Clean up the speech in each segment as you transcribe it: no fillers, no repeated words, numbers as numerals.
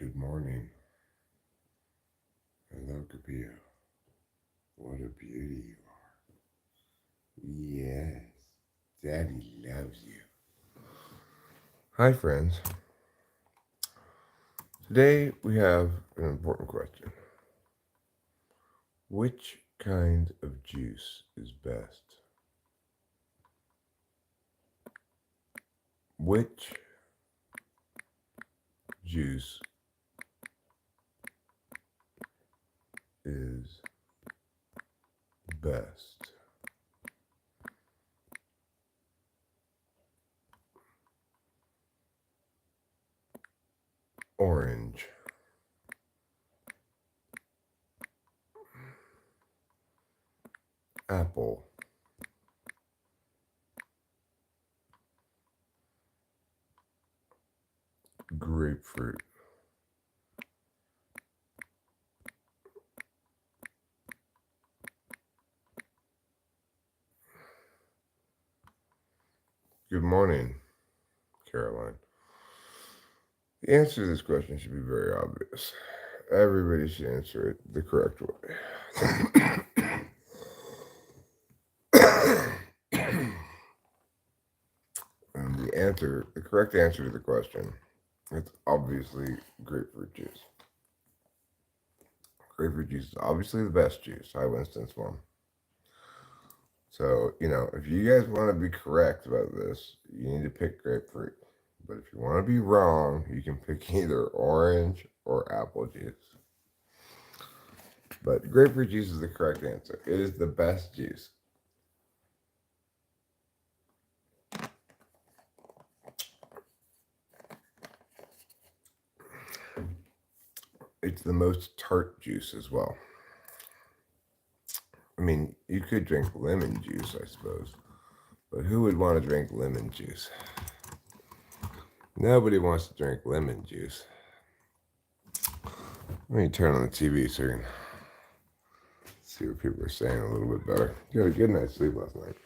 Good morning. Hello, Capio. What a beauty you are. Yes, Daddy loves you. Hi, friends. Today we have an important question. Which kind of juice is best? Which juice is best? Orange, apple, grapefruit, Good morning, Caroline. The answer to this question should be very obvious. Everybody should answer it the correct way. And the correct answer to the question, it's obviously grapefruit juice. Grapefruit juice is obviously the best juice. Hi, Winston Swan. So, if you guys want to be correct about this, you need to pick grapefruit. But if you want to be wrong, you can pick either orange or apple juice. But grapefruit juice is the correct answer. It is the best juice. It's the most tart juice as well. I mean, you could drink lemon juice, I suppose. But who would want to drink lemon juice? Nobody wants to drink lemon juice. Let me turn on the TV so you can see what people are saying a little bit better. You had a good night's sleep last night.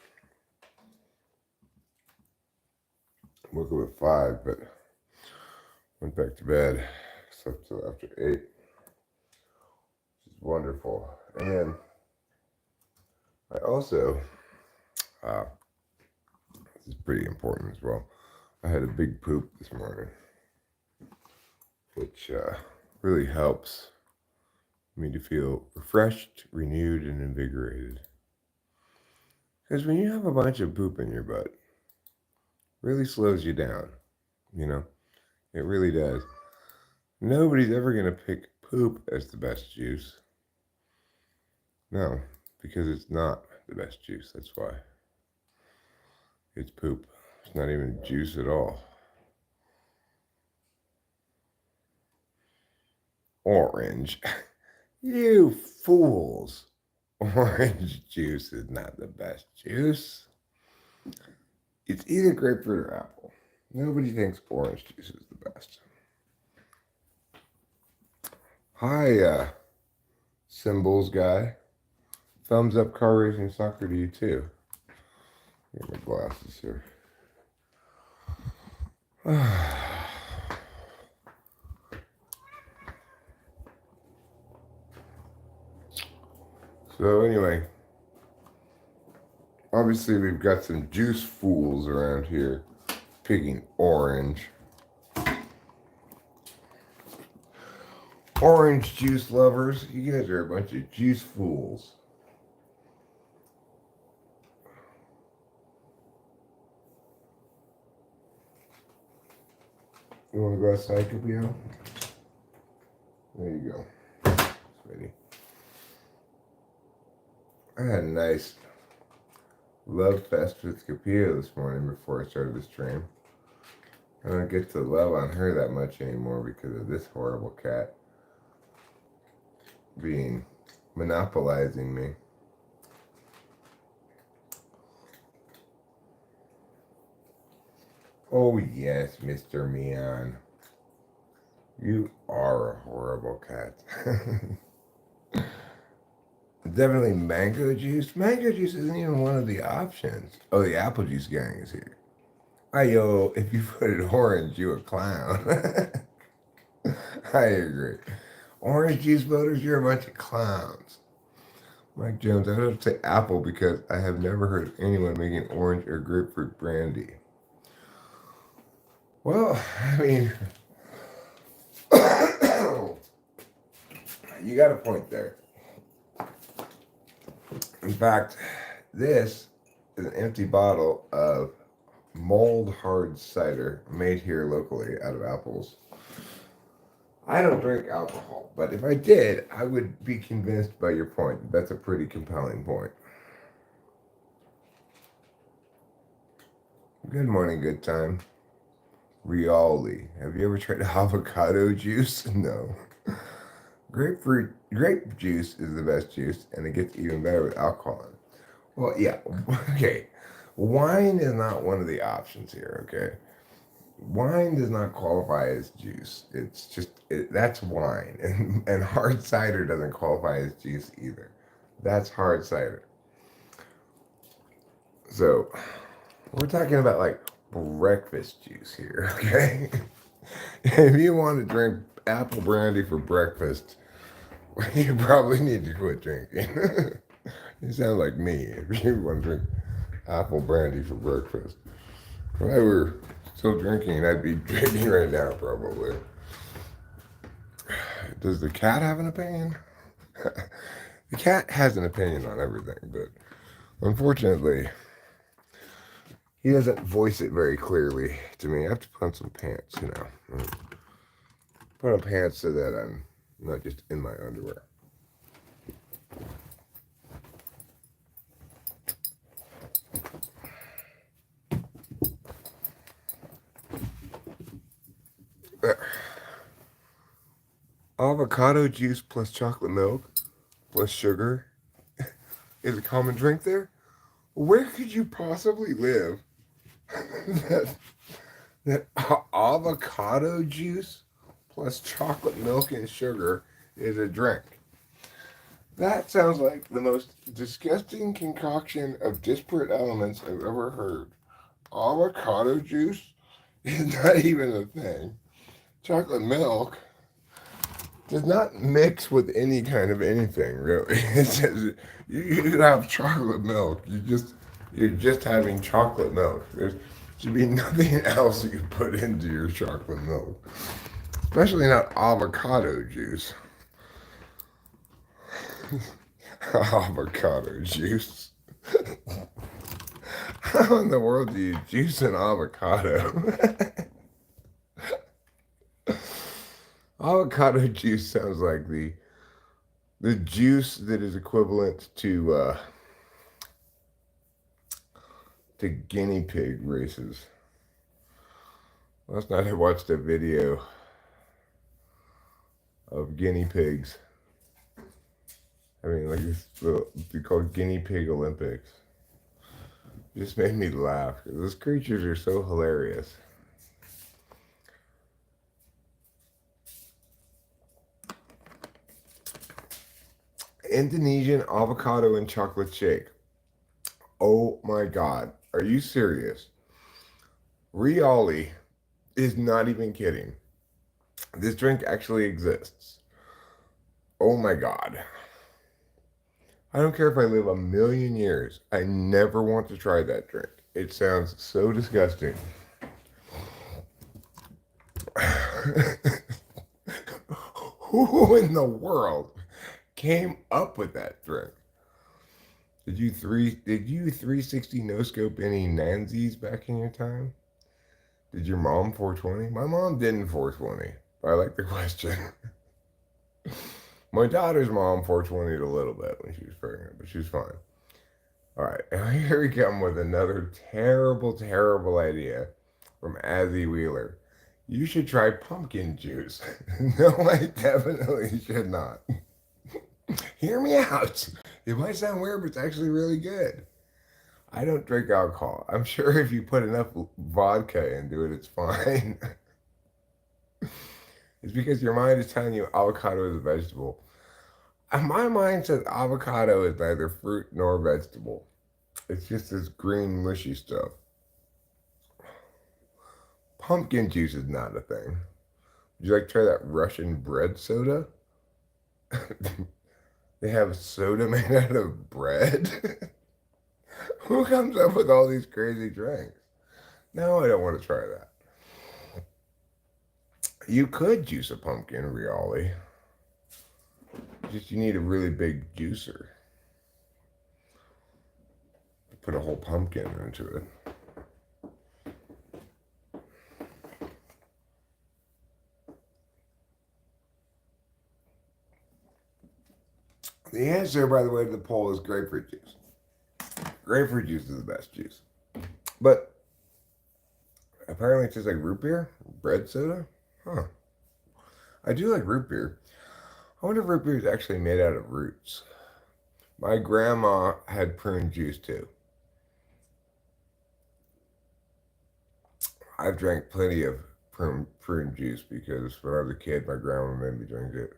Woke up at 5, but went back to bed. Slept till after 8. Which is wonderful. And then I also, this is pretty important as well, I had a big poop this morning, which really helps me to feel refreshed, renewed, and invigorated. Because when you have a bunch of poop in your butt, it really slows you down, It really does. Nobody's ever going to pick poop as the best juice. No, because it's not the best juice, that's why. It's poop. It's not even juice at all. Orange. You fools. Orange juice is not the best juice. It's either grapefruit or apple. Nobody thinks orange juice is the best. Hi, symbols guy. Thumbs up car racing soccer to you too. Get my glasses here. So anyway, obviously we've got some juice fools around here picking orange. Orange juice lovers, you guys are a bunch of juice fools. You want to go outside, Capio? There you go, sweetie. I had a nice love fest with Capio this morning before I started the stream. I don't get to love on her that much anymore because of this horrible cat monopolizing me. Oh yes, Mr. Meon. You are a horrible cat. Definitely mango juice. Mango juice isn't even one of the options. Oh, the apple juice gang is here. Ayo, if you put it orange, you a clown. I agree. Orange juice voters, you're a bunch of clowns. Mike Jones, I would have to say apple because I have never heard of anyone making orange or grapefruit brandy. Well, I mean, you got a point there. In fact, this is an empty bottle of mold hard cider made here locally out of apples. I don't drink alcohol, but if I did, I would be convinced by your point. That's a pretty compelling point. Good morning, good time. Rioli. Have you ever tried avocado juice? No. Grape juice is the best juice, and it gets even better with alcohol in it. Well, yeah, okay. Wine is not one of the options here, okay? Wine does not qualify as juice. It's just, that's wine. And hard cider doesn't qualify as juice either. That's hard cider. So, we're talking about like breakfast juice here, okay? If you want to drink apple brandy for breakfast, you probably need to quit drinking. You sound like me if you want to drink apple brandy for breakfast. If I were still drinking, I'd be drinking right now, probably. Does the cat have an opinion? The cat has an opinion on everything, but unfortunately, he doesn't voice it very clearly to me. I have to put on some pants, you know. Put on pants so that I'm not just in my underwear. Avocado juice plus chocolate milk plus sugar is a common drink there? Where could you possibly live that avocado juice plus chocolate milk and sugar is a drink? That sounds like the most disgusting concoction of disparate elements I've ever heard. Avocado juice is not even a thing. Chocolate milk does not mix with any kind of anything, really. It says you have chocolate milk. You're just having chocolate milk. There should be nothing else you put into your chocolate milk, especially not avocado juice. Avocado juice. How in the world do you juice an avocado? Avocado juice sounds like the juice that is equivalent to guinea pig races. Last night I watched a video of guinea pigs. I mean, like this little, they called guinea pig Olympics. It just made me laugh because those creatures are so hilarious. Indonesian avocado and chocolate shake. Oh my God. Are you serious? Rioli is not even kidding. This drink actually exists. Oh my God. I don't care if I live a million years. I never want to try that drink. It sounds so disgusting. Who in the world came up with that drink? Did you 360 no scope any Nansies back in your time? Did your mom 420? My mom didn't 420, but I like the question. My daughter's mom 420'd a little bit when she was pregnant, but she's fine. All right, and here we come with another terrible, terrible idea from Azzy Wheeler. You should try pumpkin juice. No, I definitely should not. Hear me out. It might sound weird, but it's actually really good. I don't drink alcohol. I'm sure if you put enough vodka into it, it's fine. It's because your mind is telling you avocado is a vegetable. And my mind says avocado is neither fruit nor vegetable. It's just this green, mushy stuff. Pumpkin juice is not a thing. Would you like to try that Russian bread soda? They have soda made out of bread? Who comes up with all these crazy drinks? No, I don't want to try that. You could juice a pumpkin, really. Just you need a really big juicer. Put a whole pumpkin into it. The answer, by the way, to the poll is grapefruit juice. Grapefruit juice is the best juice. But apparently it tastes like root beer? Bread soda? Huh. I do like root beer. I wonder if root beer is actually made out of roots. My grandma had prune juice too. I've drank plenty of prune juice because when I was a kid, my grandma made me drink it.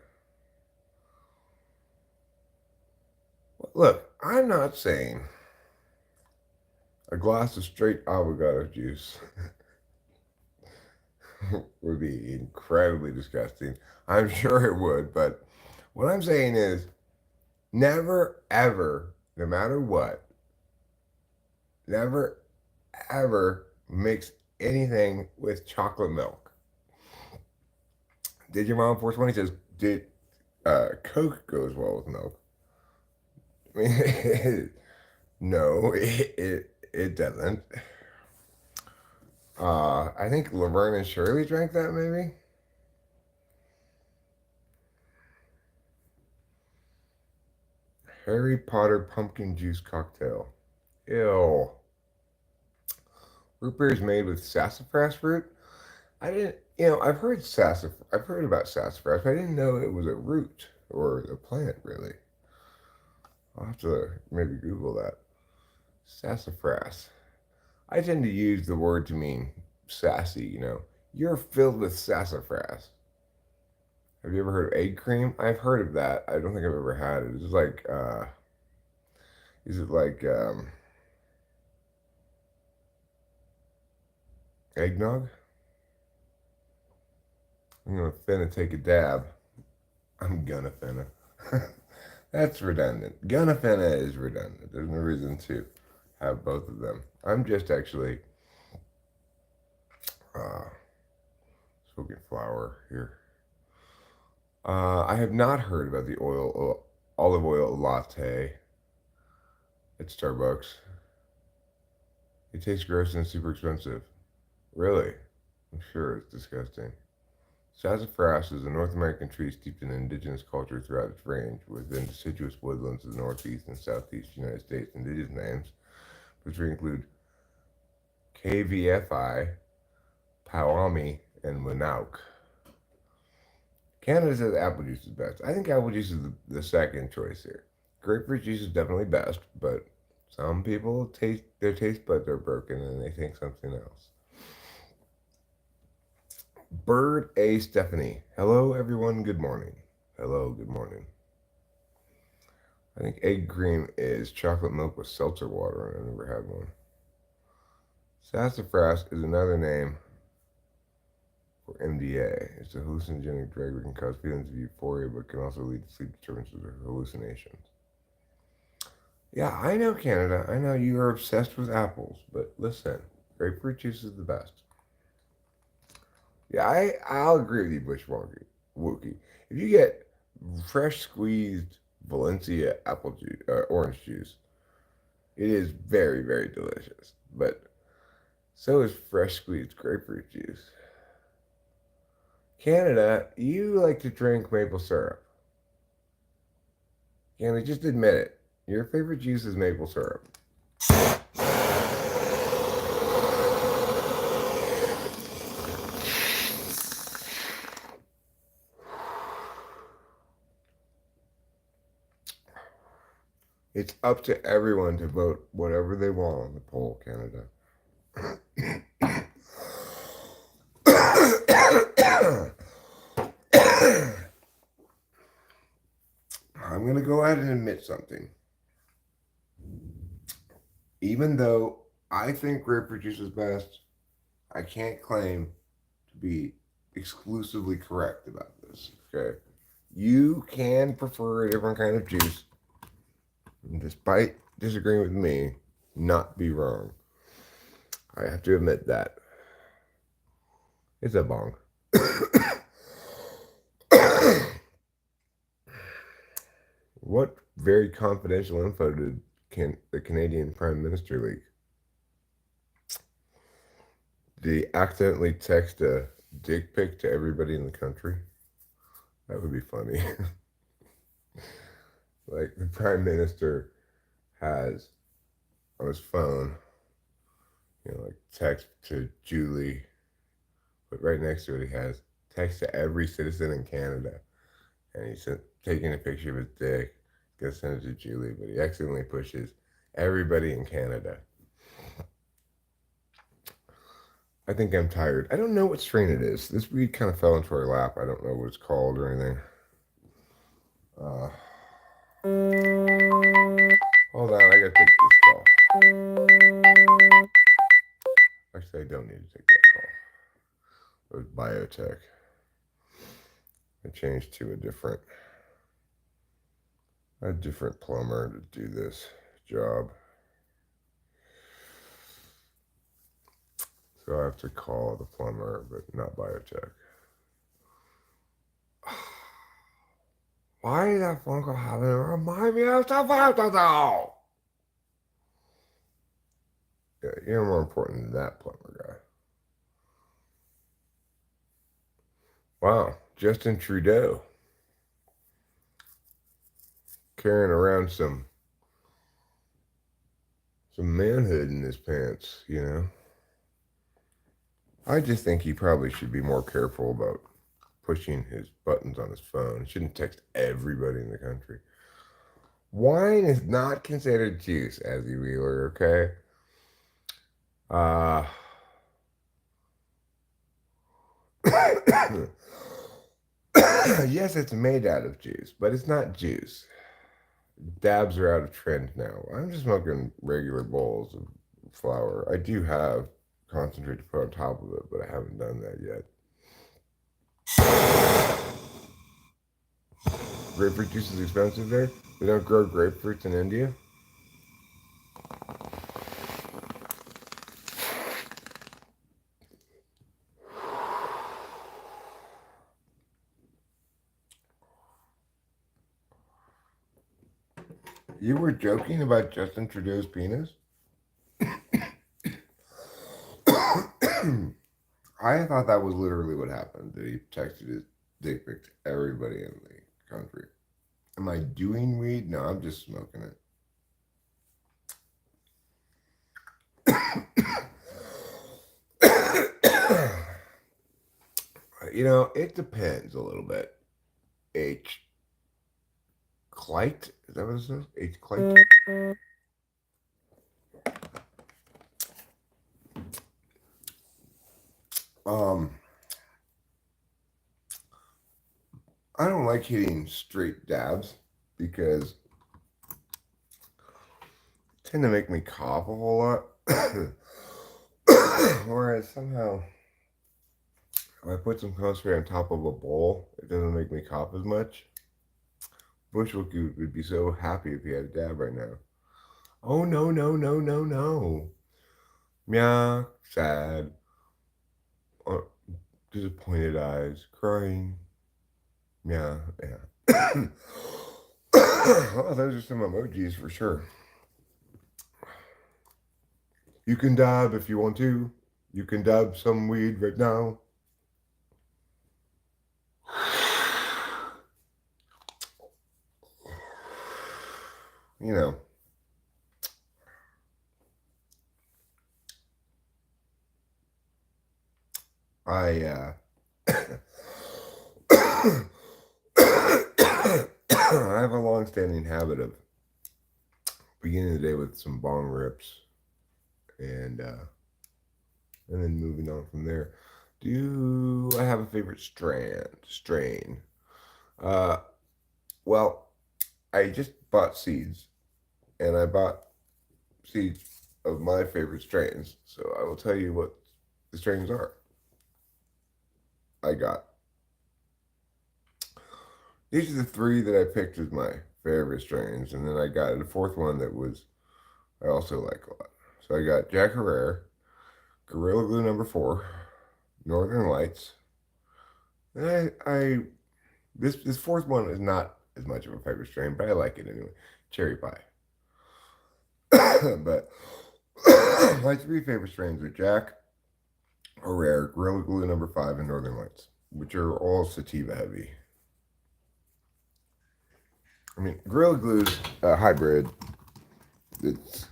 Look, I'm not saying a glass of straight avocado juice would be incredibly disgusting. I'm sure it would, but what I'm saying is never, ever, no matter what, never, ever mix anything with chocolate milk. Did your mom 420 says, did Coke goes well with milk? I mean, no, it doesn't. I think Laverne and Shirley drank that, maybe. Harry Potter pumpkin juice cocktail. Ew. Root beer is made with sassafras root. I didn't, I've heard about sassafras, but I didn't know it was a root or a plant, really. I'll have to maybe Google that. Sassafras. I tend to use the word to mean sassy. You're filled with sassafras. Have you ever heard of egg cream? I've heard of that. I don't think I've ever had it. Is it like eggnog? I'm gonna finna take a dab. I'm gonna finna. That's redundant. Gonna finna is redundant. There's no reason to have both of them. I'm just actually uh, smoking flower here. I have not heard about the olive oil latte at Starbucks. It tastes gross and super expensive. Really? I'm sure it's disgusting. Sassafras is a North American tree steeped in indigenous culture throughout its range within deciduous woodlands of the northeast and southeast United States. Indigenous names, which include KVFI, Powami, and Winauk. Canada says apple juice is best. I think apple juice is the second choice here. Grapefruit juice is definitely best, but some people their taste buds are broken and they think something else. Bird A. Stephanie. Hello, everyone. Good morning. Hello, good morning. I think egg cream is chocolate milk with seltzer water, and I've never had one. Sassafras is another name for MDA. It's a hallucinogenic drug that can cause feelings of euphoria, but can also lead to sleep disturbances or hallucinations. Yeah, I know, Canada. I know you are obsessed with apples, but listen, grapefruit juice is the best. Yeah, I'll agree with you, Bush Wookie. If you get fresh squeezed Valencia apple juice, orange juice, it is very, very delicious. But so is fresh squeezed grapefruit juice. Canada, you like to drink maple syrup. Canada, just admit it. Your favorite juice is maple syrup. It's up to everyone to vote whatever they want on the poll, Canada. I'm going to go ahead and admit something. Even though I think grapefruit juice is best, I can't claim to be exclusively correct about this. Okay, you can prefer a different kind of juice, and despite disagreeing with me, not be wrong. I have to admit that it's a bong. What very confidential info did the Canadian Prime Minister leak? Did he accidentally text a dick pic to everybody in the country? That would be funny. Like the Prime Minister has on his phone, like text to Julie, but right next to it he has text to every citizen in Canada. And he's taking a picture of his dick, gonna send it to Julie, but he accidentally pushes everybody in Canada. I think I'm tired. I don't know what strain it is. This weed kind of fell into our lap. I don't know what it's called or anything. Uh, Hold on, I gotta take this call. Actually, I don't need to take that call. It was biotech. I changed to a different plumber to do this job. So I have to call the plumber, but not biotech. Why did that phone call happen to remind me of stuff I have to know? Yeah, you're more important than that plumber guy. Wow, Justin Trudeau carrying around some manhood in his pants. I just think he probably should be more careful about pushing his buttons on his phone. He shouldn't text everybody in the country. Wine is not considered juice, Azzy Wheeler, okay? Uh yes, it's made out of juice, but it's not juice. Dabs are out of trend now. I'm just smoking regular bowls of flour. I do have concentrate to put on top of it, but I haven't done that yet. Grapefruit juice is expensive there. They don't grow grapefruits in India. You were joking about Justin Trudeau's penis? I thought that was literally what happened. That he texted his dick pic to everybody in the country. Am I doing weed? No, I'm just smoking it. It depends a little bit. H. Clyte? Is that what it says? H. Clyte? Um, I don't like hitting straight dabs because they tend to make me cough a whole lot. Whereas somehow, if I put some concentrate on top of a bowl, it doesn't make me cough as much. Bushwick would be so happy if he had a dab right now. Oh, no, no, no, no, no. Meow, sad, disappointed eyes, crying. Yeah, yeah. Well, those are some emojis for sure. You can dab if you want to. You can dab some weed right now. You know, I I have a long-standing habit of beginning the day with some bong rips and then moving on from there. Do I have a favorite strain? Uh, well, I just bought seeds, and I bought seeds of my favorite strains. So I will tell you what the strains are. I got. These are the three that I picked as my favorite strains, and then I got a fourth one that was I also like a lot. So I got Jack Herrera, Gorilla Glue number 4, Northern Lights. And this fourth one is not as much of a favorite strain, but I like it anyway. Cherry Pie. But my three favorite strains are Jack, Herrera, Gorilla Glue number 5, and Northern Lights, which are all sativa heavy. I mean, Gorilla Glue's a hybrid. It's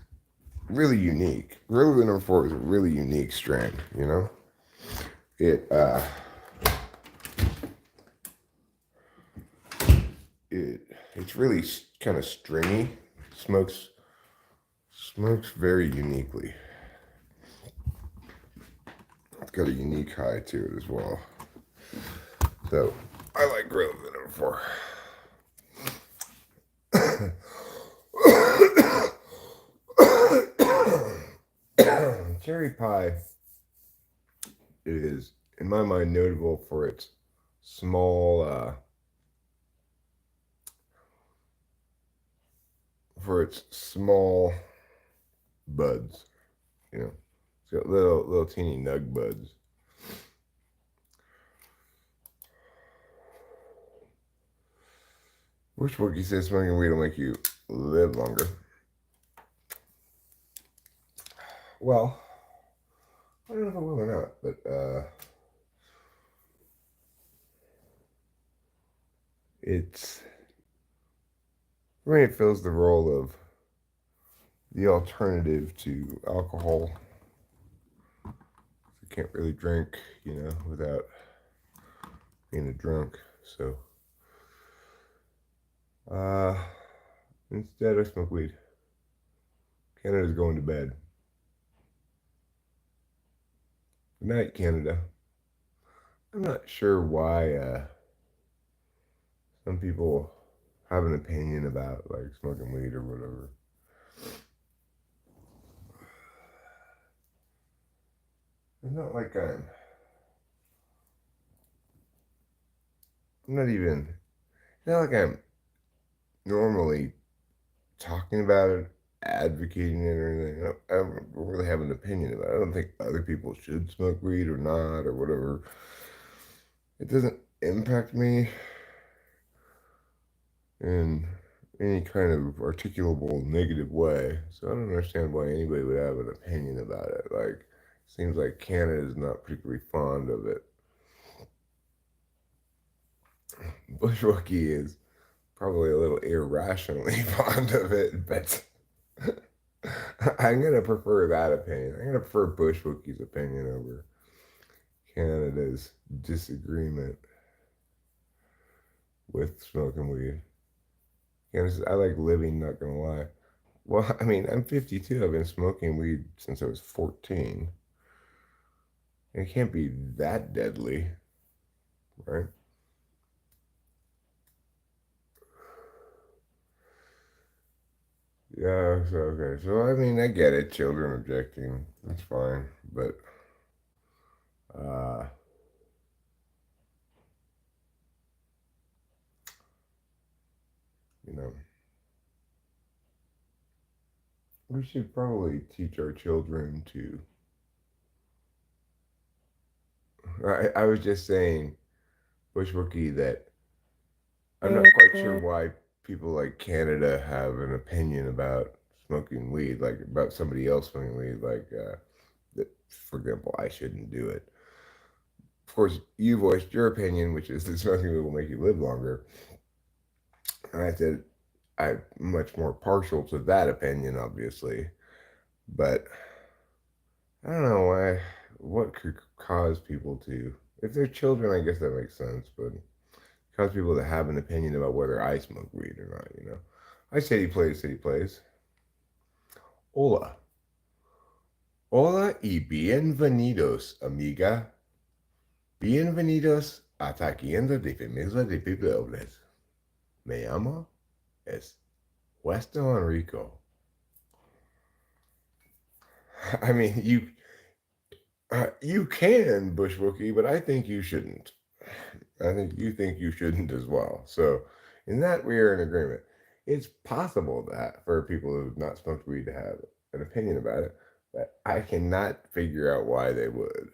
really unique. Gorilla Glue number 4 is a really unique strain, you know? It it's really kind of stringy. Smokes very uniquely. It's got a unique high to it as well. So I like Gorilla Glue number 4. Cherry Pie is, in my mind, notable for its small, buds. You know, it's got little teeny nug buds. Which Wookie says smoking weed will make you live longer? Well, I don't know if I will or not, but for me, it fills the role of the alternative to alcohol. You can't really drink, without being a drunk. So, instead, I smoke weed. Canada's going to bed. Good night, Canada. I'm not sure why some people have an opinion about like smoking weed or whatever. It's not like I'm not even. It's not like I'm normally talking about it, advocating it, or anything. I don't really have an opinion about it. I don't think other people should smoke weed or not or whatever. It doesn't impact me in any kind of articulable negative way. So I don't understand why anybody would have an opinion about it. Like, it seems like Canada is not particularly fond of it. Bushwookie is probably a little irrationally fond of it, but I'm going to prefer that opinion. I'm going to prefer Bushwookie's opinion over Canada's disagreement with smoking weed. Canada, I like living, not going to lie. Well, I mean, I'm 52. I've been smoking weed since I was 14. It can't be that deadly, right? Yeah, so okay. So I mean, I get it. Children objecting, that's fine. But uh, you know, we should probably teach our children to. I was just saying, Bushwookie, that I'm not quite sure why people like Canada have an opinion about smoking weed, like about somebody else smoking weed, like that, for example, I shouldn't do it. Of course, you voiced your opinion, which is that smoking weed will make you live longer. And I said I'm much more partial to that opinion, obviously. But I don't know why, what could cause people to, if they're children, I guess that makes sense, but cause people to have an opinion about whether I smoke weed or not. I city plays. Hola. Hola y bienvenidos, amiga. Bienvenidos a Taquiendo Defensa de Dobles. Me llamo es Puesto Enrico. I mean, you can, Bushwookie, but I think you shouldn't. I think you shouldn't as well. So, in that, we are in agreement. It's possible that for people who have not smoked weed to have an opinion about it, but I cannot figure out why they would.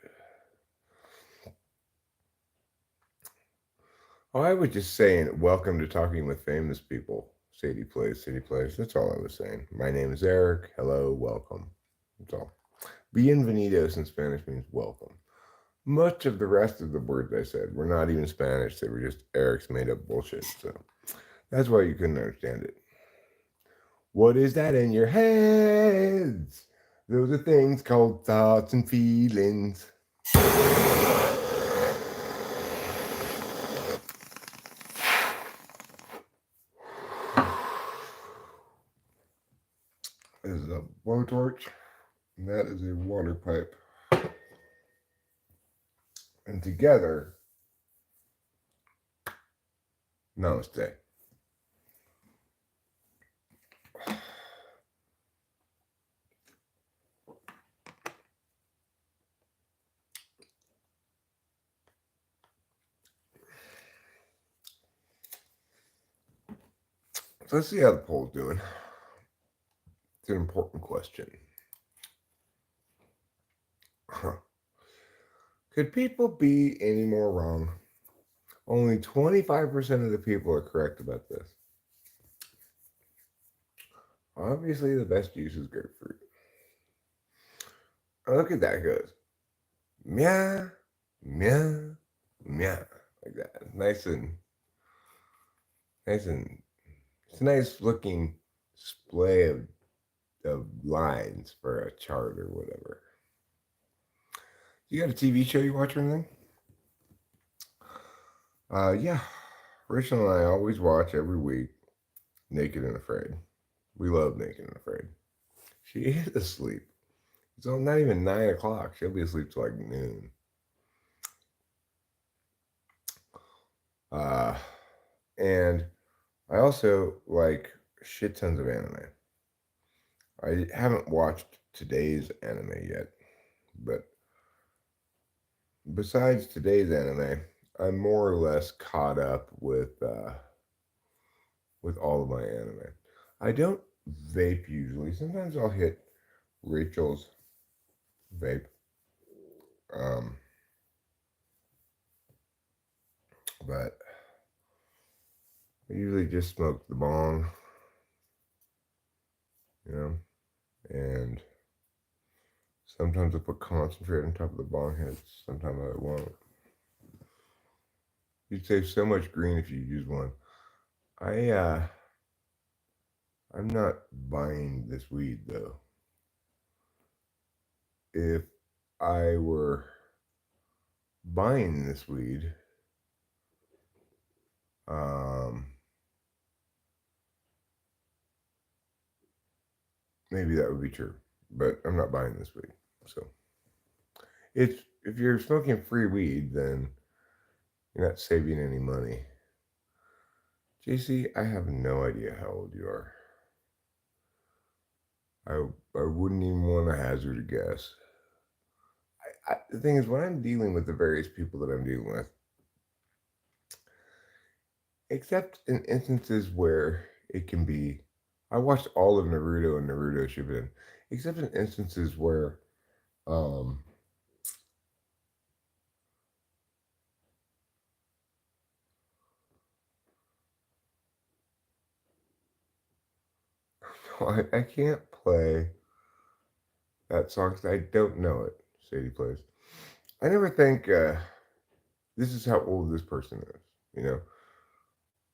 Oh, I was just saying, welcome to Talking with Famous People. Sadie Plays, Sadie Plays. That's all I was saying. My name is Eric. Hello, welcome. That's all. Bienvenidos in Spanish means welcome. Much of the rest of the words I said were not even Spanish. They were just Eric's made up bullshit. So that's why you couldn't understand it. What is that in your heads? Those are things called thoughts and feelings. This is a blowtorch, and that is a water pipe. And together, namaste. So let's see how the poll's doing. It's an important question. Could people be any more wrong? Only 25% of the people are correct about this. Obviously, the best juice is grapefruit. Oh, look at that. It goes meow, meow, meow, like that. Nice and it's a nice looking display of lines for a chart or whatever. You got a TV show you watch or anything? Yeah. Rachel and I always watch every week Naked and Afraid. We love Naked and Afraid. She is asleep. It's not even 9 o'clock. She'll be asleep till like noon. And I also like shit tons of anime. I haven't watched today's anime yet, but besides today's anime, I'm more or less caught up with all of my anime. I don't vape usually. Sometimes I'll hit Rachel's vape. Um, but I usually just smoke the bong, and sometimes I put concentrate on top of the bong heads. Sometimes I won't. You'd save so much green if you use one. I'm not buying this weed though. If I were buying this weed, um, maybe that would be true. But I'm not buying this weed. So it's if you're smoking free weed, then you're not saving any money. JC, I have no idea how old you are. I wouldn't even want to hazard a guess. The thing is, when I'm dealing with the various people that I'm dealing with, except in instances where it can be, I watched all of Naruto and Naruto Shippuden, except in instances where, um, I can't play that song because I don't know it. Sadie Plays. I never think this is how old this person is. You know,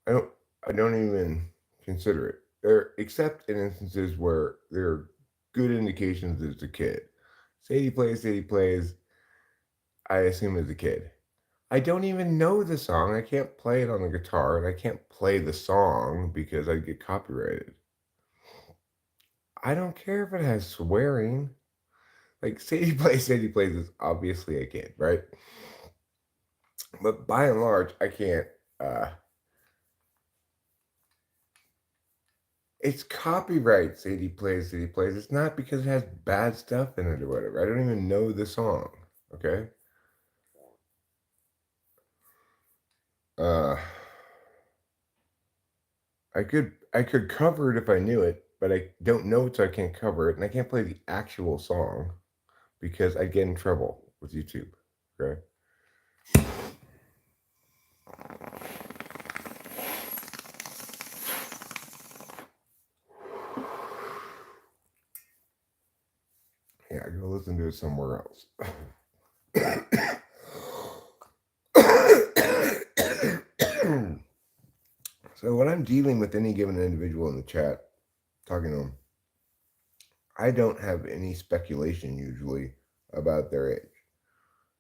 I don't. I don't even consider it. There, except in instances where there are good indications that it's a kid. Sadie Plays. Sadie Plays. I assume is a kid. I don't even know the song. I can't play it on the guitar, and I can't play the song because I'd get copyrighted. I don't care if it has swearing. Like Sadie Plays is obviously a kid, right? But by and large, I can't. It's copyright. Sadie Plays. It's not because it has bad stuff in it or whatever. I don't even know the song. Okay. Uh, I could cover it if I knew it, but I don't know it, so I can't cover it, and I can't play the actual song because I'd get in trouble with YouTube. Okay. Yeah, go listen to it somewhere else. So when I'm dealing with any given individual in the chat, talking to them, I don't have any speculation usually about their age.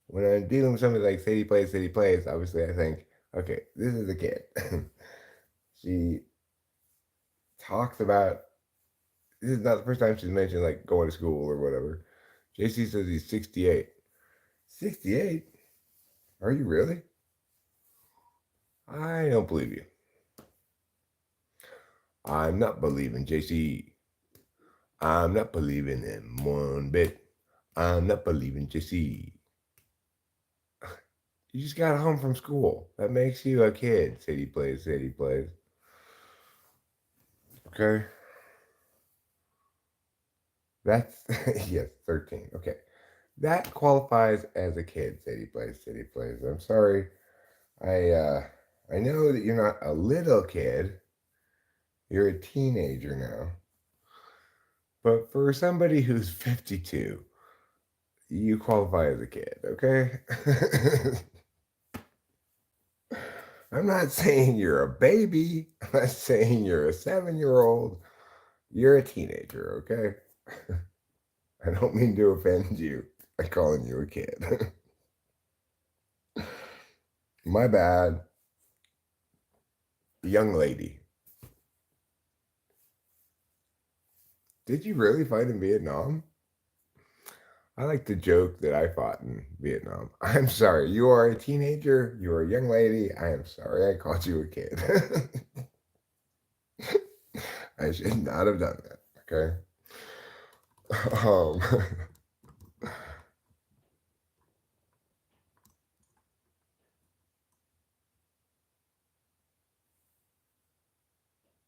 When I'm dealing with somebody like Sadie plays, obviously I think, okay, this is a kid. She talks about, this is not the first time she's mentioned like going to school or whatever. JC says he's 68. 68? Are you really? I don't believe you. I'm not believing JC. I'm not believing him one bit. I'm not believing JC. You just got home from school. That makes you a kid. Sadie plays, Sadie plays. Okay. That's, yes, 13. Okay. That qualifies as a kid, Sadie plays, Sadie plays. I'm sorry. I know that you're not a little kid. You're a teenager now. But for somebody who's 52, you qualify as a kid, okay? I'm not saying you're a baby. I'm not saying you're a 7-year-old. You're a teenager, okay? I don't mean to offend you by calling you a kid. My bad. Young lady. Did you really fight in Vietnam? I like to joke that I fought in Vietnam. I'm sorry. You are a teenager. You are a young lady. I am sorry I called you a kid. I should not have done that. Okay. Um,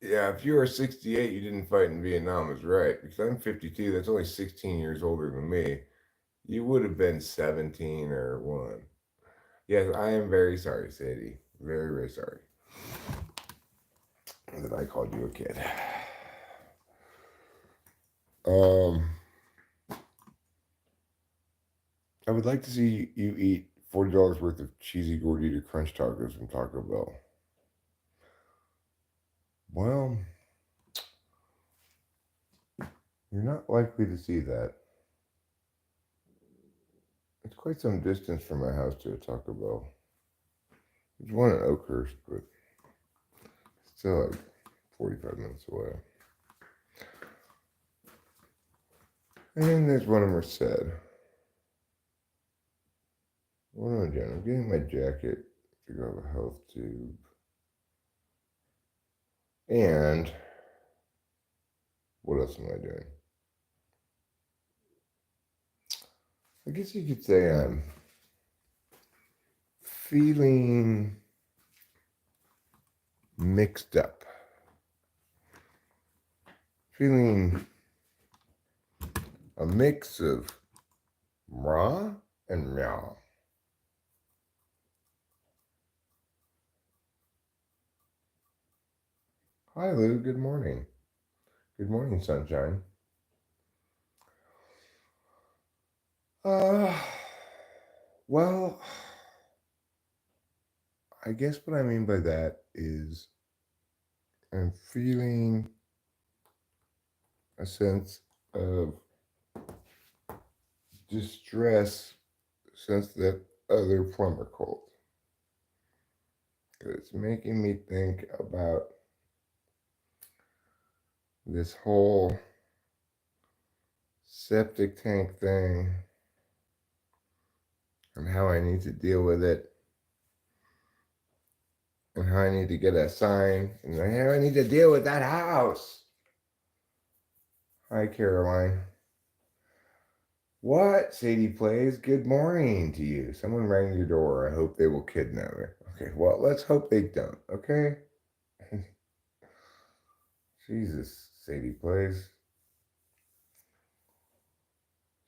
yeah, if you were 68, you didn't fight in Vietnam, is right. Because I'm 52. That's only 16 years older than me. You would have been 17 or 1. Yes, I am very sorry, Sadie. Very, very sorry that I called you a kid. Um, I would like to see you eat $40 worth of cheesy gordita crunch tacos from Taco Bell. Well, you're not likely to see that. It's quite some distance from my house to a Taco Bell. There's one in Oakhurst, but still like 45 minutes away. And then there's one in Merced. What am I doing? I'm getting my jacket to go have a health tube. And what else am I doing? I guess you could say I'm feeling mixed up. Feeling a mix of rah and meow. Hi, Lou. Good morning. Good morning, sunshine. Uh, well, I guess what I mean by that is I'm feeling a sense of distress since that other plumber called. It's making me think about this whole septic tank thing and how I need to deal with it and how I need to get a sign and how I need to deal with that house. Hi, Caroline. What? Sadie plays. Good morning to you. Someone rang your door. I hope they will kidnap her. Okay, well, let's hope they don't, okay? Jesus, Sadie plays.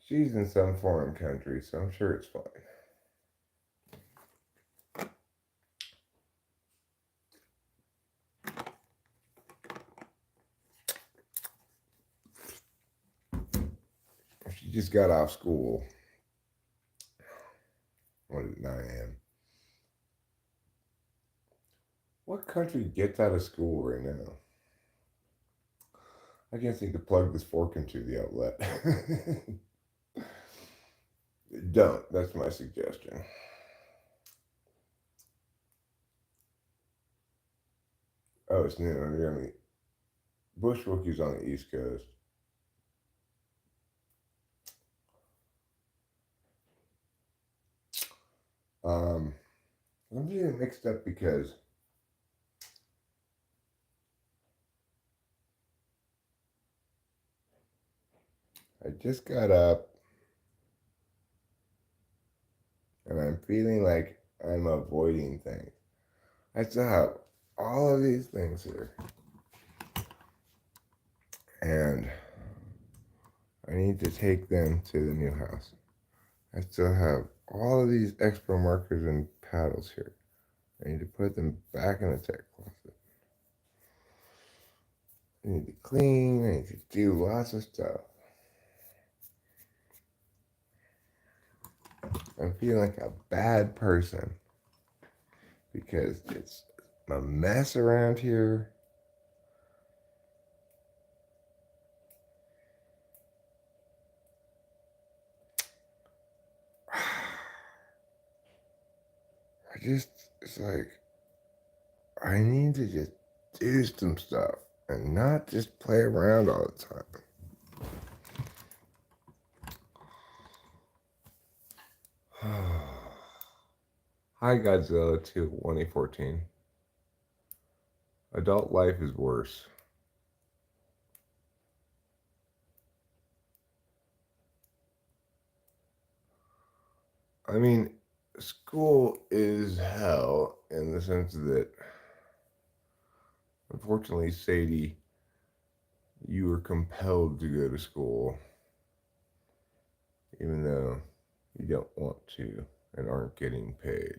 She's in some foreign country, so I'm sure it's fine. She just got off school. What is it, 9 a.m.? What country gets out of school right now? I just need to plug this fork into the outlet. Don't. That's my suggestion. Oh, it's new. You're on the Bushwookies on the East Coast. I'm getting mixed up because I just got up and I'm feeling like I'm avoiding things. I still have all of these things here. And I need to take them to the new house. I still have all of these expo markers and paddles here. I need to put them back in the tech closet. I need to clean. I need to do lots of stuff. I'm feeling like a bad person because it's a mess around here. It's like, I need to just do some stuff and not just play around all the time. Hi, Godzilla 2014. Adult life is worse. I mean, school is hell in the sense that, unfortunately, Sadie, you were compelled to go to school, even though you don't want to and aren't getting paid.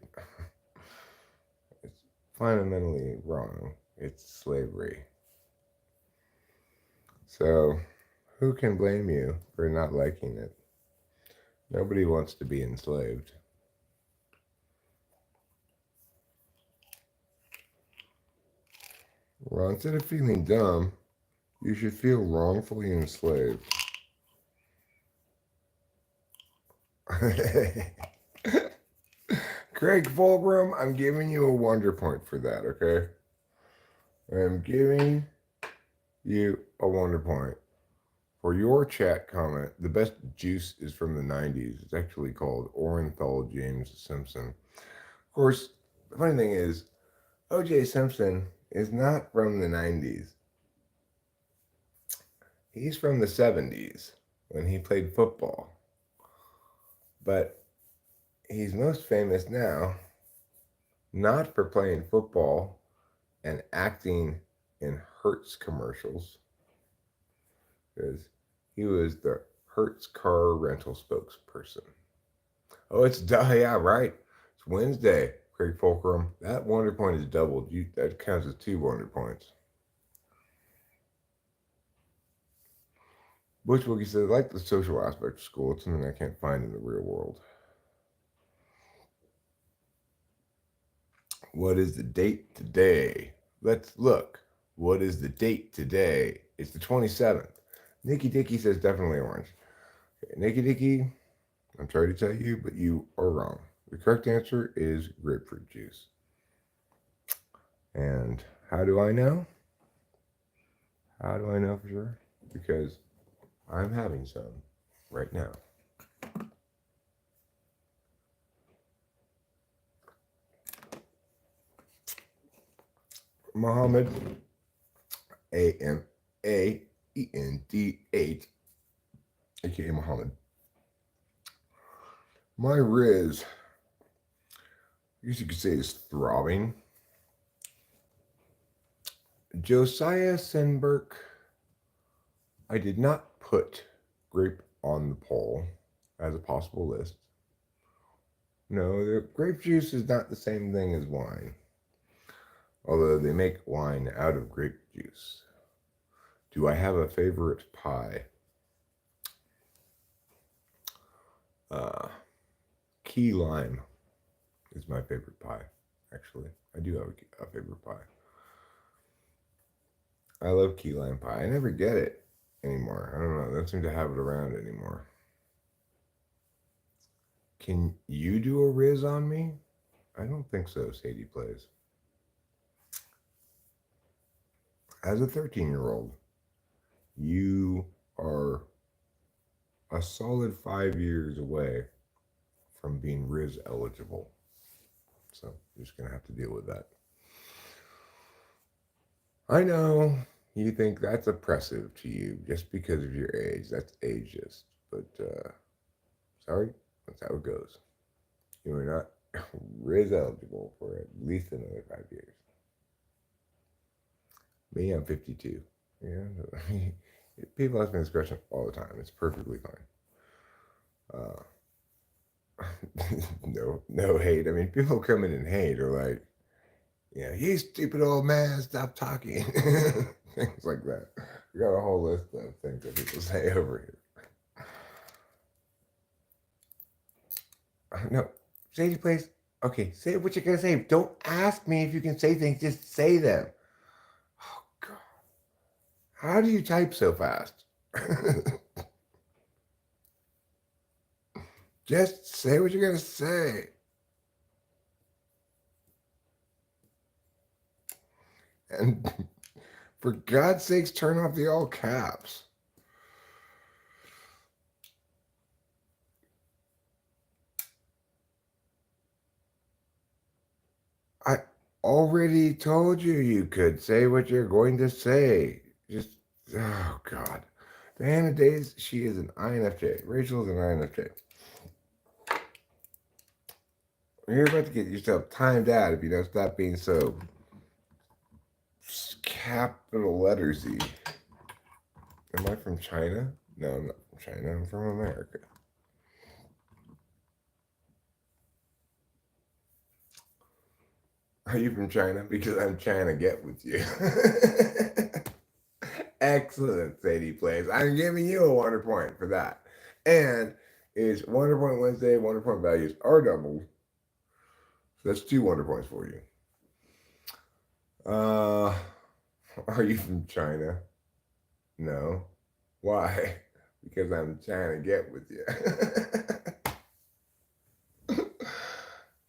It's fundamentally wrong. It's slavery. So, who can blame you for not liking it? Nobody wants to be enslaved. Well, instead of feeling dumb, you should feel wrongfully enslaved. Craig Fulgrim, I'm giving you a wonder point for that, okay? I'm giving you a wonder point. For your chat comment, the best juice is from the 90s. It's actually called Orenthal James Simpson. Of course, the funny thing is, O.J. Simpson is not from the 90s. He's from the 70s when he played football. But he's most famous now, not for playing football and acting in Hertz commercials, because he was the Hertz car rental spokesperson. Oh, yeah, right. It's Wednesday, Craig Fulcrum. That wonder point is doubled. That counts as 2 wonder points. Butch Wookie says, I like the social aspect of school. It's something I can't find in the real world. What is the date today? Let's look. What is the date today? It's the 27th. Nikki Dicky says definitely orange. Okay, Nikki Dicky, I'm sorry to tell you, but you are wrong. The correct answer is grapefruit juice. And how do I know? How do I know for sure? Because I'm having some right now. Muhammad, AMAEND8, aka Muhammad. My Riz, I guess you could say, is throbbing. Josiah Senberg, I did not put grape on the poll as a possible list. No, the grape juice is not the same thing as wine, although they make wine out of grape juice. Do I have a favorite pie? Uh, Key lime is my favorite pie, actually. I do have a favorite pie. I love key lime pie. I never get it anymore. I don't know. I don't seem to have it around anymore. Can you do a Riz on me? I don't think so, Sadie plays. As a 13-year-old, you are a solid 5 years away from being Riz eligible. So you're just going to have to deal with that. I know you think that's oppressive to you just because of your age. That's ageist. But sorry, that's how it goes. You are not Riz eligible for at least another 5 years. Me, I'm 52. Yeah, people ask me this question all the time. It's perfectly fine. No hate. I mean, people come in and hate are like, yeah, you stupid old man, stop talking. Things like that. We got a whole list of things that people say over here. No, Sadie, please. Okay, say what you're gonna say. Don't ask me if you can say things. Just say them. Oh God, how do you type so fast? Just say what you're gonna say. And for God's sakes, turn off the all caps. I already told you you could say what you're going to say. Just, oh God. Diana Days, she is an INFJ. Rachel is an INFJ. You're about to get yourself timed out if you don't stop being so capital lettersy. Am I from China? No, I'm not from China. I'm from America. Are you from China? Because I'm trying to get with you. Excellent, Sadie plays. I'm giving you a Wonder Point for that. And it's Wonder Point Wednesday. Wonder Point values are doubled. So that's 2 Wonder Points for you. Are you from China? No. Why? Because I'm trying to get with you.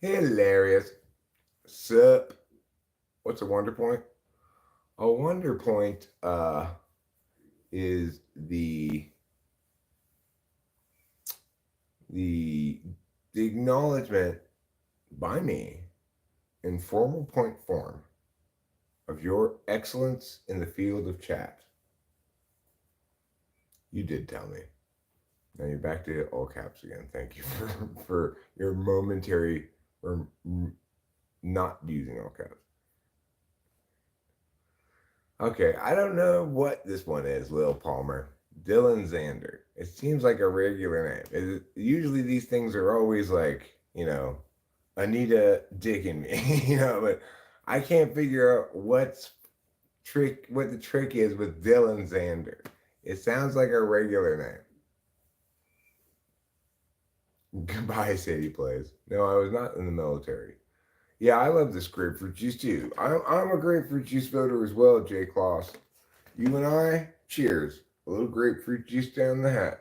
Hilarious. Sup? What's a Wonder Point? A Wonder Point is the acknowledgement by me in formal point form of your excellence in the field of chat. You did tell me. Now you're back to all caps again. Thank you for your momentary not using all caps. Okay, I don't know what this one is, Lil Palmer. Dylan Xander. It seems like a regular name. Usually these things are always like, Anita dicking me, but I can't figure out what the trick is with Dylan Xander. It sounds like a regular name. Goodbye, Sadie plays. No, I was not in the military. Yeah, I love this grapefruit juice too. I'm a grapefruit juice voter as well, Jay Kloss. You and I, cheers. A little grapefruit juice down the hatch.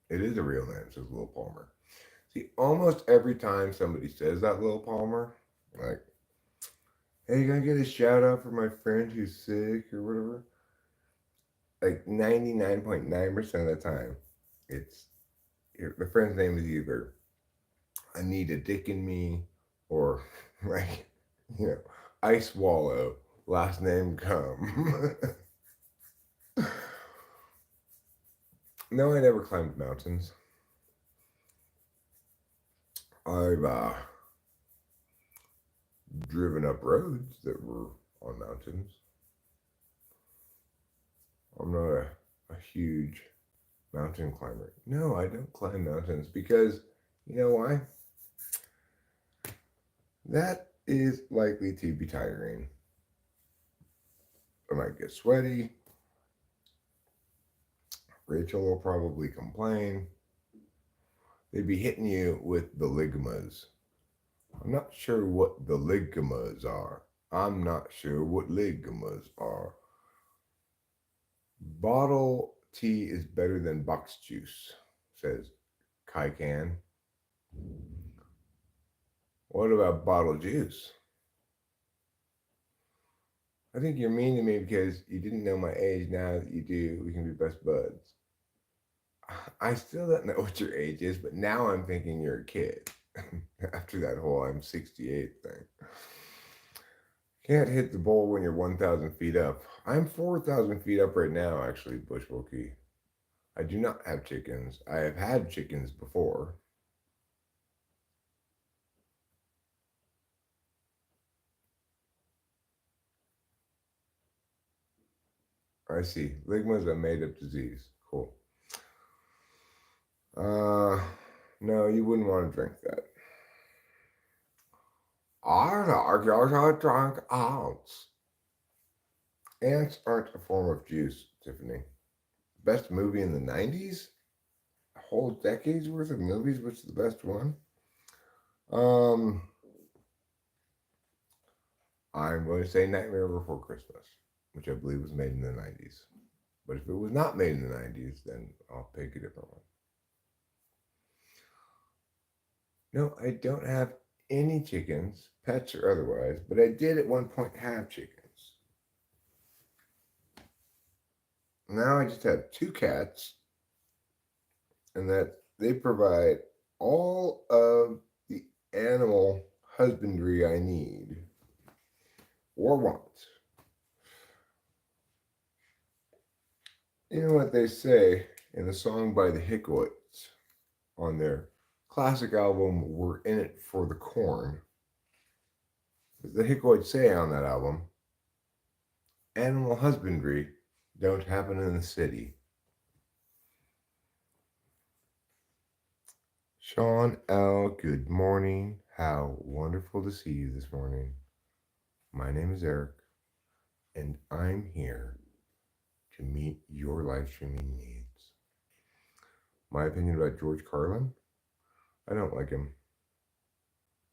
It is a real name, says Lil Palmer. See, almost every time somebody says that, Lil Palmer, like, hey, you gonna get a shout out for my friend who's sick or whatever? Like 99.9% of the time, it's the friend's name is either Anita Dick and Me Or like, Ice Wallow, last name Come. No, I never climbed mountains. I've driven up roads that were on mountains. I'm not a huge mountain climber. No, I don't climb mountains because you know why? That is likely to be tiring. I might get sweaty. Rachel will probably complain. They'd be hitting you with the ligmas. I'm not sure what the ligmas are. I'm not sure what ligmas are. Bottle tea is better than box juice, says Kai Can. What about bottle juice? I think you're mean to me because you didn't know my age. Now that you do, we can be best buds. I still don't know what your age is, but now I'm thinking you're a kid. After that whole I'm 68 thing. Can't hit the bowl when you're 1,000 feet up. I'm 4,000 feet up right now, actually, Bushwookie. I do not have chickens. I have had chickens before. I see. Ligma is a made up disease. Cool. Uh, no, you wouldn't want to drink that. I thought you drunk ants. Ants aren't a form of juice, Tiffany. Best movie in the 90s? A whole decade's worth of movies? Which is the best one? Um, I'm going to say Nightmare Before Christmas, which I believe was made in the 90s. But if it was not made in the 90s, then I'll pick a different one. No, I don't have any chickens, pets or otherwise, but I did at one point have chickens. Now I just have two cats, and that they provide all of the animal husbandry I need or want. You know what they say in the song by the Hickoites on their classic album, We're in It for the Corn. The Hickoites say on that album, animal husbandry don't happen in the city. Sean L., good morning. How wonderful to see you this morning. My name is Eric, and I'm here to meet your live streaming needs. My opinion about George Carlin? I don't like him.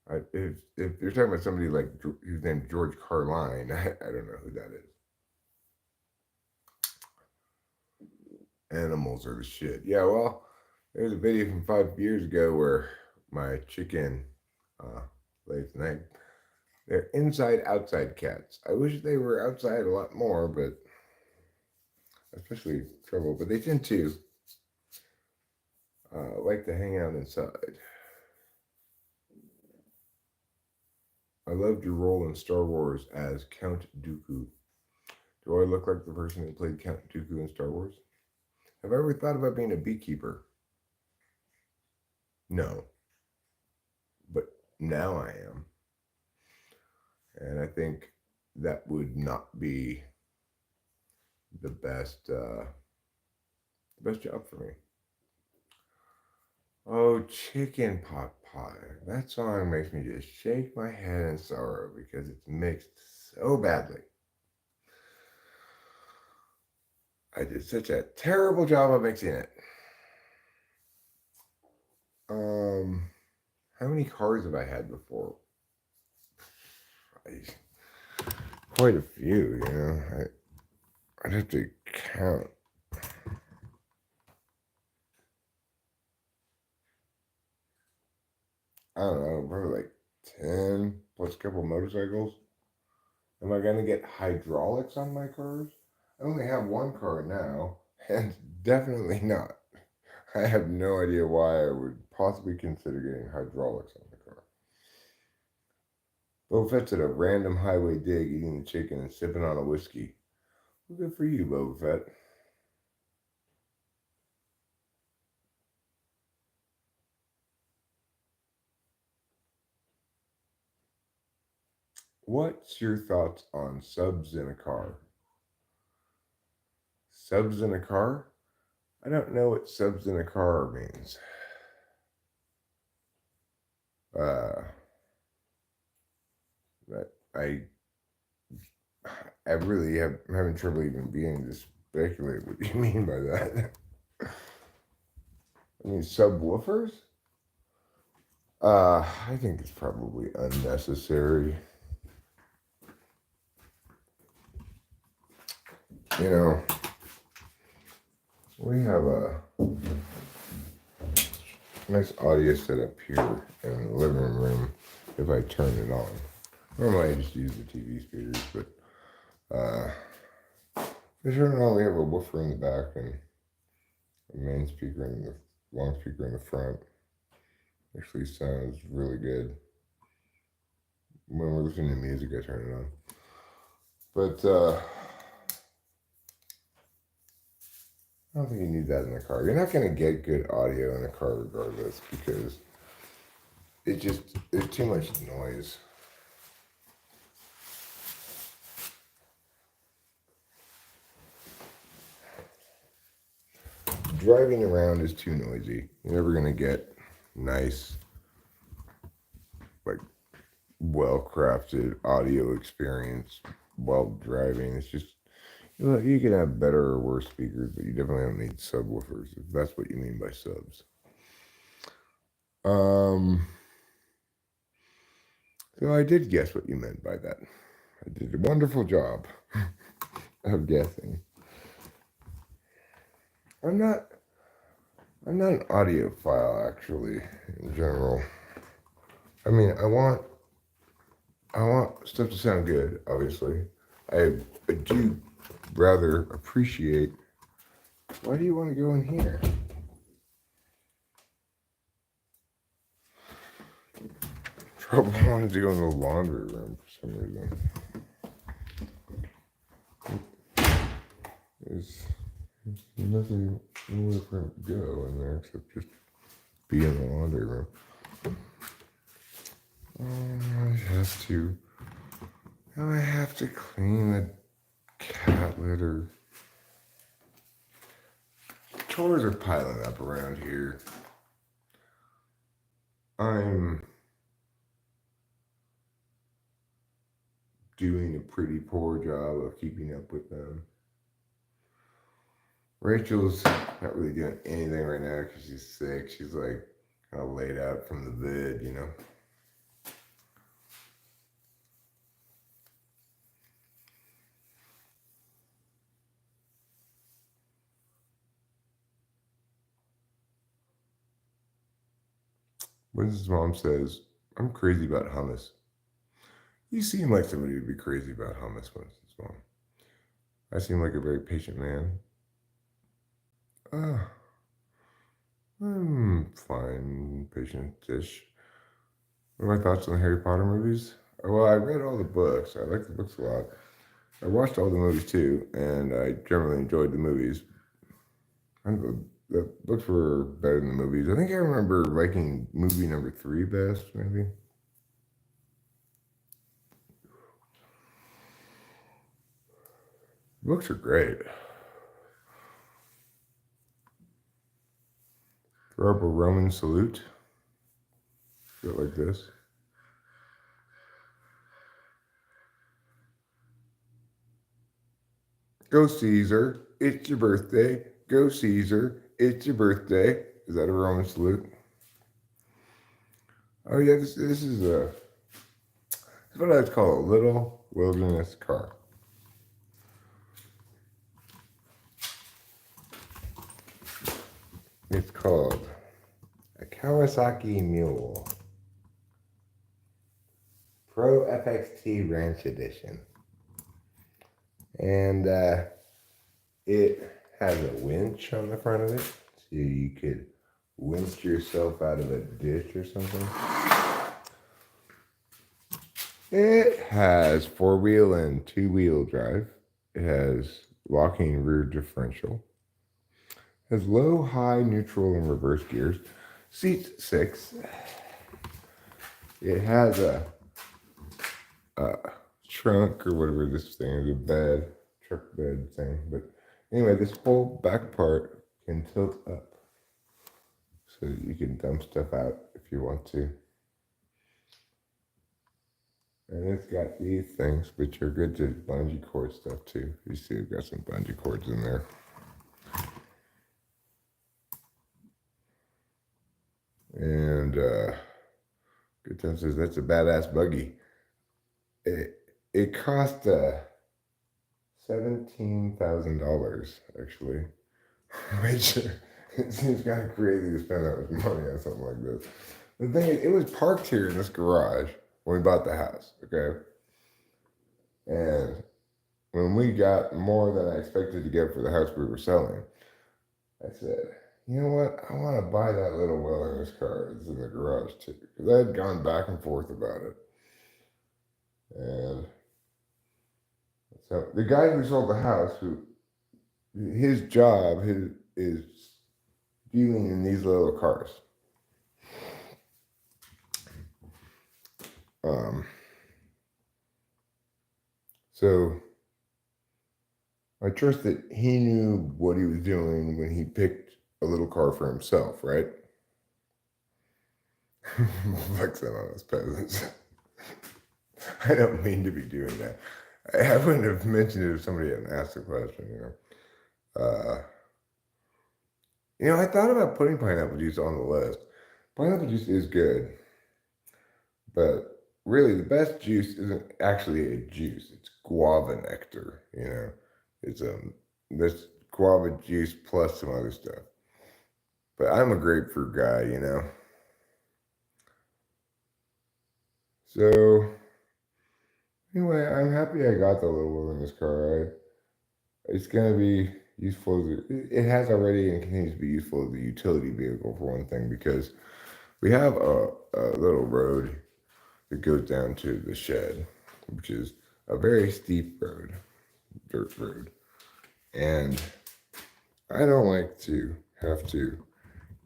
If you're talking about somebody like who's named George Carline, I don't know who that is. Animals are the shit. Yeah, well, there's a video from 5 years ago where my chicken lays an egg. They're inside outside cats. I wish they were outside a lot more, but especially trouble. But they tend to like to hang out inside. I loved your role in Star Wars as Count Dooku. Do I look like the person who played Count Dooku in Star Wars? Have I ever thought about being a beekeeper? No. But now I am. And I think that would not be the best job for me. Oh, chicken pot pie. That song makes me just shake my head in sorrow because it's mixed so badly. I did such a terrible job of mixing it. How many cars have I had before? Quite a few, I'd have to count. I don't know, probably like 10 plus a couple motorcycles. Am I going to get hydraulics on my cars? I only have one car now, and definitely not. I have no idea why I would possibly consider getting hydraulics on the car. Boba Fett's at a random highway dig eating the chicken and sipping on a whiskey. Well, good for you, Boba Fett. What's your thoughts on subs in a car? Subs in a car? I don't know what subs in a car means. But I really am having trouble even beginning to speculate what you mean by that. I mean, subwoofers? I think it's probably unnecessary. You know, we have a nice audio setup here in the living room if I turn it on. Normally I just use the TV speakers, but for sure now we have a woofer in the back and a main speaker and the long speaker in the front. Actually sounds really good. When we're listening to music, I turn it on. But I don't think you need that in a car. You're not going to get good audio in a car regardless because it's too much noise. Driving around is too noisy. You're never going to get nice, like, well-crafted audio experience while driving. It's just, you can have better or worse speakers, but you definitely don't need subwoofers, if that's what you mean by subs. So I did guess what you meant by that. I did a wonderful job of guessing. I'm not an audiophile, actually, in general. I mean, I want stuff to sound good, obviously. I do rather appreciate. Why do you want to go in here? Trouble wanted to go in the laundry room for some reason. There's nothing nowhere for him to go in there except just be in the laundry room. I have to clean the cat litter. Chores are piling up around here. I'm doing a pretty poor job of keeping up with them. Rachel's not really doing anything right now because she's sick. She's like kind of laid out from the vid, you know. Mrs. Mom says, I'm crazy about hummus. You seem like somebody who'd be crazy about hummus, Mrs. Mom. I seem like a very patient man. I'm fine, patient-ish. What are my thoughts on the Harry Potter movies? Well, I read all the books. I like the books a lot. I watched all the movies too, and I generally enjoyed the movies. The books were better than the movies. I think I remember liking movie number 3 best, maybe. The books are great. Throw up a Roman salute. Do it like this. Go Caesar, it's your birthday. Go Caesar, it's your birthday. Is that a Roman salute? Oh yeah, this is what I'd call a little wilderness car. It's called a Kawasaki Mule Pro FXT Ranch Edition. And it has a winch on the front of it, so you could winch yourself out of a ditch or something. It has 4-wheel and 2-wheel drive. It has locking rear differential. It has low, high, neutral, and reverse gears. Seats 6. It has a trunk or whatever this thing is, a bed, truck bed thing. But anyway, this whole back part can tilt up so that you can dump stuff out if you want to. And it's got these things, which are good to bungee cord stuff too. You see, I've got some bungee cords in there. And Good Time says that's a badass buggy. It cost $17,000 actually, which it seems kind of crazy to spend that much money on something like this. The thing is, it was parked here in this garage when we bought the house. Okay, and when we got more than I expected to get for the house we were selling, I said, you know what? I want to buy that little wilderness car that's in the garage too. Because I had gone back and forth about it. And so the guy who sold the house, his job is dealing in these little cars. So I trust that he knew what he was doing when he picked a little car for himself, right? Flexing on us peasants. I don't mean to be doing that. I wouldn't have mentioned it if somebody hadn't asked the question, I thought about putting pineapple juice on the list. Pineapple juice is good, but really the best juice isn't actually a juice. It's guava nectar, It's this guava juice plus some other stuff. But I'm a grapefruit guy. So anyway, I'm happy I got the little wilderness car. It's gonna be useful. It has already and continues to be useful as a utility vehicle for one thing, because we have a little road that goes down to the shed, which is a very steep road, dirt road, and I don't like to have to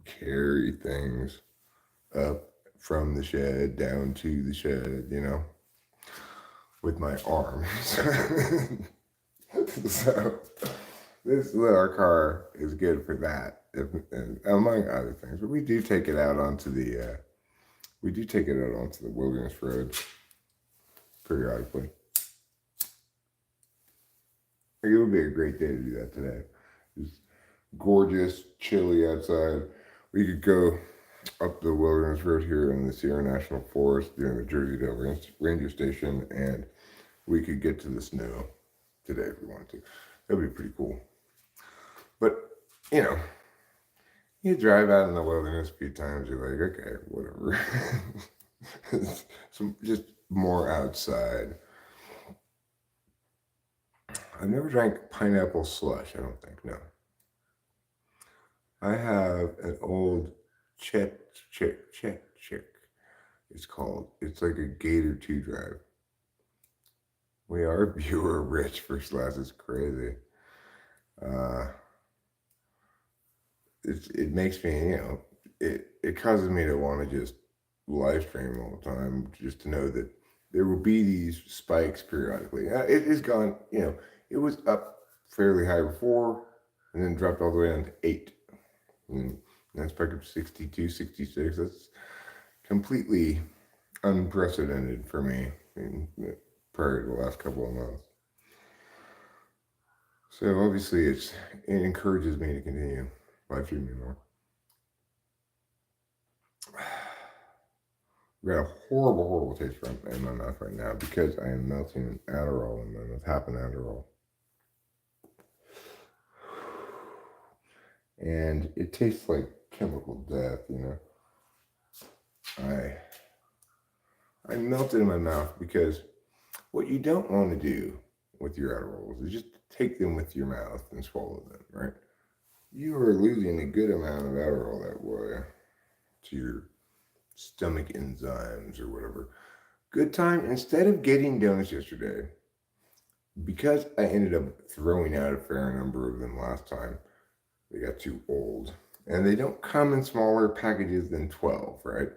carry things up from the shed down to the shed, with my arms. So this little car is good for that, and among other things. But we do take it out onto the wilderness road periodically. It would be a great day to do that today. It's gorgeous, chilly outside. We could go up the wilderness road here in the Sierra National Forest near the Jersey-Dale Ranger Station, and we could get to the snow today if we wanted to. That'd be pretty cool. But, you drive out in the wilderness a few times, you're like, okay, whatever. Just more outside. I've never drank pineapple slush, I don't think, no. I have an old chick. It's called. It's like a Gator 2 drive. We are viewer rich first class. It's crazy. It makes me, it causes me to want to just live stream all the time, just to know that there will be these spikes periodically. It is gone, it was up fairly high before and then dropped all the way down to 8. And that's back up to 62, 66. That's completely unprecedented for me prior to the last couple of months. So obviously it encourages me to continue live streaming more. I've got a horrible taste in my mouth right now because I am melting an Adderall in my mouth, half an Adderall. And it tastes like chemical death, I melted in my mouth because what you don't want to do with your Adderalls is just take them with your mouth and swallow them, right? You are losing a good amount of Adderall that way to your stomach enzymes or whatever. Good time. Instead of getting donuts yesterday, because I ended up throwing out a fair number of them last time, they got too old. And they don't come in smaller packages than 12, right?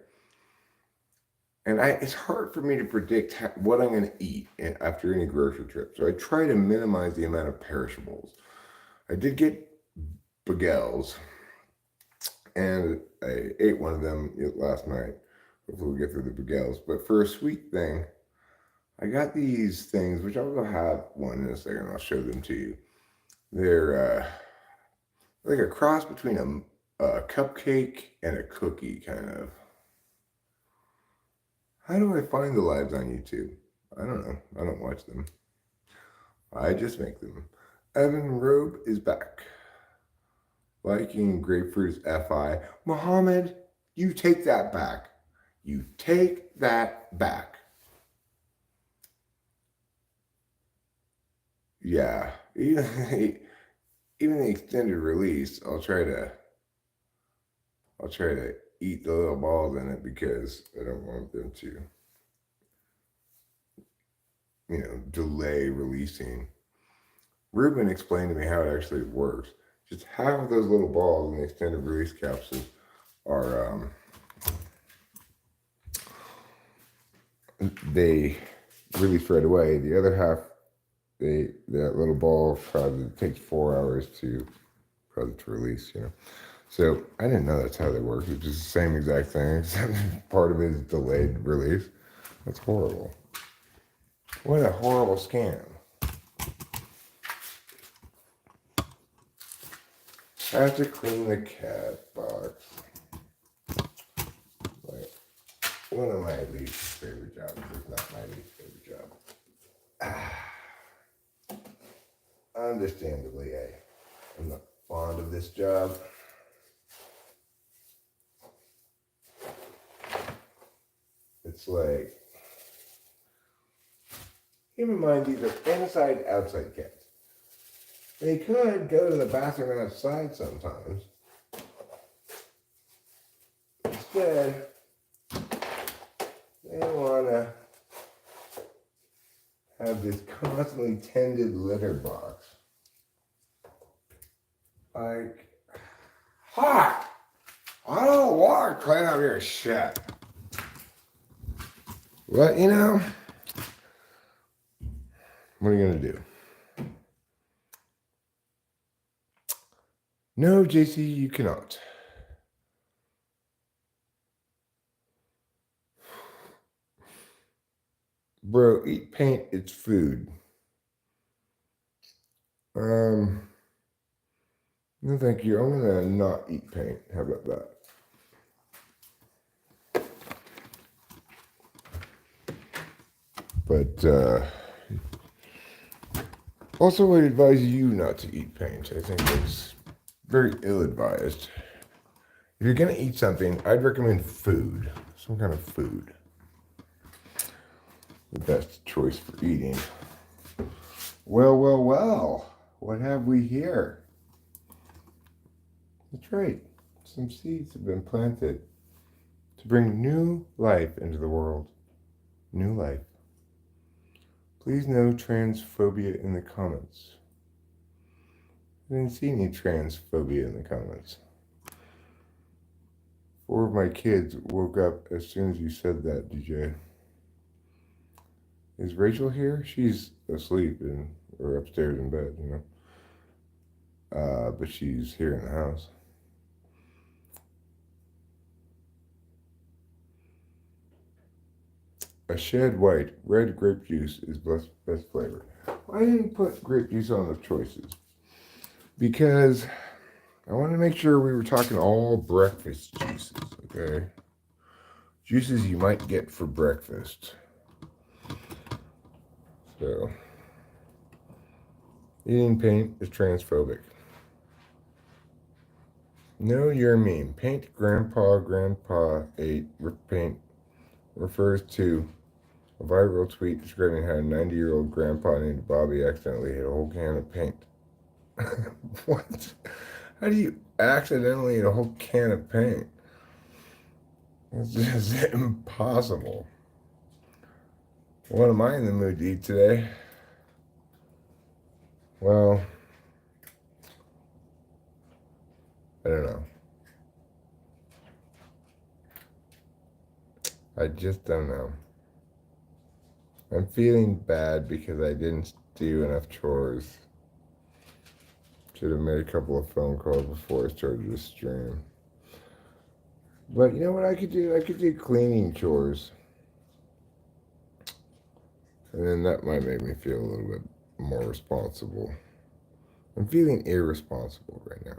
And it's hard for me to predict what I'm going to eat after any grocery trip. So I try to minimize the amount of perishables. I did get bagels, and I ate one of them last night. Hopefully, we'll get through the bagels. But for a sweet thing, I got these things, which I'll go have one in a second. I'll show them to you. They're like a cross between a cupcake and a cookie, kind of. How do I find the lives on YouTube? I don't know. I don't watch them. I just make them. Evan Robe is back. Liking grapefruit is FI. Mohammed, you take that back. You take that back. Yeah. Even the extended release, I'll try to eat the little balls in it because I don't want them to, delay releasing. Ruben explained to me how it actually works. Just half of those little balls in the extended release capsules are they release right away. The other half, that little ball probably takes 4 hours to release. So I didn't know that's how they work. It's just the same exact thing, except part of it is delayed release. That's horrible. What a horrible scam. I have to clean the cat box. Like, one of my least favorite jobs. It's not my least favorite job. Understandably, I'm not fond of this job. It's like, keep in mind these are inside, outside cats. They could go to the bathroom outside sometimes. Instead, they want to have this constantly tended litter box. Like, hot! I don't want to clean up your shit. But, what are you going to do? No, JC, you cannot. Bro, eat paint, it's food. No, thank you. I'm gonna not eat paint. How about that? But also, I advise you not to eat paint. I think it's very ill-advised. If you're gonna eat something, I'd recommend food, some kind of food. The best choice for eating. Well. What have we here? That's right. Some seeds have been planted to bring new life into the world. New life. Please no transphobia in the comments. I didn't see any transphobia in the comments. 4 of my kids woke up as soon as you said that, DJ. Is Rachel here? She's asleep or upstairs in bed, but she's here in the house. A shed white, red grape juice is best flavor. I didn't put grape juice on the choices because I wanted to make sure we were talking all breakfast juices, okay? Juices you might get for breakfast. So, eating paint is transphobic. No, you're mean. Paint grandpa ate paint refers to a viral tweet describing how a 90-year-old grandpa named Bobby accidentally hit a whole can of paint. What? How do you accidentally eat a whole can of paint? It's just impossible. What am I in the mood to eat today? Well, I don't know. I just don't know. I'm feeling bad because I didn't do enough chores. Should have made a couple of phone calls before I started this stream. But you know what I could do? I could do cleaning chores. And then that might make me feel a little bit more responsible. I'm feeling irresponsible right now.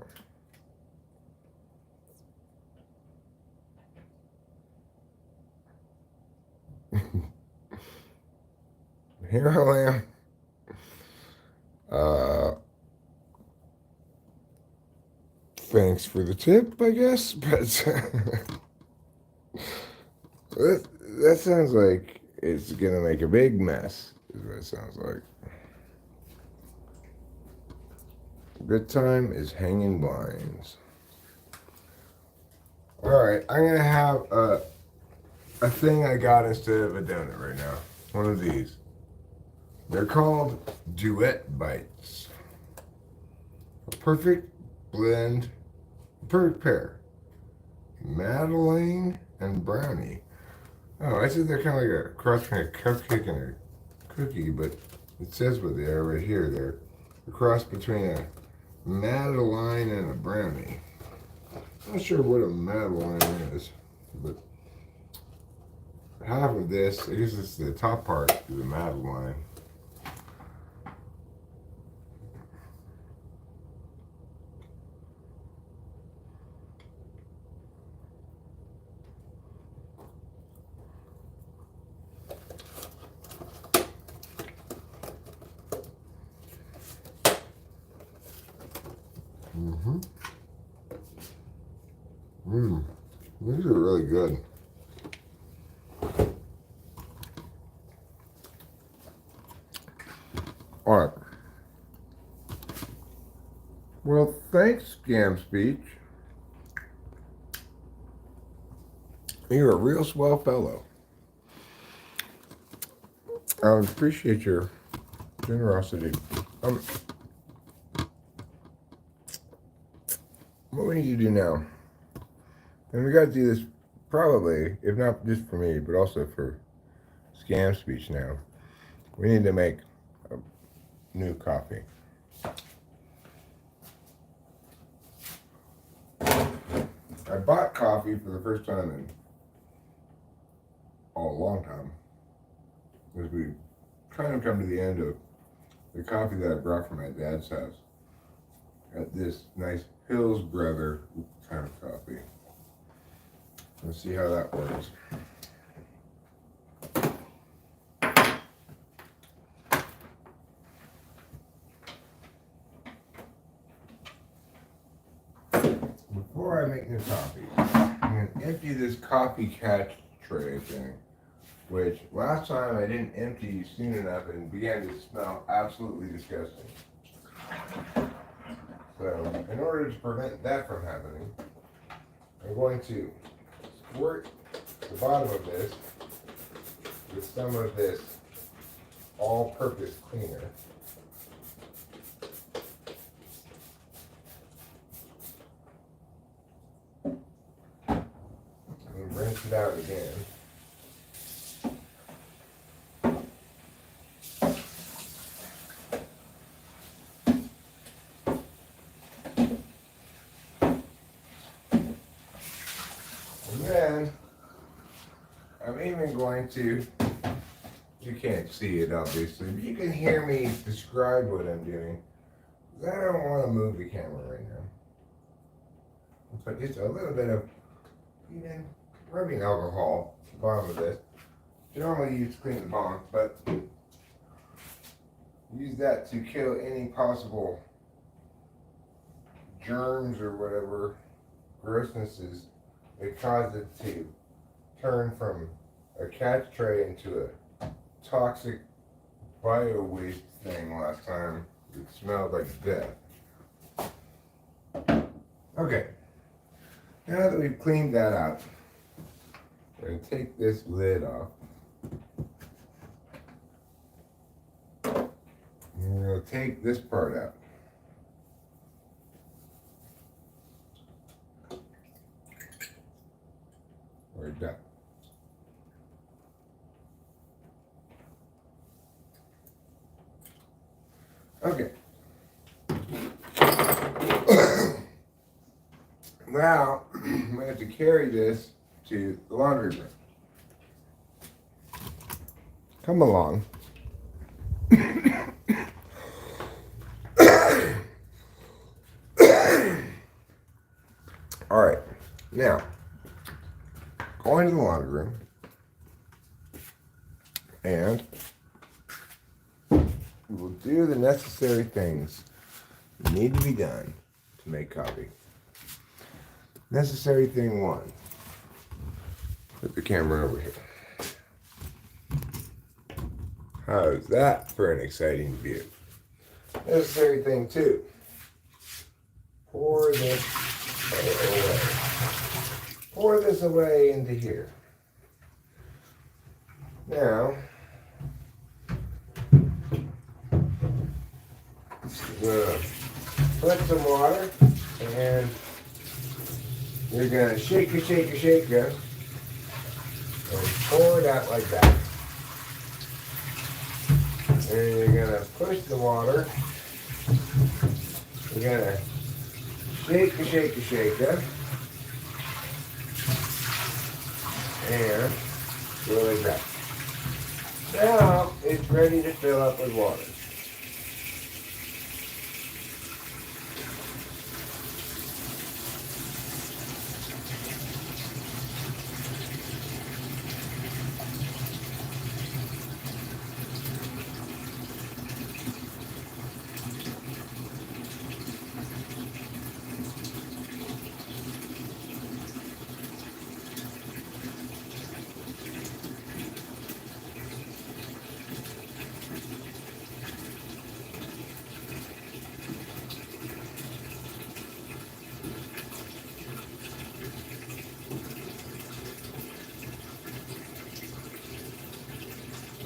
Here I am. Thanks for the tip, I guess. But that sounds like it's going to make a big mess, is what it sounds like. Good time is hanging blinds. Alright, I'm going to have a thing I got instead of a donut right now. One of these. They're called Duet Bites. A perfect blend, perfect pair. Madeleine and brownie. Oh, I said they're kind of like a cross between a cupcake and a cookie, but it says what they are right here. They're a cross between a Madeleine and a brownie. I'm not sure what a Madeleine is, but half of this, I guess it's the top part, is a Madeleine. These are really good. All right. Well, thanks, Scam Speech. You're a real swell fellow. I appreciate your generosity. What we need to do now, and we got to do this probably, if not just for me, but also for Scam Speech now. We need to make a new coffee. I bought coffee for the first time in a long time, as we kind of come to the end of the coffee that I brought from my dad's house. Got this nice Hills Brother kind of coffee. Let's see how that works. Before I make new coffee, I'm going to empty this coffee catch tray thing, which last time I didn't empty soon enough and began to smell absolutely disgusting. So, in order to prevent that from happening, I'm going to squirt the bottom of this with some of this all-purpose cleaner. And rinse it out again. Then I'm even going to, you can't see it obviously, but you can hear me describe what I'm doing. I don't want to move the camera right now. I'll put just a little bit of rubbing alcohol at the bottom of this. Normally used to clean the bong, but use that to kill any possible germs or whatever grossnesses that caused it to turn from a catch tray into a toxic bio waste thing last time. It smelled like death. Okay, now that we've cleaned that out, we're going to take this lid off. we'll take this part out. We're done. Okay. Now, we have to carry this to the laundry room. Come along. All right. Now, going to the laundry room, and we will do the necessary things that need to be done to make coffee. Necessary thing one. Put the camera over here. How's that for an exciting view? Necessary thing two. Pour this away. Pour this away into here. Now, put some water, and you're gonna shake and pour it out like that. And you're gonna push the water. You're gonna shake and go like that. Now it's ready to fill up with water.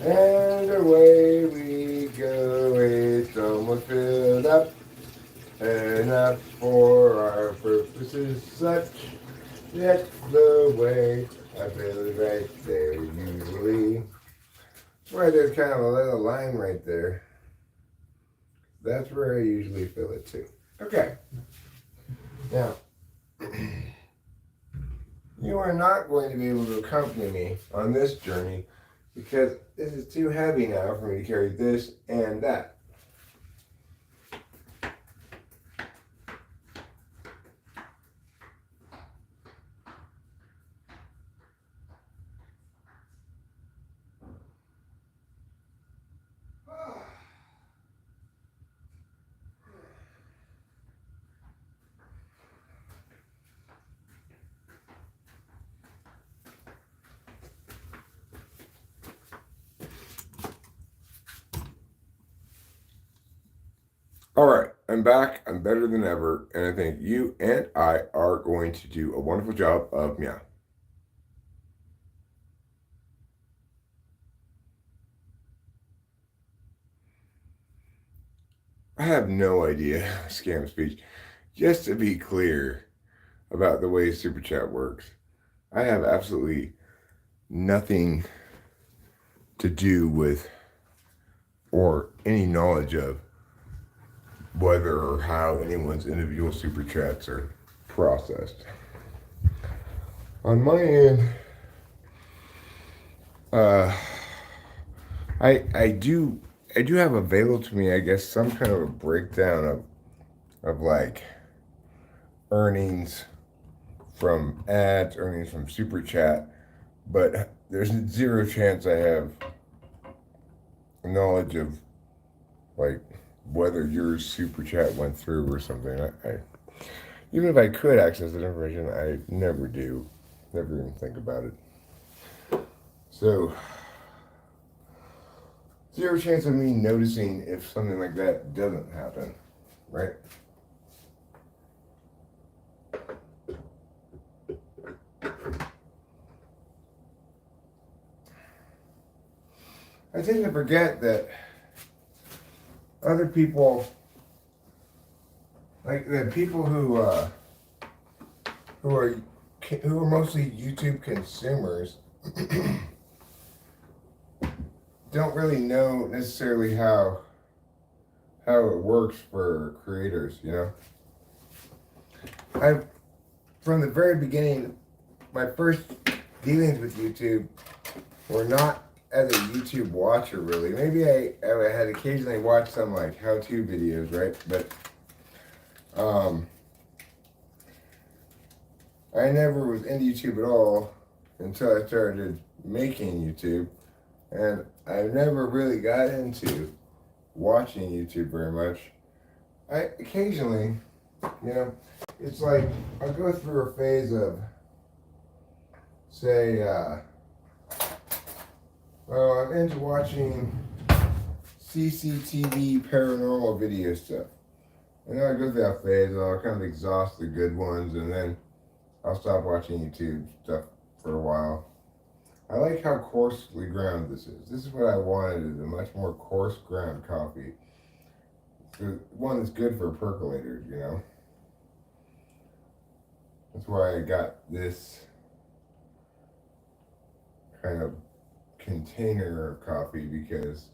And away we go, it's almost filled up, enough for our purposes such, that's the way I fill it right there usually. Where there's kind of a little line right there. That's where I usually fill it too. Okay. Now, you are not going to be able to accompany me on this journey because this is too heavy now for me to carry this and that. All right, I'm back. I'm better than ever, and I think you and I are going to do a wonderful job of meow. I have no idea, scam speech. Just to be clear about the way Super Chat works, I have absolutely nothing to do with or any knowledge of whether or how anyone's individual Super Chats are processed. On my end, I do have available to me, I guess, some kind of a breakdown of like earnings from ads, earnings from Super Chat, but there's zero chance I have knowledge of like whether your Super Chat went through or something. I even if I could access that information, I never do. Never even think about it. So, zero chance of me noticing if something like that doesn't happen, right? I tend to forget that other people, like the people who are mostly YouTube consumers, don't really know necessarily how it works for creators. I from the very beginning, my first dealings with YouTube were not as a YouTube watcher, really. Maybe I had occasionally watched some like how-to videos, right? But I never was into YouTube at all until I started making YouTube, and I never really got into watching YouTube very much. I occasionally, it's like I'll go through a phase of, say, I'm into watching CCTV paranormal video stuff. And then I go through that phase and I'll kind of exhaust the good ones, and then I'll stop watching YouTube stuff for a while. I like how coarsely ground this is. This is what I wanted, is a much more coarse ground coffee. The one that's good for percolators, That's why I got this kind of container of coffee, because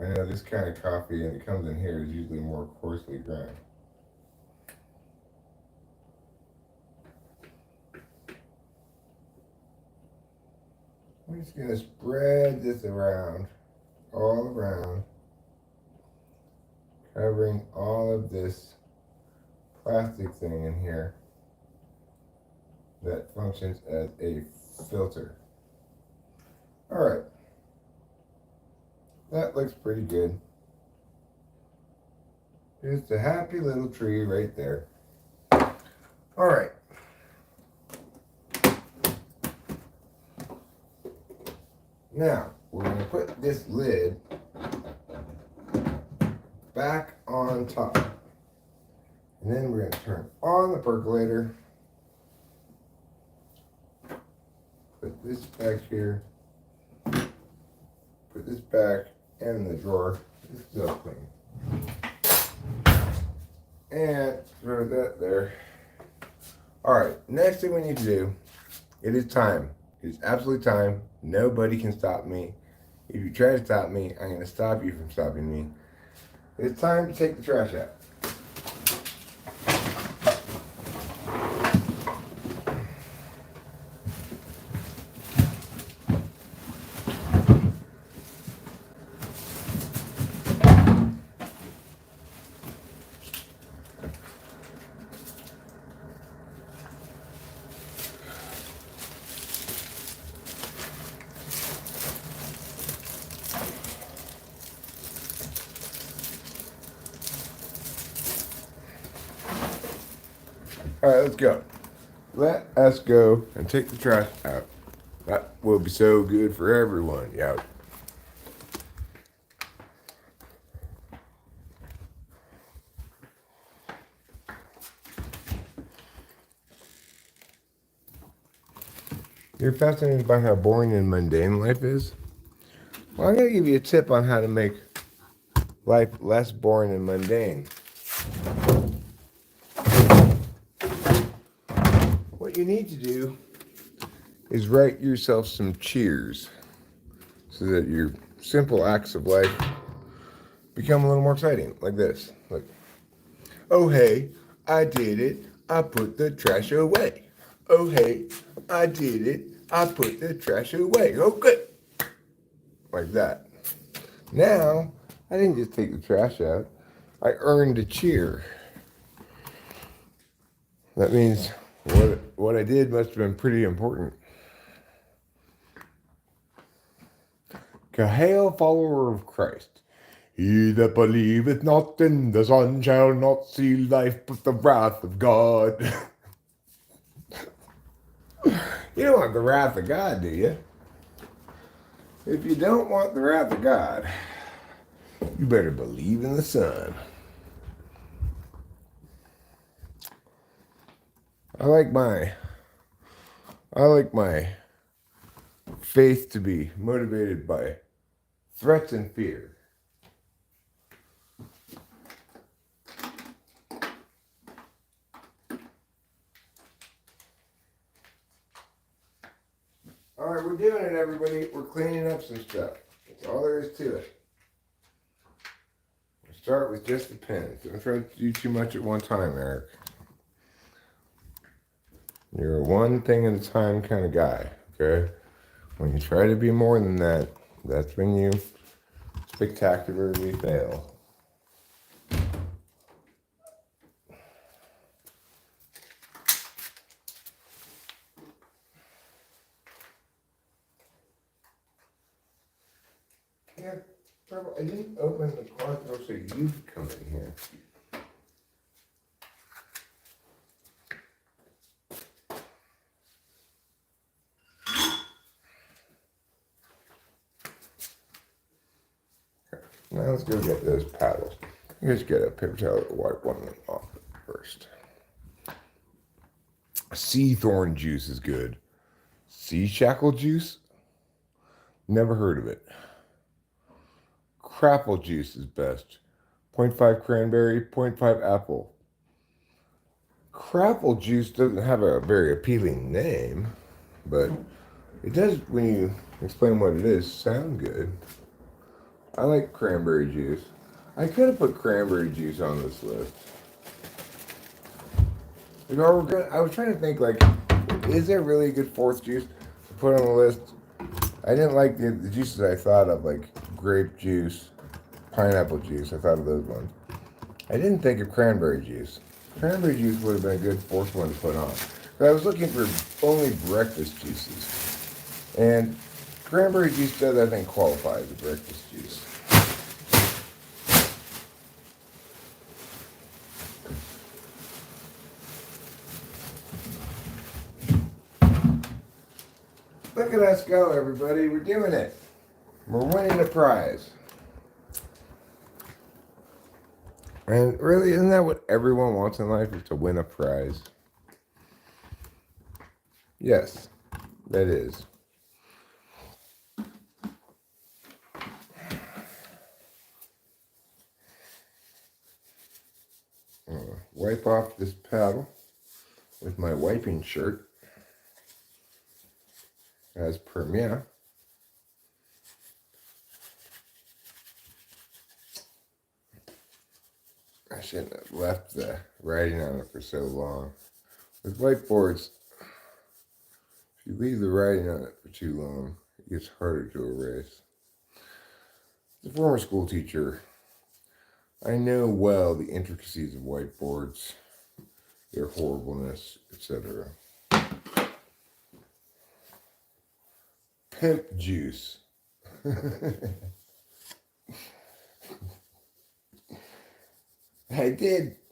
I know this kind of coffee, and it comes in here, is usually more coarsely ground. I'm just going to spread this around, all around, covering all of this plastic thing in here that functions as a filter. Alright, that looks pretty good. Just a happy little tree right there. Alright. Now, we're going to put this lid back on top. And then we're going to turn on the percolator. Put this back here. Put this back in the drawer. It's still clean. And throw that there. Alright, next thing we need to do, it is time. It is absolutely time. Nobody can stop me. If you try to stop me, I'm going to stop you from stopping me. It's time to take the trash out. Alright, let's go. Let us go and take the trash out. That will be so good for everyone. Yeah. You're fascinated by how boring and mundane life is? Well, I'm going to give you a tip on how to make life less boring and mundane. What you need to do is write yourself some cheers so that your simple acts of life become a little more exciting, like this. Look. Oh, hey, I did it. I put the trash away. Oh, hey, I did it. I put the trash away. Oh, good. Like that. Now, I didn't just take the trash out. I earned a cheer. That means what I did must have been pretty important. Hail, follower of Christ. He that believeth not in the Son shall not see life, but the wrath of God. You don't want the wrath of God, do you? If you don't want the wrath of God, you better believe in the Son. I like my faith to be motivated by threats and fear. Alright, we're doing it, everybody. We're cleaning up some stuff. That's all there is to it. We'll start with just the pens. Don't try to do too much at one time, Eric. You're a one thing at a time kind of guy, okay? When you try to be more than that, that's when you spectacularly fail. Yeah, I didn't open the closet so you could come in here. Now let's go get those paddles. Let's get a paper towel to wipe one of them off first. Sea thorn juice is good. Sea shackle juice? Never heard of it. Crapple juice is best. 0.5 cranberry, 0.5 apple. Crapple juice doesn't have a very appealing name, but it does, when you explain what it is, sound good. I like cranberry juice. I could have put cranberry juice on this list. You know, I was trying to think, like, is there really a good fourth juice to put on the list? I didn't like the juices I thought of, like grape juice, pineapple juice. I thought of those ones. I didn't think of cranberry juice. Cranberry juice would have been a good fourth one to put on. But I was looking for only breakfast juices. And cranberry juice does, I think, qualify as a breakfast juice. Look at us go, everybody. We're doing it. We're winning a prize. And really, isn't that what everyone wants in life, is to win a prize? Yes, that is. Wipe off this paddle with my wiping shirt, as per me. I shouldn't have left the writing on it for so long. With whiteboards, if you leave the writing on it for too long, it gets harder to erase. As a former school teacher, I know well the intricacies of whiteboards, their horribleness, etc. Pimp juice.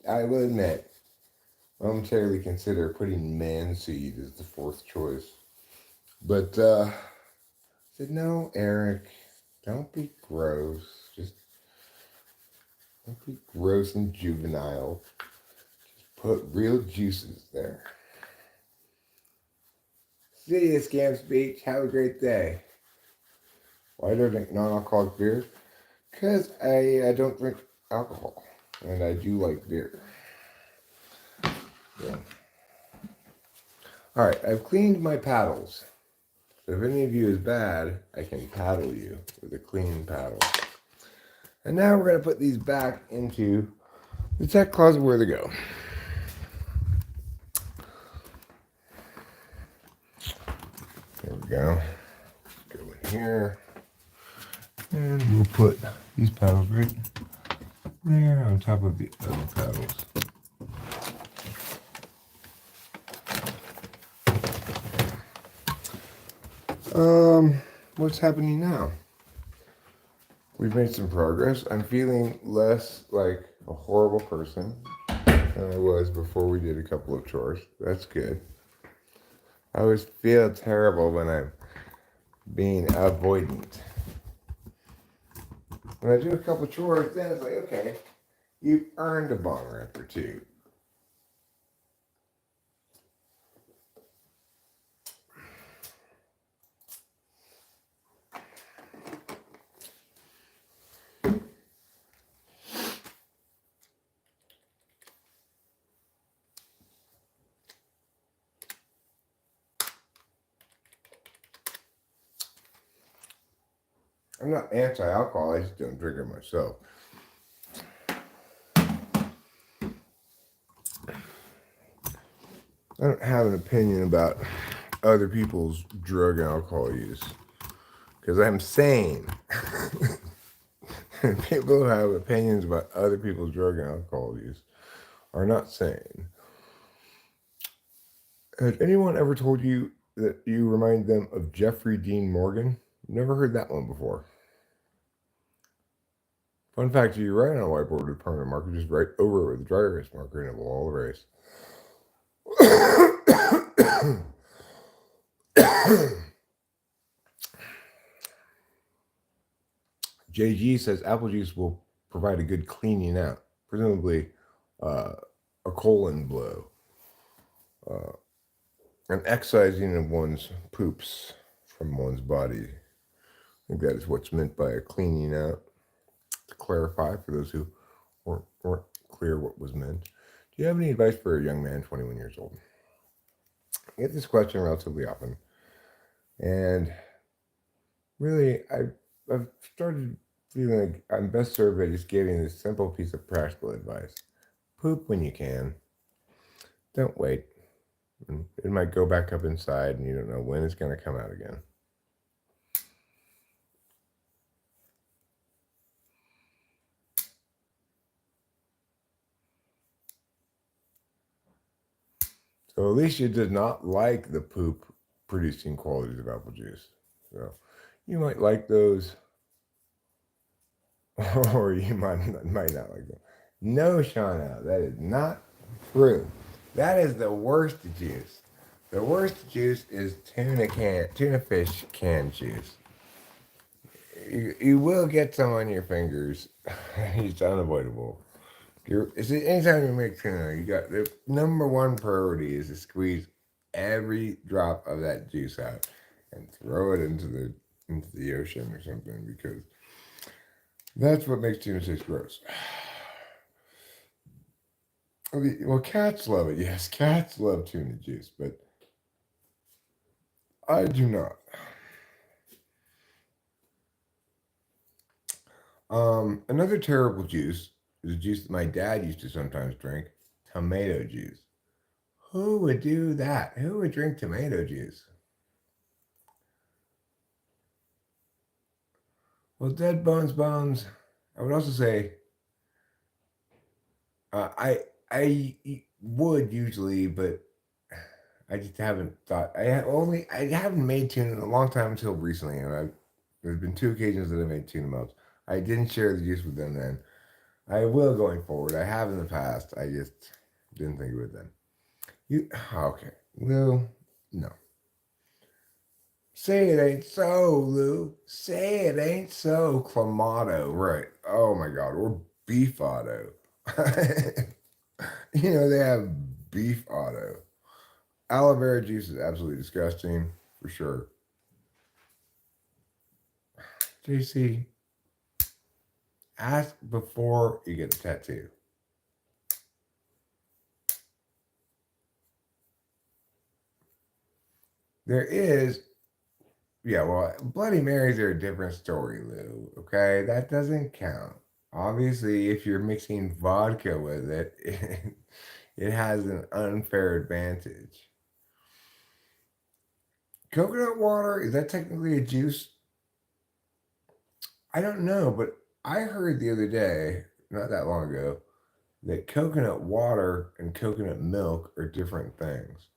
I will admit, momentarily consider putting man-seed as the fourth choice. But I said, no, Eric, don't be gross. Just don't be gross and juvenile. Just put real juices there. City of Scams Beach, have a great day. Why do I drink non-alcoholic beer? Because I don't drink alcohol. And I do like beer. Yeah. Alright, I've cleaned my paddles. So if any of you is bad, I can paddle you with a clean paddle. And now we're going to put these back into the tech closet where they go. There we go. Go in here. And we'll put these paddles right there on top of the other paddles. What's happening now? We've made some progress. I'm feeling less like a horrible person than I was before we did a couple of chores. That's good. I always feel terrible when I'm being avoidant. When I do a couple of chores, then it's like, okay, you've earned a bong rip or two. I'm not anti-alcohol. I just don't drink it myself. I don't have an opinion about other people's drug and alcohol use because I'm sane. People who have opinions about other people's drug and alcohol use are not sane. Has anyone ever told you that you remind them of Jeffrey Dean Morgan? Never heard that one before. Fun fact, you write on a whiteboard with a permanent marker, just write over it with a dry erase marker and it will all erase. JG says apple juice will provide a good cleaning out, presumably uh, a colon blow, uh, an excising of one's poops from one's body. I think that is what's meant by a cleaning out. To clarify for those who weren't clear what was meant, do you have any advice for a young man, 21 years old? I get this question relatively often, and really, I've started feeling like I'm best served by just giving this simple piece of practical advice. Poop when you can. Don't wait. It might go back up inside and you don't know when it's going to come out again. So Alicia does not like the poop producing qualities of apple juice. So you might like those, or you might not like them. No, Shauna, that is not true. That is the worst juice. The worst juice is tuna fish can juice. You will get some on your fingers. It's unavoidable. Anytime you make tuna, you got the number one priority is to squeeze every drop of that juice out and throw it into the ocean or something because that's what makes tuna taste gross. Well, cats love it. Yes, cats love tuna juice, but I do not. Another terrible juice is a juice that my dad used to sometimes drink, tomato juice. Who would do that? Who would drink tomato juice? Well, dead bones. I would also say uh, I I would usually, but I just haven't thought. I haven't made tuna in a long time until recently, and there's been two occasions that I made tuna melts. I didn't share the juice with them then. I will going forward. I have in the past. I just didn't think of it then. Okay, Lou? No. Say it ain't so, Lou. Say it ain't so, Clamato. Right. Oh my God. Or Beef Auto. They have Beef Auto. Aloe vera juice is absolutely disgusting, for sure. JC, ask before you get a tattoo. There is, yeah, well, Bloody Marys are a different story, Lou. Okay, that doesn't count. Obviously, if you're mixing vodka with it, it has an unfair advantage. Coconut water, is that technically a juice? I don't know, but I heard the other day, not that long ago, that coconut water and coconut milk are different things.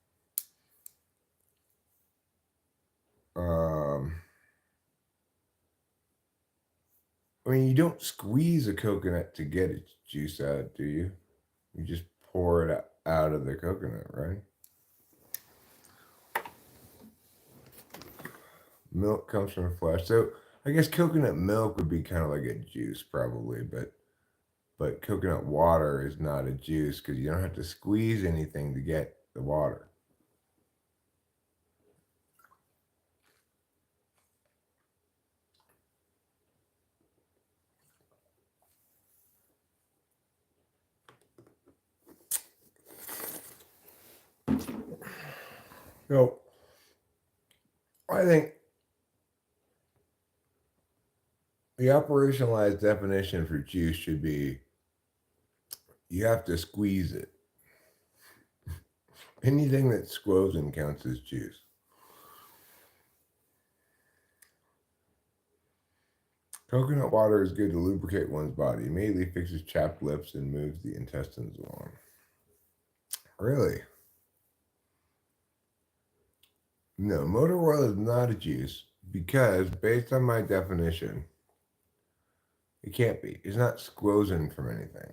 Um, I mean, you don't squeeze a coconut to get its juice out, do you? You just pour it out of the coconut, right? Milk comes from flesh. So I guess coconut milk would be kind of like a juice, probably, but coconut water is not a juice because you don't have to squeeze anything to get the water. So I think the operationalized definition for juice should be you have to squeeze it. Anything that's squozen counts as juice. Coconut water is good to lubricate one's body. Immediately fixes chapped lips and moves the intestines along. Really? No, motor oil is not a juice because, based on my definition, it can't be. It's not squozen from anything.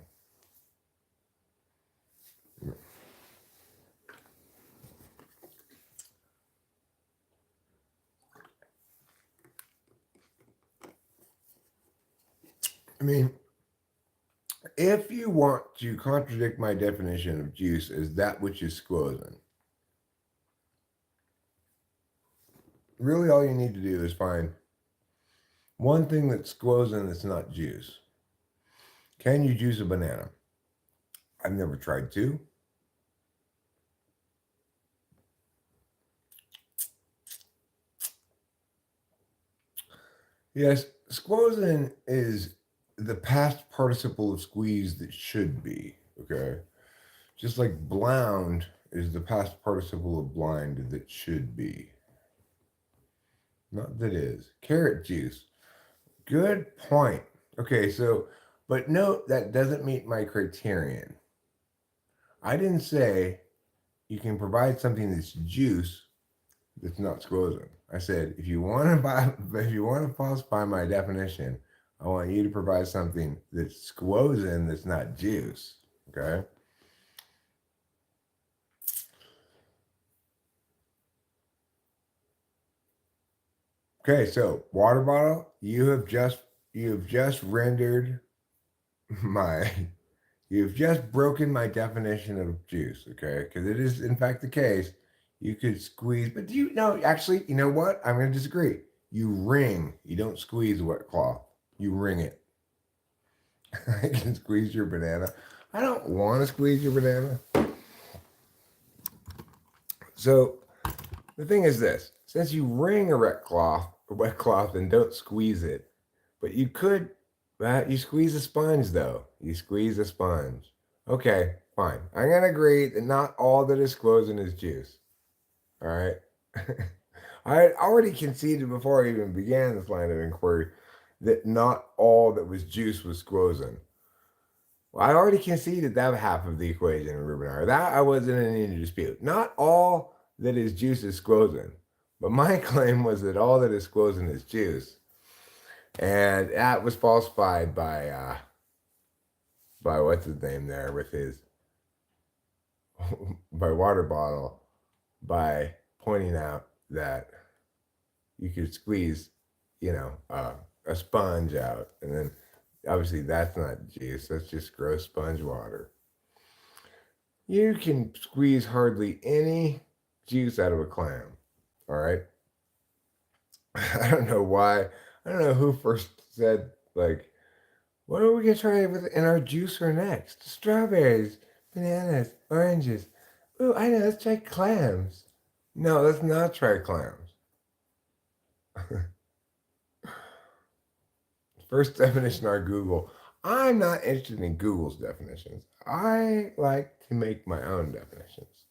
I mean, if you want to contradict my definition of juice as that which is squozen, really all you need to do is find one thing that's squozen that's not juice. Can you juice a banana? I've never tried to. Yes, squozen is the past participle of squeeze that should be, okay? Just like blound is the past participle of blind that should be. Not that is. Carrot juice. Good point. Okay, so, but note that doesn't meet my criterion. I didn't say you can provide something that's juice that's not squozen. I said if you want to buy, if you want to falsify my definition, I want you to provide something that's squozen that's not juice. Okay. Okay, so water bottle, you have just rendered my you've just broken my definition of juice, okay? Because it is in fact the case. You could squeeze, but do you know actually, you know what? I'm gonna disagree. You wring, you don't squeeze a wet cloth. You wring it. I can squeeze your banana. I don't want to squeeze your banana. So the thing is this: since you wring a wet cloth, and don't squeeze it, but you could, you squeeze a sponge though. You squeeze a sponge. Okay, fine. I'm gonna agree that not all that is squozen is juice. All right. I had already conceded before I even began this line of inquiry that not all that was juice was squozen. Well, I already conceded that half of the equation in Rubinard. That I wasn't in any dispute. Not all that is juice is squozen, but my claim was that all that is squozen is juice, and that was falsified by what's his name there with his by water bottle by pointing out that you could squeeze, a sponge out, and then obviously that's not juice. That's just gross sponge water. You can squeeze hardly any juice out of a clam. All right. I don't know why. I don't know who first said, like, what are we going to try with in our juicer next? Strawberries, bananas, oranges. Ooh, I know. Let's try clams. No, let's not try clams. First definition on Google. I'm not interested in Google's definitions. I like to make my own definitions.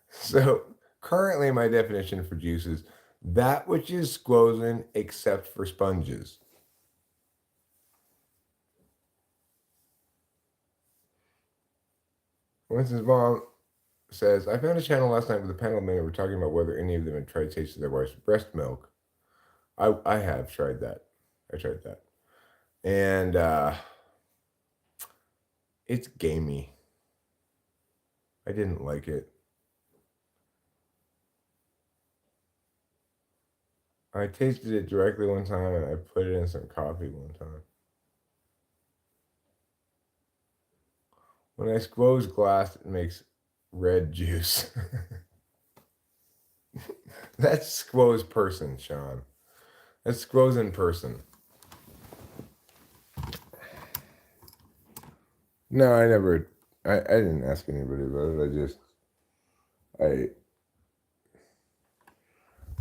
So currently my definition for juice is that which is squozen except for sponges. Winston's mom says, I found a channel last night with a panel of men who were talking about whether any of them had tried tasting their wife's breast milk. I have tried that. I tried that. And it's gamey. I didn't like it. I tasted it directly one time and I put it in some coffee one time. When I squoze glass, it makes red juice. That's squoze person, Sean. That's squoze in person. No, I never. I didn't ask anybody about it.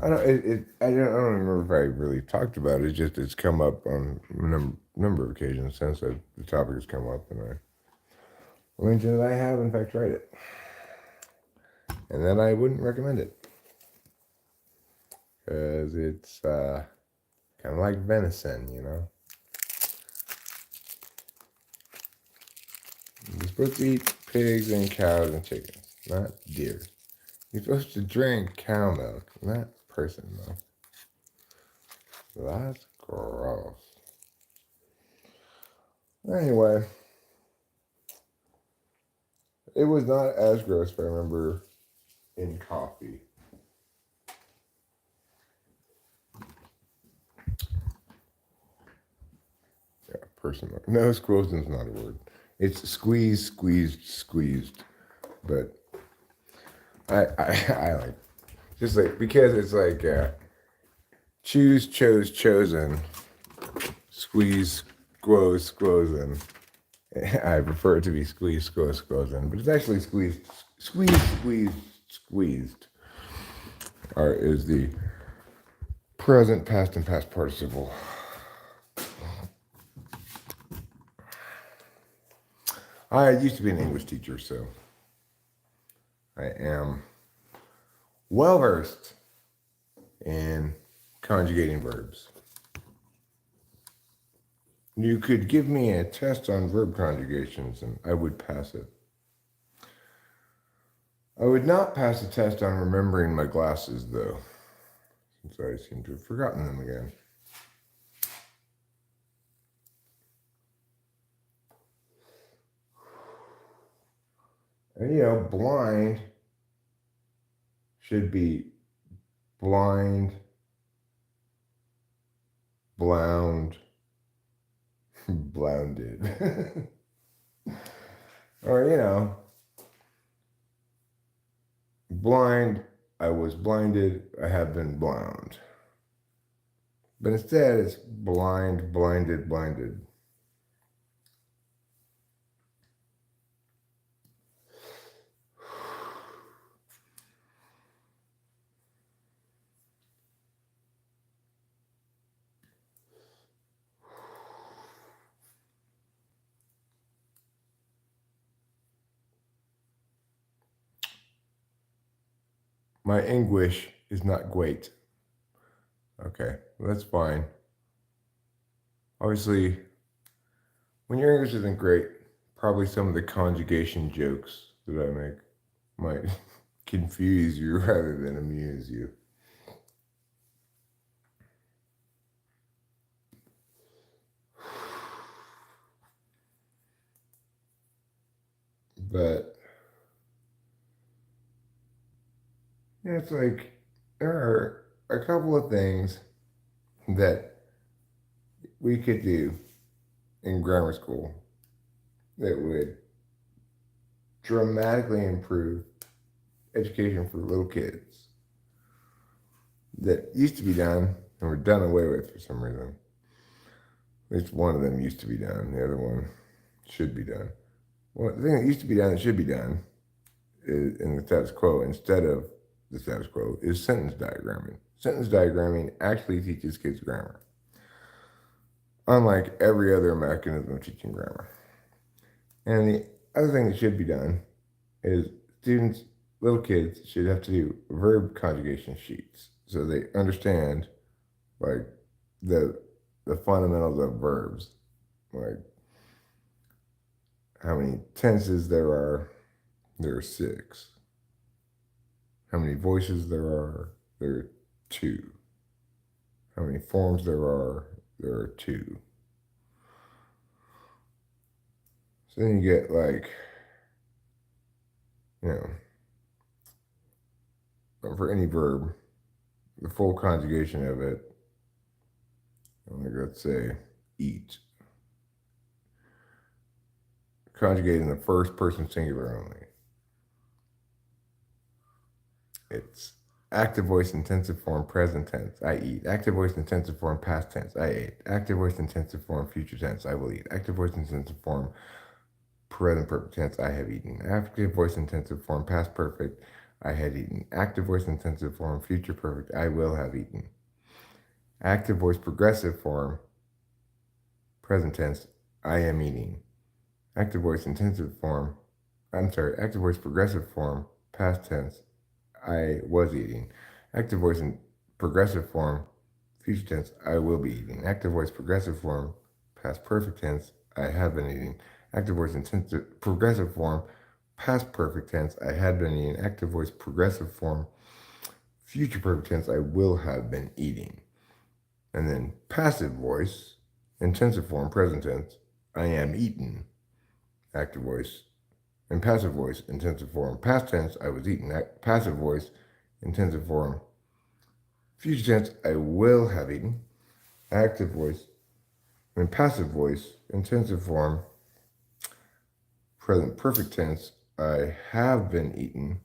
I don't remember if I really talked about it. It's just it's come up on a number of occasions since the topic has come up, and I mentioned that I have in fact tried it, and that I wouldn't recommend it because it's kind of like venison, you know. You're supposed to eat pigs and cows and chickens, not deer. You're supposed to drink cow milk, not person milk. That's gross. Anyway, it was not as gross if I remember in coffee. Yeah, person milk. No, squozen's not a word. It's squeezed, squeezed, squeezed. But I like just like because it's like choose, chose, chosen, squeeze, squoze, squozen. I prefer it to be squeeze, squoze, squozen, but it's actually squeezed, squeeze, squeezed, squeezed. Is the present, past, and past participle. I used to be an English teacher, so I am well versed in conjugating verbs. You could give me a test on verb conjugations and I would pass it. I would not pass a test on remembering my glasses, though, since I seem to have forgotten them again. And you know, blind should be blind, blound, blounded. Or, you know, blind, I was blinded, I have been blound. But instead, it's blind, blinded, blinded. My English is not great. Okay, well, that's fine. Obviously, when your English isn't great, probably some of the conjugation jokes that I make might confuse you rather than amuse you. But yeah, it's like there are a couple of things that we could do in grammar school that would dramatically improve education for little kids that used to be done and were done away with for some reason. At least one of them used to be done. The other one should be done. Well, the thing that used to be done and should be done is, in the status quo instead of the status quo is sentence diagramming. Sentence diagramming actually teaches kids grammar, unlike every other mechanism of teaching grammar. And the other thing that should be done is students, little kids, should have to do verb conjugation sheets so they understand like the fundamentals of verbs, like how many tenses there are. There are 6. How many voices there are? There are 2. How many forms there are? There are 2. So then you get like, you know, for any verb, the full conjugation of it, like let's say eat, conjugated in the first person singular only. It's active voice intensive form present tense, I eat. Active voice intensive form past tense, I ate. Active voice intensive form future tense, I will eat. Active voice intensive form present perfect tense, I have eaten. Active voice intensive form past perfect, I had eaten. Active voice intensive form, future perfect, I will have eaten. Active voice progressive form, present tense, I am eating. Active voice intensive form, active voice progressive form, past tense, I was eating. Active voice in progressive form, future tense, I will be eating. Active voice progressive form, past perfect tense, I have been eating. Active voice intensive progressive form, past perfect tense, I had been eating. Active voice progressive form, future perfect tense, I will have been eating. And then passive voice, intensive form, present tense, I am eaten. Active voice and passive voice, intensive form, past tense, I was eaten. Passive voice, intensive form, future tense, I will have eaten. Active voice and passive voice, intensive form, present perfect tense, I have been eaten.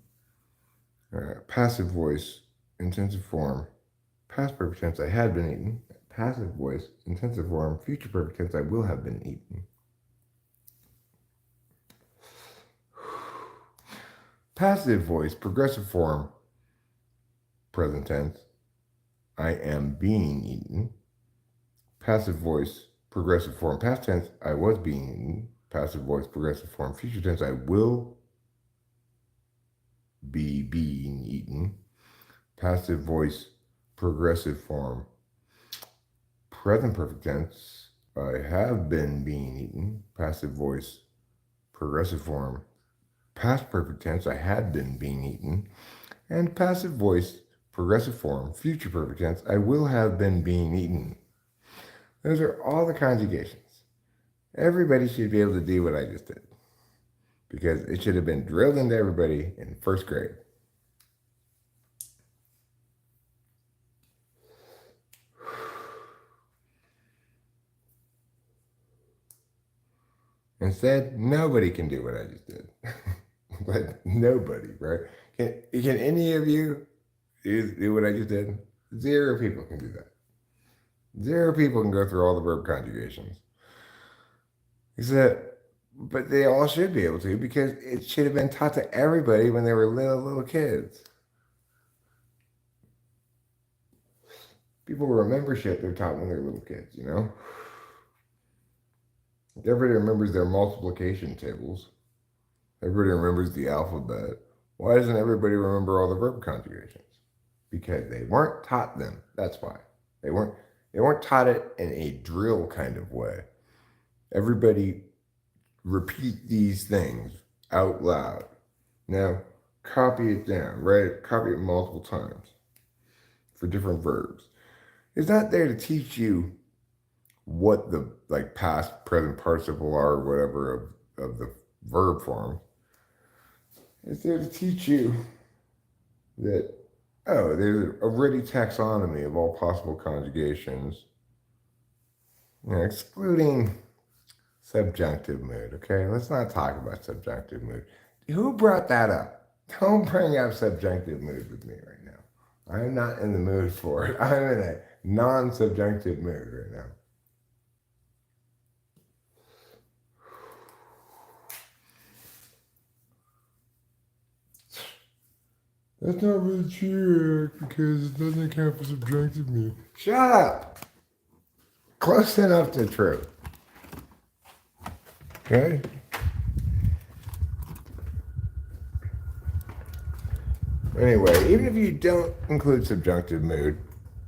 Passive voice, intensive form, past perfect tense, I had been eaten. Passive voice, intensive form, future perfect tense, I will have been eaten. Passive voice, progressive form, present tense, I am being eaten. Passive voice, progressive form, past tense, I was being eaten. Passive voice, progressive form, future tense, I will be being eaten. Passive voice, progressive form, present perfect tense, I have been being eaten. Passive voice, progressive form, past perfect tense, I had been being eaten. And passive voice, progressive form, future perfect tense, I will have been being eaten. Those are all the conjugations. Everybody should be able to do what I just did because it should have been drilled into everybody in first grade. Instead, nobody can do what I just did. But nobody, right? Can any of you do what I just did? 0 people can do that. 0 people can go through all the verb conjugations. Except, but they all should be able to because it should have been taught to everybody when they were little kids. People remember shit they're taught when they're little kids, you know? Everybody remembers their multiplication tables. Everybody remembers the alphabet. Why doesn't everybody remember all the verb conjugations? Because they weren't taught them. That's why. They weren't taught it in a drill kind of way. Everybody repeat these things out loud. Now, copy it down, right? Copy it multiple times for different verbs. It's not there to teach you what the past, present participle are or whatever of the verb form. It's there to teach you that, oh, there's a ready taxonomy of all possible conjugations, excluding subjunctive mood. Okay, let's not talk about subjunctive mood. Who brought that up? Don't bring up subjunctive mood with me right now. I'm not in the mood for it. I'm in a non-subjunctive mood right now. That's not really true because it doesn't account for subjunctive mood. Shut up! Close enough to true. Okay? Anyway, even if you don't include subjunctive mood,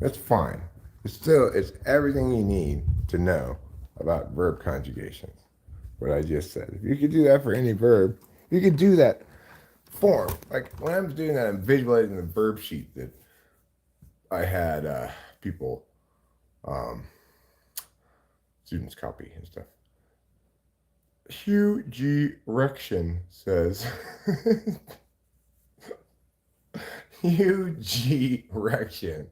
that's fine. It's everything you need to know about verb conjugations. What I just said. If you could do that for any verb, you could do that form. Like when I'm doing that, I'm visualizing the verb sheet that I had people, students copy and stuff. Hugh G. Rection says, Hugh G. Rection.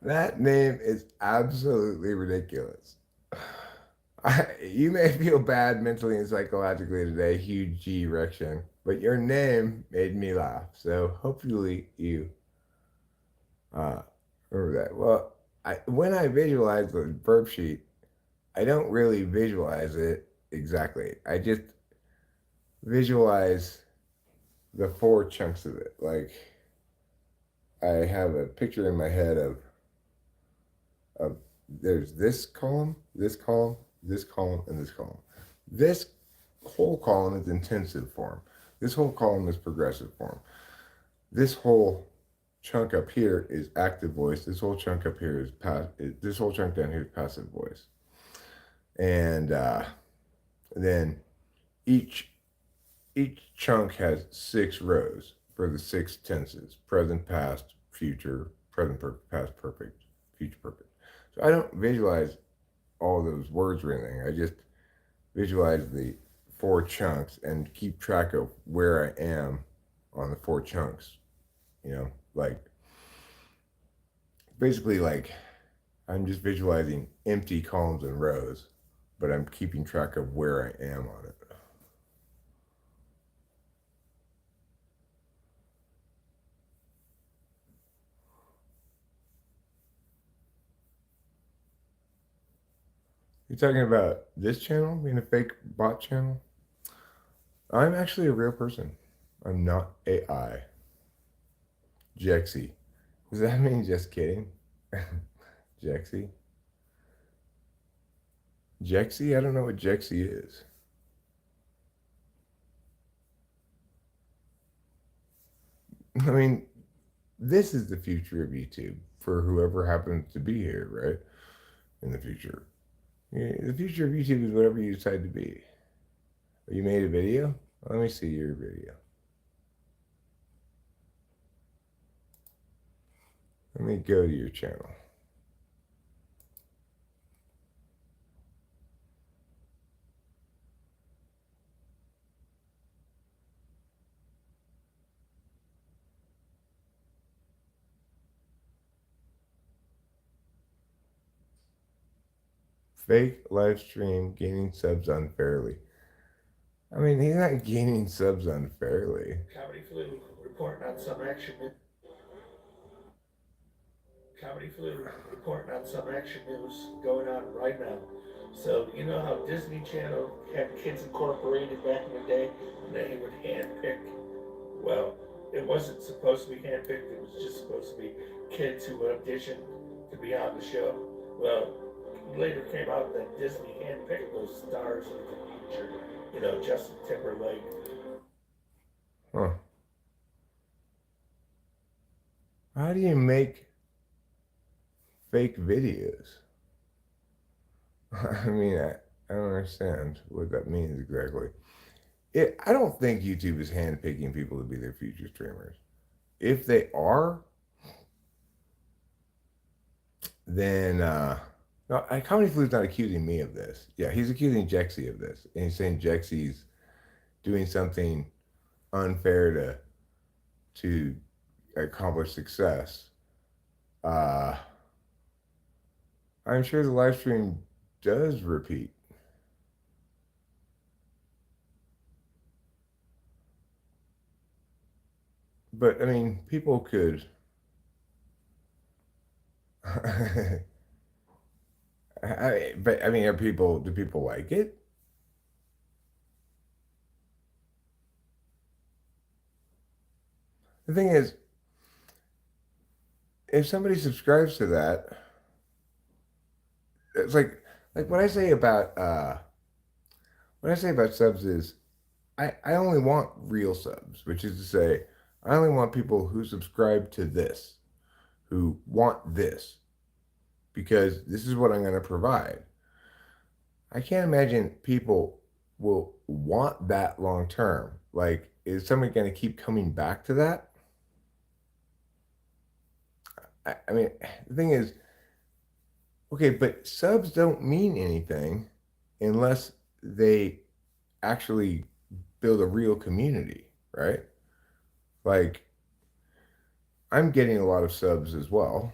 That name is absolutely ridiculous. You may feel bad mentally and psychologically today, Hugh G. Rection, but your name made me laugh. So hopefully you remember that. Well, when I visualize the verb sheet, I don't really visualize it exactly. I just visualize the four chunks of it. Like I have a picture in my head of there's this column, this column, this column, and this column. This whole column is intensive form. This whole column is progressive form. This whole chunk up here is active voice. This whole chunk up here is this whole chunk down here is passive voice. And then each chunk has 6 rows for the 6 tenses: present, past, future, present perfect, past perfect, future perfect. So I don't visualize all those words or anything. I just visualize the 4 chunks and keep track of where I am on the 4 chunks. Like basically, like I'm just visualizing empty columns and rows, but I'm keeping track of where I am on it. You talking about this channel being a fake bot channel? I'm actually a real person. I'm not AI. Jexy. Does that mean just kidding? Jexy? Jexy? I don't know what Jexy is. I mean, this is the future of YouTube for whoever happens to be here, right? In the future. Yeah, the future of YouTube is whatever you decide to be. You made a video? Let me see your video. Let me go to your channel. Fake live stream gaining subs unfairly. I mean, he's not gaining subs unfairly. Comedy Flu reporting on some action. Comedy Flu reporting on some action news going on right now. So you know how Disney Channel had Kids Incorporated back in the day, and they would handpick. Well, it wasn't supposed to be handpicked. It was just supposed to be kids who auditioned to be on the show. Well, later came out that Disney handpicked those stars of the future. You know, Justin Timberlake. Huh. How do you make fake videos? I mean, I don't understand what that means exactly. I don't think YouTube is handpicking people to be their future streamers. If they are, then no, Comedy Flu's not accusing me of this. Yeah, he's accusing Jexy of this, and he's saying Jexy's doing something unfair to accomplish success. Uh, I'm sure the live stream does repeat. But I mean, people could. But I mean, do people like it? The thing is, if somebody subscribes to that, it's like what I say about subs is I only want real subs, which is to say, I only want people who subscribe to this, who want this, because this is what I'm going to provide. I can't imagine people will want that long term. Like, is somebody going to keep coming back to that? I mean, the thing is, okay, but subs don't mean anything unless they actually build a real community, right? Like, I'm getting a lot of subs as well,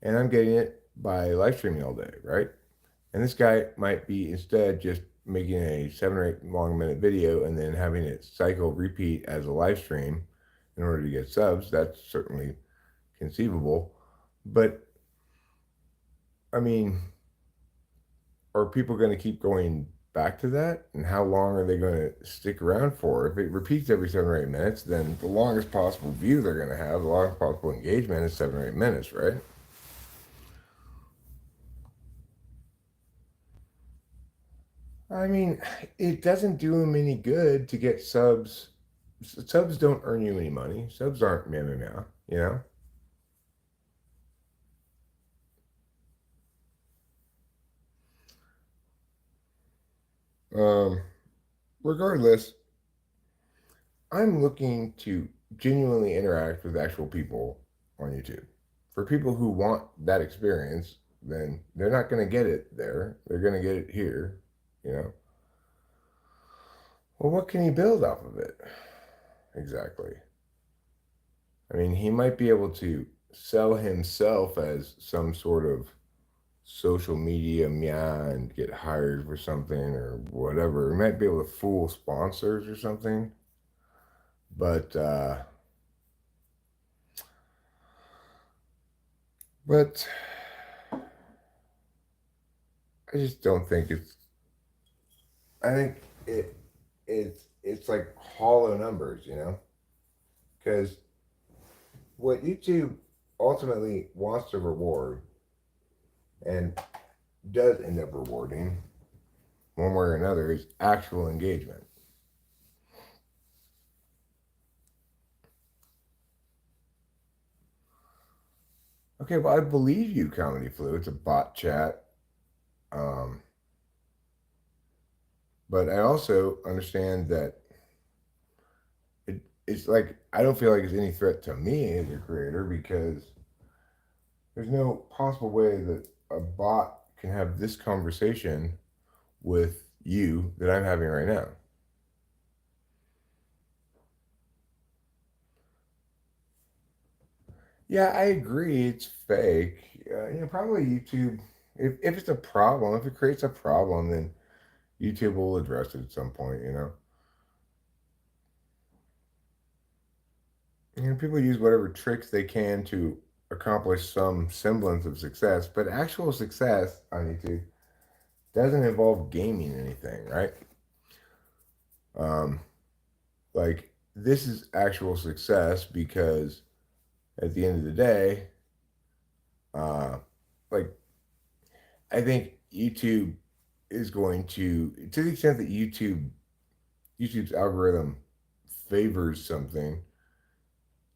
and I'm getting it by live streaming all day, right? And this guy might be instead just making a 7 or 8 long minute video and then having it cycle repeat as a live stream in order to get subs. That's certainly conceivable. But I mean, are people going to keep going back to that, and how long are they going to stick around for? If it repeats every 7 or 8 minutes, then the longest possible view they're going to have, the longest possible engagement is 7 or 8 minutes, right? I mean, it doesn't do them any good to get subs. Subs don't earn you any money. Subs aren't meow meow meow, you know? Regardless, I'm looking to genuinely interact with actual people on YouTube. For people who want that experience, then they're not going to get it there. They're going to get it here, you know? Well, what can he build off of it? Exactly. I mean, he might be able to sell himself as some sort of social media meow and get hired for something or whatever. He might be able to fool sponsors or something. But but I just don't think it's. I think it's like hollow numbers, you know, because what YouTube ultimately wants to reward and does end up rewarding one way or another is actual engagement. Okay, well, I believe you, Comedy Flu. It's a bot chat. Um, but I also understand that it's like I don't feel like it's any threat to me as a creator because there's no possible way that a bot can have this conversation with you that I'm having right now. Yeah, I agree. It's fake. Probably YouTube. If it's a problem, if it creates a problem, then YouTube will address it at some point. People use whatever tricks they can to accomplish some semblance of success, but actual success on YouTube doesn't involve gaming anything, right? Um, like this is actual success because at the end of the day, uh, like I think YouTube is going to the extent that YouTube's algorithm favors something,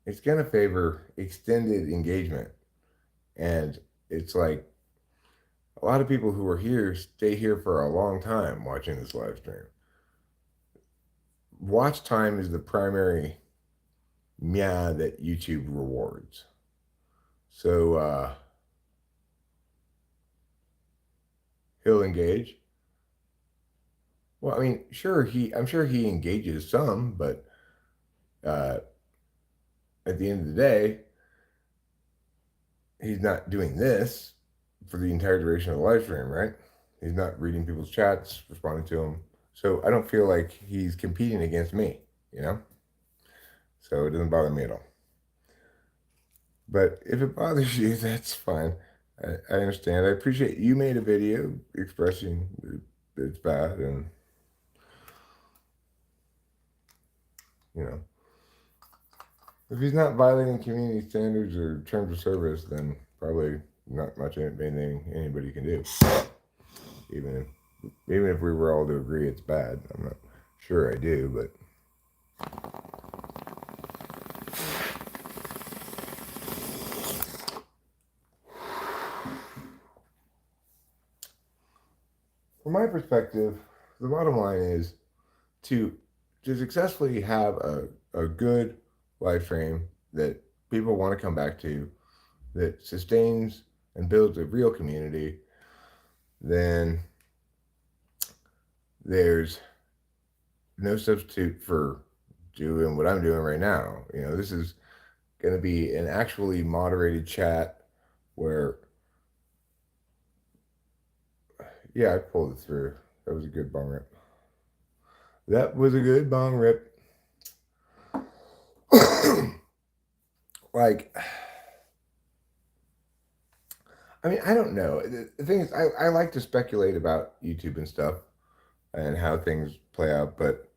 it's going to favor extended engagement. And it's like a lot of people who are here stay here for a long time watching this live stream. Watch time is the primary meow that YouTube rewards. So he'll engage. Well, I mean, I'm sure he engages some, but uh, at the end of the day, he's not doing this for the entire duration of the live stream, right? He's not reading people's chats, responding to them. So I don't feel like he's competing against me, you know? So it doesn't bother me at all. But if it bothers you, that's fine. I understand. I appreciate you made a video expressing that it's bad and, you know, if he's not violating community standards or terms of service, then probably not much anything anybody can do. Even if even if we were all to agree it's bad, I'm not sure I do, but from my perspective, the bottom line is to to successfully have a good live stream that people want to come back to, that sustains and builds a real community, then there's no substitute for doing what I'm doing right now. This is going to be an actually moderated chat where, yeah, I pulled it through. That was a good bong rip. That was a good bong rip. Like, I mean, I don't know. The thing is, I like to speculate about YouTube and stuff. and how things play out. But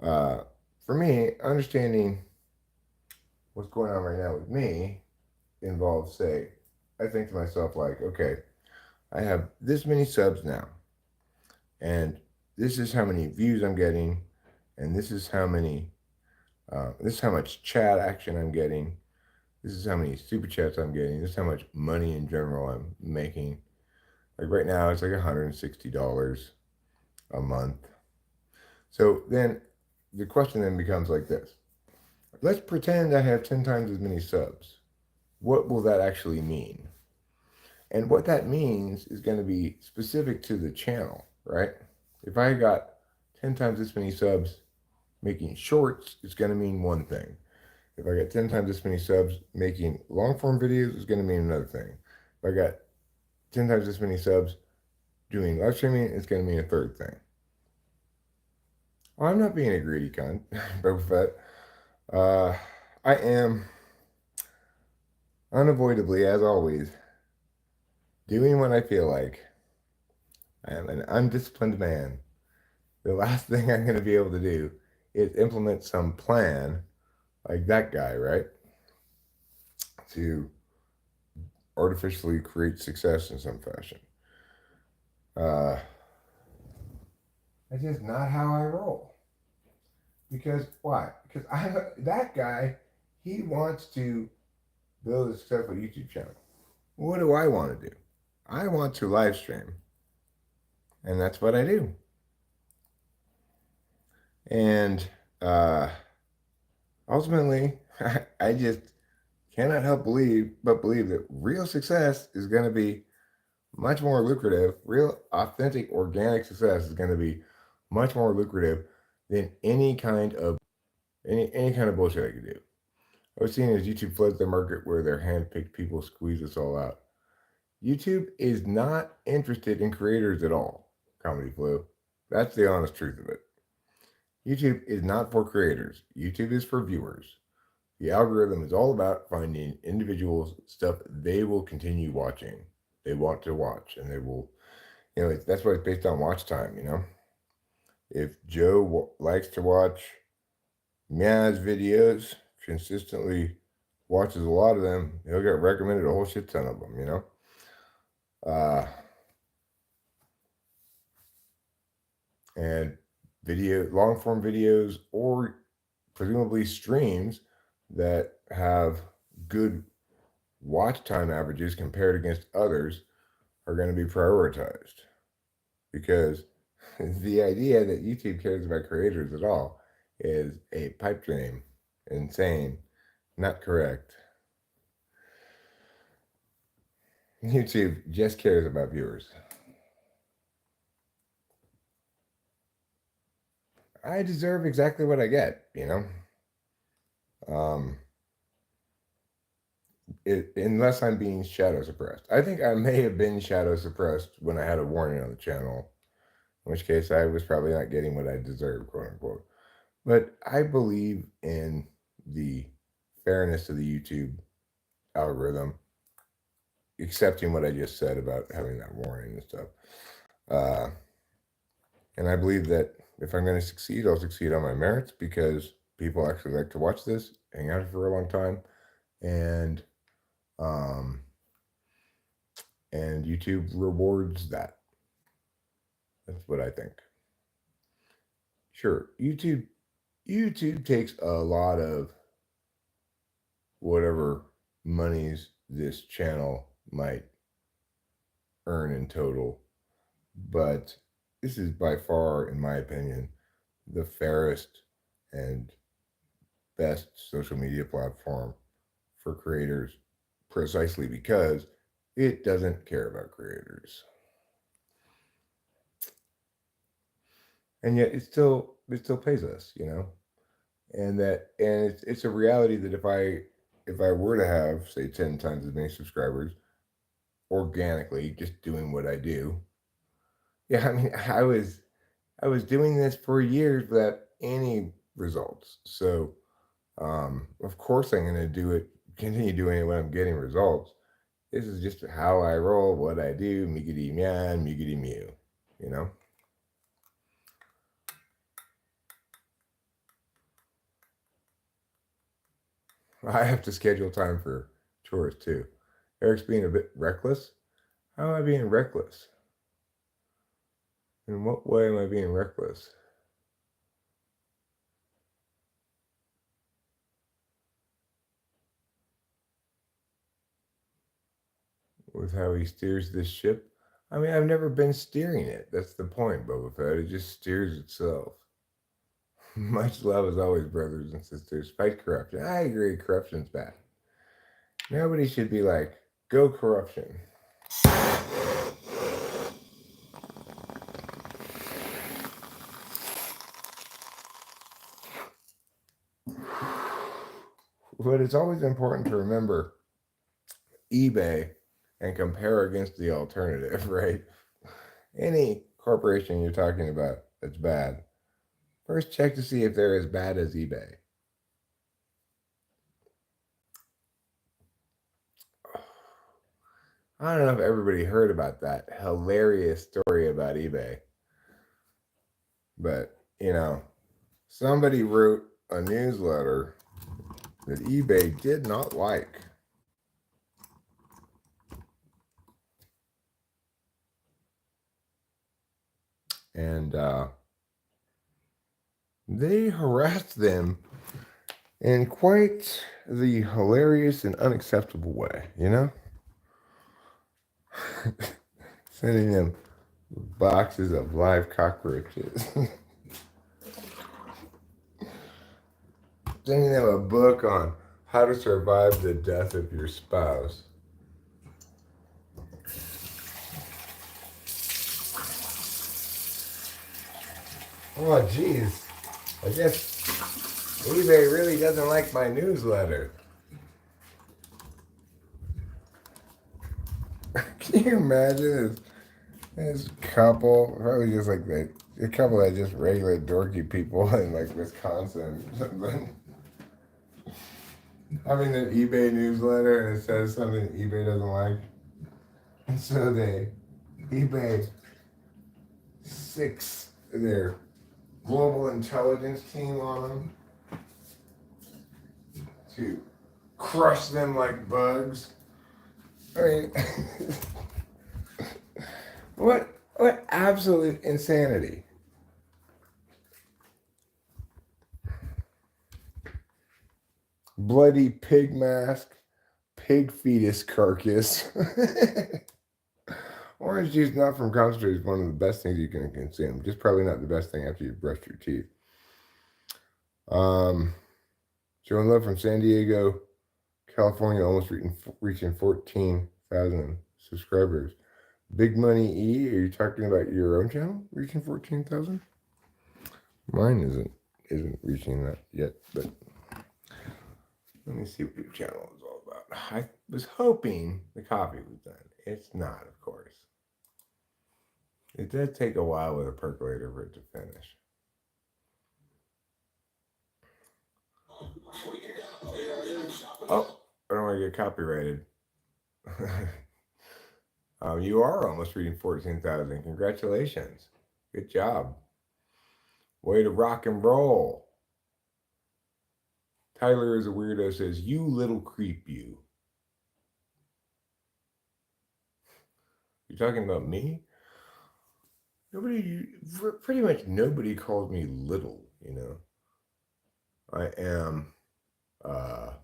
uh, for me, understanding what's going on right now with me involves, say, I think to myself, like, okay, I have this many subs now, and this is how many views I'm getting, and this is how much chat action I'm getting, this is how many super chats I'm getting, this is how much money in general I'm making. Like right now, it's like $160 a month. So then the question then becomes like this: let's pretend I have 10 times as many subs. What will that actually mean? And what that means is going to be specific to the channel, right? If I got 10 times this many subs making shorts, it's going to mean one thing. If I got 10 times this many subs making long form videos, it's going to mean another thing. If I got 10 times this many subs doing live streaming, it's going to mean a third thing. Well, I'm not being a greedy cunt, Boba Fett. I am unavoidably, as always, doing what I feel like. I am an undisciplined man. The last thing I'm going to be able to do is implement some plan like that guy, right? To artificially create success in some fashion. Uh, that's just not how I roll. Because why? Because that guy, he wants to build a successful YouTube channel. What do I want to do? I want to live stream, and that's what I do. And uh, ultimately, I just cannot help believe that real success is going to be much more lucrative. Real, authentic, organic success is going to be much more lucrative than any kind of bullshit I could do. I was seeing as YouTube floods the market where their handpicked people squeeze us all out. YouTube is not interested in creators at all. Comedy Flu. That's the honest truth of it. YouTube is not for creators. YouTube is for viewers. The algorithm is all about finding individuals stuff they will continue watching. They want to watch, and they will. That's why it's based on watch time. If Joe likes to watch Mia's videos, consistently watches a lot of them, he'll get recommended a whole shit ton of them. Uh, and long form videos, or presumably streams that have good watch time averages compared against others are going to be prioritized, because the idea that YouTube cares about creators at all is a pipe dream, insane, not correct. YouTube just cares about viewers. I deserve exactly what I get. Um, unless I'm being shadow suppressed. I think I may have been shadow suppressed when I had a warning on the channel, in which case I was probably not getting what I deserved, quote unquote. But I believe in the fairness of the YouTube algorithm, accepting what I just said about having that warning and stuff. Uh, and I believe that if I'm going to succeed, I'll succeed on my merits, because people actually like to watch this, hang out for a long time, and um, and YouTube rewards that. That's what I think. Sure, YouTube takes a lot of whatever monies this channel might earn in total, but this is by far, in my opinion, the fairest and best social media platform for creators, precisely because it doesn't care about creators. And yet it still pays us. And it's a reality that if I were to have, say, 10 times as many subscribers organically, just doing what I do. Yeah, I mean, I was doing this for years without any results. So of course I'm gonna continue doing it when I'm getting results. This is just how I roll, what I do, miggity meow, miggity mew, you know? I have to schedule time for chores too. Eric's being a bit reckless. How am I being reckless? In what way am I being reckless? With how he steers this ship? I mean, I've never been steering it. That's the point, Boba Fett. It just steers itself. Much love as always, brothers and sisters. Fight corruption. I agree, corruption's bad. Nobody should be like, go corruption. But it's always important to remember eBay and compare against the alternative, right? Any corporation you're talking about that's bad, first check to see if they're as bad as eBay. I don't know if everybody heard about that hilarious story about eBay, but somebody wrote a newsletter that eBay did not like. And they harassed them in quite the hilarious and unacceptable way, Sending them boxes of live cockroaches. Sending them a book on how to survive the death of your spouse. Oh, geez. I guess eBay really doesn't like my newsletter. Can you imagine this couple? Probably just like a couple that just regular dorky people in like Wisconsin. Having an eBay newsletter and it says something eBay doesn't like. And so eBay six their global intelligence team on them to crush them like bugs. I mean, what absolute insanity. Bloody pig mask, pig fetus carcass. Orange juice not from concentrate is one of the best things you can consume. Just probably not the best thing after you've brushed your teeth. Showing love from San Diego, California, almost reaching 14,000 subscribers. Big Money E, are you talking about your own channel reaching 14,000? Mine isn't reaching that yet, but let me see what your channel is all about. I was hoping the coffee was done. It's not, of course. It does take a while with a percolator for it to finish. Oh, I don't want to get copyrighted. You are almost reading 14,000. Congratulations. Good job. Way to rock and roll. Tyler is a weirdo says, you little creep, you. You're talking about me? Pretty much nobody calls me little, I am, I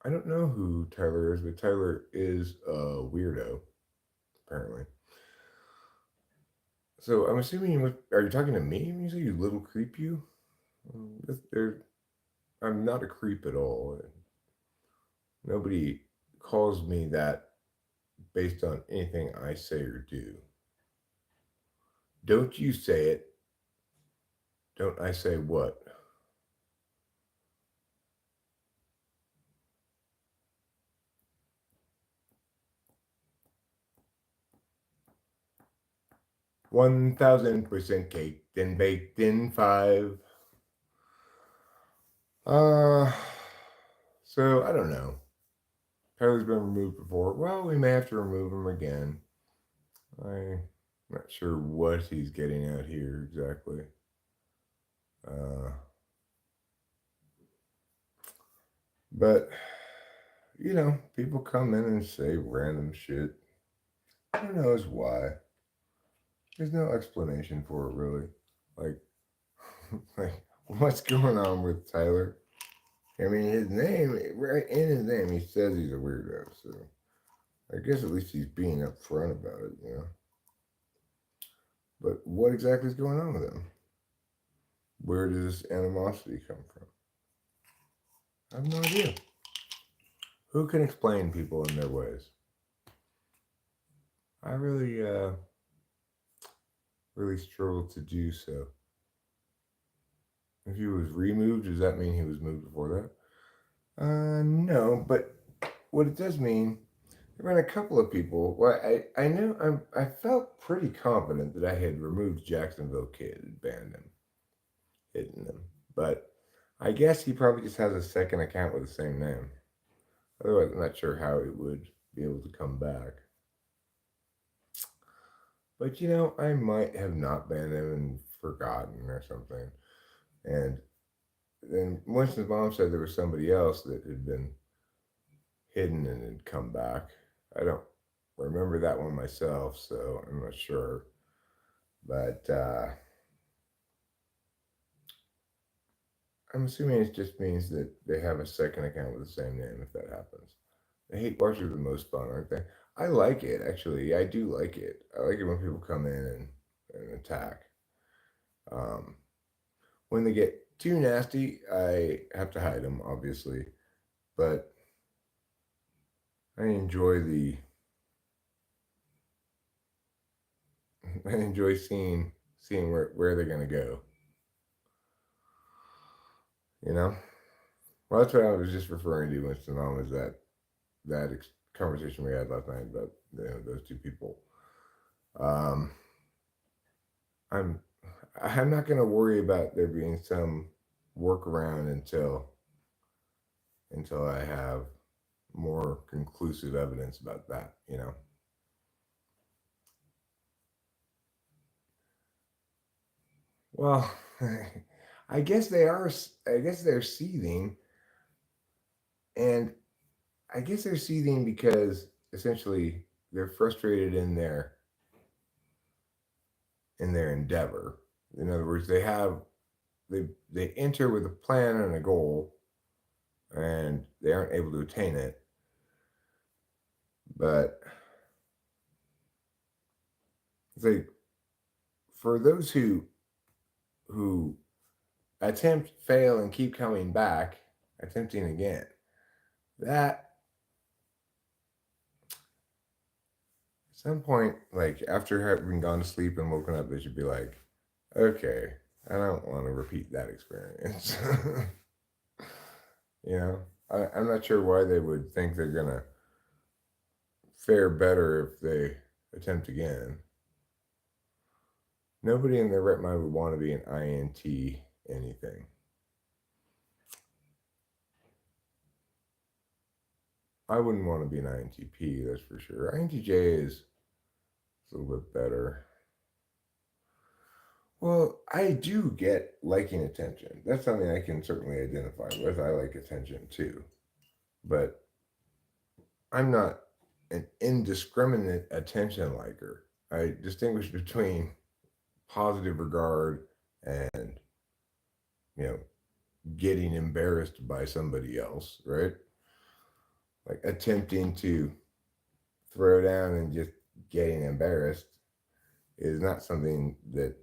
don't know who Tyler is, but Tyler is a weirdo, apparently. So I'm assuming, are you talking to me when you say you little creep, you? I'm not a creep at all. Nobody calls me that based on anything I say or do. Don't you say it. Don't I say what? $1,000% caked and baked in 5. So I don't know. Tyler's been removed before. Well, we may have to remove him again. I'm not sure what he's getting at here exactly. Uh, but, people come in and say random shit. Who knows why? There's no explanation for it, really. Like, like what's going on with Tyler? I mean, his name, right in his name, he says he's a weirdo. So I guess at least he's being upfront about it. But what exactly is going on with him? Where does this animosity come from? I have no idea. Who can explain people in their ways? I really struggle to do so. If he was removed, does that mean he was moved before that? No, but what it does mean, there were a couple of people. Well, I know I felt pretty confident that I had removed Jacksonville Kid and banned him, hidden him. But I guess he probably just has a second account with the same name. Otherwise, I'm not sure how it would be able to come back. But I might have not banned him and forgotten or something. And then Winston's mom said there was somebody else that had been hidden and had come back. I don't remember that one myself, so I'm not sure. But I'm assuming it just means that they have a second account with the same name if that happens. The hate bars are the most fun, aren't they? I like it, actually. I do like it. I like it when people come in and attack. Um, when they get too nasty, I have to hide them, obviously. But I enjoy the I enjoy seeing where they're gonna go. You know. Well, that's what I was just referring to, Winston. On is that conversation we had last night about those two people. Um, I'm I'm not gonna worry about there being some workaround until I have more conclusive evidence about that. Well, I guess they are. I guess they're seething, and I guess they're seething because essentially they're frustrated in their endeavor. In other words, they enter with a plan and a goal, and they aren't able to attain it. But it's like for those who attempt, fail, and keep coming back, attempting again, that at some point, like after having gone to sleep and woken up, they should be like, okay, I don't want to repeat that experience. I'm not sure why they would think they're gonna fare better if they attempt again. Nobody in their right mind would want to be an INT anything. I wouldn't want to be an INTP, that's for sure. INTJ is a little bit better. Well, I do get liking attention. That's something I can certainly identify with. I like attention too. But I'm not an indiscriminate attention liker. I distinguish between positive regard and, you know, getting embarrassed by somebody else, right? Like attempting to throw down and just getting embarrassed is not something that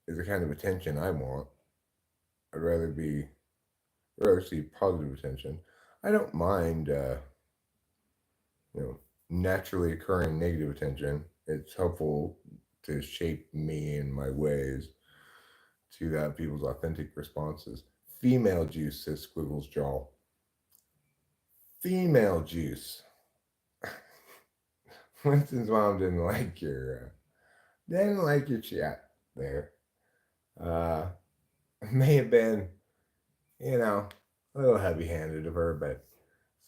is the kind of attention I want. I'd rather see positive attention. I don't mind, you know, naturally occurring negative attention. It's helpful to shape me and my ways to have people's authentic responses. Female juice, says Squiggles Jaw. Female juice. Winston's mom didn't like your chat there. Uh, may have been, you know, a little heavy-handed of her, but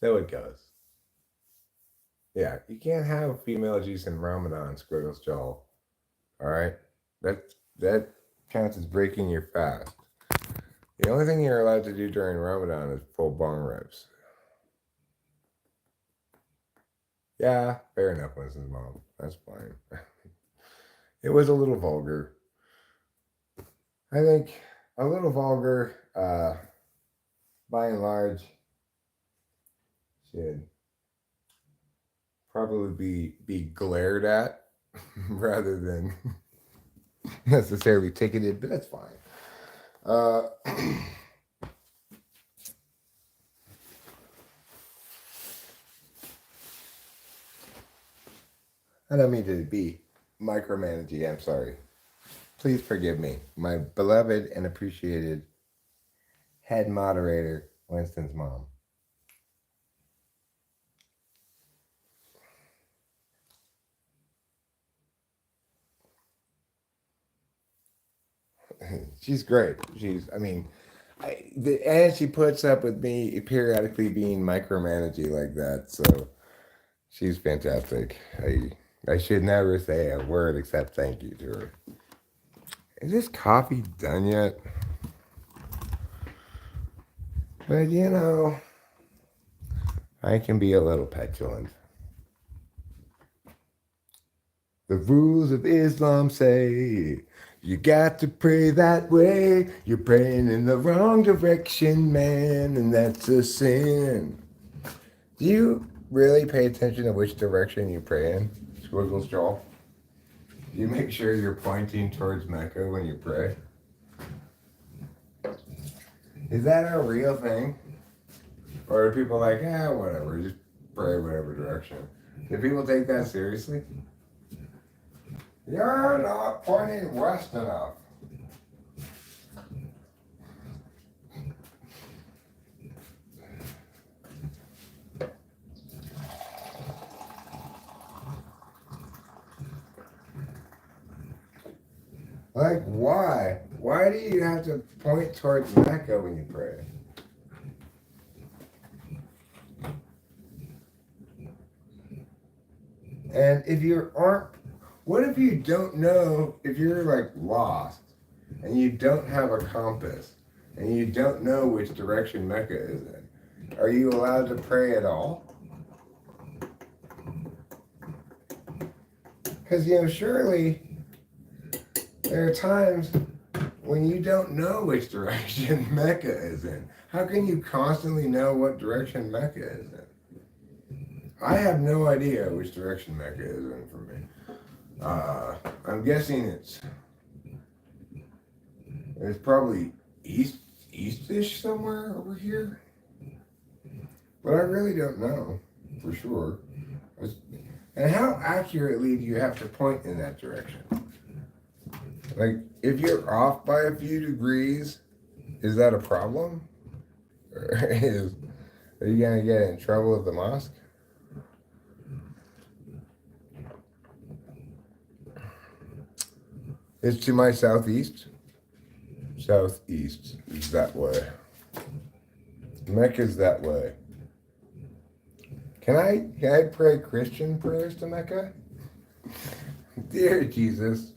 so it goes. Yeah, you can't have female juice in Ramadan, Squiggles Jaw. All right, that counts as breaking your fast. The only thing you're allowed to do during Ramadan is full bong rips. Yeah, fair enough, Winston's mom. That's fine. It was a little vulgar. I think a little vulgar, by and large, should probably be glared at rather than necessarily ticketed, but that's fine. I don't mean to be micromanaging. I'm sorry. Please forgive me, my beloved and appreciated head moderator, Winston's mom. She's great. And she puts up with me periodically being micromanaging like that. So she's fantastic. I should never say a word except thank you to her. Is this coffee done yet? But I can be a little petulant. The rules of Islam say you got to pray that way. You're praying in the wrong direction, man, and that's a sin. Do you really pay attention to which direction you pray in, Squiggles Joel? Do you make sure you're pointing towards Mecca when you pray? Is that a real thing? Or are people like, whatever, just pray whatever direction? Do people take that seriously? You're not pointing west enough. Like, why? Why do you have to point towards Mecca when you pray? And if you aren't, what if you don't know, if you're like lost and you don't have a compass and you don't know which direction Mecca is in? Are you allowed to pray at all? Because, surely there are times when you don't know which direction Mecca is in. How can you constantly know what direction Mecca is in? I have no idea which direction Mecca is in for me. I'm guessing it's probably eastish somewhere over here. But I really don't know for sure. And how accurately do you have to point in that direction? Like, if you're off by a few degrees, is that a problem? Or are you going to get in trouble at the mosque? It's to my southeast. Southeast is that way. Mecca's that way. Can I pray Christian prayers to Mecca? Dear Jesus,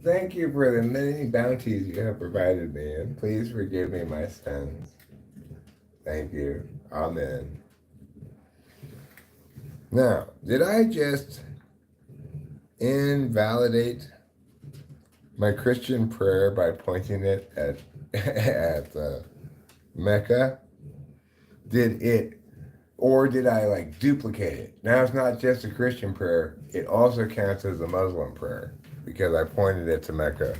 thank you for the many bounties you have provided me, and please forgive me my sins. Thank you. Amen. Now, did I just invalidate my Christian prayer by pointing it at Mecca? Or did I duplicate it? Now it's not just a Christian prayer, it also counts as a Muslim prayer because I pointed it to Mecca.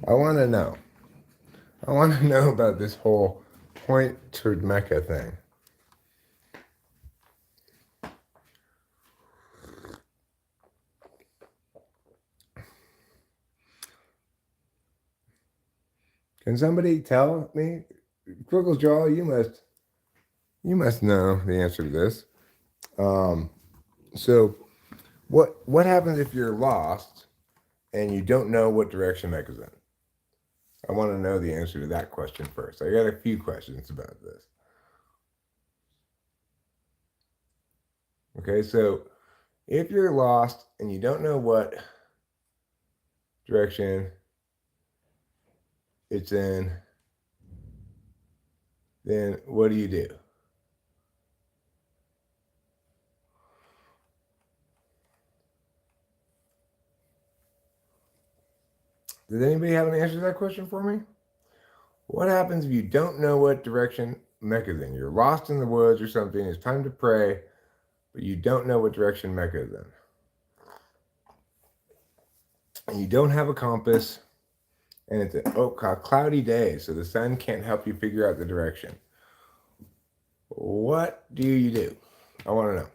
I want to know. I want to know about this whole point to Mecca thing. Can somebody tell me? Quiggles Jaw, you must know the answer to this. So what happens if you're lost and you don't know what direction Mecca's in? I want to know the answer to that question first. I got a few questions about this. Okay, so if you're lost and you don't know what direction it's in, then what do you do? Does anybody have an answer to that question for me? What happens if you don't know what direction Mecca's in? You're lost in the woods or something. It's time to pray, but you don't know what direction Mecca is in. And you don't have a compass, and it's a cloudy day, so the sun can't help you figure out the direction. What do you do? I want to know.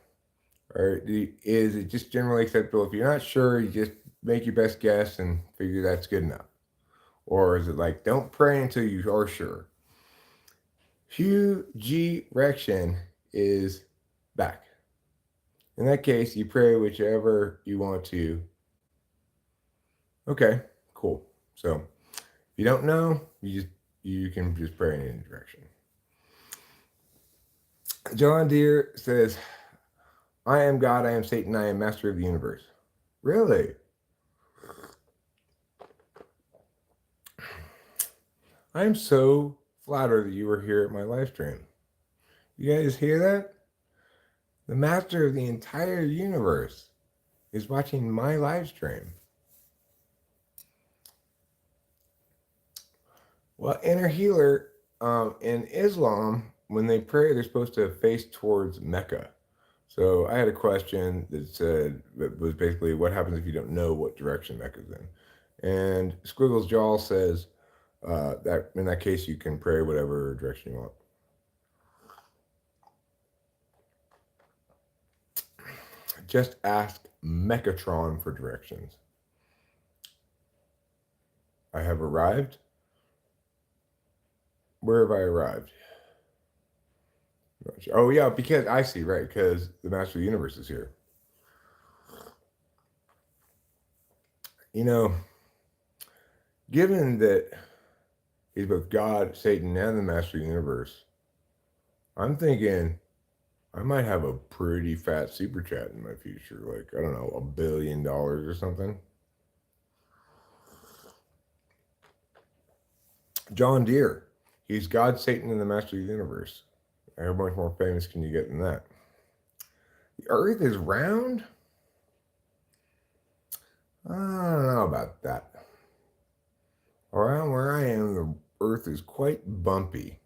Or is it just generally acceptable if you're not sure, you just make your best guess and figure that's good enough? Or is it like, don't pray until you are sure? Hugh G. Rection is back. In that case, you pray whichever you want to. Okay, cool. So if you don't know, you can just pray in any direction. John Deere says, I am God, I am Satan, I am master of the universe. Really? I am so flattered that you were here at my live stream. You guys hear that? The master of the entire universe is watching my live stream. Well, inner healer, in Islam, when they pray, they're supposed to face towards Mecca. So I had a question that was basically, what happens if you don't know what direction Mecca's in? And Squiggles Jaw says that in that case you can pray whatever direction you want. Just ask Mechatron for directions. I have arrived. Where have I arrived? Oh yeah, because I see, right, because the Master of the Universe is here. You know, given that he's both God, Satan, and the Master of the Universe, I'm thinking I might have a pretty fat super chat in my future. Like, I don't know, $1 billion or something. John Deere, he's God, Satan, and the Master of the Universe. How much more famous can you get than that? The Earth is round? I don't know about that. Around where I am, the Earth is quite bumpy.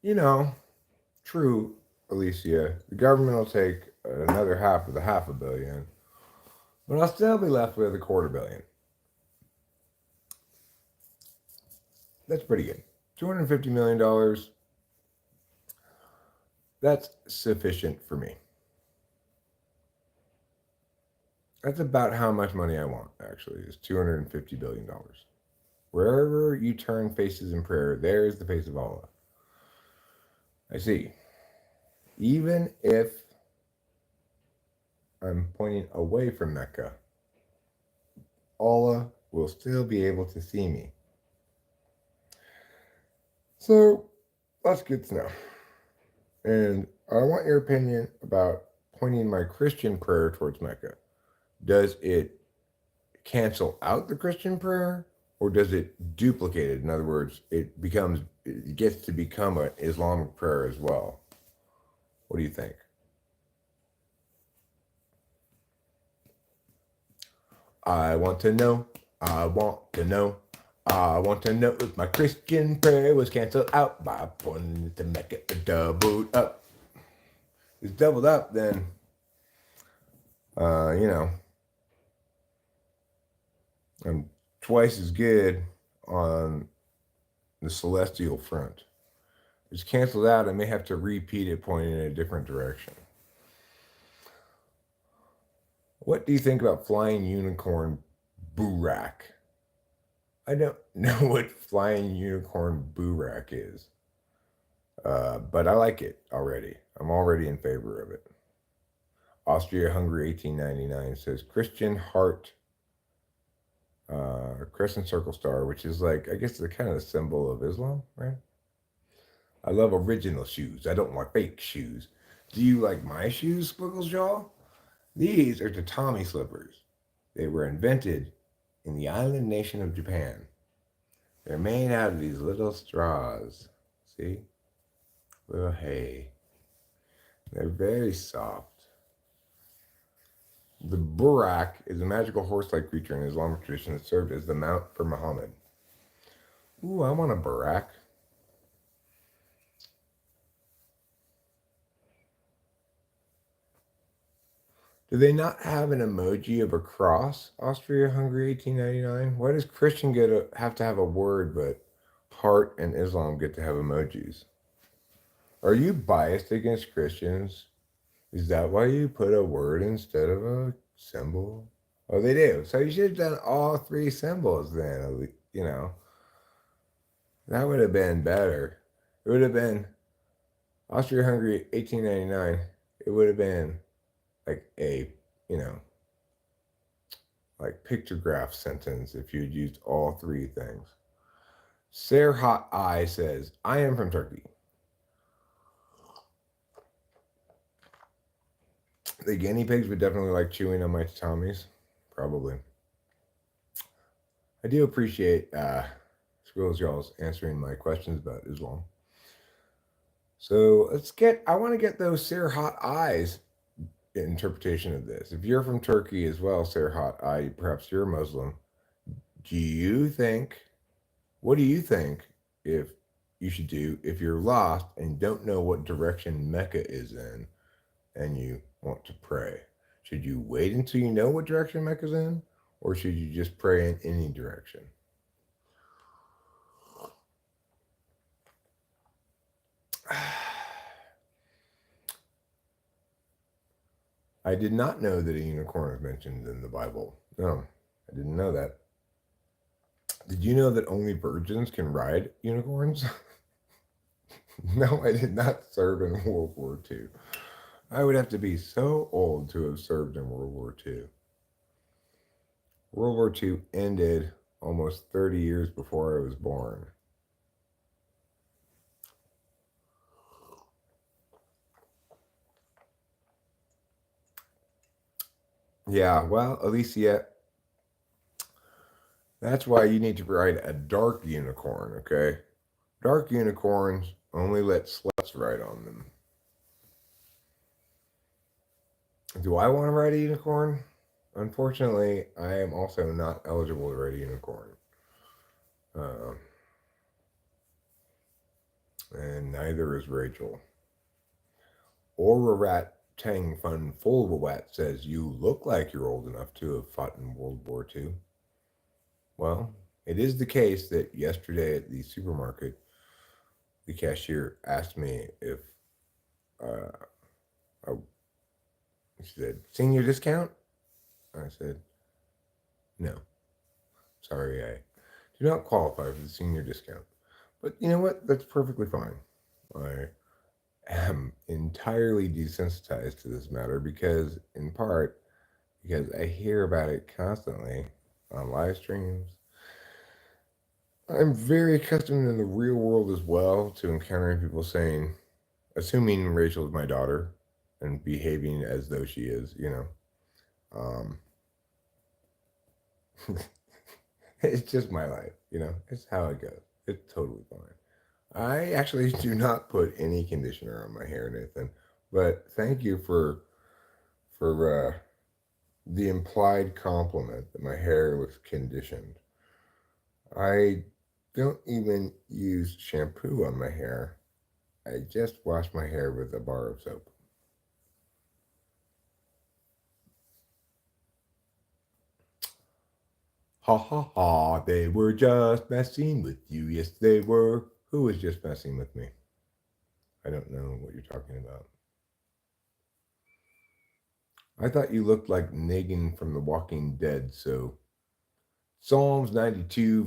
You know, true, Alicia. The government will take another half of the $500 million, but I'll still be left with $250 million. That's pretty good. $250 million. That's sufficient for me. That's about how much money I want, actually, is $250 billion. Wherever you turn faces in prayer, there is the face of Allah. I see. Even if I'm pointing away from Mecca, Allah will still be able to see me. So that's good to know. And I want your opinion about pointing my Christian prayer towards Mecca. Does it cancel out the Christian prayer, or does it duplicate it? In other words, it gets to become an Islamic prayer as well. What do you think? I want to know. I want to know. I want to know if my Christian prayer was canceled out by pointing to Mecca doubled up. If it's doubled up, then, I'm twice as good on the celestial front. If it's canceled out, I may have to repeat it pointing in a different direction. What do you think about flying unicorn Burak? I don't know what flying unicorn Burak is, but I like it already. I'm already in favor of it. Austria Hungary 1899 says Christian heart crescent circle star, which is like, I guess, the kind of the symbol of Islam, right? I love original shoes. I don't want fake shoes. Do you like my shoes, Squiggles Jaw? These are tatami slippers. They were invented in the island nation of Japan. They're made out of these little straws. See? Little hay. They're very soft. The burak is a magical horse-like creature in Islamic tradition that served as the mount for Muhammad. Ooh, I want a burak. Do they not have an emoji of a cross? Austria-Hungary, 1899. Why does Christian have to have a word, but heart and Islam get to have emojis? Are you biased against Christians? Is that why you put a word instead of a symbol? Oh, they do. So you should have done all three symbols then. You know, that would have been better. It would have been Austria-Hungary, 1899. It would have been like a, you know, like pictograph sentence if you'd used all three things. Serhat I says, I am from Turkey. The guinea pigs would definitely like chewing on my tatamis. Probably. I do appreciate Squirrels Y'all's answering my questions about Islam. So I want to get those Serhat I's interpretation of this. If you're from Turkey as well, Serhat I, perhaps you're a Muslim. What do you think if you should do if you're lost and don't know what direction Mecca is in and you want to pray? Should you wait until you know what direction Mecca's in, or should you just pray in any direction? I did not know that a unicorn is mentioned in the Bible. No, I didn't know that. Did you know that only virgins can ride unicorns? No, I did not serve in World War II. I would have to be so old to have served in World War II. World War II ended almost 30 years before I was born. Yeah, well, Alicia, that's why you need to ride a dark unicorn, okay? Dark unicorns only let sluts ride on them. Do I want to ride a unicorn? Unfortunately, I am also not eligible to ride a unicorn. And neither is Rachel. Orarat Tang Fun Fulwat says, you look like you're old enough to have fought in World War II. Well, it is the case that yesterday at the supermarket, the cashier asked me if she said, senior discount? I said, no. Sorry, I do not qualify for the senior discount. But you know what? That's perfectly fine. I am entirely desensitized to this matter in part, because I hear about it constantly on live streams. I'm very accustomed in the real world as well to encountering people saying, assuming Rachel is my daughter and behaving as though she is, you know. It's just my life, you know. It's how it goes. It's totally fine. I actually do not put any conditioner on my hair, Nathan. But thank you for the implied compliment that my hair looks conditioned. I don't even use shampoo on my hair. I just wash my hair with a bar of soap. Ha ha ha, they were just messing with you. Yes, they were. Who was just messing with me? I don't know what you're talking about. I thought you looked like Negan from The Walking Dead, so Psalms 92,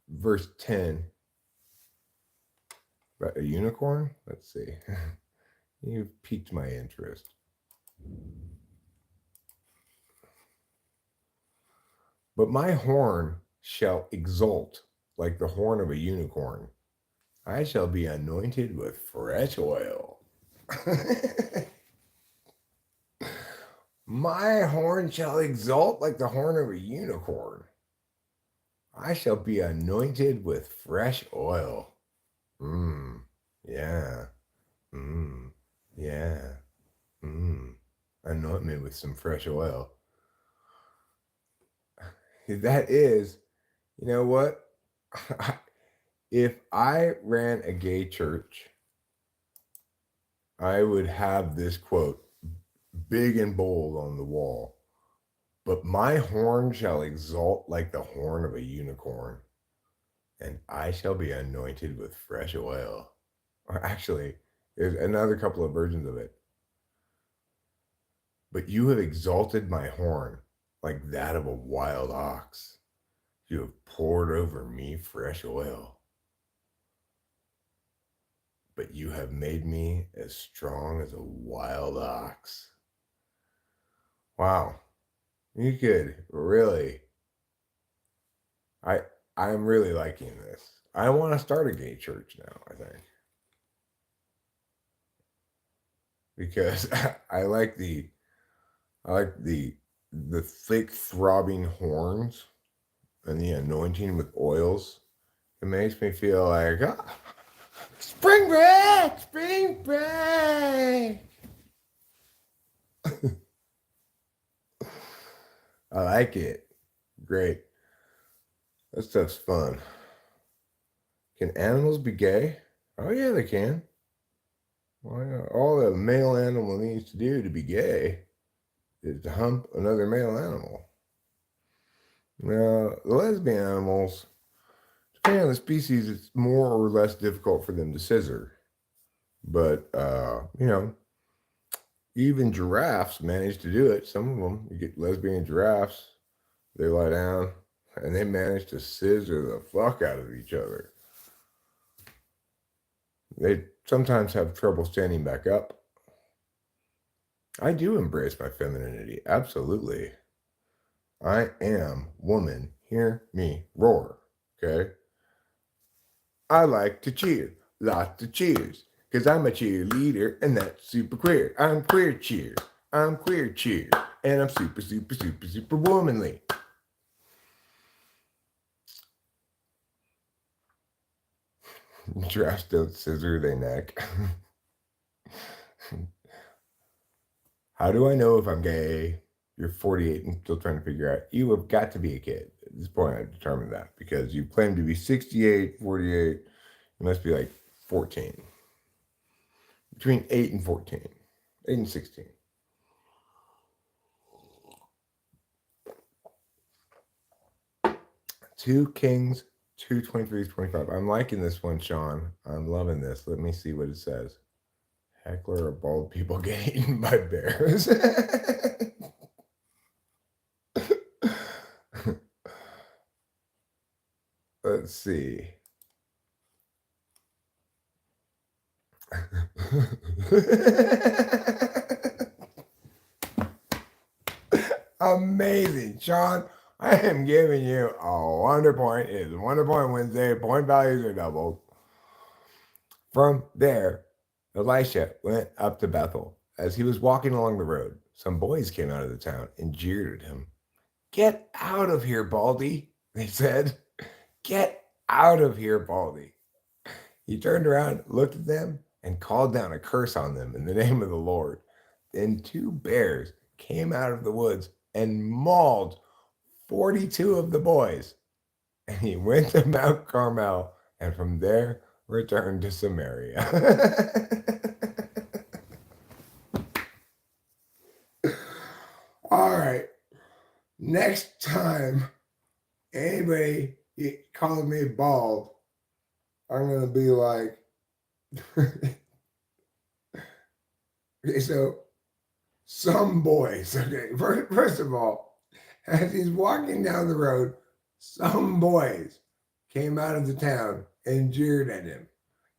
verse 10. About a unicorn? Let's see. You've piqued my interest. But my horn shall exult like the horn of a unicorn. I shall be anointed with fresh oil. My horn shall exult like the horn of a unicorn. I shall be anointed with fresh oil. Mmm, yeah. Mmm, yeah. Mmm. Anoint me with some fresh oil. That is, you know what? If I ran a gay church, I would have this quote big and bold on the wall. But my horn shall exalt like the horn of a unicorn, and I shall be anointed with fresh oil. Or actually, there's another couple of versions of it. But you have exalted my horn like that of a wild ox. You have poured over me fresh oil. But you have made me as strong as a wild ox. Wow. You could really. I I'm really liking this. I want to start a gay church now, I think. Because I like the thick throbbing horns and the anointing with oils. It makes me feel like spring break, spring break. I like it. Great. That stuff's fun. Can animals be gay? Oh yeah, they can. Well, yeah, all a male animal needs to do to be gay is to hump another male animal. Now, the lesbian animals, depending on the species, it's more or less difficult for them to scissor. But, even giraffes manage to do it. Some of them, you get lesbian giraffes, they lie down and they manage to scissor the fuck out of each other. They sometimes have trouble standing back up. I do embrace my femininity, absolutely. I am woman. Hear me roar. Okay? I like to cheer. Lots of cheers. Because I'm a cheerleader and that's super queer. I'm queer cheer. I'm queer cheer. And I'm super, super, super, super womanly. Giraffes don't scissor their neck. How do I know if I'm gay? You're 48 and still trying to figure out. You have got to be a kid. At this point, I've determined that because you claim to be 68, 48. You must be like 14. Between 8 and 14. 8 and 16. Two kings, two 23s, 25. I'm liking this one, Sean. I'm loving this. Let me see what it says. Heckler or bald people get eaten by bears. Let's see. Amazing, Sean. I am giving you a Wonder Point. It is Wonder Point Wednesday. Point values are doubled. From there, Elisha went up to Bethel. As he was walking along the road, some boys came out of the town and jeered at him. Get out of here, Baldy, they said. Get out of here, Baldy. He turned around, looked at them, and called down a curse on them in the name of the Lord. Then two bears came out of the woods and mauled 42 of the boys. And he went to Mount Carmel and from there returned to Samaria. All right. Next time anybody calls me bald, I'm going to be like, okay, so some boys, okay, first of all, as he's walking down the road, some boys came out of the town and jeered at him.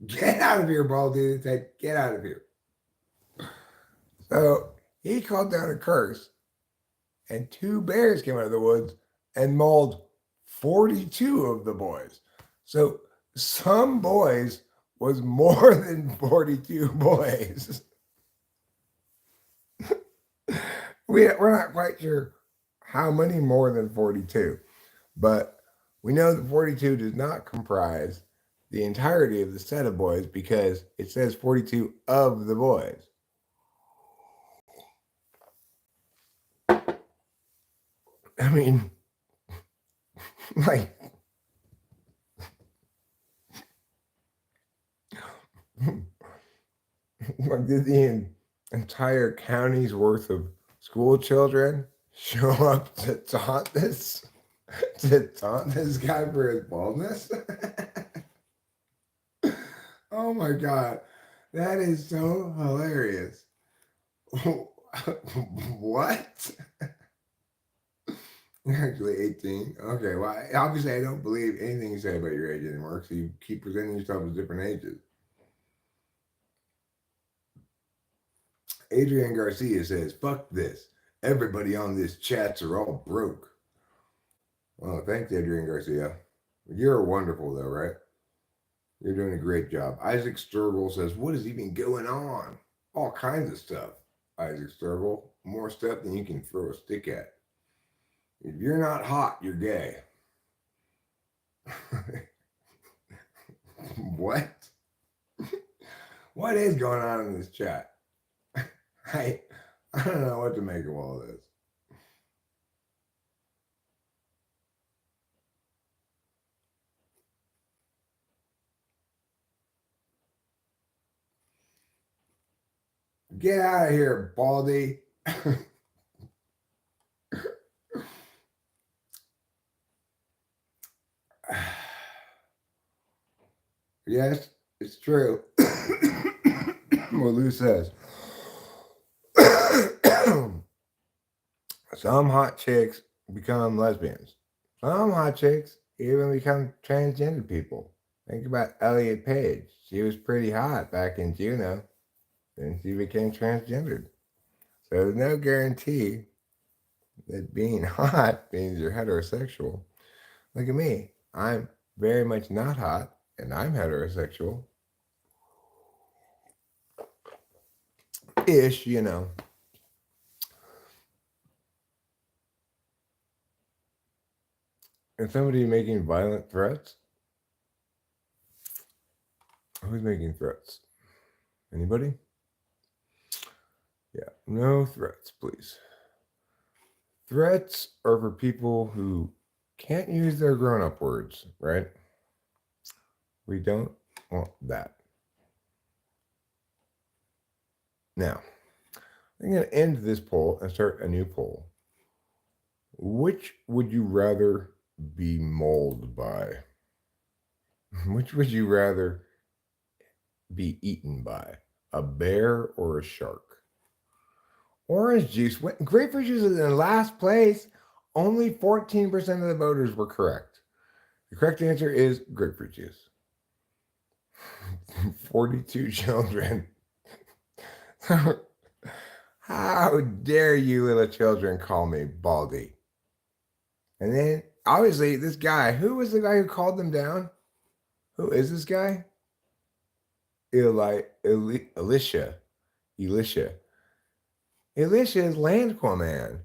Get out of here, Baldy. They said, get out of here. So he called down a curse, and two bears came out of the woods and mauled 42 of the boys. So some boys was more than 42 boys. We're not quite sure how many more than 42, but we know that 42 does not comprise the entirety of the set of boys because it says 42 of the boys. I mean, like, did the entire county's worth of school children show up to taunt this guy for his baldness? Oh my god, that is so hilarious. What? You're actually 18. Okay, well, obviously I don't believe anything you say about your age anymore because you keep presenting yourself as different ages. Adrian Garcia says, fuck this. Everybody on this chats are all broke. Well, thanks, Adrian Garcia. You're wonderful, though, right? You're doing a great job. Isaac Sturgill says, what is even going on? All kinds of stuff. Isaac Sturgill, more stuff than you can throw a stick at. If you're not hot, you're gay. What? What is going on in this chat? I don't know what to make of all of this. Get out of here, Baldy. Yes, it's true. What Lou says. Some hot chicks become lesbians. Some hot chicks even become transgender people. Think about Elliot Page. She was pretty hot back in Juno. Then she became transgendered. So there's no guarantee that being hot means you're heterosexual. Look at me. I'm very much not hot, and I'm heterosexual. Ish, you know. Is somebody making violent threats? Who's making threats? Anybody? Yeah, no threats, please. Threats are for people who can't use their grown-up words, right? We don't want that. Now, I'm going to end this poll and start a new poll. Which would you rather be mauled by? Which would you rather be eaten by? A bear or a shark? Orange juice. Grapefruit juice is in last place. Only 14% of the voters were correct. The correct answer is grapefruit juice. 42 children. How dare you little children call me Baldy? And then, obviously, this guy, who was the guy who called them down? Who is this guy? Elisha. Elisha is Landquaman.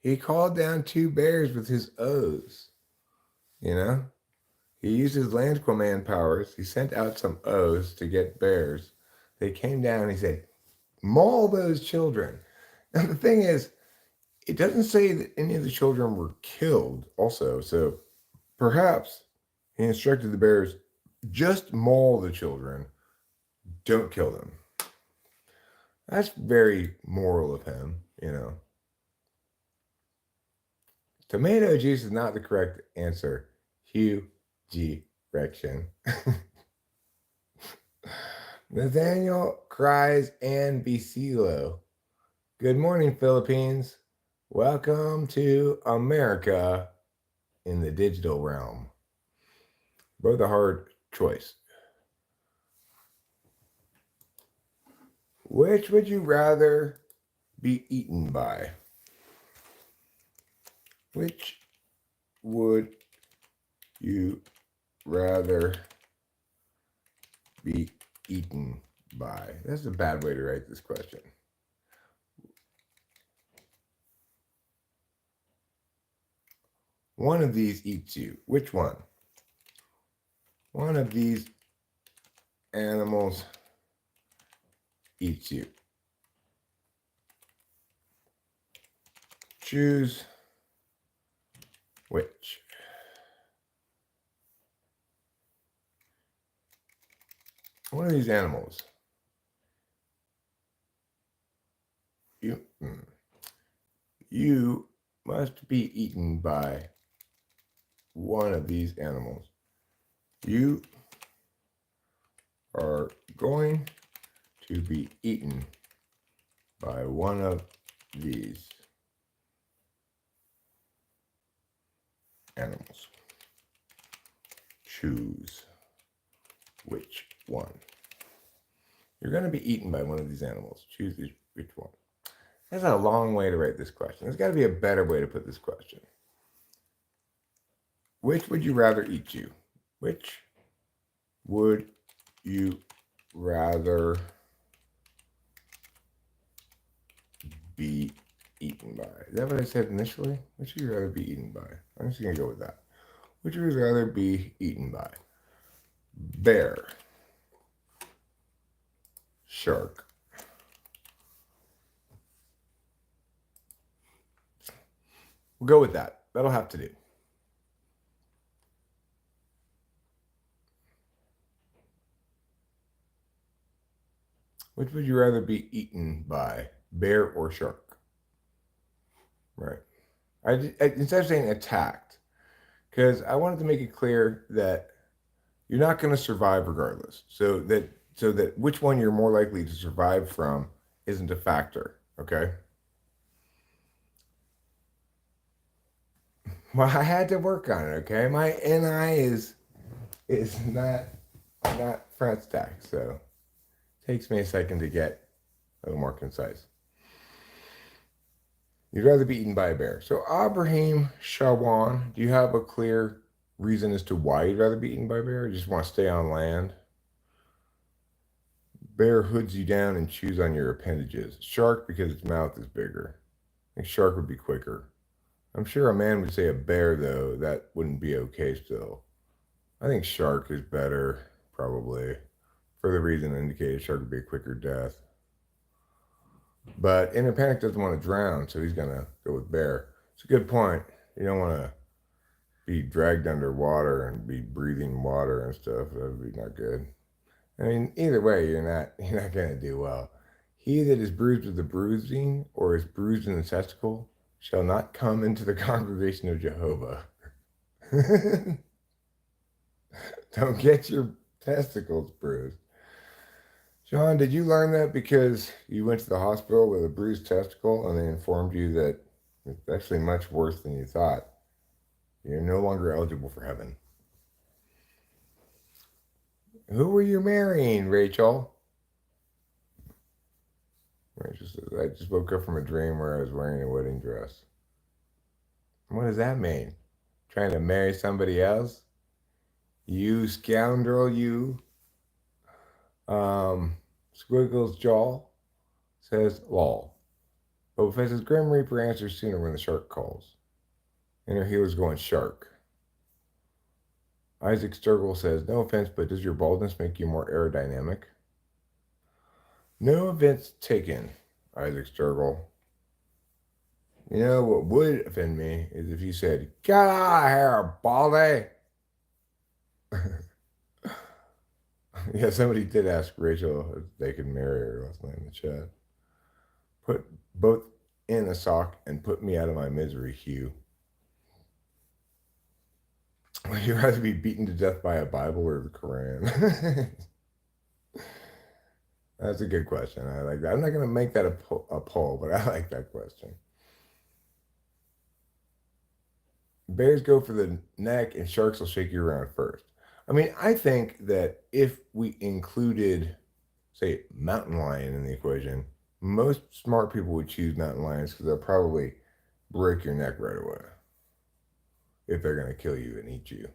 He called down 2 bears with his O's. You know? He used his Landquaman powers. He sent out some O's to get bears. They came down and he said, maul those children. Now, the thing is, it doesn't say that any of the children were killed also. So perhaps he instructed the bears, just maul the children. Don't kill them. That's very moral of him, you know. Tomato juice is not the correct answer. Hugh G. Rection. Nathaniel Cries and Bicilo. Good morning, Philippines. Welcome to America in the digital realm. Both a hard choice. Which would you rather be eaten by? Which would you rather be eaten by? That's a bad way to write this question. One of these eats you. Which one? One of these animals eats you. Choose which. One of these animals. You must be eaten by one of these animals. You are going to be eaten by one of these animals. Choose which one. You're going to be eaten by one of these animals. Choose which one. That's a long way to write this question. There's got to be a better way to put this question. Which would you rather eat you? Which would you rather be eaten by? Is that what I said initially? Which would you rather be eaten by? I'm just going to go with that. Which would you rather be eaten by? Bear. Shark. We'll go with that. That'll have to do. Which would you rather be eaten by? Bear or shark? Right. Instead of saying attacked, because I wanted to make it clear that you're not going to survive regardless. So that which one you're more likely to survive from isn't a factor. Okay. Well, I had to work on it. Okay, my NI is not front stack, so it takes me a second to get a little more concise. You'd rather be eaten by a bear. So, Abraham Shawan, do you have a clear reason as to why you'd rather be eaten by a bear? You just want to stay on land? Bear hoods you down and chews on your appendages. Shark, because its mouth is bigger. I think shark would be quicker. I'm sure a man would say a bear, though. That wouldn't be okay still. I think shark is better, probably. For the reason indicated, shark would be a quicker death. But Inner Panic doesn't want to drown, so he's going to go with bear. It's a good point. You don't want to be dragged underwater and be breathing water and stuff. That would be not good. I mean, either way, you're not going to do well. He that is bruised with the bruising or is bruised in the testicle shall not come into the congregation of Jehovah. Don't get your testicles bruised. John, did you learn that because you went to the hospital with a bruised testicle and they informed you that it's actually much worse than you thought? You're no longer eligible for heaven. Who were you marrying, Rachel? Rachel says, I just woke up from a dream where I was wearing a wedding dress. What does that mean? Trying to marry somebody else? You scoundrel, you. Squiggles Jaw says, lol. But says Grim Reaper answers sooner when the shark calls. Inner Healer's going shark. Isaac Sturgill says, no offense, but does your baldness make you more aerodynamic? No offense taken, Isaac Sturgill. You know what would offend me is if you said, get out of here, baldy. Yeah, somebody did ask Rachel if they could marry her last night in the chat. Put both in a sock and put me out of my misery, Hugh. Would you rather be beaten to death by a Bible or the Quran? That's a good question. I like that. I'm not going to make that a poll, but I like that question. Bears go for the neck and sharks will shake you around first. I mean, I think that if we included, say, mountain lion in the equation, most smart people would choose mountain lions because they'll probably break your neck right away if they're going to kill you and eat you.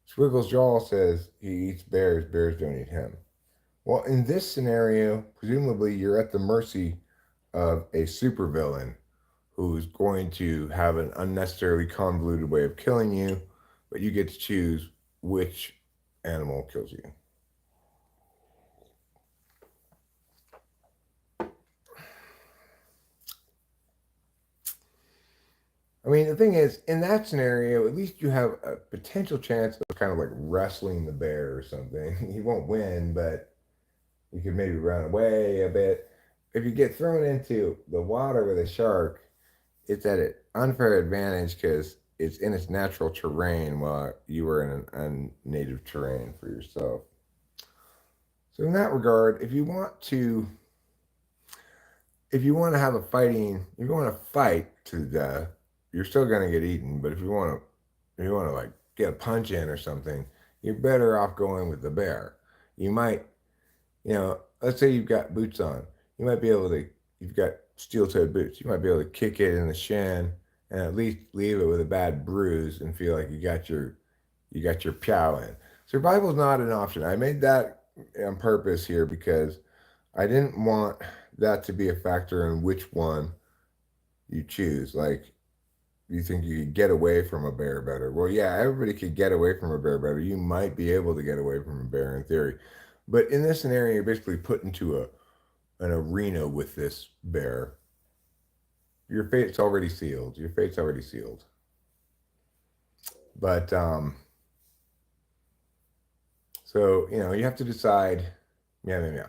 Swiggles Jaw says he eats bears, bears don't eat him. Well, in this scenario, presumably you're at the mercy of a supervillain who's going to have an unnecessarily convoluted way of killing you, but you get to choose which animal kills you. I mean, the thing is, in that scenario, at least you have a potential chance of kind of like wrestling the bear or something. You won't win, but you could maybe run away a bit. If you get thrown into the water with a shark, it's at an unfair advantage because it's in its natural terrain while you are in an unnative terrain for yourself. So in that regard, if you want to have a fighting, if you want to fight to the death, you're still gonna get eaten. But if you want to like get a punch in or something, you're better off going with the bear. You might, let's say you've got boots on, you might be able to. You've got steel-toed boots. You might be able to kick it in the shin and at least leave it with a bad bruise and feel like you got your pow in. Survival is not an option. I made that on purpose here because I didn't want that to be a factor in which one you choose. Like, you think you could get away from a bear better? Well, yeah, everybody could get away from a bear better. You might be able to get away from a bear in theory, but in this scenario, you're basically put into an arena with this bear. Your fate's already sealed. Your fate's already sealed. But so you have to decide. Yeah, yeah, yeah.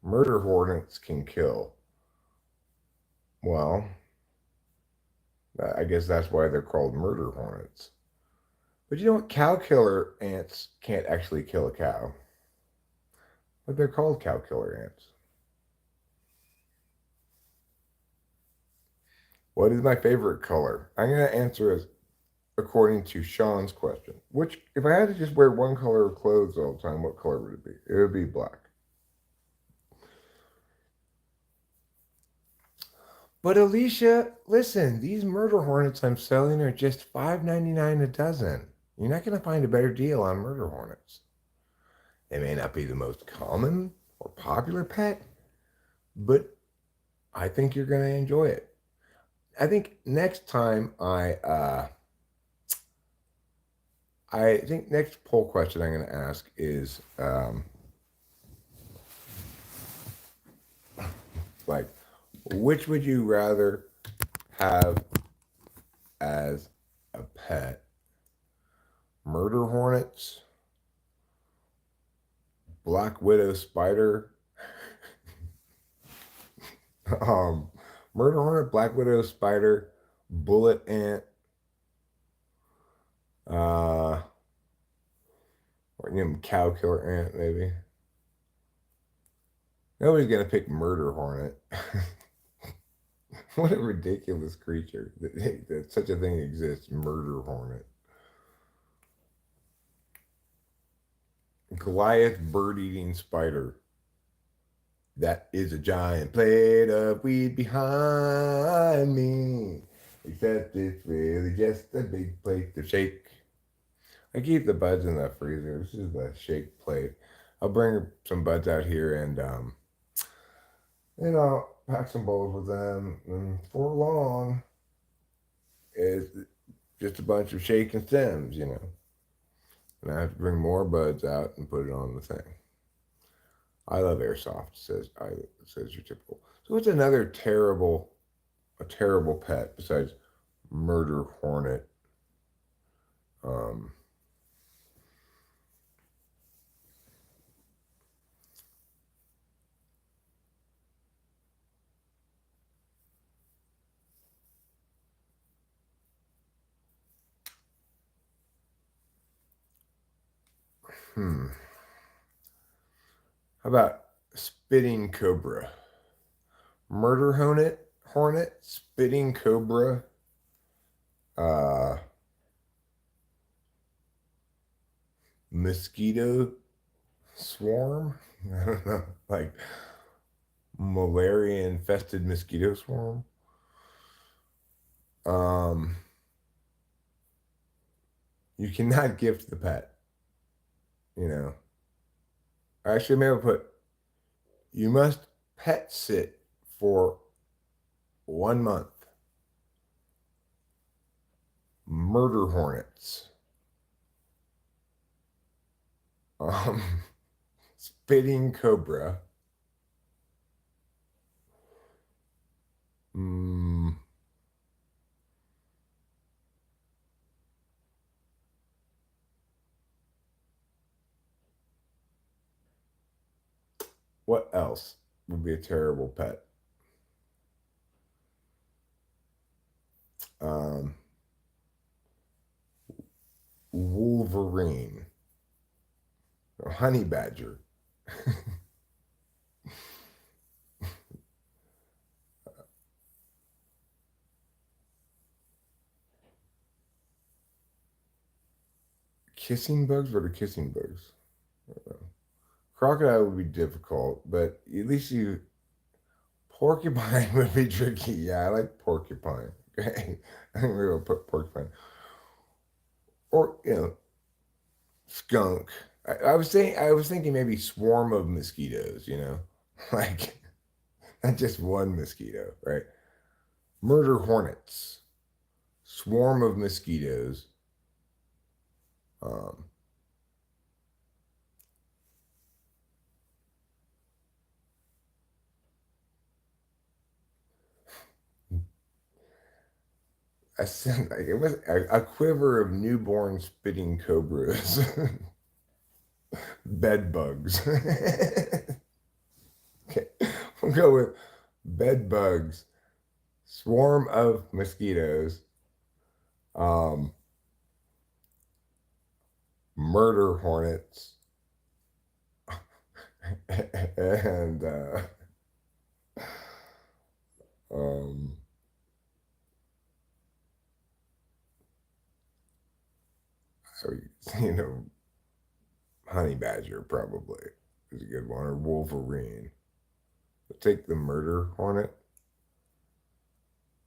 Murder hornets can kill. Well, I guess that's why they're called murder hornets. But you know what? Cow killer ants can't actually kill a cow, but they're called cow killer ants. What is my favorite color? I'm going to answer as according to Sean's question. Which, if I had to just wear one color of clothes all the time, what color would it be? It would be black. But Alicia, listen, these murder hornets I'm selling are just $5.99 a dozen. You're not going to find a better deal on murder hornets. They may not be the most common or popular pet, but I think you're going to enjoy it. I think next time I think next poll question I'm going to ask is like, which would you rather have as a pet? Murder hornets, black widow spider, um, murder hornet, black widow spider, bullet ant, uh, or cow killer ant maybe. Nobody's gonna pick murder hornet. What a ridiculous creature that such a thing exists. Murder hornet. Goliath bird-eating spider. That is a giant plate of weed behind me. Except it's really just a big plate of shake. I keep the buds in the freezer. This is the shake plate. I'll bring some buds out here and pack some bowls with them. And for long, it's just a bunch of shaking stems. And I have to bring more buds out and put it on the thing. I love airsoft, says your typical. So what's another a terrible pet besides murder hornet? Um, hmm. How about spitting cobra? Murder hornet, spitting cobra, uh, mosquito swarm. I don't know, like malaria infested mosquito swarm. Um, You cannot gift the pet. You know, actually, maybe I'll put you must pet sit for 1 month. Murder hornets. Um, spitting cobra. Mm, what else would be a terrible pet? Um, Wolverine. Honey badger. Kissing bugs? What are kissing bugs? Crocodile would be difficult, but at least you. Porcupine would be tricky. Yeah, I like porcupine. Okay. I think we're going to put porcupine. Or, skunk. I was thinking maybe swarm of mosquitoes, like not just one mosquito, right? Murder hornets, swarm of mosquitoes. Um, I said like it was a quiver of newborn spitting cobras, bed bugs. Okay, we'll go with bed bugs, swarm of mosquitoes, um, murder hornets, and um, you know, honey badger probably is a good one, or wolverine. But take the murder hornet.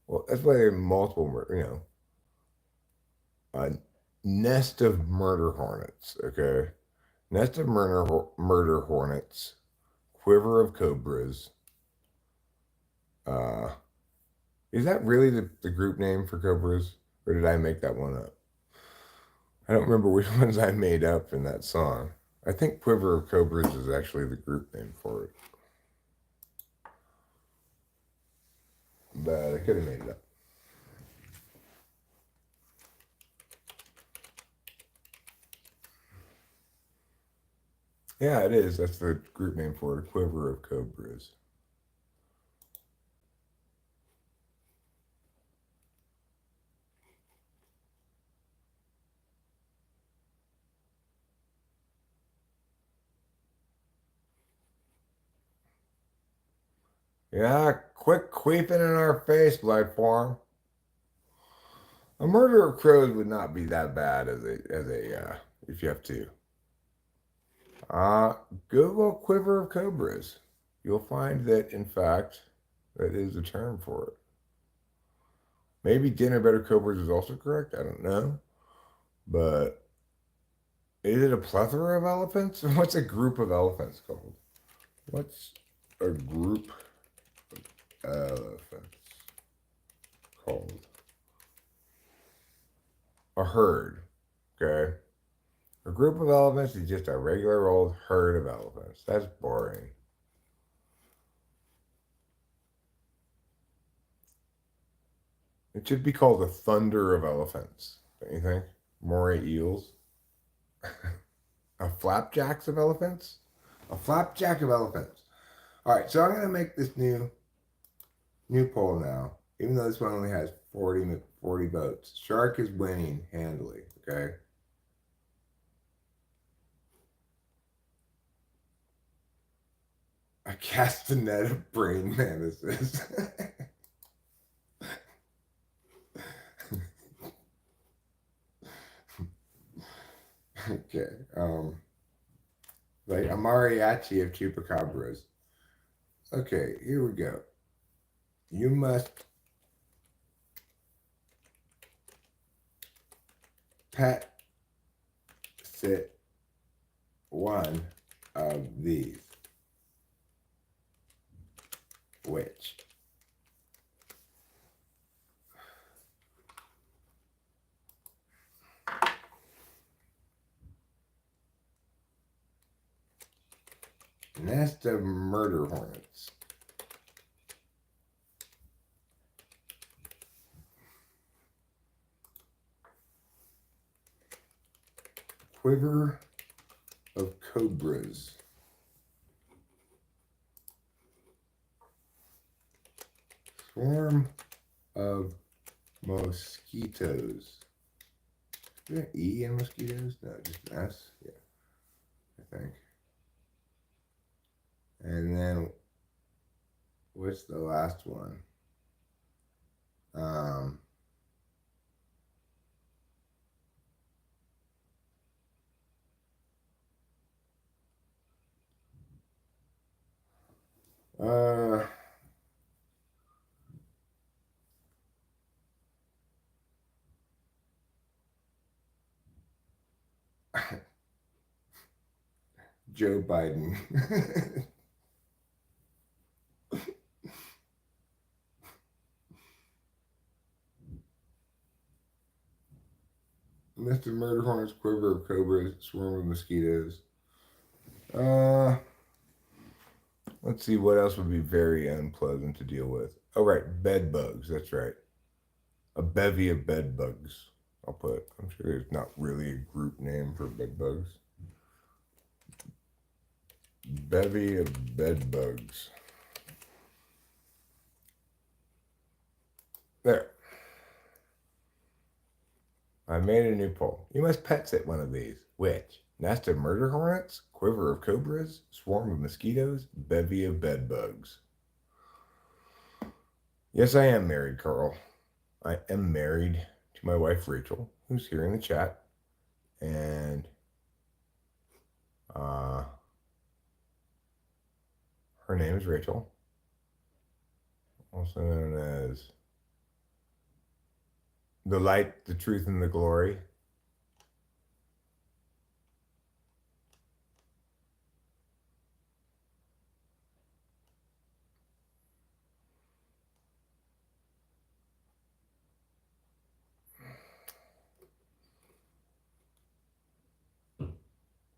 Well, that's why they have multiple, a nest of murder hornets. Okay, nest of murder hornets, quiver of cobras. Uh, is that really the group name for cobras, or did I make that one up? I don't remember which ones I made up in that song. I think Quiver of Cobras is actually the group name for it, but I could have made it up. Yeah, it is. That's the group name for it, Quiver of Cobras. Yeah, quit queefing in our face, Life Form. A murder of crows would not be that bad as a if you have to. Uh, Google Quiver of Cobras. You'll find that in fact that is a term for it. Maybe dinner better cobras is also correct. I don't know. But is it a plethora of elephants? What's a group of elephants called? What's a group of elephants called? A herd. Okay. A group of elephants is just a regular old herd of elephants. That's boring. It should be called a thunder of elephants. Don't you think? Moray eels. A flapjacks of elephants? A flapjack of elephants. All right, so I'm gonna make this new poll now, even though this one only has 40 votes. Shark is winning handily, okay? I cast a net of brain mantises. Okay. Like a mariachi of chupacabras. Okay, here we go. You must pet sit one of these. Which? Nest of murder hornets. Quiver of cobras. Swarm of mosquitoes. Is there an E in mosquitoes? No, just an S? Yeah, I think. And then, what's the last one? Um, uh, Joe Biden. Nest of murder hornets, quiver of cobras, swarm of mosquitoes. Uh, let's see what else would be very unpleasant to deal with. Oh, right, bed bugs. That's right. A bevy of bed bugs. I'm sure there's not really a group name for bed bugs. Bevy of bed bugs. There. I made a new poll. You must pet sit one of these. Which? Nest of murder hornets? Quiver of cobras? Swarm of mosquitoes? Bevy of bed bugs. Yes, I am married, Carl. I am married to my wife, Rachel, who's here in the chat. And her name is Rachel, also known as the light, the truth, and the glory.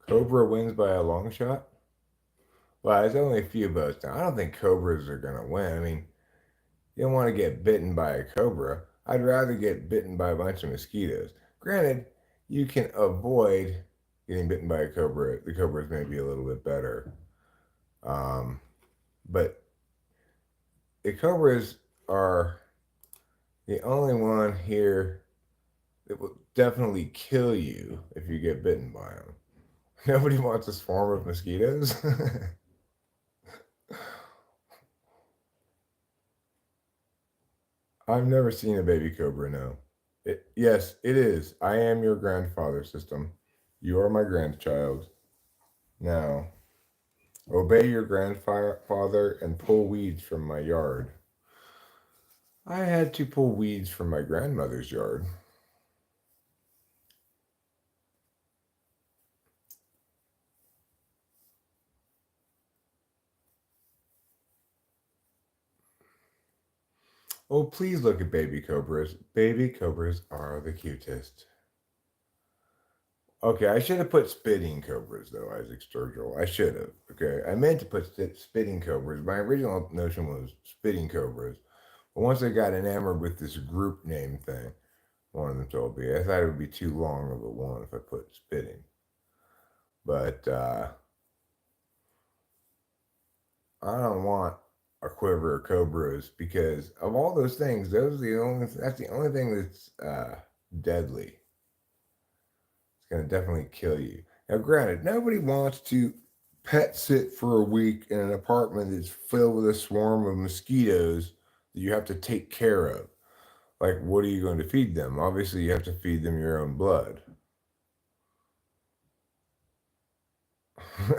Cobra wins by a long shot. Well, there's only a few votes now. I don't think cobras are going to win. I mean, you don't want to get bitten by a cobra. I'd rather get bitten by a bunch of mosquitoes. Granted, you can avoid getting bitten by a cobra. The cobras may be a little bit better. But the cobras are the only one here that will definitely kill you if you get bitten by them. Nobody wants a swarm of mosquitoes. I've never seen a baby cobra, no. Yes, it is. I am your grandfather, system. You are my grandchild. Now, obey your grandfather and pull weeds from my yard. I had to pull weeds from my grandmother's yard. Oh, please look at baby cobras. Baby cobras are the cutest. Okay, I should have put spitting cobras, though, Isaac Sturgill. I should have. Okay, I meant to put spitting cobras. My original notion was spitting cobras. But once I got enamored with this group name thing, one of them told me, I thought it would be too long of a one if I put spitting. But I don't want a quiver of cobras because of all those things, that's the only thing that's deadly. It's going to definitely kill you. Now, granted, nobody wants to pet sit for a week in an apartment that's filled with a swarm of mosquitoes that you have to take care of. Like, what are you going to feed them? Obviously, you have to feed them your own blood.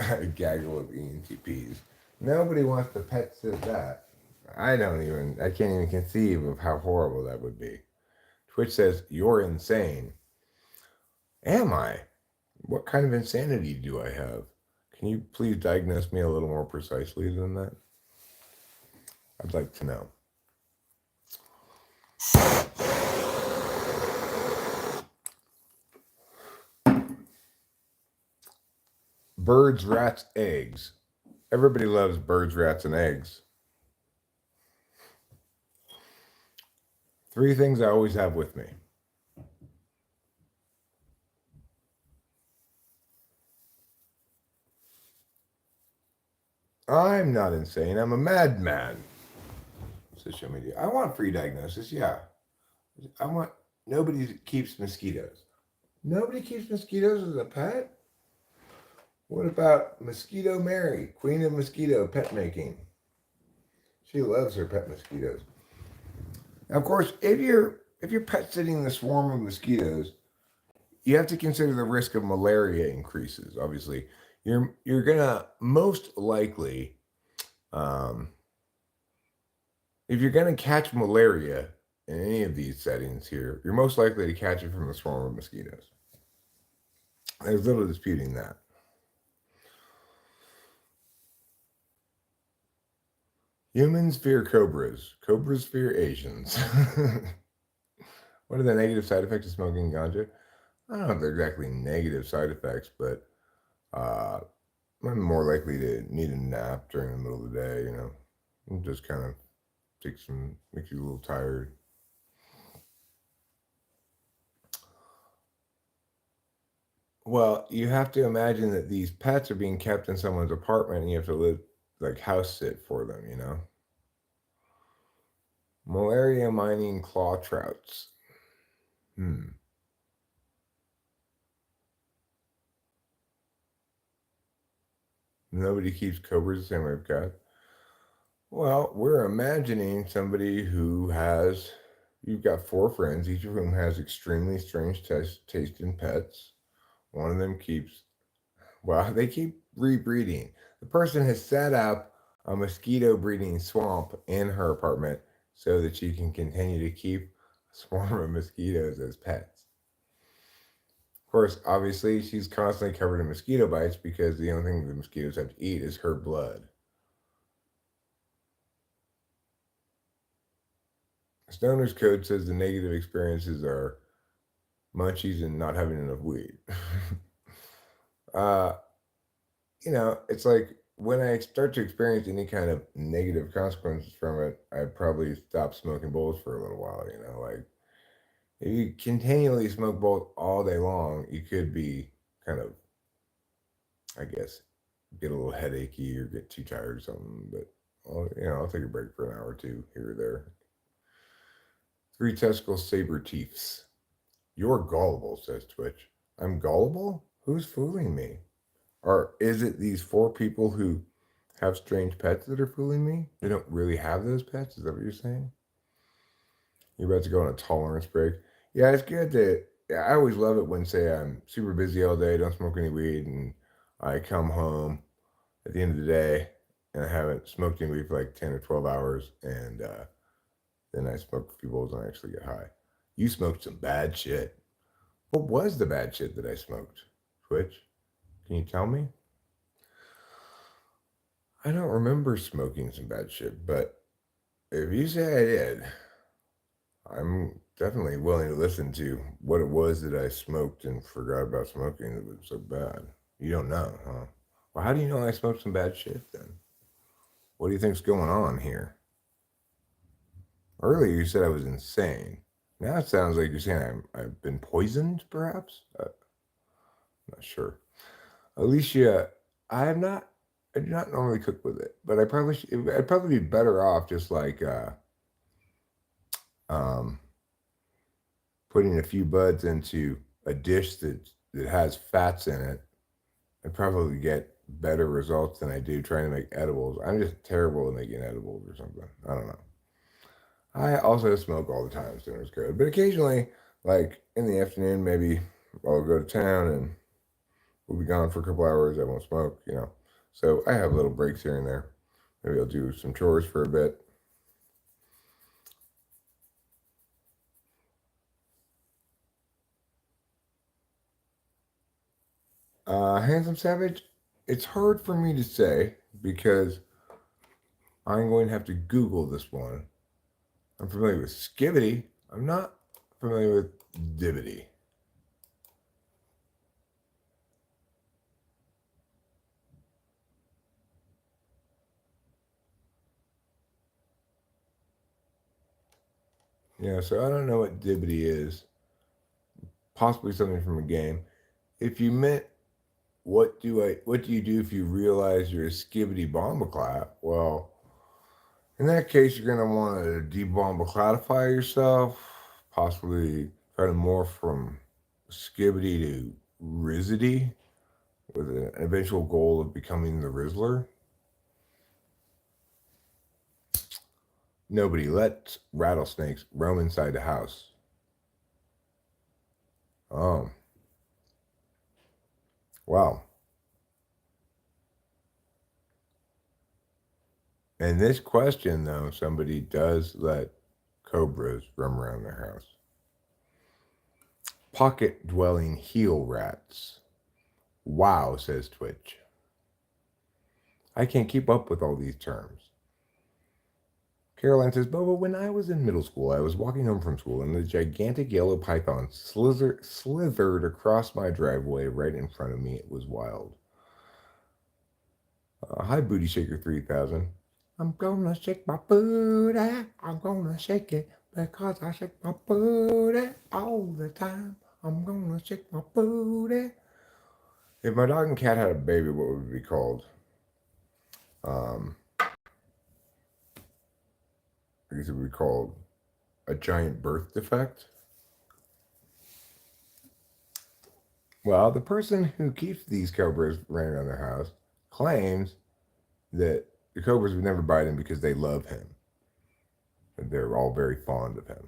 A gaggle of ENTPs. Nobody wants to pet sit that. I can't even conceive of how horrible that would be. Twitch says, you're insane. Am I? What kind of insanity do I have? Can you please diagnose me a little more precisely than that? I'd like to know. Birds, rats, eggs. Everybody loves birds, rats, and eggs. Three things I always have with me. I'm not insane. I'm a madman. Social media. I want free diagnosis. Yeah. I want. Nobody keeps mosquitoes. Nobody keeps mosquitoes as a pet? What about Mosquito Mary, Queen of Mosquito pet making? She loves her pet mosquitoes. Now, of course, if your pet's sitting in a swarm of mosquitoes, you have to consider the risk of malaria increases. Obviously, you're gonna most likely, um, if you're gonna catch malaria in any of these settings here, you're most likely to catch it from a swarm of mosquitoes. There's little disputing that. Humans fear cobras. Cobras fear Asians. What are the negative side effects of smoking ganja? I don't know if they're exactly negative side effects, but uh, I'm more likely to need a nap during the middle of the day, and just kind of makes you a little tired. Well, you have to imagine that these pets are being kept in someone's apartment and you have to live, like, house sit for them. Malaria mining claw trouts. Hmm. Nobody keeps cobras the same way I've got. Well, we're imagining somebody who has, you've got four friends, each of whom has extremely strange taste in pets. One of them keeps, well, they keep rebreeding. The person has set up a mosquito breeding swamp in her apartment so that she can continue to keep a swarm of mosquitoes as pets. Of course, obviously, she's constantly covered in mosquito bites because the only thing the mosquitoes have to eat is her blood. Stoner's Code says the negative experiences are munchies and not having enough weed. uh, it's like when I start to experience any kind of negative consequences from it, I'd probably stop smoking bowls for a little while. Like if you continually smoke bowls all day long, you could be kind of, I guess, get a little headachy or get too tired or something. But I'll take a break for an hour or two here or there. Three testicle saber teeths. You're gullible, says Twitch. I'm gullible? Who's fooling me? Or is it these four people who have strange pets that are fooling me? They don't really have those pets? Is that what you're saying? You're about to go on a tolerance break? Yeah, it's good to. Yeah, I always love it when, say, I'm super busy all day, don't smoke any weed, and I come home at the end of the day and I haven't smoked any weed for like 10 or 12 hours, and then I smoke a few bowls and I actually get high. You smoked some bad shit. What was the bad shit that I smoked? Twitch? Can you tell me? I don't remember smoking some bad shit, but if you say I did, I'm definitely willing to listen to what it was that I smoked and forgot about smoking that was so bad. You don't know, huh? Well, how do you know I smoked some bad shit then? What do you think's going on here? Earlier you said I was insane. Now it sounds like you're saying I've been poisoned, perhaps? I'm not sure. Alicia, I have not. I do not normally cook with it, but I'd probably be better off just like um, putting a few buds into a dish that has fats in it. I'd probably get better results than I do trying to make edibles. I'm just terrible at making edibles or something. I don't know. I also smoke all the time, so it's good. But occasionally, like in the afternoon, maybe I'll go to town and we'll be gone for a couple hours. I won't smoke. So I have little breaks here and there. Maybe I'll do some chores for a bit. Handsome Savage, it's hard for me to say because I'm going to have to Google this one. I'm familiar with Skibbity. I'm not familiar with Dibbity. Yeah, so I don't know what Dibbity is. Possibly something from a game. If you meant what do you do if you realize you're a Skibbity bombaclat? Well, in that case, you're gonna want to debombaclatify yourself, possibly try to morph from Skibbity to Rizzity, with an eventual goal of becoming the Rizzler. Nobody lets rattlesnakes roam inside the house. Oh, wow. And this question, though, somebody does let cobras roam around their house. Pocket dwelling heel rats. Wow, says Twitch. I can't keep up with all these terms. Caroline says, Bobo, when I was in middle school, I was walking home from school and a gigantic yellow python slithered across my driveway right in front of me. It was wild. Hi, Booty Shaker 3000. I'm gonna shake my booty. I'm gonna shake it because I shake my booty all the time. I'm gonna shake my booty. If my dog and cat had a baby, what would it be called? I guess it would be called a giant birth defect. Well, the person who keeps these cobras running around their house claims that the cobras would never bite him because they love him. And they're all very fond of him.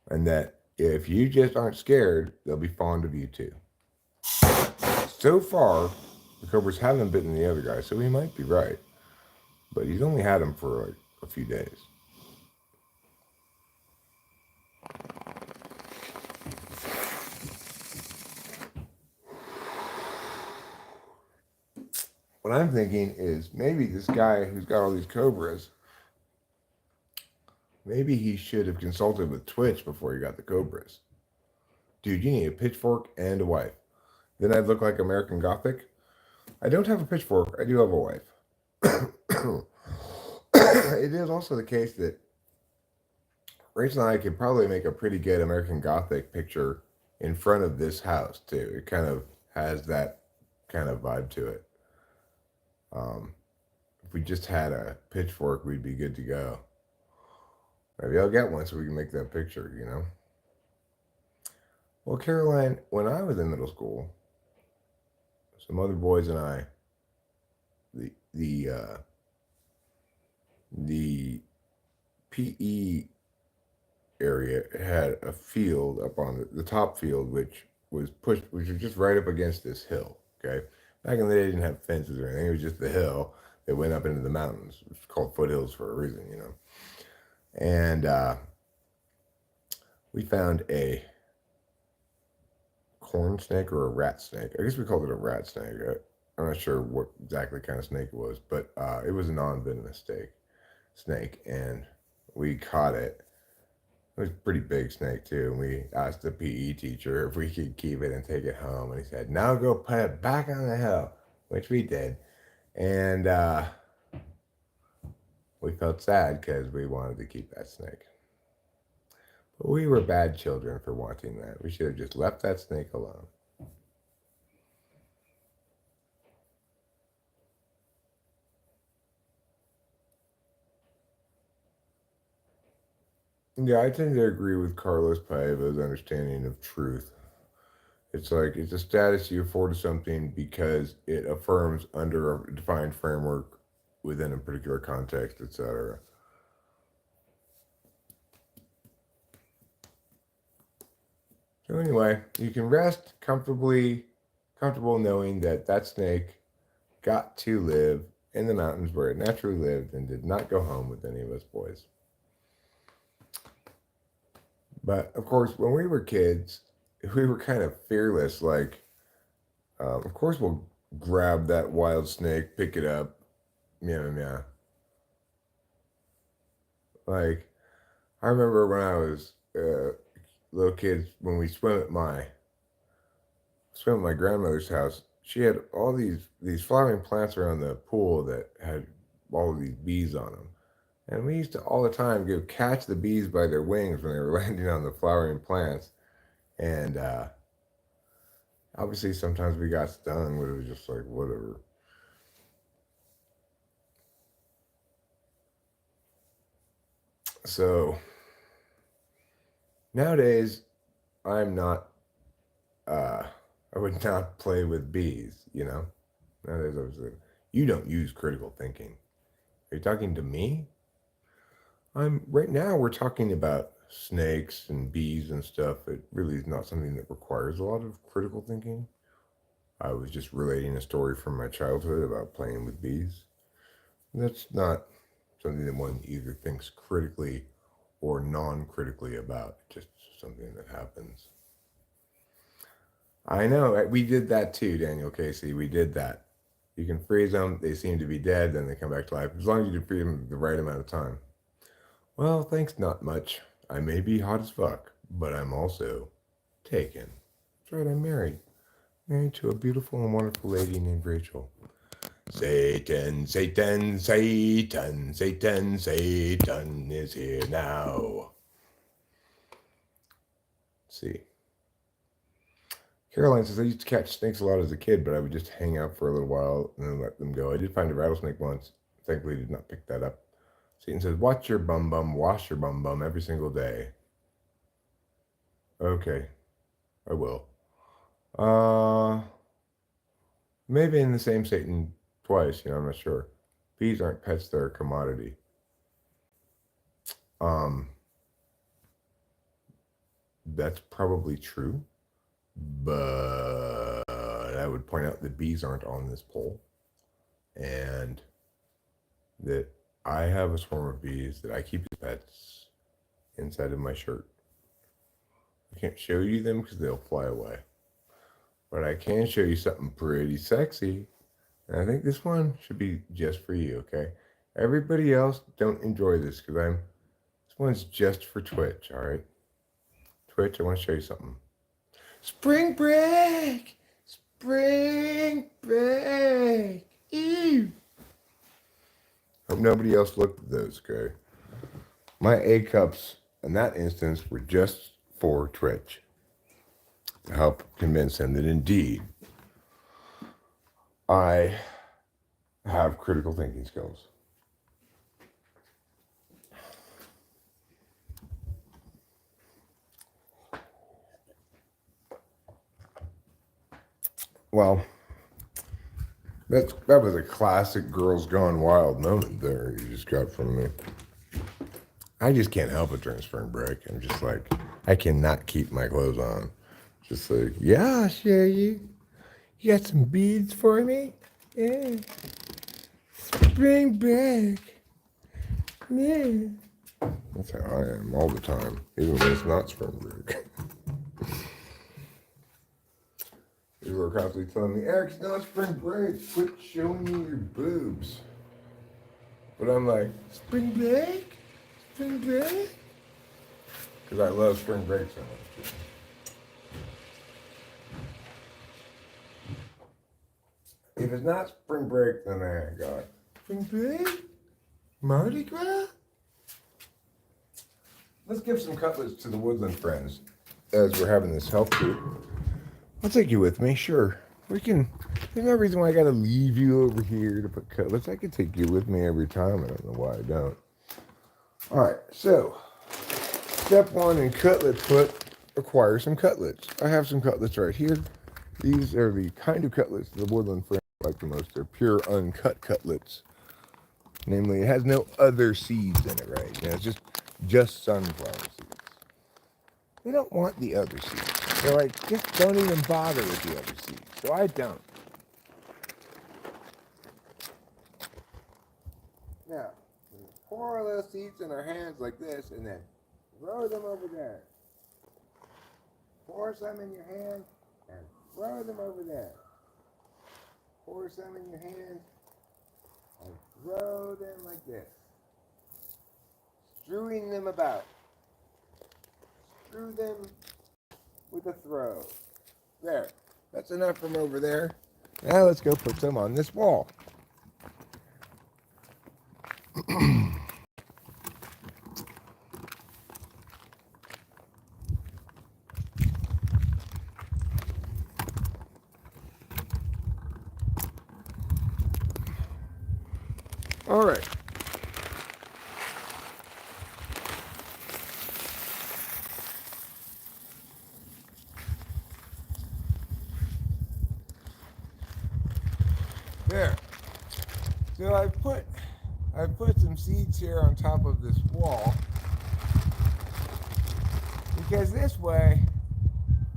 And that if you just aren't scared, they'll be fond of you too. So far, the cobras haven't bitten the other guy, so he might be right. But he's only had them for like a few days. What I'm thinking is maybe this guy who's got all these cobras, maybe he should have consulted with Twitch before he got the cobras. Dude, you need a pitchfork and a wife. Then I'd look like American Gothic. I don't have a pitchfork. I do have a wife. It is also the case that Rachel and I could probably make a pretty good American Gothic picture in front of this house, too. It kind of has that kind of vibe to it. If we just had a pitchfork, we'd be good to go. Maybe I'll get one so we can make that picture, you know? Well, Caroline, when I was in middle school, some other boys and I, the PE area had a field up on the top field, which was just right up against this hill. Okay, back in the day, they didn't have fences or anything. It was just the hill that went up into the mountains. It's called foothills for a reason, you know. And we found a corn snake or a rat snake. I guess we called it a rat snake. I'm not sure what exactly kind of snake it was, but it was a non-venomous snake, and we caught it. It was a pretty big snake too, and we asked the PE teacher if we could keep it and take it home, and he said, "Now go put it back on the hill," which we did, and we felt sad because we wanted to keep that snake. But we were bad children for wanting that. We should have just left that snake alone. Yeah, I tend to agree with Carlos Paeva's understanding of truth. It's like it's a status you afford to something because it affirms under a defined framework within a particular context, etc. So anyway, you can rest comfortable knowing that that snake got to live in the mountains where it naturally lived and did not go home with any of us boys. But of course, when we were kids, we were kind of fearless. Like Of course, we'll grab that wild snake, pick it up, meow meow. Like I remember when I was little kids when we swim at my grandmother's house. She had all these flowering plants around the pool that had all of these bees on them, and we used to all the time go catch the bees by their wings when they were landing on the flowering plants. And obviously, sometimes we got stung, but it was just like whatever. So nowadays, I'm not. Uh, I would not play with bees. Nowadays, I was like, you don't use critical thinking. Are you talking to me? I'm right now. We're talking about snakes and bees and stuff. It really is not something that requires a lot of critical thinking. I was just relating a story from my childhood about playing with bees. That's not something that one either thinks critically or non-critically about. Just something that happens. I know we did that too, Daniel Casey. We did that. You can freeze them; they seem to be dead, then they come back to life. As long as you can freeze them the right amount of time. Well, thanks, not much. I may be hot as fuck, but I'm also taken. That's right, I'm married. Married to a beautiful and wonderful lady named Rachel. Satan, Satan, Satan, Satan, Satan is here now. Let's see. Caroline says, I used to catch snakes a lot as a kid, but I would just hang out for a little while and then let them go. I did find a rattlesnake once. Thankfully, did not pick that up. Satan says, watch your bum bum, wash your bum bum every single day. Okay, I will. Maybe in the same Satan twice, I'm not sure. Bees aren't pets, they're a commodity. Um, that's probably true, but I would point out that bees aren't on this poll, and that I have a swarm of bees that I keep as pets inside of my shirt. I can't show you them because they'll fly away, but I can show you something pretty sexy. And I think this one should be just for you, okay? Everybody else don't enjoy this because this one's just for Twitch, all right? Twitch, I want to show you something. Spring break! Spring break! Ew! Hope nobody else looked at those, okay? My A cups in that instance were just for Twitch to help convince him that indeed I have critical thinking skills. Well, that was a classic Girls Gone Wild moment there you just got from me. I just can't help it during spring break. I'm just like, I cannot keep my clothes on. Just like, yeah, I'll share you. You got some beads for me? Yeah. Spring break. Yeah. That's how I am all the time, even when it's not spring break. People are constantly telling me, Eric, it's not spring break. Quit showing me your boobs. But I'm like, spring break? Spring break? Because I love spring break so much. If it's not spring break, then I got spring break? Mardi Gras? Let's give some cutlets to the woodland friends as we're having this health group. I'll take you with me, sure. We can. There's no reason why I gotta leave you over here to put cutlets. I can take you with me every time. I don't know why I don't. All right, so step one in cutlet put, acquire some cutlets. I have some cutlets right here. These are the kind of cutlets the woodland friends like the most. They're pure uncut cutlets. Namely, it has no other seeds in it, right? It's just sunflower seeds. They don't want the other seeds. They're like, just don't even bother with the other seeds. So I don't. Now, pour those seeds in our hands like this and then throw them over there. Pour some in your hand and throw them over there. pour some in your hand and throw them like this, strewing them about. Strew them with a throw. There, that's enough from over there. Now let's go put some on this wall. All right. There. So I put some seeds here on top of this wall because this way,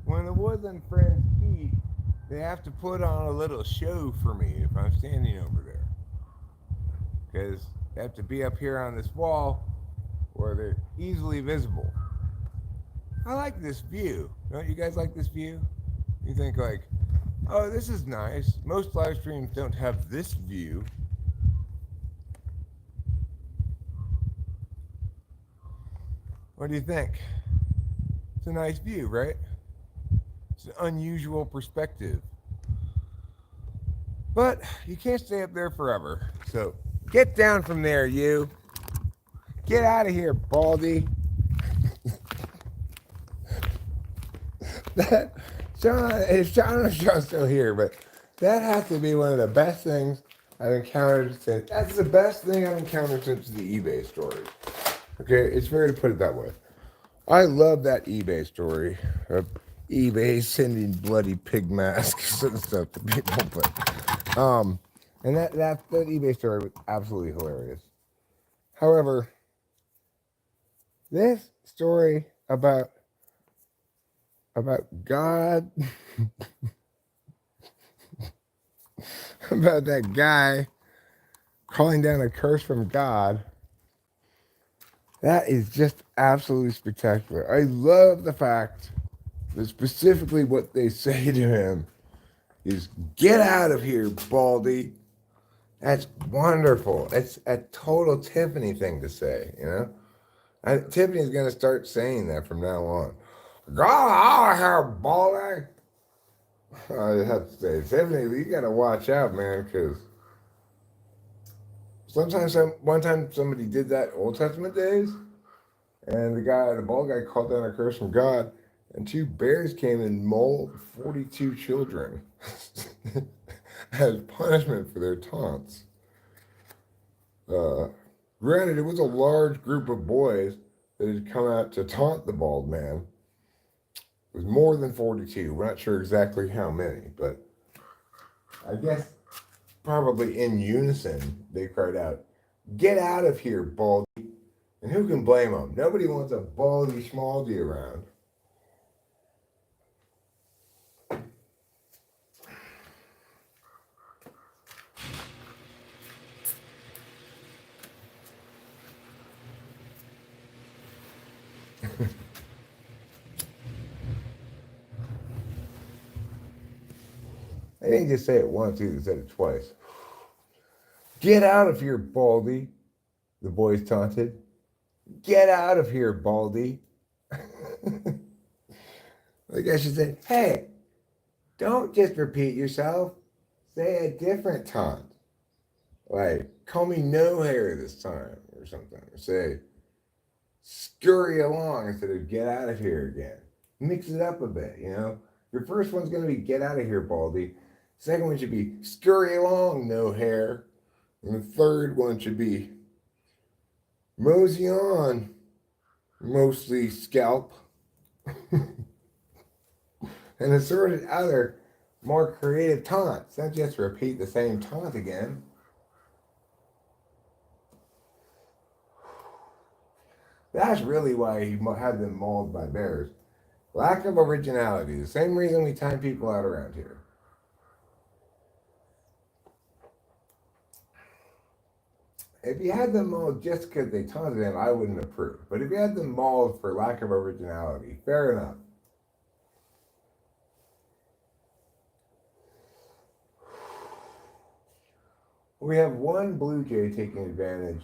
when the woodland friends eat, they have to put on a little show for me if I'm standing over there. Because they have to be up here on this wall where they're easily visible. I like this view. Don't you guys like this view? You think like, oh, this is nice. Most live streams don't have this view. What do you think? It's a nice view, right? It's an unusual perspective. But you can't stay up there forever. So get down from there, you. Get out of here, Baldy. That Sean's still here, but that has to be one of the best things I've encountered since. That's the best thing I've encountered since the eBay story. Okay, it's fair to put it that way. I love that eBay story of eBay sending bloody pig masks and stuff to people, but and that eBay story was absolutely hilarious. However, this story about God, about that guy calling down a curse from God, that is just absolutely spectacular. I love the fact that specifically what they say to him is, "Get out of here, Baldy." That's wonderful. It's a total Tiffany thing to say, you know? Tiffany's going to start saying that from now on. "Get out of here, Baldy." I have to say, Tiffany, you got to watch out, man, because one time somebody did that Old Testament days, and the bald guy called down a curse from God, and 2 bears came and mauled 42 children as punishment for their taunts. Granted, it was a large group of boys that had come out to taunt the bald man. It was more than 42. We're not sure exactly how many, but I guess probably in unison they cried out, "Get out of here, Baldy." And who can blame them? Nobody wants a baldy schmaldy around. They didn't just say it once either, they said it twice. "Get out of here, Baldy," the boys taunted. "Get out of here, Baldy." Like I should say, "Hey, don't just repeat yourself. Say a different taunt. Like, call me no hair this time," or something. Or say, "Scurry along," instead of "get out of here" again. Mix it up a bit, you know? Your first one's going to be "get out of here, Baldy." Second one should be "scurry along, no hair." And the third one should be "mosey on, mostly scalp." And assorted other more creative taunts. Not just repeat the same taunt again. That's really why he had them mauled by bears. Lack of originality. The same reason we time people out around here. If you had them mauled just because they taunted him, I wouldn't approve. But if you had them mauled for lack of originality, fair enough. We have one blue jay taking advantage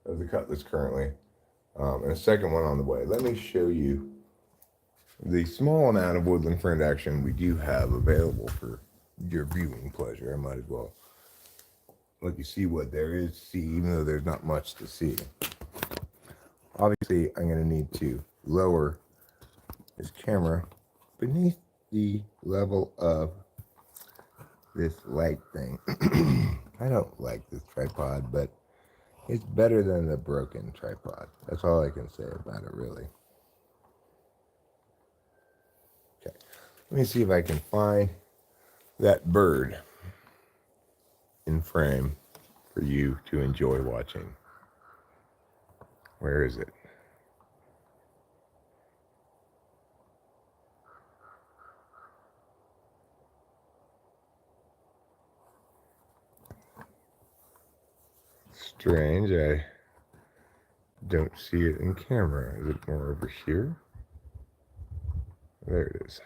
of the cutlets currently, and a second one on the way. Let me show you the small amount of woodland friend action we do have available for your viewing pleasure. I might as well let you see what there is to see, even though there's not much to see. Obviously, I'm going to need to lower this camera beneath the level of this light thing. I don't like this tripod, but it's better than the broken tripod. That's all I can say about it, really. Okay, let me see if I can find that bird in frame for you to enjoy watching. Where is it? Strange, I don't see it in camera. Is it more over here? There it is.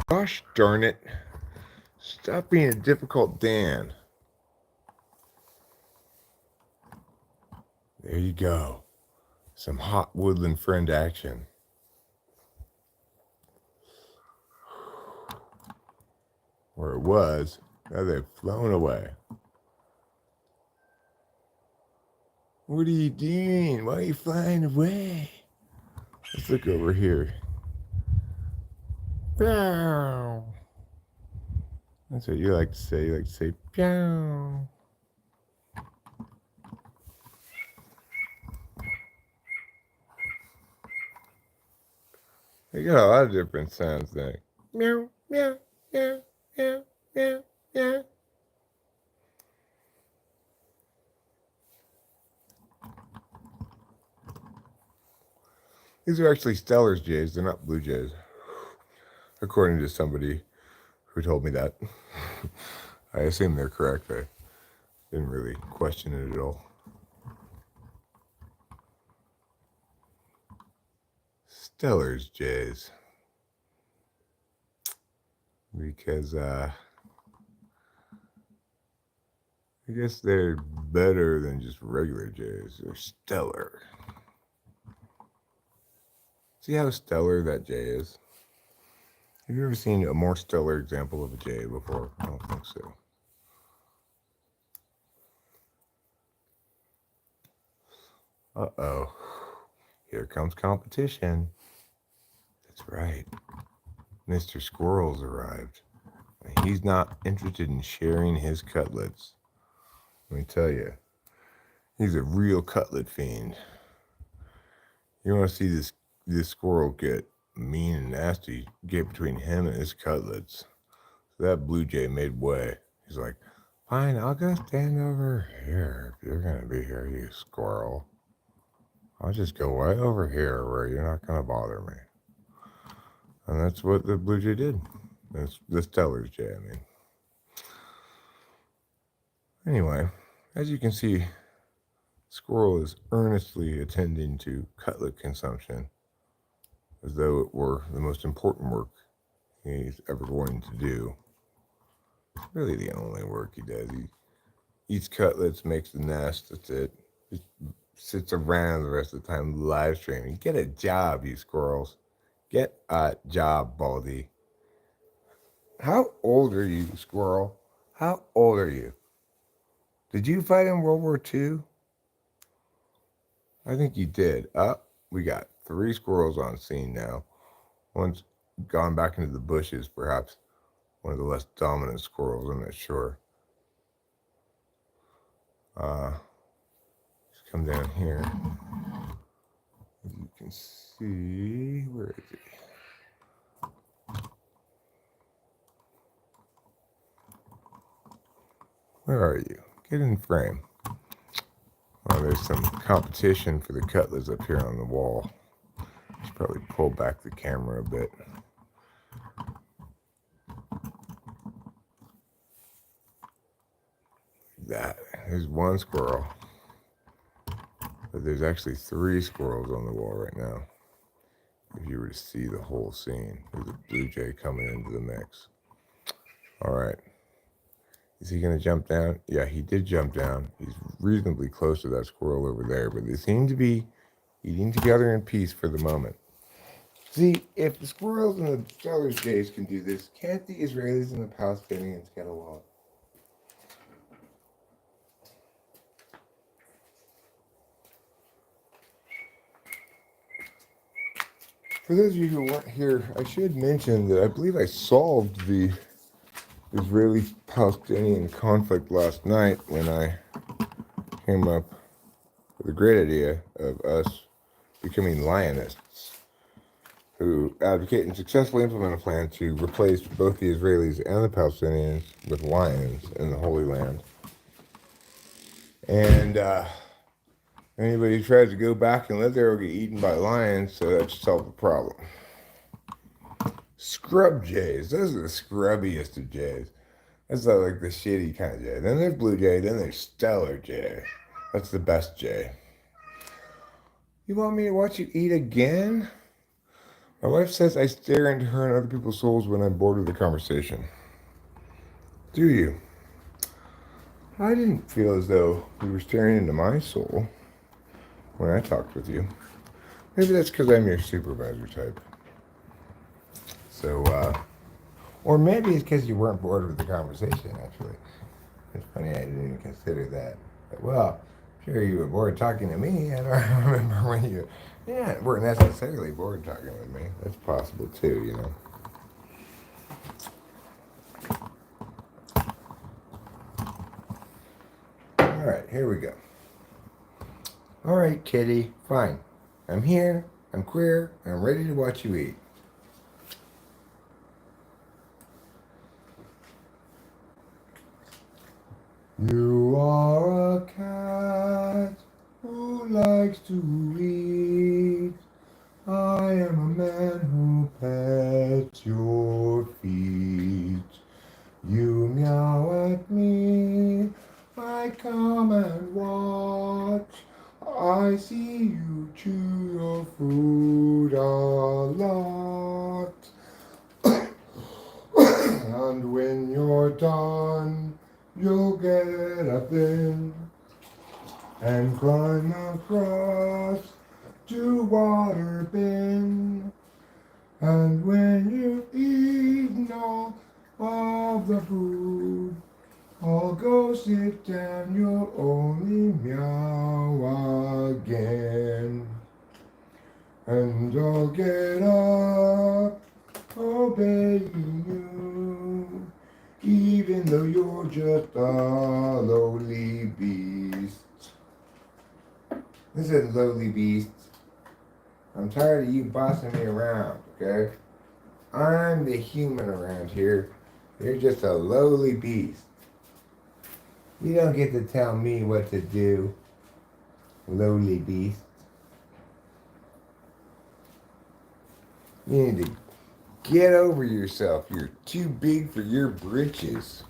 Gosh darn it. Stop being a difficult Dan. There you go. Some hot woodland friend action. Where it was, now they've flown away. What are you doing? Why are you flying away? Let's look over here. Pew! That's what you like to say. You like to say, pew. You got a lot of different sounds there. Meow, meow, meow, meow, meow, meow. These are actually Stellar's jays. They're not blue jays, according to somebody who told me that. I assume they're correct. I didn't really question it at all. Stellar's jays. Because, I guess they're better than just regular jays. They're stellar. See how stellar that jay is? Have you ever seen a more stellar example of a jay before? I don't think so. Uh-oh. Here comes competition. That's right. Mr. Squirrel's arrived. He's not interested in sharing his cutlets. Let me tell you. He's a real cutlet fiend. You want to see this squirrel get mean and nasty, get between him and his cutlets. So that blue jay made way. He's like, fine, I'll go stand over here if you're going to be here, you squirrel. I'll just go right over here where you're not going to bother me. And that's what the blue jay did. That's the Stellar's jay, I mean. Anyway, as you can see, squirrel is earnestly attending to cutlet consumption as though it were the most important work he's ever going to do. It's really the only work he does. He eats cutlets, makes the nest, that's it. He sits around the rest of the time live streaming. Get a job, you squirrels. Get a job, Baldy. How old are you, squirrel? How old are you? Did you fight in World War II? I think you did. We got 3 squirrels on scene now. One's gone back into the bushes, perhaps one of the less dominant squirrels, I'm not sure. Just come down here. As you can see, where is he? Where are you? Get in frame. Well, there's some competition for the cutlets up here on the wall. Should probably pull back the camera a bit. That. There's one squirrel. But there's actually 3 squirrels on the wall right now. If you were to see the whole scene, there's a blue jay coming into the mix. All right. Is he going to jump down? Yeah, he did jump down. He's reasonably close to that squirrel over there, but they seem to be eating together in peace for the moment. See, if the squirrels and the Steelers Jays can do this, can't the Israelis and the Palestinians get along? For those of you who weren't here, I should mention that I believe I solved the Israeli-Palestinian conflict last night when I came up with a great idea of us becoming Lionists, who advocate and successfully implement a plan to replace both the Israelis and the Palestinians with lions in the Holy Land. And anybody who tries to go back and live there will get eaten by lions, so that should solve the problem. Scrub jays, those are the scrubbiest of jays. That's not like the shitty kind of jay. Then there's blue jay, then there's stellar jay. That's the best jay. You want me to watch you eat again? My wife says I stare into her and other people's souls when I'm bored with the conversation. Do you? I didn't feel as though you were staring into my soul when I talked with you. Maybe that's because I'm your supervisor type. So, or maybe it's because you weren't bored with the conversation, actually. It's funny, I didn't even consider that. But, well, sure you were bored talking to me. I don't remember when you weren't necessarily bored talking with me. That's possible too, you know. All right, here we go. All right, kitty, fine. I'm here, I'm queer, and I'm ready to watch you eat. You are a cat who likes to eat. I am a man who pets your feet. You meow at me, I come and watch. I see you chew your food a lot. And when you're done, you'll get up in and climb across to water bin. And when you've eaten all of the food, I'll go sit down, you'll only meow again. And I'll get up, obeying you, even though you're just a lowly beast. Listen, lowly beast, I'm tired of you bossing me around, okay? I'm the human around here. You're just a lowly beast. You don't get to tell me what to do, lowly beast. You need to get over yourself. You're too big for your britches.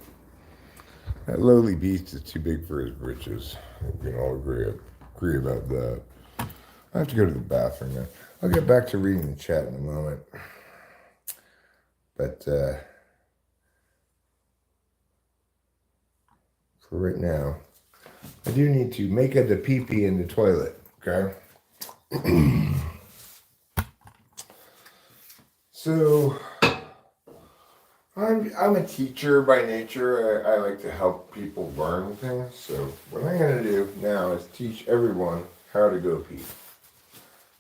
That lowly beast is too big for his britches. We can all agree about that. I have to go to the bathroom now. I'll get back to reading the chat in a moment. But for right now, I do need to make a pee-pee in the toilet, okay? So, I'm a teacher by nature. I like to help people learn things. So what I'm going to do now is teach everyone how to go pee.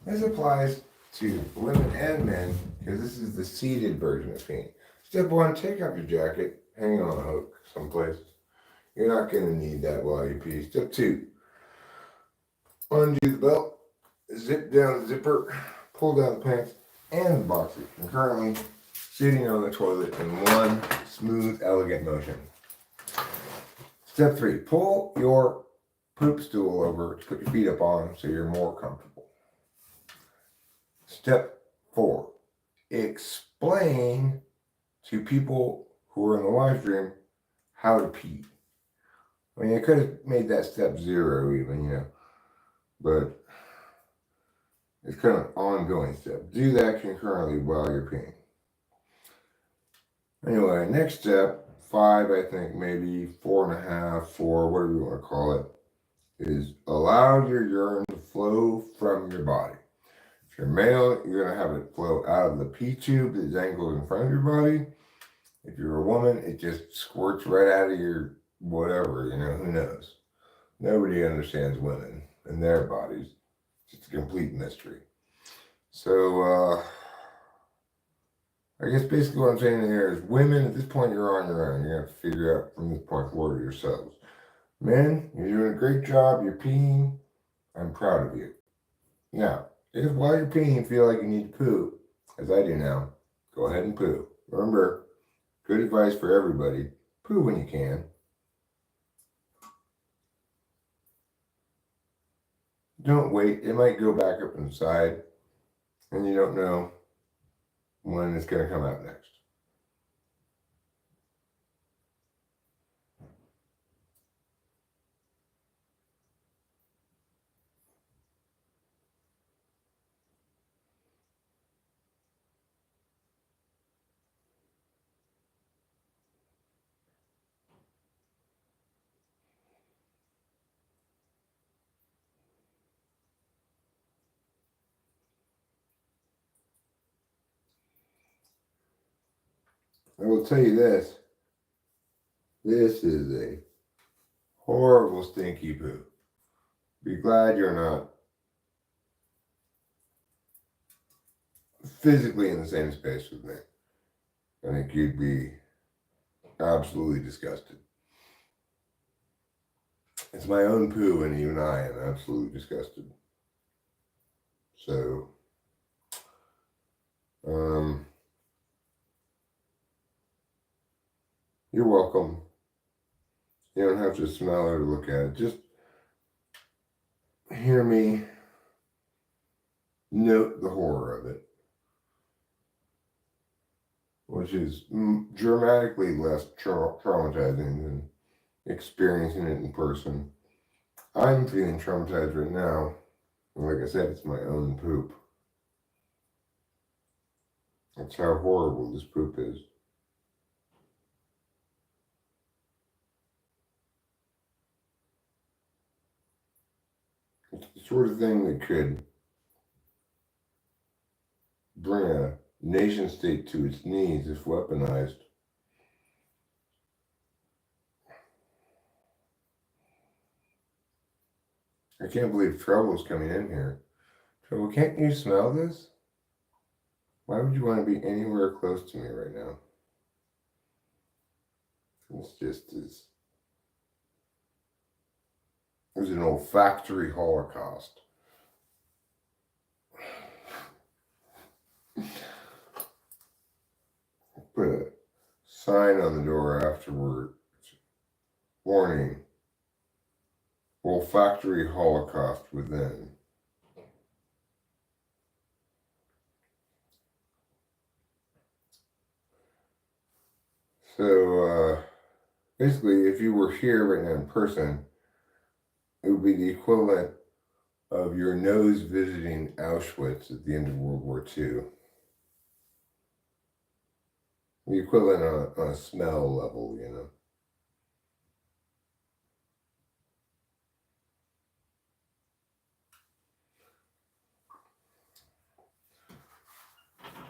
This applies to women and men because this is the seated version of peeing. Step 1, take off your jacket, hang it on a hook someplace. You're not going to need that while you pee. Step 2, undo the belt, zip down the zipper, pull down the pants and the boxers concurrently, sitting on the toilet in one smooth, elegant motion. Step 3, pull your poop stool over to put your feet up on so you're more comfortable. Step 4, explain to people who are in the live stream how to pee. I mean, I could have made that step 0 even, you know, but it's kind of an ongoing step. Do that concurrently while you're peeing. Anyway, next step, 5, I think, maybe 4.5, 4, whatever you want to call it, is allow your urine to flow from your body. If you're male, you're going to have it flow out of the pee tube that's angled in front of your body. If you're a woman, it just squirts right out of your whatever, who knows. Nobody understands women and their bodies. It's a complete mystery. So, I guess basically what I'm saying here is women, at this point, you're on your own. You have to figure out from this point forward yourselves. Men, you're doing a great job. You're peeing. I'm proud of you. Now, if while you're peeing you feel like you need to poo, as I do now, go ahead and poo. Remember, good advice for everybody. Poo when you can. Don't wait. It might go back up inside, and you don't know when it's going to come out next. I will tell you this. This is a horrible stinky poo. Be glad you're not physically in the same space with me. I think you'd be absolutely disgusted. It's my own poo, and even I am absolutely disgusted. So, you're welcome. You don't have to smell or look at it. Just hear me note the horror of it, which is dramatically less traumatizing than experiencing it in person. I'm feeling traumatized right now. And like I said, it's my own poop. That's how horrible this poop is. It's the sort of thing that could bring a nation state to its knees if weaponized. I can't believe Trouble's coming in here. Trouble, can't you smell this? Why would you want to be anywhere close to me right now? It's just as... It was an olfactory holocaust. Put a sign on the door afterward. Warning. Olfactory holocaust within. So, basically, if you were here right now in person, it would be the equivalent of your nose visiting Auschwitz at the end of World War II. The equivalent on a smell level,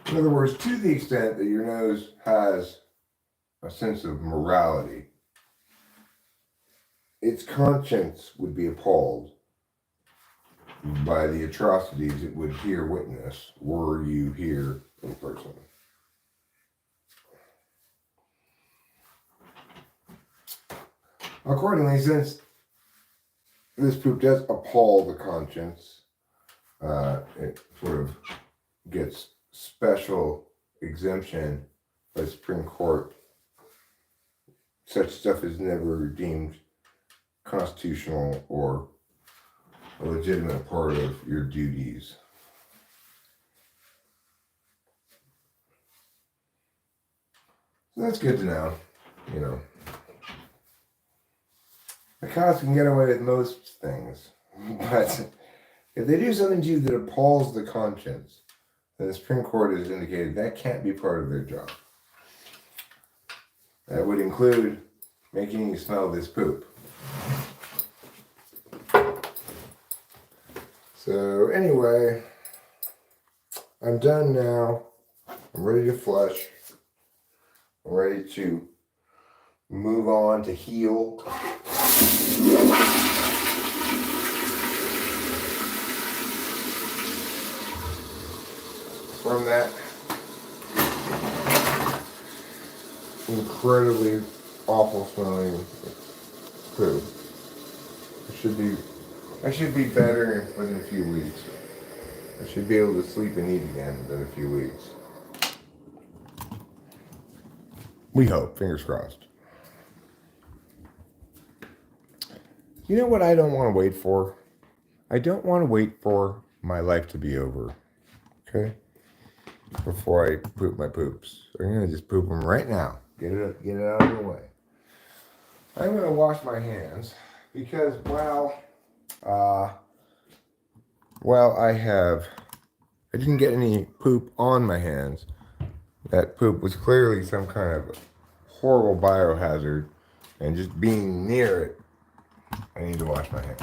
In other words, to the extent that your nose has a sense of morality, its conscience would be appalled by the atrocities it would here witness were you here in person. Accordingly, since this poop does appall the conscience, it sort of gets special exemption by the Supreme Court. Such stuff is never deemed constitutional or a legitimate part of your duties. So that's good to know, The cops can get away with most things, but if they do something to you that appalls the conscience, then the Supreme Court has indicated that can't be part of their job. That would include making you smell this poop. So anyway, I'm done now. I'm ready to flush. I'm ready to move on to heal. From that incredibly awful smelling poop. I should be better within a few weeks. I should be able to sleep and eat again within a few weeks. We hope, fingers crossed. You know what I don't want to wait for? I don't want to wait for my life to be over. Okay? Before I poop my poops. I'm going to just poop them right now. Get it out of the way. I'm going to wash my hands because I didn't get any poop on my hands. That poop was clearly some kind of horrible biohazard, and just being near it, I need to wash my hands.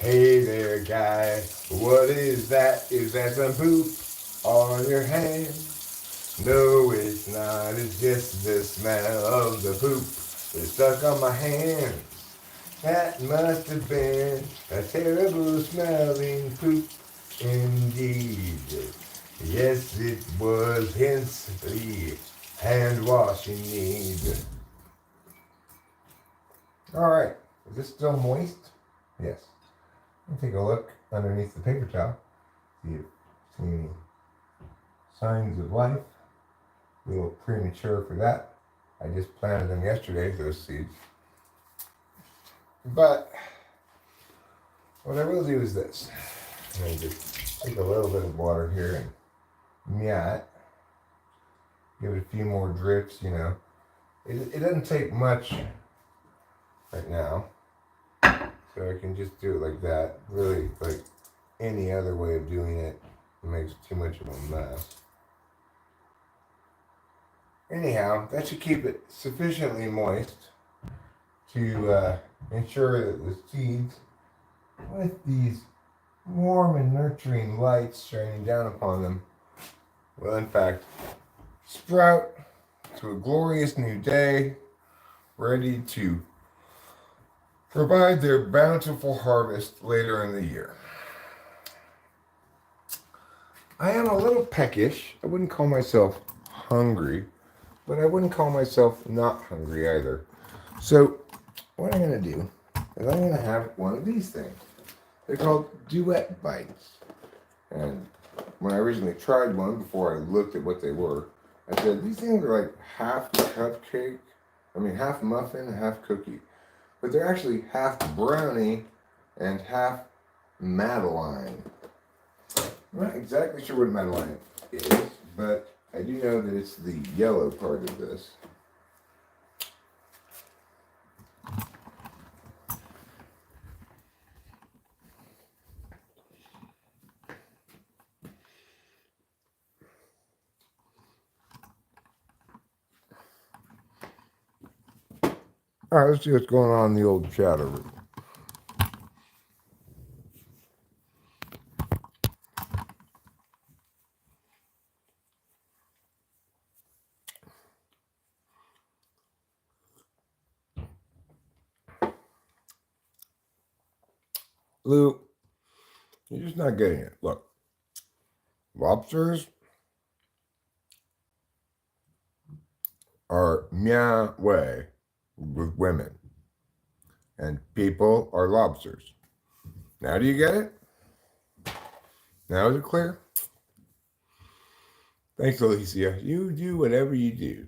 Hey there, guy. What is that? Is that some poop on your hands? No, it's not. It's just the smell of the poop that's stuck on my hands. That must have been a terrible smelling poop indeed. Yes, it was, hence the hand washing need. Alright, is this still moist? Yes. Let me take a look underneath the paper towel. See any signs of life. A little premature for that. I just planted them yesterday, those seeds. But what I will do is this. I'm going to just take a little bit of water here and it. Give it a few more drips, you know. It doesn't take much right now. So I can just do it like that. Really, like any other way of doing it, it makes too much of a mess. Anyhow, that should keep it sufficiently moist to ensure that the seeds, with these warm and nurturing lights shining down upon them, will in fact sprout to a glorious new day, ready to provide their bountiful harvest later in the year. I am a little peckish. I wouldn't call myself hungry, but I wouldn't call myself not hungry either. So what I'm going to do is I'm going to have one of these things. They're called duet bites. And when I originally tried one, before I looked at what they were, I said, these things are like half half muffin, half cookie. But they're actually half brownie and half Madeline. I'm not exactly sure what Madeline is, but I do know that it's the yellow part of this. All right, let's see what's going on in the old chat room. Lou, you're just not getting it. Look, lobsters are meow way with women, and people are lobsters. Now do you get it? Now is it clear? Thanks, Alicia. You do whatever you do.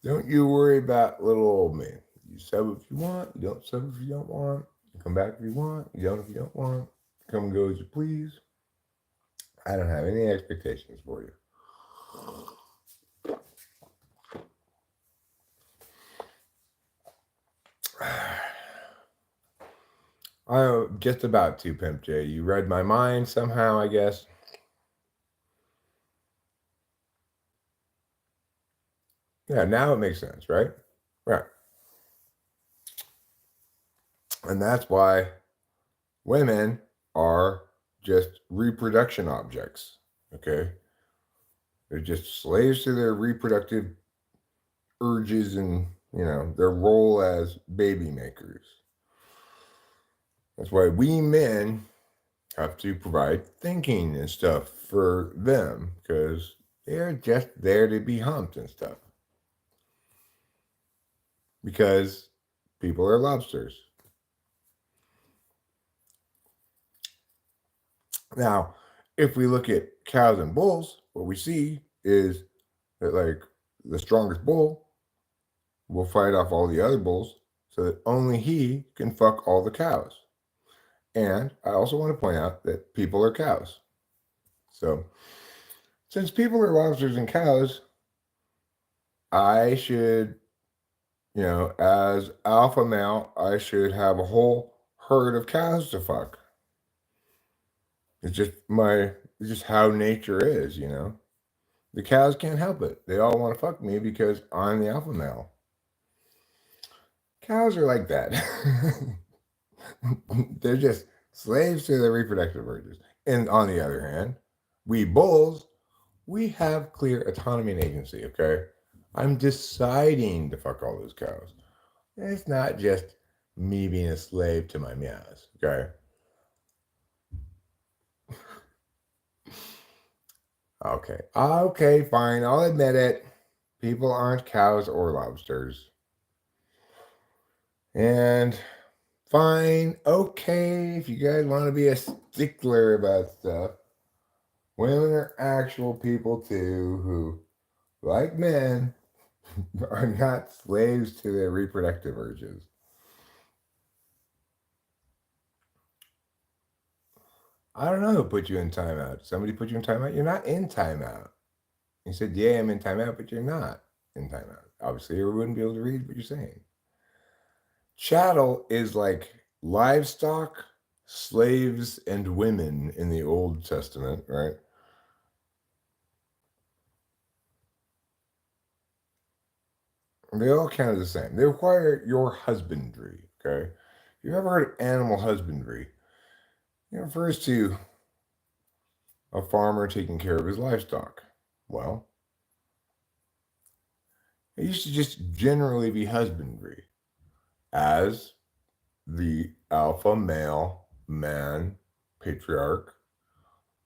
Don't you worry about little old me. You sub if you want. You don't sub if you don't want. You come back if you want. You don't if you don't want. Come and go as you please. I don't have any expectations for you. I'm just about to, Pimp J. You read my mind somehow, I guess. Yeah, now it makes sense, right? Right. And that's why women are just reproduction objects. Okay? They're just slaves to their reproductive urges and, their role as baby makers. That's why we men have to provide thinking and stuff for them because they're just there to be humped and stuff. Because people are lobsters. Now, if we look at cows and bulls, what we see is that, like, the strongest bull will fight off all the other bulls so that only he can fuck all the cows. And I also want to point out that people are cows. So, since people are lobsters and cows, I should, as alpha male, I should have a whole herd of cows to fuck. It's just it's just how nature is. The cows can't help it. They all want to fuck me because I'm the alpha male. Cows are like that. They're just slaves to their reproductive urges. And on the other hand, we bulls, we have clear autonomy and agency, okay? I'm deciding to fuck all those cows. It's not just me being a slave to my meows, okay? Okay, fine. I'll admit it. People aren't cows or lobsters. And fine, okay, if you guys want to be a stickler about stuff, women are actual people too who, like men, are not slaves to their reproductive urges. I don't know who put you in timeout. Somebody put you in timeout? You're not in timeout. You said, yeah, I'm in timeout, but you're not in timeout. Obviously, you wouldn't be able to read what you're saying. Chattel is like livestock, slaves, and women in the Old Testament, right? They all count as the same. They require your husbandry, okay? You ever heard of animal husbandry? It refers to a farmer taking care of his livestock. Well, it used to just generally be husbandry, as the alpha male man patriarch.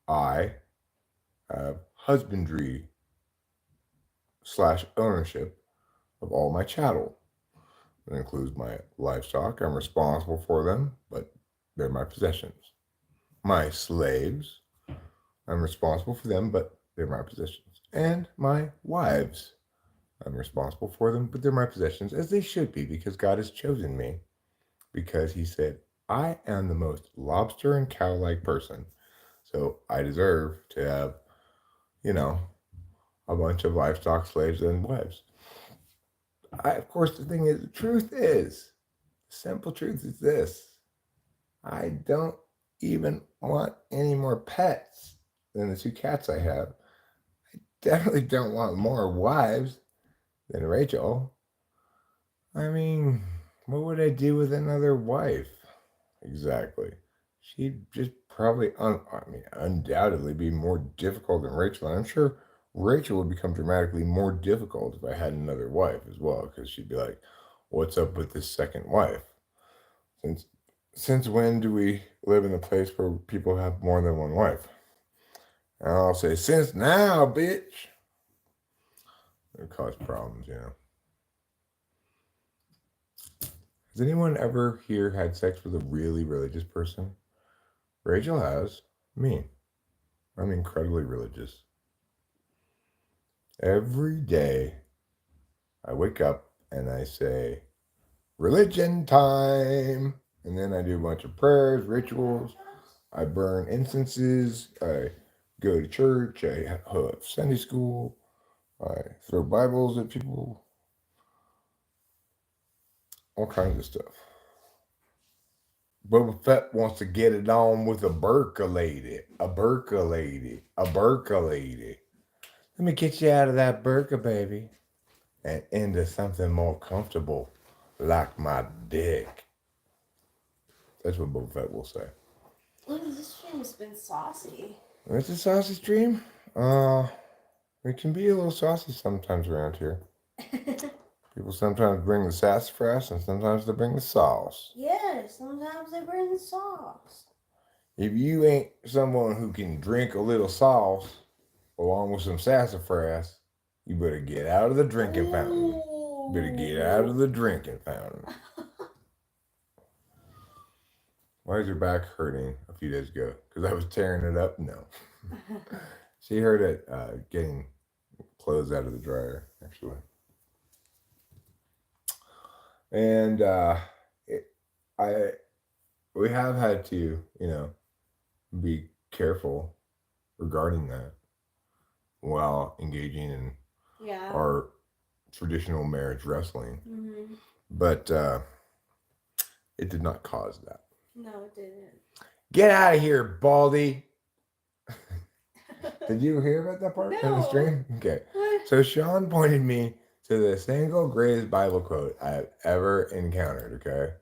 I have husbandry / ownership of all my chattel. That includes my livestock. I'm responsible for them, but they're my possessions. My slaves, I'm responsible for them, but they're my possessions. And my wives, I'm responsible for them, but they're my possessions, as they should be, because God has chosen me. Because He said, I am the most lobster and cow like person. So I deserve to have, a bunch of livestock, slaves, and wives. Of course, the thing is, the truth is, the simple truth is this: I don't even want any more pets than the 2 cats I have. I definitely don't want more wives than Rachel. I mean, what would I do with another wife? Exactly. She'd just probably, undoubtedly be more difficult than Rachel. And I'm sure Rachel would become dramatically more difficult if I had another wife as well, because she'd be like, "What's up with this second wife? Since since when do we live in a place where people have more than one wife?" And I'll say, "Since now, bitch." It cause problems. Has anyone ever here had sex with a really religious person? Rachel has. Me. I'm incredibly religious. Every day I wake up and I say, religion time. And then I do a bunch of prayers, rituals. I burn incenses. I go to church. I have Sunday school. I throw Bibles at people. All kinds of stuff. Boba Fett wants to get it on with a burka lady. A burka lady. A burka lady. Let me get you out of that burka, baby, and into something more comfortable, like my dick. That's what Boba Fett will say. Ooh, this stream's been saucy. It's a saucy stream. Uh, it can be a little saucy sometimes around here. People sometimes bring the sassafras and sometimes they bring the sauce. Yeah, sometimes they bring the sauce. If you ain't someone who can drink a little sauce along with some sassafras, you better get out of the drinking fountain. You better get out of the drinking fountain. Why is your back hurting a few days ago? Because I was tearing it up? No. She heard it getting clothes out of the dryer, actually. And it, I we have had to, be careful regarding that while engaging in Yeah. our traditional marriage wrestling. Mm-hmm. But it did not cause that. No, it didn't. Get out of here, Baldy. Did you hear about that part in the No. stream? Okay. What? So Sean pointed me to the single greatest Bible quote I've ever encountered, okay?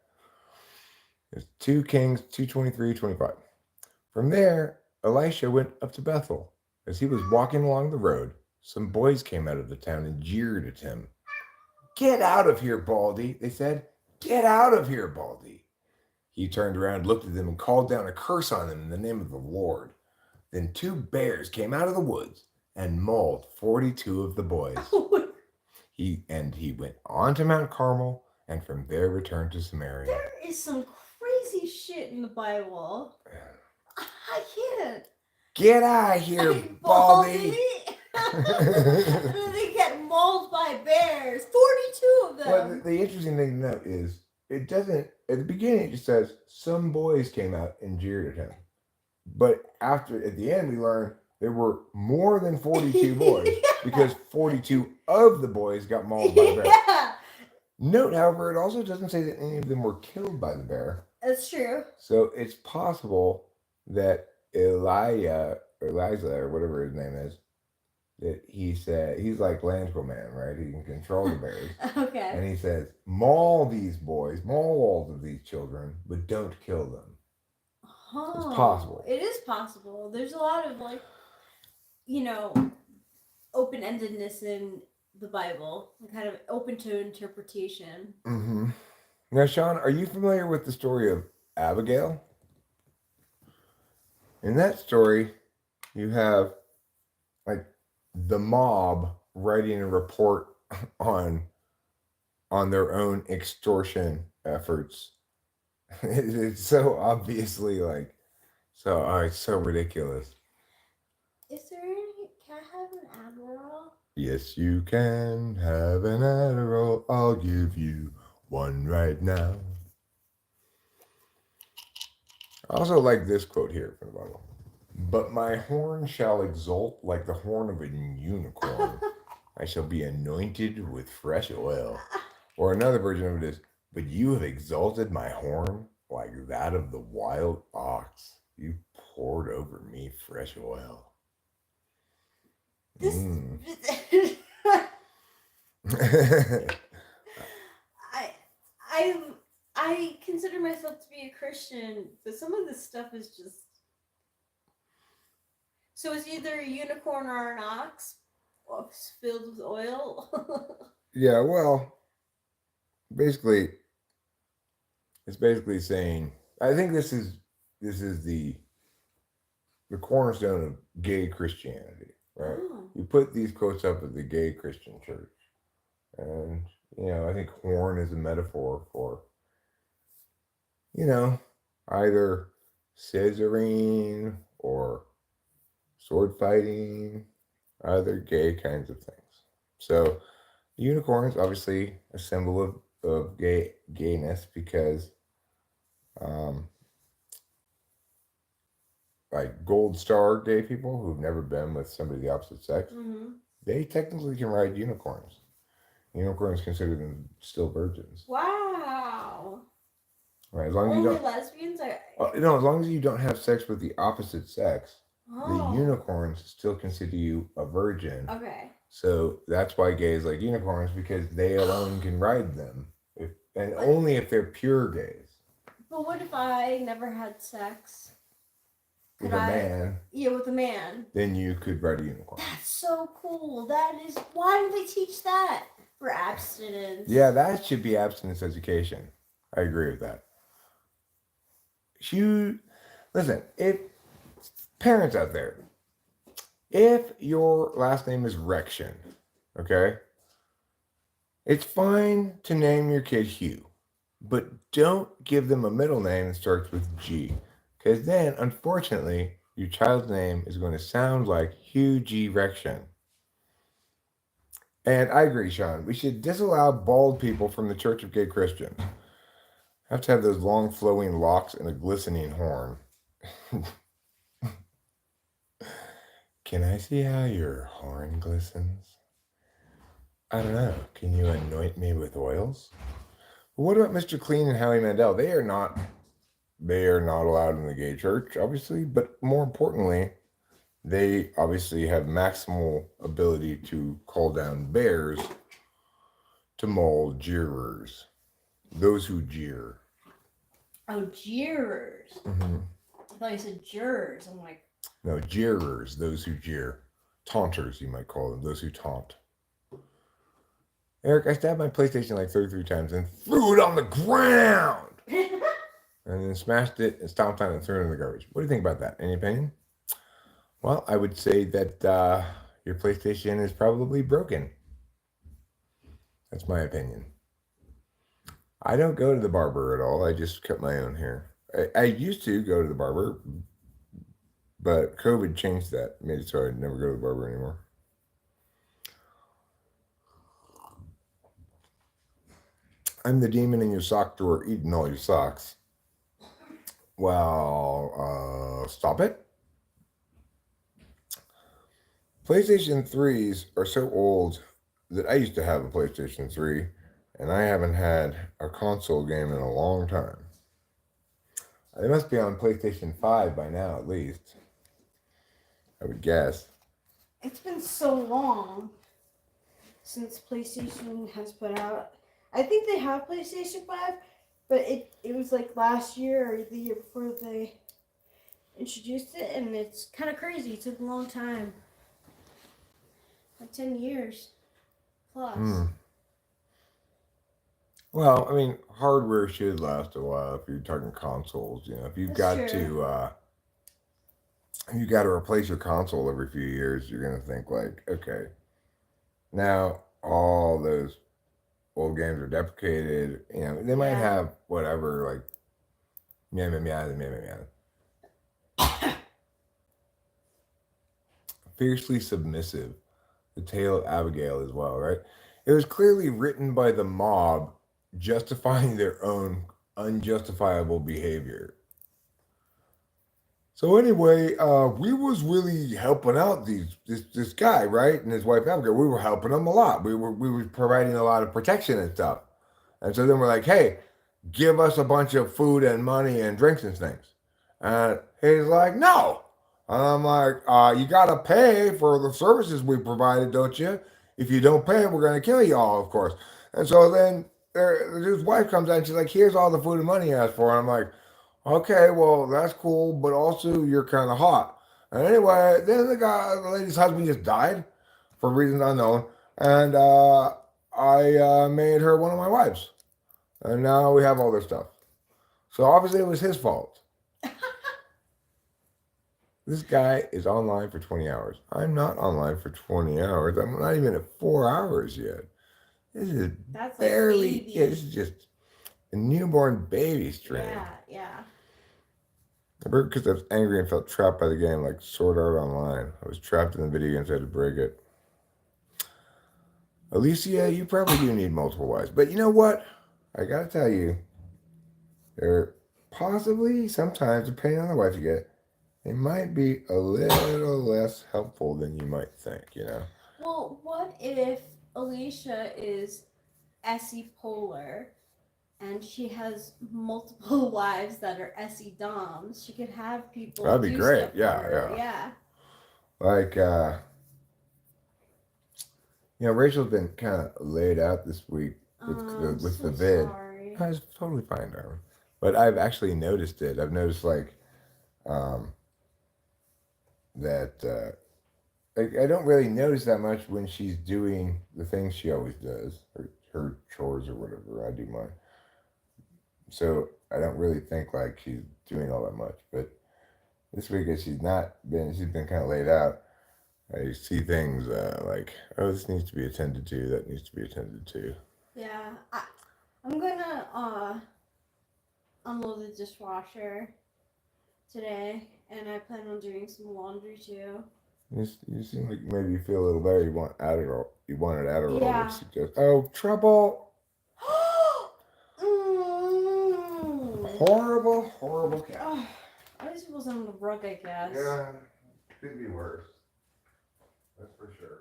It's 2 Kings 2:23-25. From there, Elisha went up to Bethel. As he was walking along the road, some boys came out of the town and jeered at him. Get out of here, Baldy, they said. Get out of here, Baldy. He turned around, looked at them, and called down a curse on them in the name of the Lord. Then 2 bears came out of the woods and mauled 42 of the boys. He went on to Mount Carmel and from there returned to Samaria. There is some crazy shit in the Bible. I can't. Get out of here, Baldy. They get mauled by bears. 42 of them. Well, the interesting thing to note is it doesn't, at the beginning, it just says some boys came out and jeered at him. But at the end, we learn there were more than 42 boys because 42 of the boys got mauled by the bear. Yeah. Note, however, it also doesn't say that any of them were killed by the bear. That's true. So it's possible that Eliza, or whatever his name is, that he said, he's like Landsquaman, right? He can control the bears. Okay. And he says, maul these boys, maul all of these children, but don't kill them. Oh, it's possible. It is possible. There's a lot of open-endedness in the Bible, kind of open to interpretation. Mm-hmm. Now, Sean, are you familiar with the story of Abigail? In that story, you have the mob writing a report on their own extortion efforts. It's so obviously it's so ridiculous. Is there any? Can I have an Admiral? Yes, you can have an Adderall. I'll give you one right now. I also like this quote here from the Bible. But my horn shall exult like the horn of a unicorn. I shall be anointed with fresh oil. Or another version of it is, but you have exalted my horn like that of the wild ox. You poured over me fresh oil. This. I consider myself to be a Christian, but some of this stuff is just. So it's either a unicorn or an ox filled with oil. Yeah, well, it's basically saying, I think this is the cornerstone of gay Christianity, right? Oh. You put these quotes up at the gay Christian church, and I think horn is a metaphor for either scissoring or sword fighting, other gay kinds of things. So unicorn is obviously a symbol of gayness because like gold star gay people who've never been with somebody of the opposite sex, they technically can ride unicorns. Unicorns consider them still virgins. Wow. Right? As long as you Only don't, lesbians are. as long as you don't have sex with the opposite sex, the Oh. unicorns still consider you a virgin. Okay. So that's why gays like unicorns, because they alone can ride them, and But- only if they're pure gays. But what if I never had sex? With a man, Yeah, with a man. then you could ride a unicorn. That's so cool. That is. Why don't they teach that for abstinence? Yeah, that should be abstinence education. I agree with that. Listen, if parents out there, if your last name is Rection, okay, it's fine to name your kid Hugh, but don't give them a middle name that starts with G, because then, unfortunately, your child's name is going to sound like Hugh G. Rection. And I agree, Sean. We should disallow bald people from the Church of Gay Christians. Have to have those long flowing locks and a glistening horn. Can I see how your horn glistens? I don't know. Can you anoint me with oils? What about Mr. Clean and Howie Mandel? They are not allowed in the gay church, obviously, but more importantly, they obviously have maximal ability to call down bears to maul jeerers. Those who jeer. Oh, jeerers. Mm-hmm. I thought you said jurors. I'm like. No, jeerers, those who jeer. Taunters, you might call them, those who taunt. Eric, I stabbed my PlayStation like 33 times and threw it on the ground! And then smashed it and stomped on it and threw it in the garbage. What do you think about that? Any opinion? Well, I would say that your PlayStation is probably broken. That's my opinion. I don't go to the barber at all. I just cut my own hair. I used to go to the barber, but COVID changed that. Made it so I never go to the barber anymore. I'm the demon in your sock drawer eating all your socks. Well, stop it. PlayStation 3s are so old that I used to have a PlayStation 3, and I haven't had a console game in a long time. They must be on PlayStation 5 by now, at least. I would guess. It's been so long since PlayStation has put out. I think they have PlayStation 5, but it was like last year or the year before they introduced it, and it's kind of crazy. It took a long time. Like 10 years plus. Well, I mean, hardware should last a while if you're talking consoles. You know, if you've got to replace your console every few years, you're gonna think like, okay, now all those old games are deprecated. You know, they might have whatever, like meow meow meow meow meow meow. Fiercely Submissive, The Tale of Abigail as well, right? It was clearly written by the mob justifying their own unjustifiable behavior. So anyway, we was really helping out this guy, right, and his wife Abigail. We were helping them a lot. We were providing a lot of protection and stuff. And so then we're like, hey, give us a bunch of food and money and drinks and things. And he's like, no. And I'm like, you gotta pay for the services we provided, don't you? If you don't pay, we're gonna kill you all, of course. And so then his wife comes out and she's like, here's all the food and money he asked for. And I'm like, okay, well, that's cool, but also you're kind of hot. And anyway, then the lady's husband just died for reasons unknown. And I made her one of my wives. And now we have all this stuff. So obviously it was his fault. This guy is online for 20 hours. I'm not online for 20 hours. I'm not even at 4 hours yet. This is That's barely, like this is just a newborn baby stream. Yeah. I remember because I was angry and felt trapped by the game, like Sword Art Online. I was trapped in the video game, so I had to break it. Alicia, you probably do need multiple wives. But you know what? I gotta tell you, they're possibly, sometimes, depending on the wife you get, they might be a little less helpful than you might think, you know? Well, what if Alicia is SE polar and she has multiple wives that are SE doms. She could have people That'd be do great. stuff for Yeah, her. yeah. Yeah. Like, Rachel's been kind of laid out this week with So the vid. sorry. I was totally fine, darling. But I've actually noticed it. I've noticed that I don't really notice that much when she's doing the things she always does, her chores or whatever. I do mine. So I don't really think like she's doing all that much. But this week, as she's been kind of laid out. I see things like, oh, this needs to be attended to, that needs to be attended to. Yeah. I'm gonna unload the dishwasher today, and I plan on doing some laundry too. You seem like maybe you feel a little better. You want Adderall. You wanted Adderall. Yeah. Which suggests, oh, trouble. Horrible, horrible cat. Oh, at least it wasn't on the rug, I guess. Yeah, could be worse. That's for sure.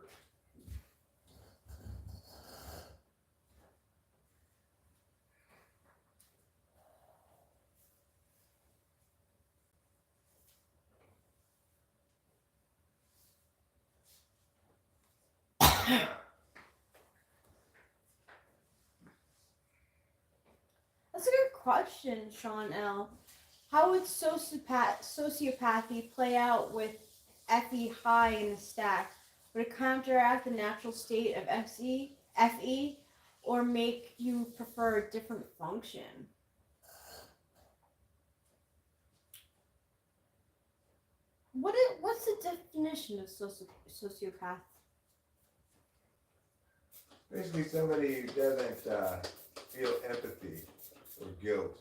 That's a good question, Sean L. How would sociopathy play out with FE high in the stack? Would it counteract the natural state of FE, or make you prefer a different function? What's the definition of sociopath? Basically, somebody who doesn't feel empathy or guilt.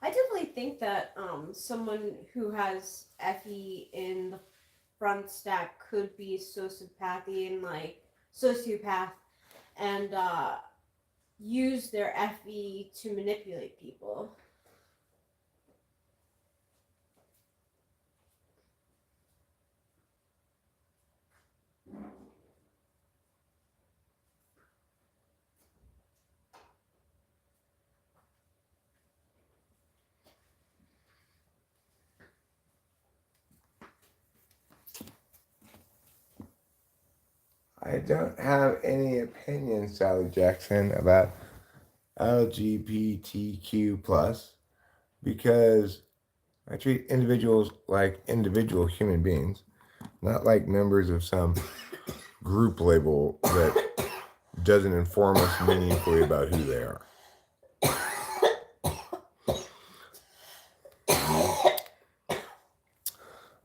I definitely think that someone who has FE in the front stack could be sociopathy and sociopath and use their FE to manipulate people. I don't have any opinion, Sally Jackson, about LGBTQ plus because I treat individuals like individual human beings, not like members of some group label that doesn't inform us meaningfully about who they are.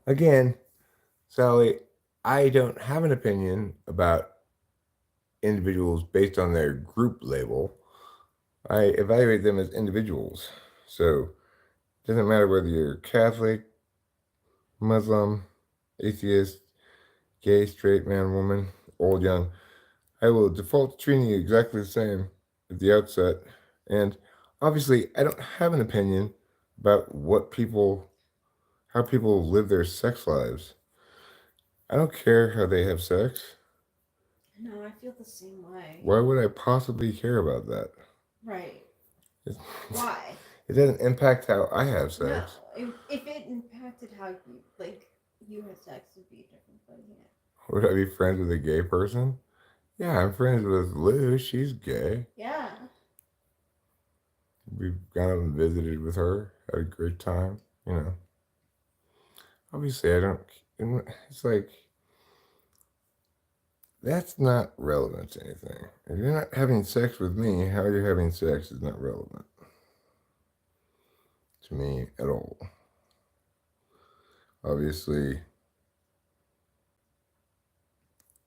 Again, Sally, I don't have an opinion about individuals based on their group label. I evaluate them as individuals. So it doesn't matter whether you're Catholic, Muslim, atheist, gay, straight, man, woman, old, young. I will default to treating you exactly the same at the outset. And obviously, I don't have an opinion about how people live their sex lives. I don't care how they have sex. No, I feel the same way. Why would I possibly care about that? Right. Why? It doesn't impact how I have sex. No, if it impacted how you had sex, it'd be different. But yeah. Would I be friends with a gay person? Yeah, I'm friends with Liz. She's gay. Yeah. We've gone up and visited with her. Had a great time. Obviously, I don't. It's like that's not relevant to anything. If you're not having sex with me, how you're having sex is not relevant to me at all. Obviously,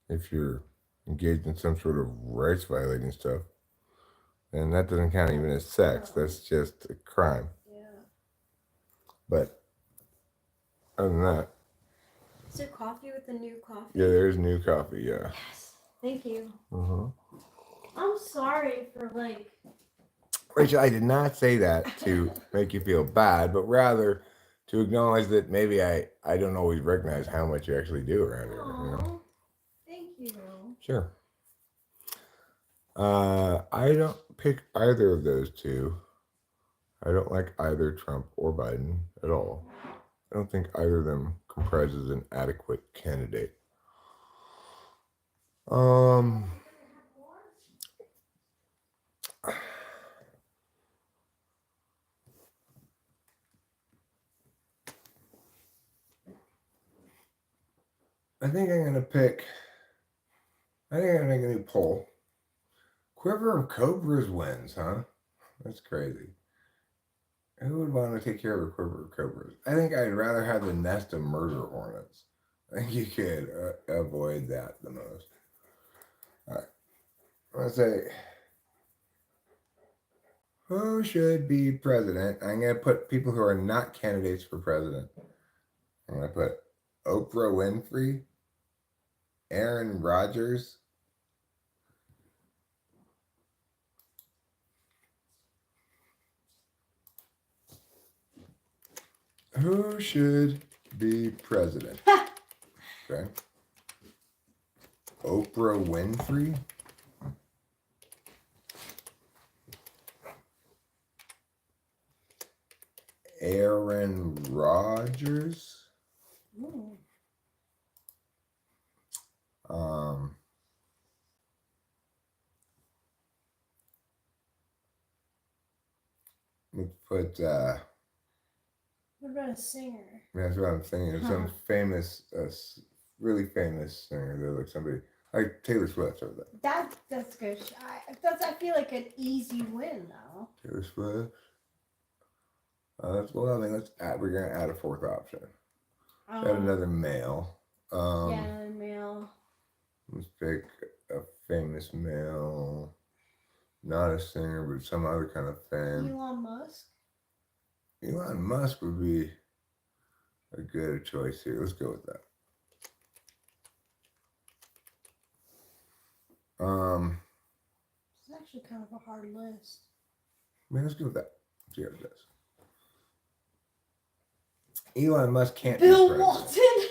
if you're engaged in some sort of rights violating stuff, then that doesn't count even as sex. That's just a crime. Yeah. But other than that. Is there coffee with the new coffee? Yeah, there's new coffee, yeah. Yes. Thank you. Uh-huh. I'm sorry for Rachel, I did not say that to make you feel bad, but rather to acknowledge that maybe I don't always recognize how much you actually do around here. Thank you. Sure. I don't pick either of those two. I don't like either Trump or Biden at all. I don't think either of them comprises an adequate candidate. Um, I think I'm gonna pick. I think I'm gonna make a new poll. Quiver of Cobras wins, huh? That's crazy. Who would want to take care of a quiver of cobras? I think I'd rather have the nest of murder hornets. I think you could avoid that the most. All right. Let's say, who should be president? I'm going to put people who are not candidates for president. I'm going to put Oprah Winfrey, Aaron Rodgers, who should be president? Okay. Oprah Winfrey, Aaron Rodgers, let's put What about a singer? that's what I'm thinking. It's some famous, really famous singer that like somebody like Taylor Swift or that. That's good. I feel like an easy win though. Taylor Swift. Well, I mean, we're gonna add a fourth option. Add another male. Yeah, another male. Let's pick a famous male, not a singer, but some other kind of fan. Elon Musk. Elon Musk would be a good choice here. Let's go with that. It's actually kind of a hard list. Let's go with that. See how it does. Elon Musk can't Bill be president. Walton.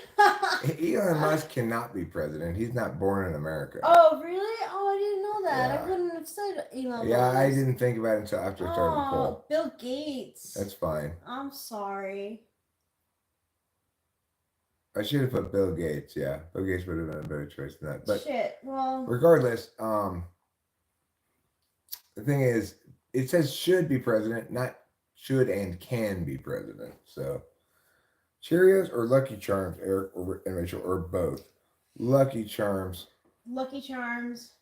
Elon Musk cannot be president. He's not born in America. Oh, really? Oh, I didn't know that. Yeah. I wouldn't have said Elon Yeah, Musk. I didn't think about it until after I started the poll. Bill Gates. That's fine. I'm sorry. I should have put Bill Gates. Yeah, Bill Gates would have been a better choice than that. But shit. Well, regardless, the thing is, it says should be president, not should and can be president. So, Cheerios or Lucky Charms, Eric and Rachel, or both? Lucky Charms. Lucky Charms.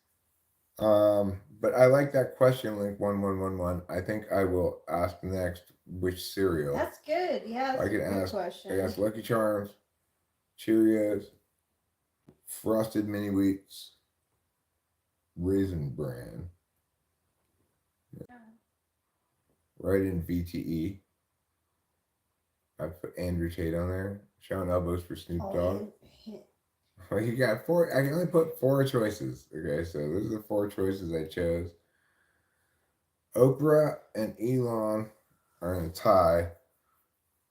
But I like that question, Link 1111. I think I will ask next which cereal. That's good. Yeah, that's I can a good ask. question. I ask Lucky Charms, Cheerios, Frosted Mini Wheats, Raisin Bran. Yeah. Right in VTE. I put Andrew Tate on there. Sean Elbows for Snoop Dogg. Well, you got 4. I can only put 4 choices. Okay, so those are the 4 choices I chose. Oprah and Elon are in a tie.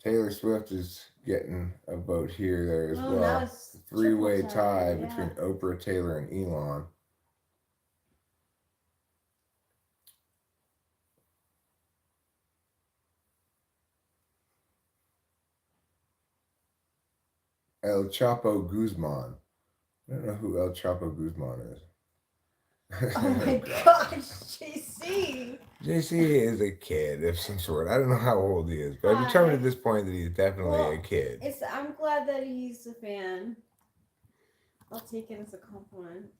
Taylor Swift is getting a vote here, there as well. 3-way tie between Oprah, Taylor, and Elon. El Chapo Guzman. I don't know who El Chapo Guzman is. Oh my gosh, JC. JC is a kid of some sort. I don't know how old he is, but I've determined at this point that he's definitely a kid. I'm glad that he's a fan. I'll take it as a compliment.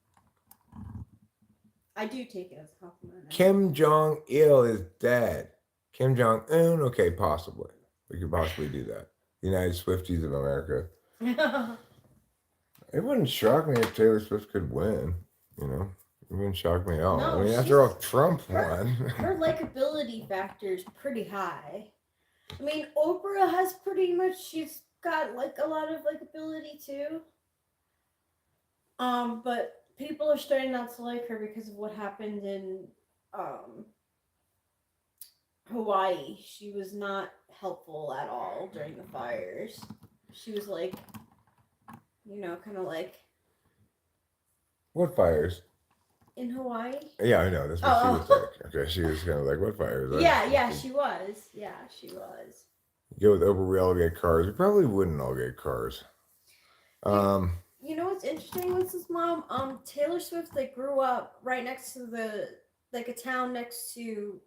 I do take it as a compliment. Kim Jong-il is dead. Kim Jong-un? Okay, possibly. We could possibly do that. The United Swifties of America. It wouldn't shock me if Taylor Swift could win, you know? It wouldn't shock me at all. No, I mean, after all, Trump won. Her likability factor is pretty high. I mean, Oprah has pretty much, she's got like a lot of likability too. But people are starting not to like her because of what happened in Hawaii. She was not helpful at all during the fires. She was like, you know, kind of like. What fires? in Hawaii? Yeah, I know. That's what she was Oh. like. Okay, she was kind of like, what fires? Yeah, she was. Yeah, she was. Go with Oprah, we all get cars. We probably wouldn't all get cars. You know what's interesting with his mom? Taylor Swift like grew up right next to a town next to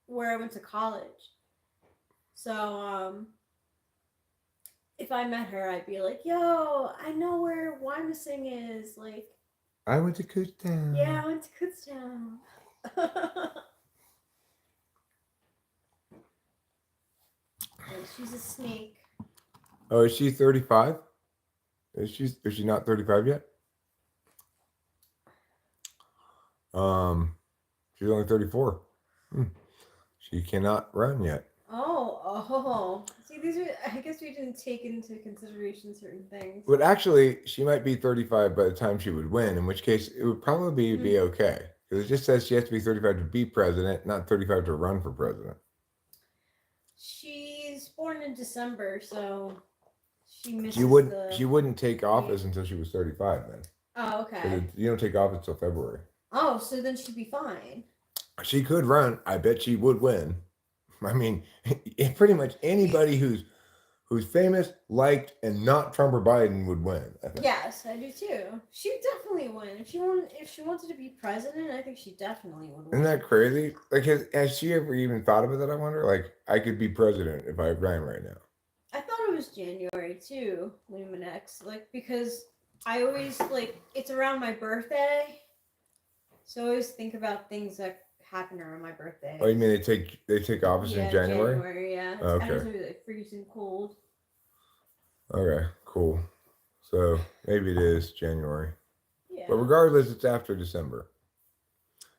where I went to college. So if I met her, I'd be like, "Yo, I know where Wyomissing is." Like, I went to Kutztown. yeah, I went to Kutztown. She's a snake. Oh, is she 35? Is she not 35 yet? She's only 34. She cannot run yet. Oh. See, these are. I guess we didn't take into consideration certain things. But actually, she might be 35 by the time she would win, in which case it would probably be okay. Because it just says she has to be 35 to be president, not 35 to run for president. She's born in December, so she misses She wouldn't take office until she was 35 then. Oh, okay. You don't take office until February. Oh, so then she'd be fine. She could run. I bet she would win. I mean, pretty much anybody who's famous, liked, and not Trump or Biden would win. I think. Yes, I do too. She would definitely win. If she wanted to be president, I think she definitely would win. Isn't that crazy? Like, has she ever even thought about that? I wonder. Like, I could be president if I ran right now. I thought it was January too, Luminex. Like, because I always it's around my birthday, so I always think about things that happen around my birthday. Oh, you mean they take office in January? January, yeah. It's okay. kind of like freezing cold. Okay, cool. So maybe it is January. Yeah. But regardless, it's after December.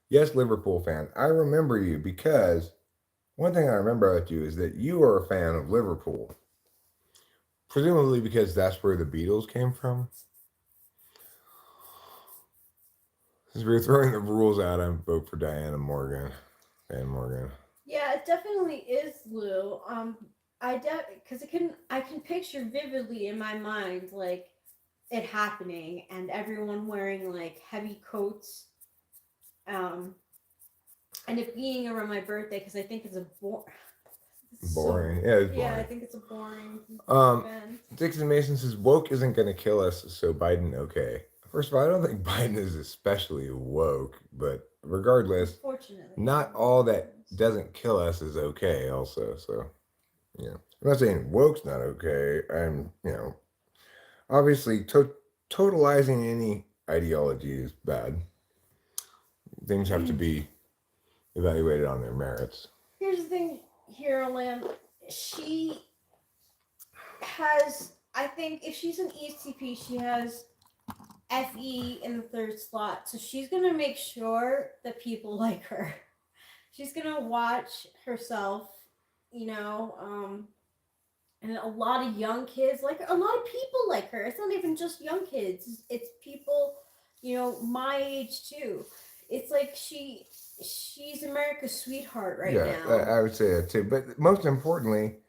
Yes, Liverpool fan. I remember you because one thing I remember about you is that you are a fan of Liverpool. Presumably because that's where the Beatles came from. Since we're throwing the rules out, I vote for Diana Morgan. Dan Morgan. Yeah, it definitely is Lou. Because I can picture vividly in my mind like it happening and everyone wearing like heavy coats, and it being around my birthday because I think it's a boring. Yeah, it's boring. Yeah, I think it's a boring event. Dixon Mason says woke isn't going to kill us, so Biden okay. First of all, I don't think Biden is especially woke, but regardless, not all that doesn't kill us is okay also. So, yeah. I'm not saying woke's not okay. I'm, obviously totalizing any ideology is bad. Things have to be evaluated on their merits. Here's the thing, Hero Lamb. She has, I think if she's an ESTP, she has FE in the third slot, so she's gonna make sure that people like her. She's gonna watch herself, and a lot of young kids like her. A lot of people like her. It's not even just young kids. It's people, my age too. It's like she's America's sweetheart now. I would say that too. But most importantly,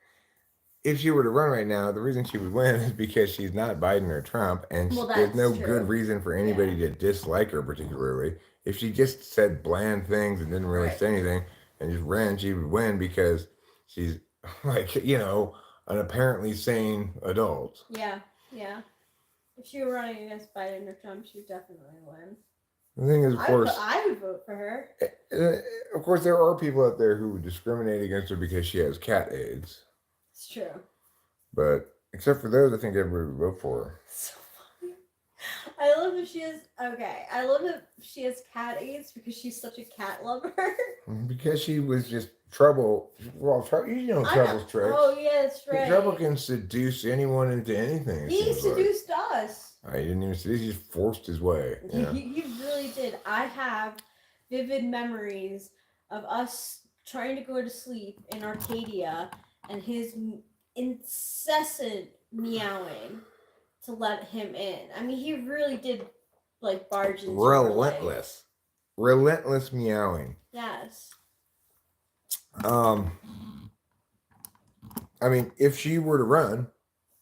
if she were to run right now, the reason she would win is because she's not Biden or Trump, and there's no good reason for anybody to dislike her particularly. If she just said bland things and didn't really say anything and just ran, she would win because she's like, an apparently sane adult. Yeah. If she were running against Biden or Trump, she would definitely win. The thing is, of course, I would vote for her. Of course, there are people out there who would discriminate against her because she has cat AIDS. It's true. But except for those, I think everybody would vote for her. So funny. I love that she has cat AIDS because she's such a cat lover. Because she was just trouble. Well, Trouble's tricks. Oh, yeah, that's right. Trouble can seduce anyone into anything. He seduced us. He didn't even seduce, he just forced his way. Yeah. He really did. I have vivid memories of us trying to go to sleep in Arcadia and his incessant meowing to let him in. I mean, he really did barge into relentless meowing. Yes. I mean, if she were to run,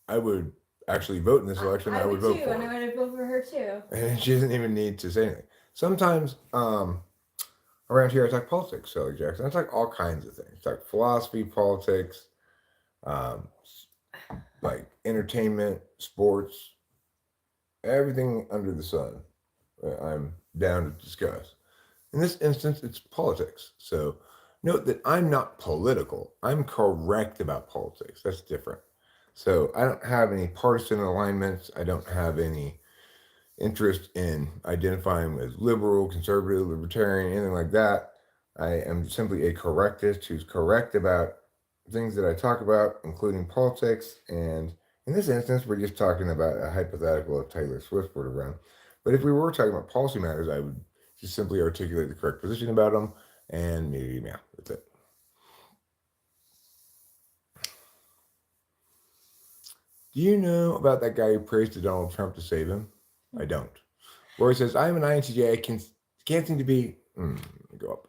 I would actually vote in this election. I would vote for her. And I would vote for her too. And she doesn't even need to say anything. Sometimes around here I talk politics, Sally Jackson. I talk all kinds of things. I talk philosophy, politics, um, like entertainment, sports, everything under the sun. I'm down to discuss. In this instance, it's politics. So note that I'm not political. I'm correct about politics. That's different. So I don't have any partisan alignments. I don't have any interest in identifying as liberal, conservative, libertarian, anything like that. I am simply a correctist who's correct about things that I talk about, including politics. And in this instance, we're just talking about a hypothetical of Taylor Swift were around. But if we were talking about policy matters, I would just simply articulate the correct position about them, and maybe, yeah, that's it. Do you know about that guy who prays to Donald Trump to save him? I don't. Where he says, I'm an INTJ, I can't seem to be, go up.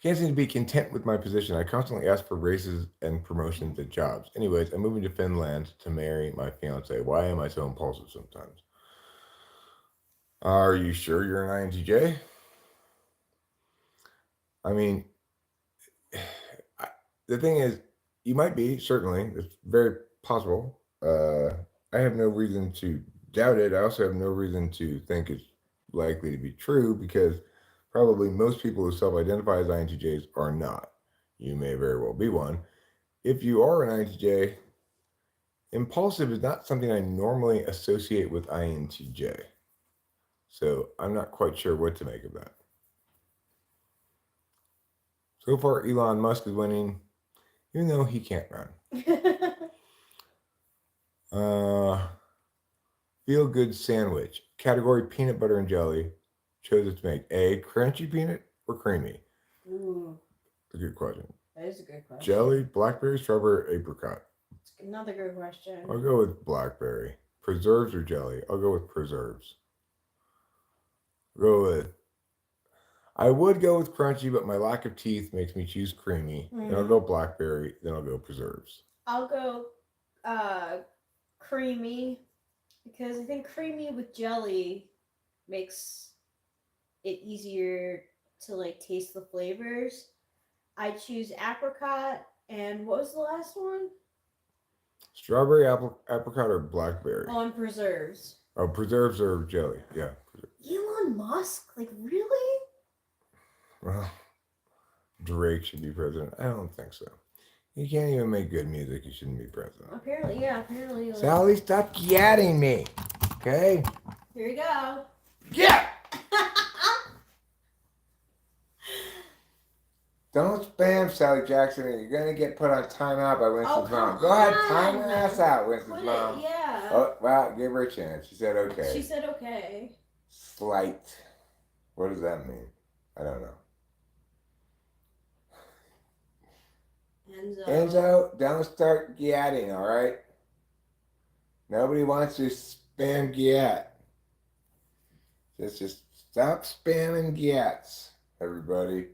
Can't seem to be content with my position. I constantly ask for raises and promotions at jobs. Anyways, I'm moving to Finland to marry my fiance. Why am I so impulsive sometimes? Are you sure you're an INTJ? I mean, the thing is, you might be, certainly. It's very possible. I have no reason to doubt it. I also have no reason to think it's likely to be true because probably most people who self identify as INTJs are not. You may very well be one. If you are an INTJ, impulsive is not something I normally associate with INTJ. So I'm not quite sure what to make of that. So far, Elon Musk is winning, even though he can't run. Feel good sandwich. Category peanut butter and jelly. Chose it to make A, crunchy peanut or creamy? Ooh, That's a good question. that is a good question. Jelly, blackberry, strawberry, apricot. It's another good question. I'll go with blackberry. Preserves or jelly? I'll go with preserves. I would go with crunchy, but my lack of teeth makes me choose creamy. Then I'll go blackberry, then I'll go preserves. I'll go creamy because I think creamy with jelly makes it easier to like taste the flavors. I choose apricot, and what was the last one? Strawberry, apricot, or blackberry? Oh, and preserves. Oh, preserves or jelly? Yeah. Elon Musk? Like, really? Well, Drake should be president. I don't think so. He can't even make good music. He shouldn't be president. Apparently, yeah. Apparently. Like... Sally, stop yadding me. Okay? Here we go. Yeah! Don't spam Sally Jackson or you're going to get put on timeout by Winston's mom. Go ahead, time her ass out, Winston's mom. Yeah. Oh, well, give her a chance. She said okay. She said okay. Slight. What does that mean? I don't know. Enzo, don't start gadding, all right? Nobody wants to spam gat. Just stop spamming gats, everybody.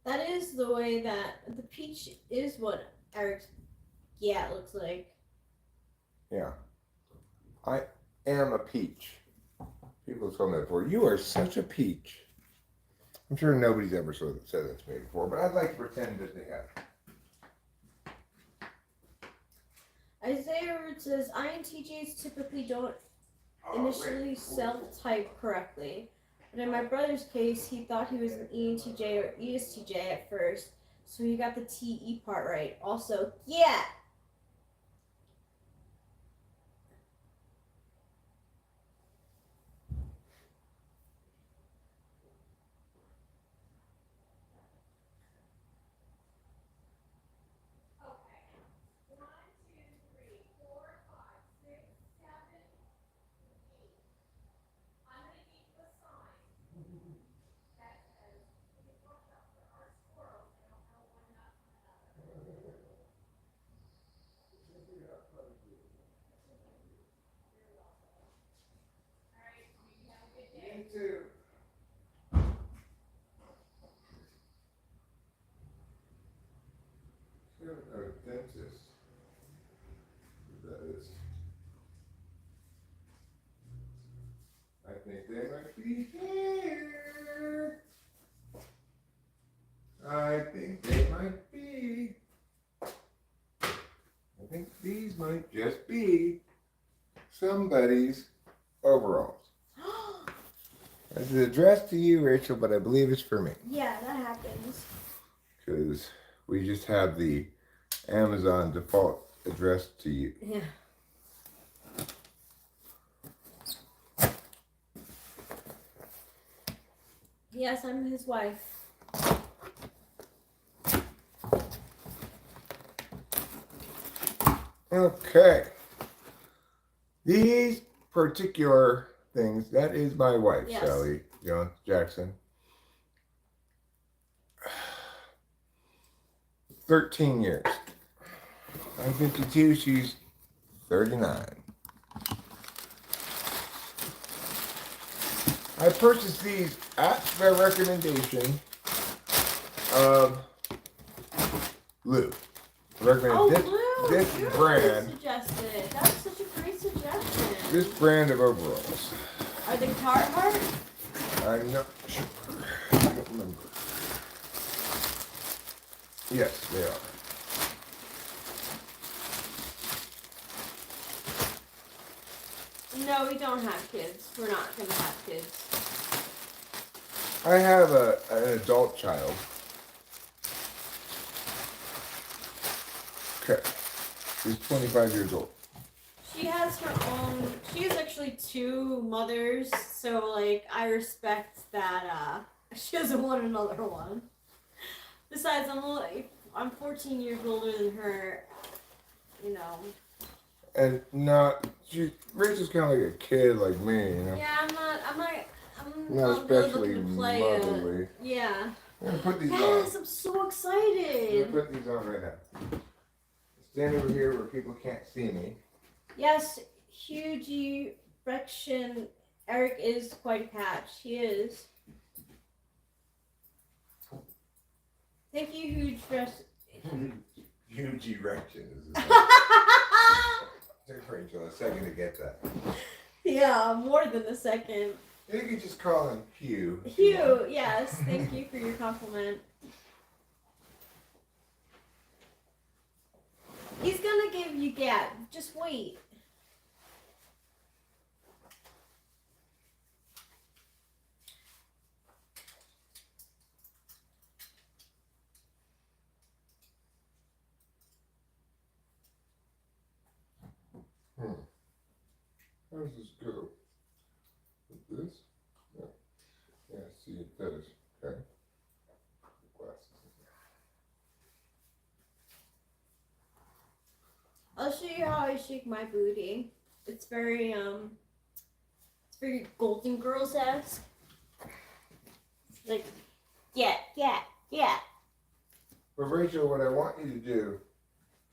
That is the way that the peach is what Eric's gat looks like. Yeah. I am a peach. People have told me that before. You are such a peach. I'm sure nobody's ever said that to me before, but I'd like to pretend that they have. Isaiah says INTJs typically don't initially self-type correctly. But in my brother's case, he thought he was an ENTJ or ESTJ at first, so he got the TE part right. Also, yeah! Dentist. That is. I think they might just be somebody's overalls. It's addressed to you, Rachel, but I believe it's for me. Yeah, that happens. Because we just have the Amazon default addressed to you. Yeah. Yes, I'm his wife. Okay. These particular things, that is my wife, Yes. Sally Jones Jackson. 13 years. I'm 52, she's 39. I purchased these at the recommendation of Lou. Recommended Lou! this You're brand. Suggested. That was such a great suggestion. This brand of overalls. Are they Carhartt? I'm not sure. I don't remember. Yes, they are. No, we don't have kids. We're not gonna have kids. I have an adult child. Okay. She's 25 years old. She has her own. She has actually two mothers, so like I respect that. She doesn't want another one. Besides, I'm 14 years older than her. You know. And Rachel's kind of like a kid like me, you know? Yeah, I'm Not not really especially looking to play motherly. Yeah. I'm going to put these Yes, on. I'm so I'm excited. going to put these on right now. Stand over here where people can't see me. Yes, huge erection. Eric is quite a patch. He is. Thank you, huge dress. Huge erections. Took Rachel a second to get that. Yeah, more than a second. You could just call him Hugh. Hugh, yes. Thank you for your compliment. He's gonna give you gab. Just wait. How does this go? With this? No. Yeah, see it does. Okay. Glasses. I'll show you how I shake my booty. It's very Golden Girls-esque. Like, yeah. But Rachel, what I want you to do,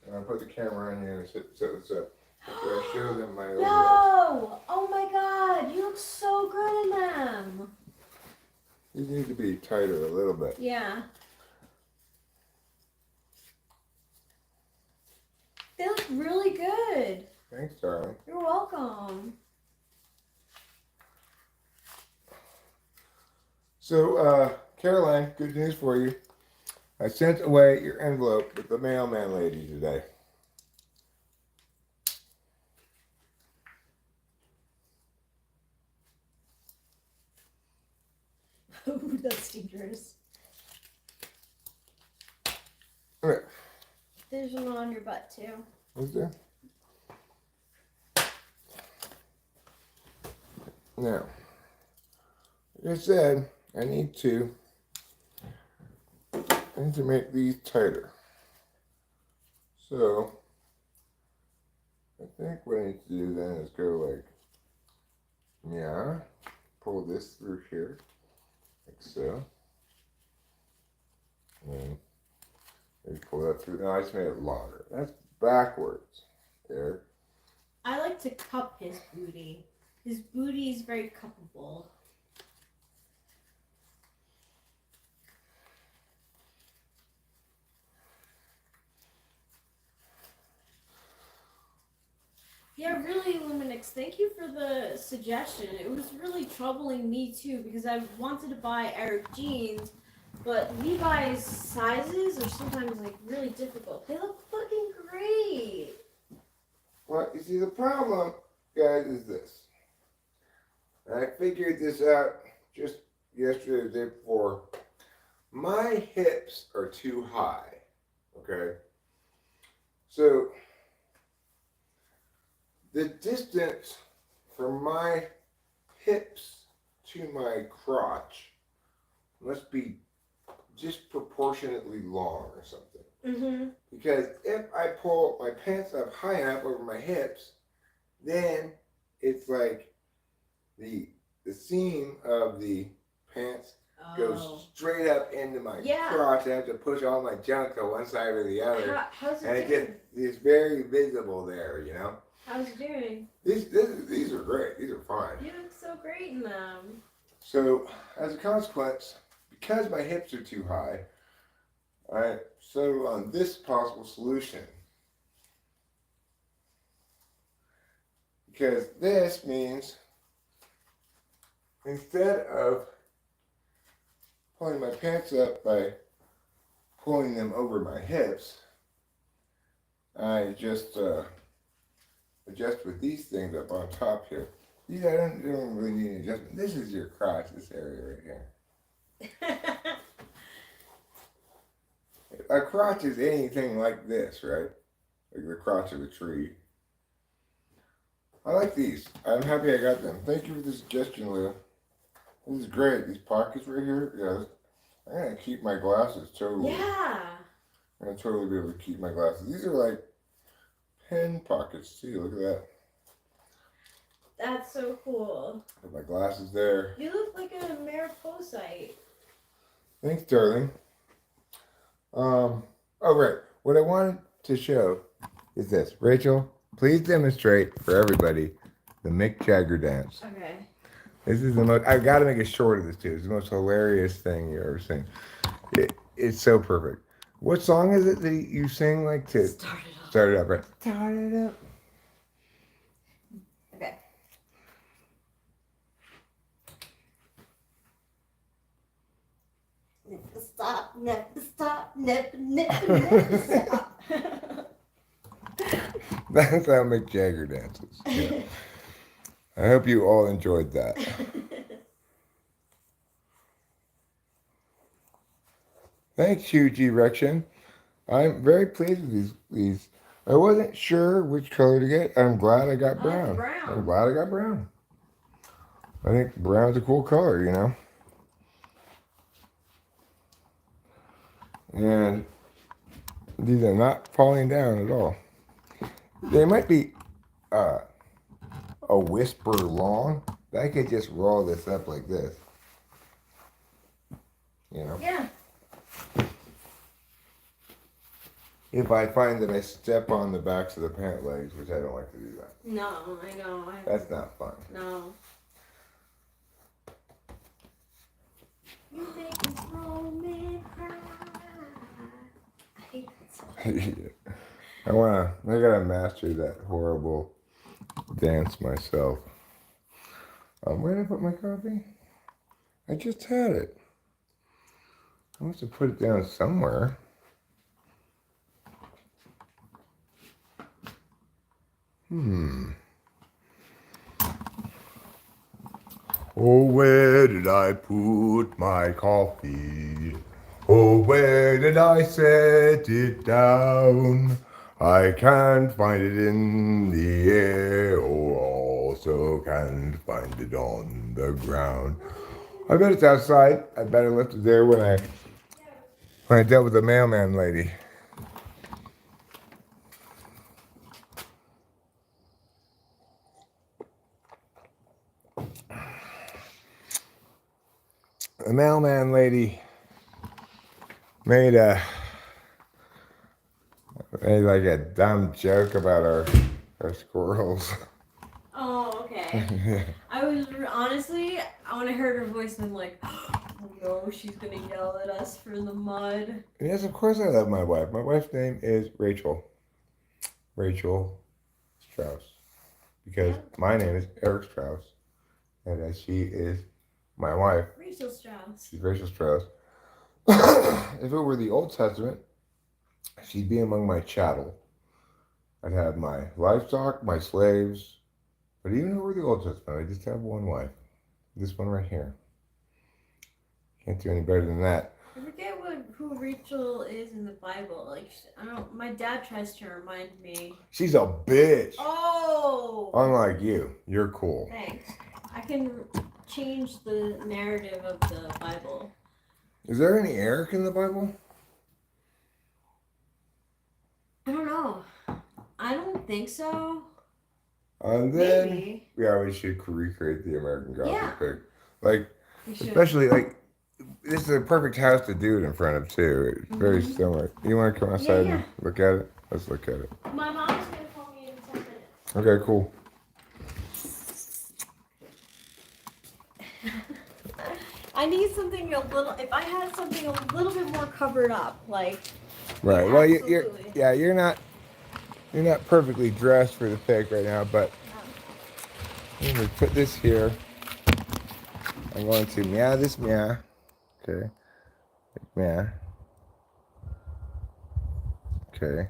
and I'll put the camera on you and set this up. So I show them my overalls. No! Oh my god, you look so good in them. These need to be tighter a little bit. Yeah. They look really good. Thanks, darling. You're welcome. So, Caroline, good news for you. I sent away your envelope with the mailman lady today. Ooh, that's dangerous. Okay. There's one on your butt too. Is there? Now, like I said, I need to make these tighter. So, I think what I need to do then is go like, yeah, pull this through here, like so. And then maybe pull that through. No, I just made it longer. That's backwards. There. I like to cup his booty. His booty is very cuppable. Yeah, really, Luminix, thank you for the suggestion. It was really troubling me too because I wanted to buy Eric jeans, but Levi's sizes are sometimes like really difficult. They look fucking great. Well, you see, the problem, guys, is this. And I figured this out just yesterday, the day before. My hips are too high, okay? So, the distance from my hips to my crotch must be disproportionately long or something. Mm-hmm. Because if I pull my pants up high enough over my hips, then it's like the seam of the pants goes straight up into my crotch. I have to push all my junk to one side or the other. How's it and doing? it's very visible there, you know? How's it doing? These are great. These are fine. You look so great in them. So, as a consequence, because my hips are too high, I settled on this possible solution. Because this means instead of pulling my pants up by pulling them over my hips, I just adjust with these things up on top here. These I don't really need an adjustment. This is your crotch, this area right here. A crotch is anything like this, right? Like the crotch of a tree. I like these. I'm happy I got them. Thank you for the suggestion, Leah. This is great. These pockets right here, yeah. I'm gonna keep my glasses totally. Yeah. I'm gonna totally be able to keep my glasses. These are like pen pockets. See, look at that. That's so cool. Put my glasses there. You look like a Mariposite. Thanks, darling. Oh, right. What I wanted to show is this. Rachel, please demonstrate for everybody the Mick Jagger dance. Okay. This is the most, I've got to make a short of this too. It's the most hilarious thing you've ever seen. It's so perfect. What song is it that you sing like to start it up, right? Start it up. Okay. Never stop, never stop, never stop. That's how Mick Jagger dances. Yeah. I hope you all enjoyed that. Thanks, Huge Erection. I'm very pleased with these. I wasn't sure which color to get. I'm glad I got brown. Brown. I'm glad I got brown. I think brown's a cool color, you know? And these are not falling down at all. They might be a whisper long. But I could just roll this up like this. You know? Yeah. If I find that I step on the backs of the pant legs, which I don't like to do that. No, I know. That's not fun. No. You make this woman cry. I hate that song. Yeah. I gotta master that horrible dance myself. Where did I put my coffee? I just had it. I must have put it down somewhere. Oh, where did I put my coffee? Oh, where did I set it down? I can't find it in the air, or also can't find it on the ground. I bet it's outside. I bet I left it there when I dealt with the mailman lady. The mailman lady made like a dumb joke about our squirrels. Oh, okay. I was honestly, when I heard her voice, I'm like, oh no, she's gonna yell at us for the mud. Yes, of course I love my wife. My wife's name is Rachel. Rachel Strauss. Because my name is Eric Strauss. And she is my wife. Rachel Strauss. She's Rachel Strauss. If it were the Old Testament, she'd be among my chattel. I'd have my livestock, my slaves, but even over the Old Testament, I just have one wife. This one right here. Can't do any better than that. I forget who Rachel is in the Bible. Like, I don't. My dad tries to remind me. She's a bitch. Oh. Unlike you, you're cool. Thanks. I can change the narrative of the Bible. Is there any Eric in the Bible? I don't know. I don't think so. And then, Maybe. yeah, we should recreate the American Gothic Yeah. pic. Like, We should. especially like, this is a perfect house to do it in front of too. It's very similar. You want to come outside and look at it? Let's look at it. My mom's gonna call me in 10 minutes. Okay, cool. I need something a little. If I had something a little bit more covered up, like. Right. Well, Absolutely. you're not perfectly dressed for the pic right now, but I'm going to put this here. I'm going to meow this meow. Okay. Meow. Okay.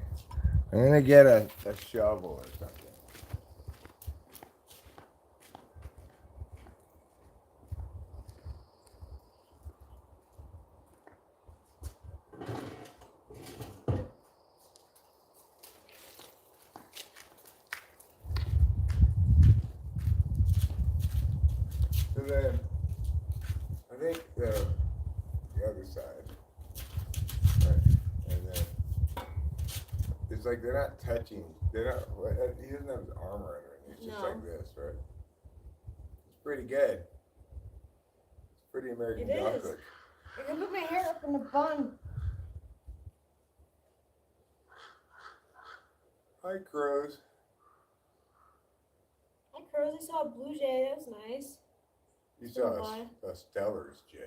I'm going to get a shovel or something. So then, I think the other side, right, and then it's like they're not touching. They're not. He doesn't have his armor under it. It's just No. like this, right? It's pretty good. It's pretty American It is. Gothic. I can put my hair up in a bun. Hi, crows. Hi, crows. I saw a blue jay. That was nice. You So saw why? a Stellar's jay.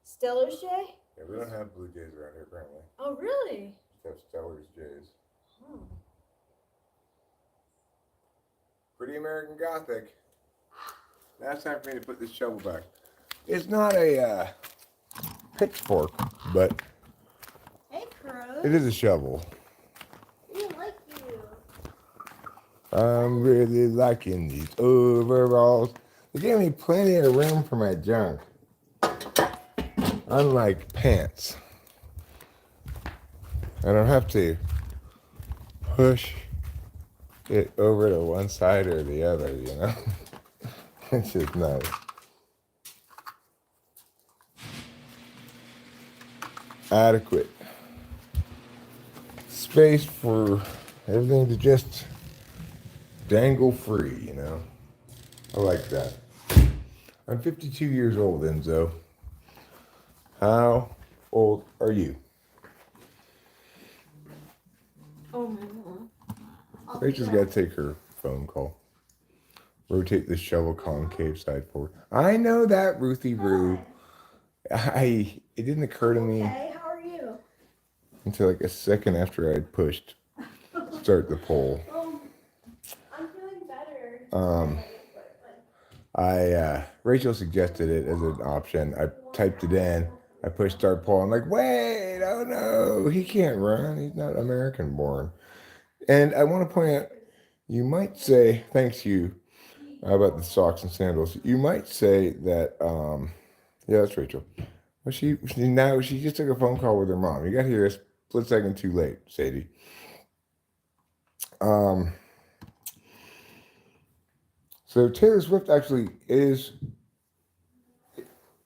Stellar's jay? Yeah, we don't have blue jays around here apparently. Oh, really? We have Stellar's jays. Oh. Pretty American Gothic. Now it's time for me to put this shovel back. It's not a pitchfork, but Hey, crows. it is a shovel. We like you. I'm really liking these overalls. They gave me plenty of room for my junk. Unlike pants. I don't have to push it over to one side or the other, you know? It's just nice. Adequate space for everything to just dangle free, you know? I like that. I'm 52 years old, Enzo. How old are you? Oh, my God. Rachel's got to take her phone call. Rotate the shovel concave side forward. I know that, Ruthie Roo. It didn't occur to me Hey, how are you? until like a second after I'd pushed start the poll. I'm feeling better. Rachel suggested it as an option. I typed it in. I pushed start poll. I'm like, wait, oh no, he can't run. He's not American born. And I want to point out, you might say, thanks you, about the socks and sandals. You might say that, yeah, that's Rachel. Well, she just took a phone call with her mom. You got here a split second too late, Sadie. So Taylor Swift actually is,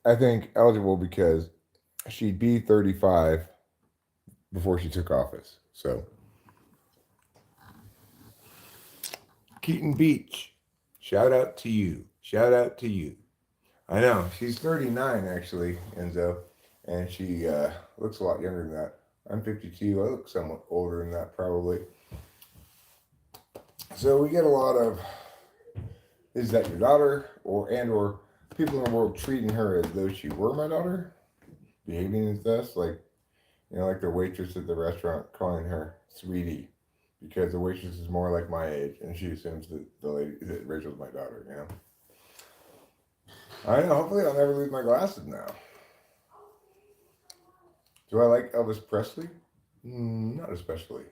I think, eligible because she'd be 35 before she took office. So Keaton Beach, shout out to you. Shout out to you. I know, she's 39 actually, Enzo, and she looks a lot younger than that. I'm 52. I look somewhat older than that probably. So we get a lot of, is that your daughter? Or people in the world treating her as though she were my daughter? Behaving as this? Like, you know, like the waitress at the restaurant calling her sweetie because the waitress is more like my age and she assumes that that Rachel's my daughter, you know? I know, hopefully I'll never lose my glasses now. Do I like Elvis Presley? Not especially.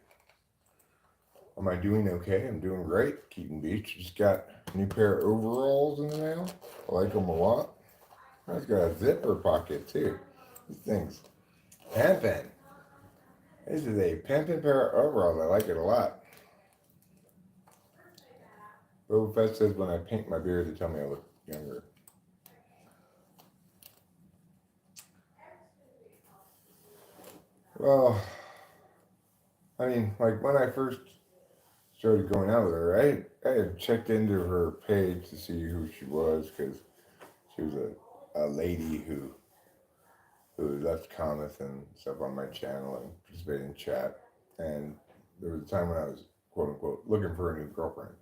Am I doing okay? I'm doing great. Keaton Beach. Just got a new pair of overalls in the mail. I like them a lot. It's got a zipper pocket too. These things pimpin'. This is a pimpin' pair of overalls. I like it a lot. Boba Fett says when I paint my beard, they tell me I look younger. Well, I mean, like when I first started going out with her, I had checked into her page to see who she was because she was a lady who left comments and stuff on my channel and participated in chat. And there was a time when I was, quote unquote, looking for a new girlfriend.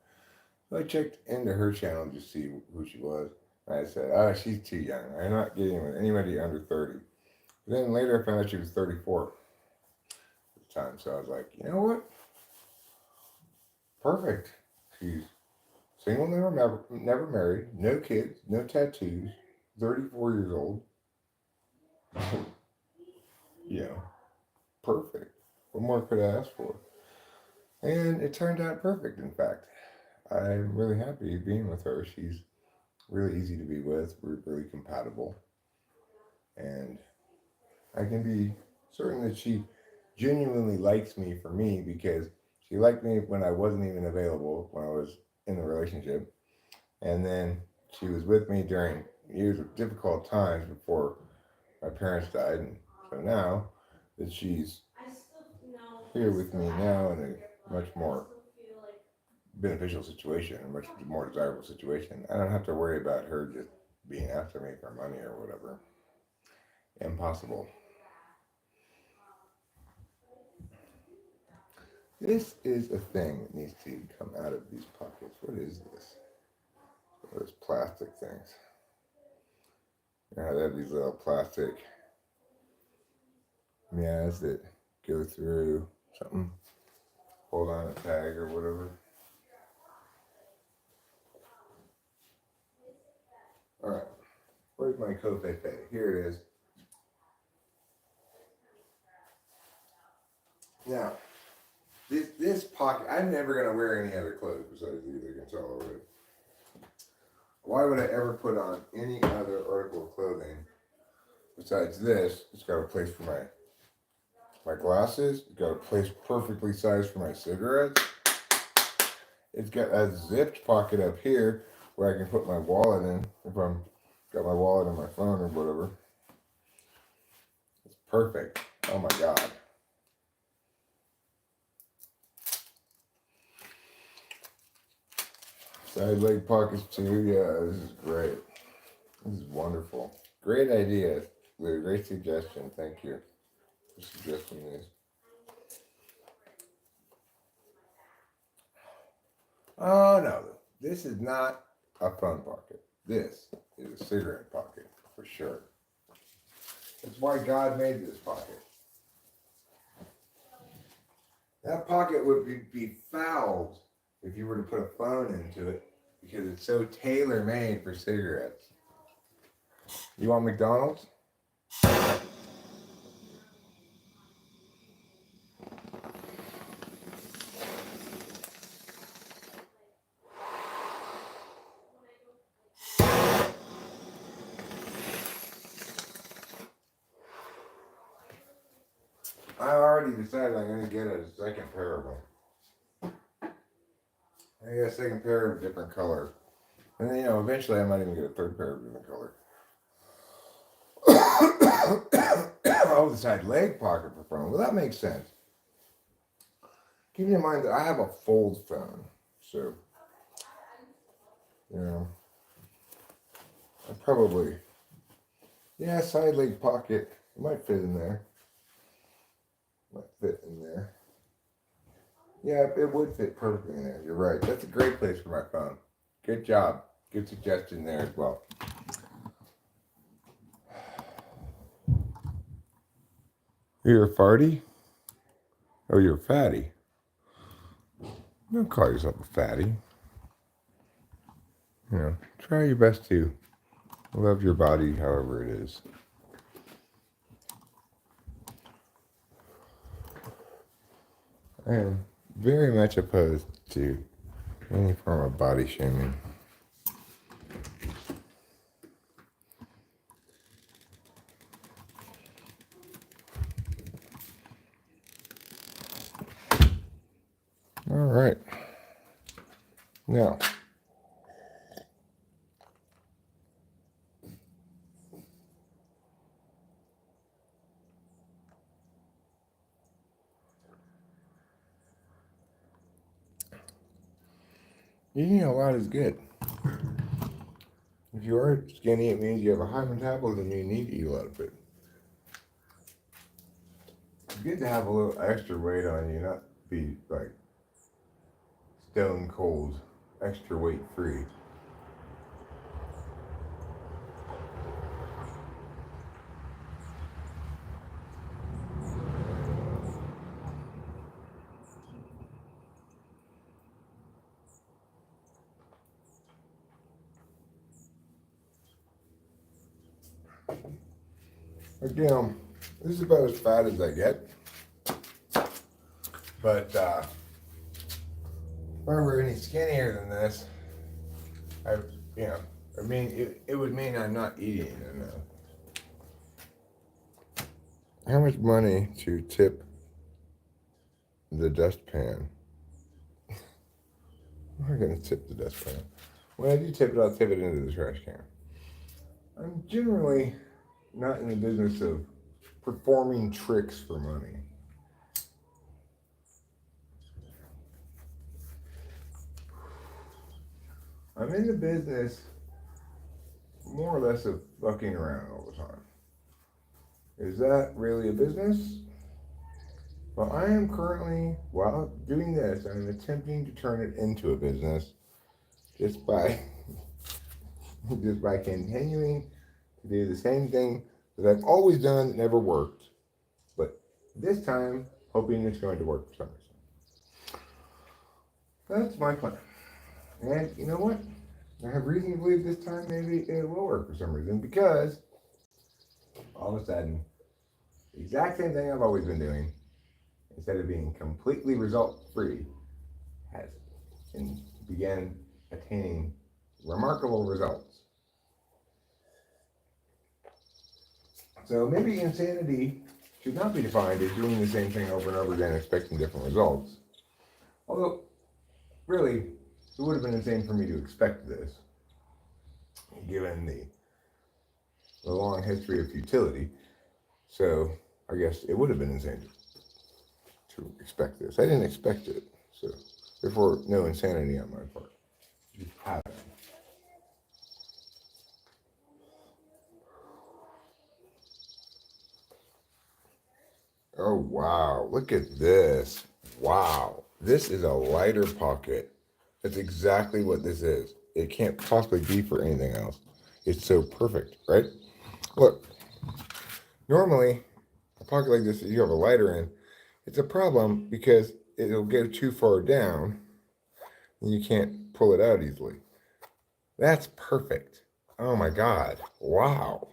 So I checked into her channel to see who she was. And I said, oh, she's too young. I'm not getting with anybody under 30. But then later I found out she was 34 at the time. So I was like, you know what? Perfect. She's single, never married, no kids, no tattoos, 34 years old. You know, perfect. What more could I ask for? And it turned out perfect, in fact. I'm really happy being with her. She's really easy to be with. We're really compatible. And I can be certain that she genuinely likes me for me because she liked me when I wasn't even available, when I was in the relationship. And then she was with me during years of difficult times before my parents died. And so now that she's here with me now in a much more beneficial situation, a much more desirable situation, I don't have to worry about her just being after me for money or whatever. Impossible. This is a thing that needs to come out of these pockets. What is this? Those plastic things. They have these little plastic meows that go through something. Hold on a tag or whatever. Alright. Where's my Kofe? Here it is. Now, this pocket, I'm never going to wear any other clothes besides these. You can tell already. Why would I ever put on any other article of clothing besides this? It's got a place for my glasses. It's got a place perfectly sized for my cigarettes. It's got a zipped pocket up here where I can put my wallet in if I'm got my wallet and my phone or whatever. It's perfect. Oh my God. Side leg pockets too. Yeah, this is great. This is wonderful. Great idea, Lou. Great suggestion. Thank you for suggesting this. Oh no, this is not a phone pocket. This is a cigarette pocket for sure. That's why God made this pocket. That pocket would be fouled if you were to put a phone into it because it's so tailor-made for cigarettes. You want McDonald's? I already decided I'm going to get a second pair of them. I got a second pair of a different color. And then, eventually I might even get a third pair of a different color. Oh, the side leg pocket for phone. Well, that makes sense. Keep in mind that I have a fold phone. So, I probably, side leg pocket. It might fit in there. Might fit in there. Yeah, it would fit perfectly in there. You're right. That's a great place for my phone. Good job. Good suggestion there as well. You're a farty? Oh, you're a fatty. Don't call yourself a fatty. Try your best to love your body however it is. I am very much opposed to any form of body shaming. All right. Now, eating a lot is good. If you are skinny, it means you have a high metabolism and you need to eat a lot of food. It's good to have a little extra weight on you, not be like stone cold, extra weight free. Again, this is about as fat as I get. But if I were any skinnier than this, it would mean I'm not eating enough. How much money to tip the dustpan? I'm not going to tip the dustpan. When I do tip it, I'll tip it into the trash can. I'm generally not in the business of performing tricks for money. I'm in the business more or less of fucking around all the time. Is that really a business? Well, I am currently, while doing this, I'm attempting to turn it into a business just by continuing to do the same thing that I've always done that never worked, but this time hoping it's going to work for some reason. That's my plan. And you know what? I have reason to believe this time maybe it will work for some reason, because all of a sudden, the exact same thing I've always been doing, instead of being completely result free, has and began attaining remarkable results. So maybe insanity should not be defined as doing the same thing over and over again, expecting different results. Although, really, it would have been insane for me to expect this, given the long history of futility. So I guess it would have been insane to expect this. I didn't expect it, so therefore no insanity on my part. Just happened. Oh wow, look at this. Wow, this is a lighter pocket. That's exactly what this is. It can't possibly be for anything else. It's so perfect, right? Look, normally a pocket like this, if you have a lighter in, it's a problem because it'll go too far down and you can't pull it out easily. That's perfect. Oh my God. Wow.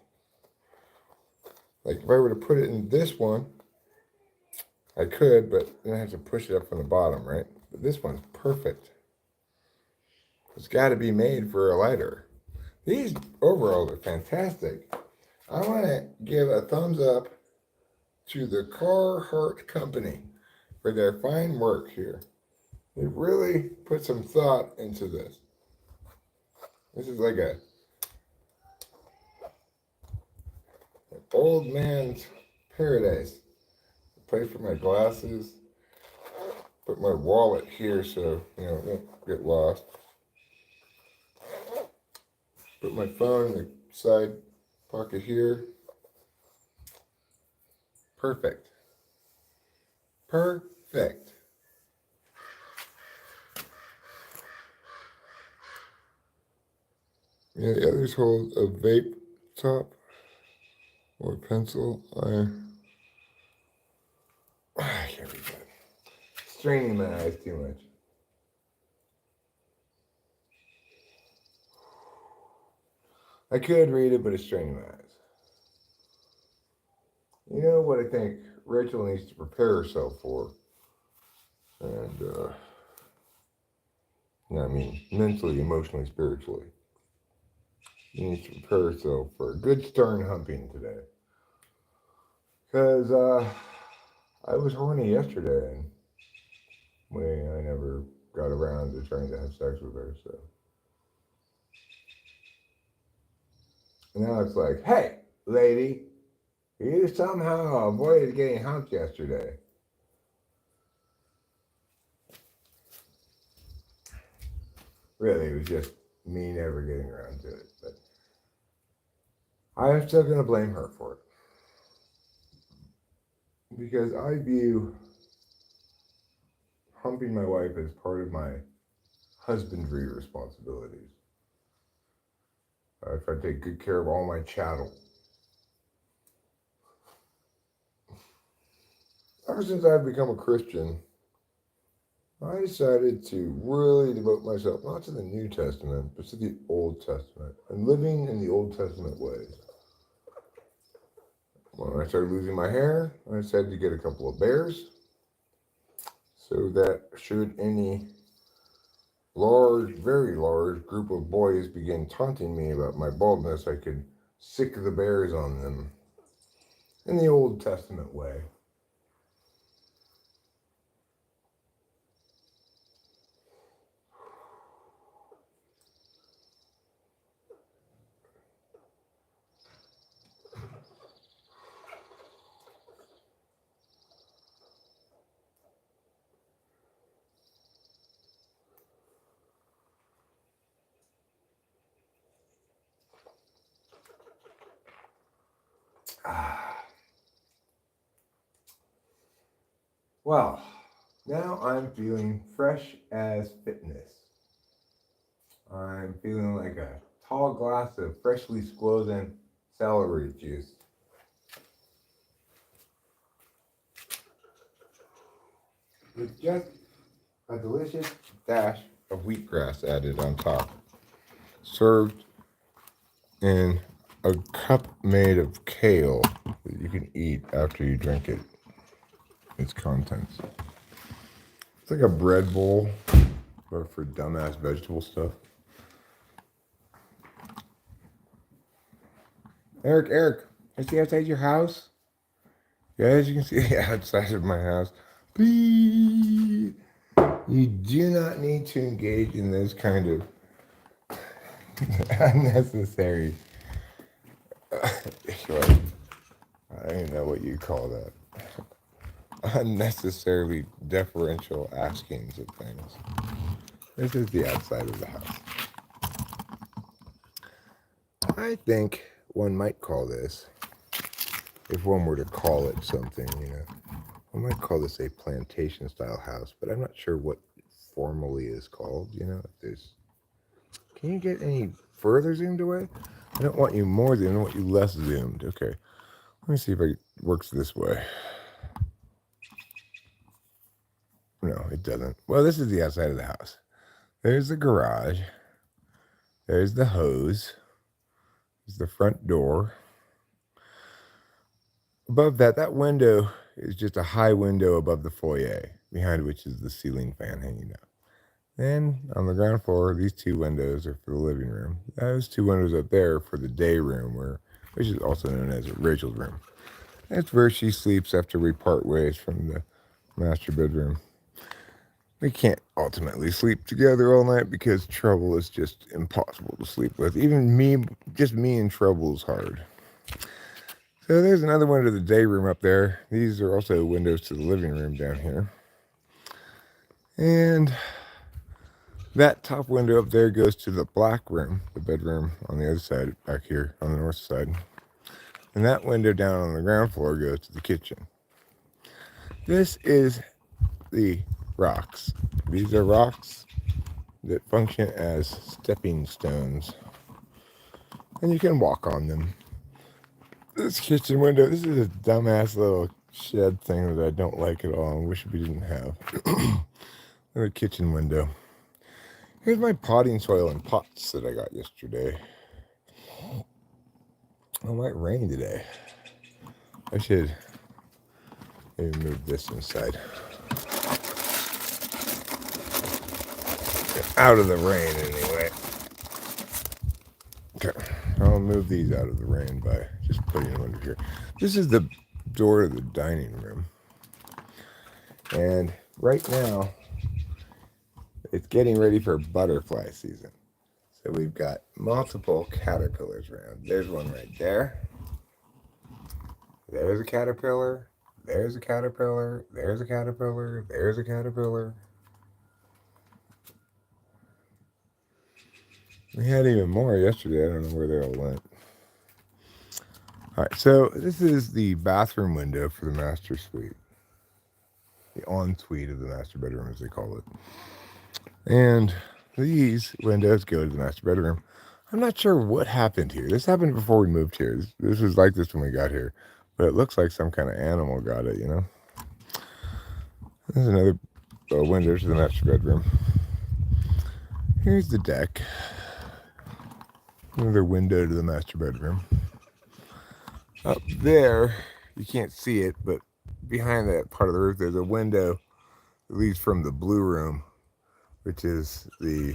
Like if I were to put it in this one, I could, but then I have to push it up from the bottom, right? But this one's perfect. It's got to be made for a lighter. These overalls are fantastic. I want to give a thumbs up to the Carhartt company for their fine work here. They really put some thought into this. This is like an old man's paradise. A place for my glasses. Put my wallet here so it don't get lost. Put my phone in the side pocket here. Perfect. Perfect. Yeah, the others hold a vape top or pencil. I can't read that. Straining my eyes too much. I could read it, but it's straining my eyes. You know what I think Rachel needs to prepare herself for And, I mean, mentally, emotionally, spiritually. You need to prepare yourself for a good stern humping today. Because I was horny yesterday, and I never got around to trying to have sex with her, so. And now it's like, hey, lady, you somehow avoided getting humped yesterday. Really, it was just me never getting around to it. But I'm still going to blame her for it. Because I view humping my wife as part of my husbandry responsibilities. If I take good care of all my chattel. Ever since I've become a Christian, I decided to really devote myself not to the New Testament, but to the Old Testament, and living in the Old Testament ways. When I started losing my hair, I decided to get a couple of bears, so that should any large, very large group of boys begin taunting me about my baldness, I could sick the bears on them in the Old Testament way. Well, now I'm feeling fresh as fitness. I'm feeling like a tall glass of freshly squeezed celery juice. With just a delicious dash of wheatgrass added on top. Served in a cup made of kale that you can eat after you drink it. Its contents. It's like a bread bowl, but for dumbass vegetable stuff. Eric, I see outside your house. Yeah, as you can see outside of my house. Please, you do not need to engage in those kind of unnecessary. I don't even know what you call that. Unnecessarily deferential askings of things. This is the outside of the house. I think one might call this, if one were to call it something, one might call this a plantation style house, but I'm not sure what formally is called, if there's, can you get any further zoomed away? I don't want you more zoomed, I want you less zoomed. Okay, let me see if it works this way. No, it doesn't. Well, this is the outside of the house. There's the garage. There's the hose. There's the front door. Above that window is just a high window above the foyer, behind which is the ceiling fan hanging down. Then on the ground floor, these two windows are for the living room. Those two windows up there for the day room, which is also known as Rachel's room. That's where she sleeps after we part ways from the master bedroom. We can't ultimately sleep together all night because trouble is just impossible to sleep with. Even me, just me in trouble is hard. So there's another window to the day room up there. These are also windows to the living room down here. And that top window up there goes to the black room, the bedroom on the other side, back here on the north side. And that window down on the ground floor goes to the kitchen. This is the rocks. These are rocks that function as stepping stones. And you can walk on them. This kitchen window, this is a dumbass little shed thing that I don't like at all. I wish we didn't have. The kitchen window. Here's my potting soil and pots that I got yesterday. It might rain today. I should maybe move this inside. out of the rain anyway. Okay, I'll move these out of the rain by just putting them under here. This is the door to the dining room. And right now, it's getting ready for butterfly season. So we've got multiple caterpillars around. There's one right there. There's a caterpillar. There's a caterpillar. There's a caterpillar. There's a caterpillar. We had even more yesterday. I don't know where they all went. All right, so this is the bathroom window for the master suite. The ensuite of the master bedroom, as they call it. And these windows go to the master bedroom. I'm not sure what happened here. This happened before we moved here. This was like this when we got here. But it looks like some kind of animal got it, you know? There's another window to the master bedroom. Here's the deck. Another window to the master bedroom. Up there, you can't see it, but behind that part of the roof, there's a window that leads from the blue room, which is the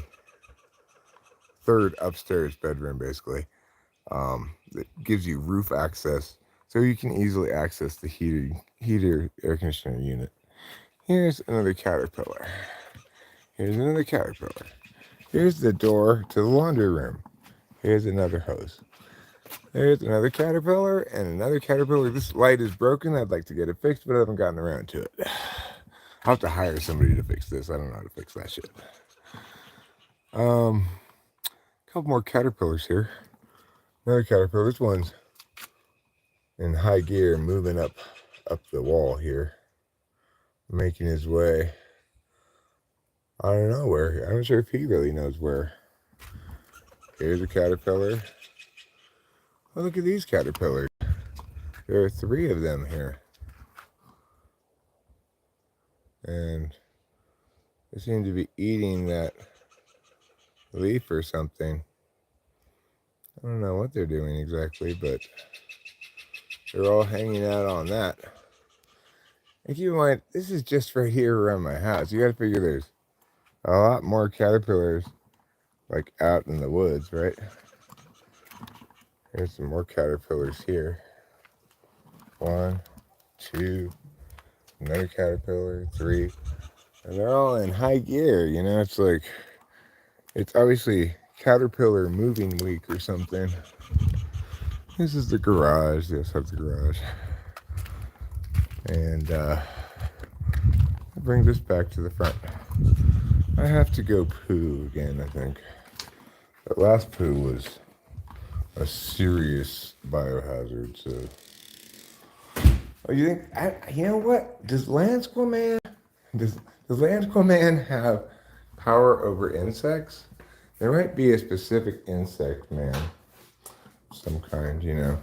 third upstairs bedroom, basically. That gives you roof access, so you can easily access the heater air conditioner unit. Here's another caterpillar. Here's another caterpillar. Here's the door to the laundry room. Here's another hose. There's another caterpillar and another caterpillar. This light is broken. I'd like to get it fixed, but I haven't gotten around to it. I'll have to hire somebody to fix this. I don't know how to fix that shit. A couple more caterpillars here. Another caterpillar. This one's in high gear, moving up the wall here, making his way. I don't know where. I'm not sure if he really knows where. Here's a caterpillar. Oh, look at these caterpillars. There are 3 of them here. And they seem to be eating that leaf or something. I don't know what they're doing exactly, but they're all hanging out on that. And keep in mind, this is just right here around my house. You gotta figure there's a lot more caterpillars like out in the woods, right? There's some more caterpillars here. 1, 2, another caterpillar, 3. And they're all in high gear, you know? It's like, it's obviously caterpillar moving week or something. This is the garage. Yes, that's the garage. And I'll bring this back to the front. I have to go poo again, I think. That last poo was a serious biohazard, so. Oh, you think, you know what? Does Land Squirrel Man have power over insects? There might be a specific insect man, some kind, you know.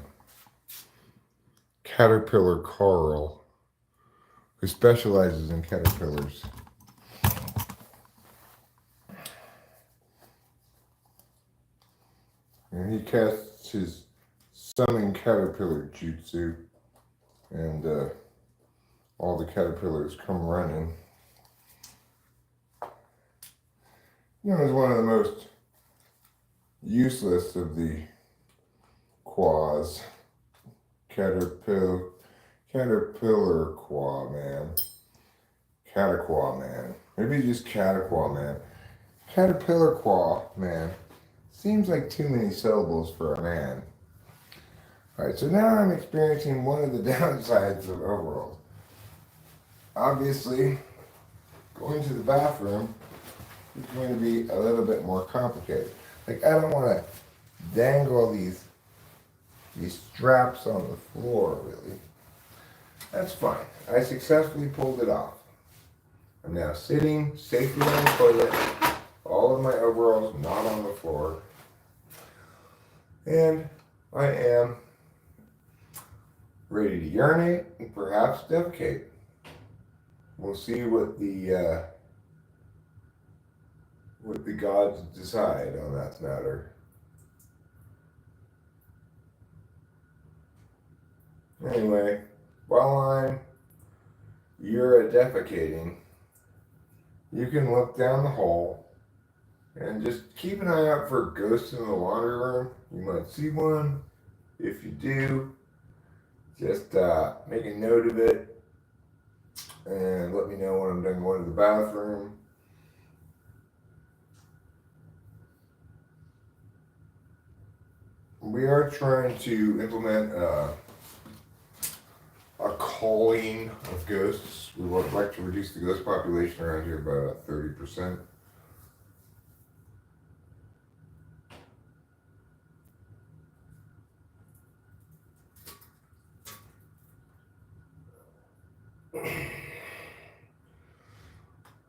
Caterpillar Carl, who specializes in caterpillars. And he casts his summon caterpillar jutsu, and all the caterpillars come running. You know, he's one of the most useless of the quas. Caterpillar Qua Man. Cataquaw Man. Maybe just Cataquaw Man. Caterpillar Qua Man. Seems like too many syllables for a man. Alright, so now I'm experiencing one of the downsides of overalls. Obviously, going to the bathroom is going to be a little bit more complicated. Like, I don't want to dangle these straps on the floor, really. That's fine. I successfully pulled it off. I'm now sitting safely on the toilet, all of my overalls not on the floor. And I am ready to urinate and perhaps defecate. We'll see what the gods decide on that matter. Anyway, while I'm defecating, you can look down the hole And just keep an eye out for ghosts in the laundry room. You might see one. If you do, just make a note of it and let me know when I'm done going to the bathroom. We are trying to implement a culling of ghosts. We would like to reduce the ghost population around here by about 30%.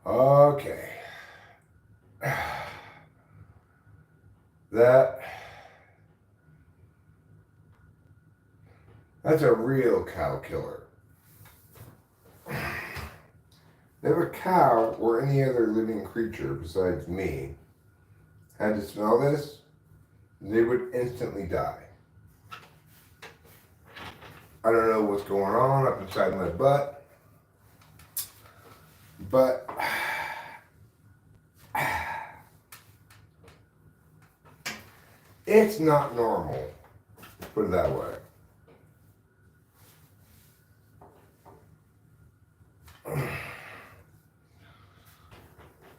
Okay. That's a real cow killer. If a cow or any other living creature besides me had to smell this, they would instantly die. I don't know what's going on up inside my butt, but it's not normal. Put it that way.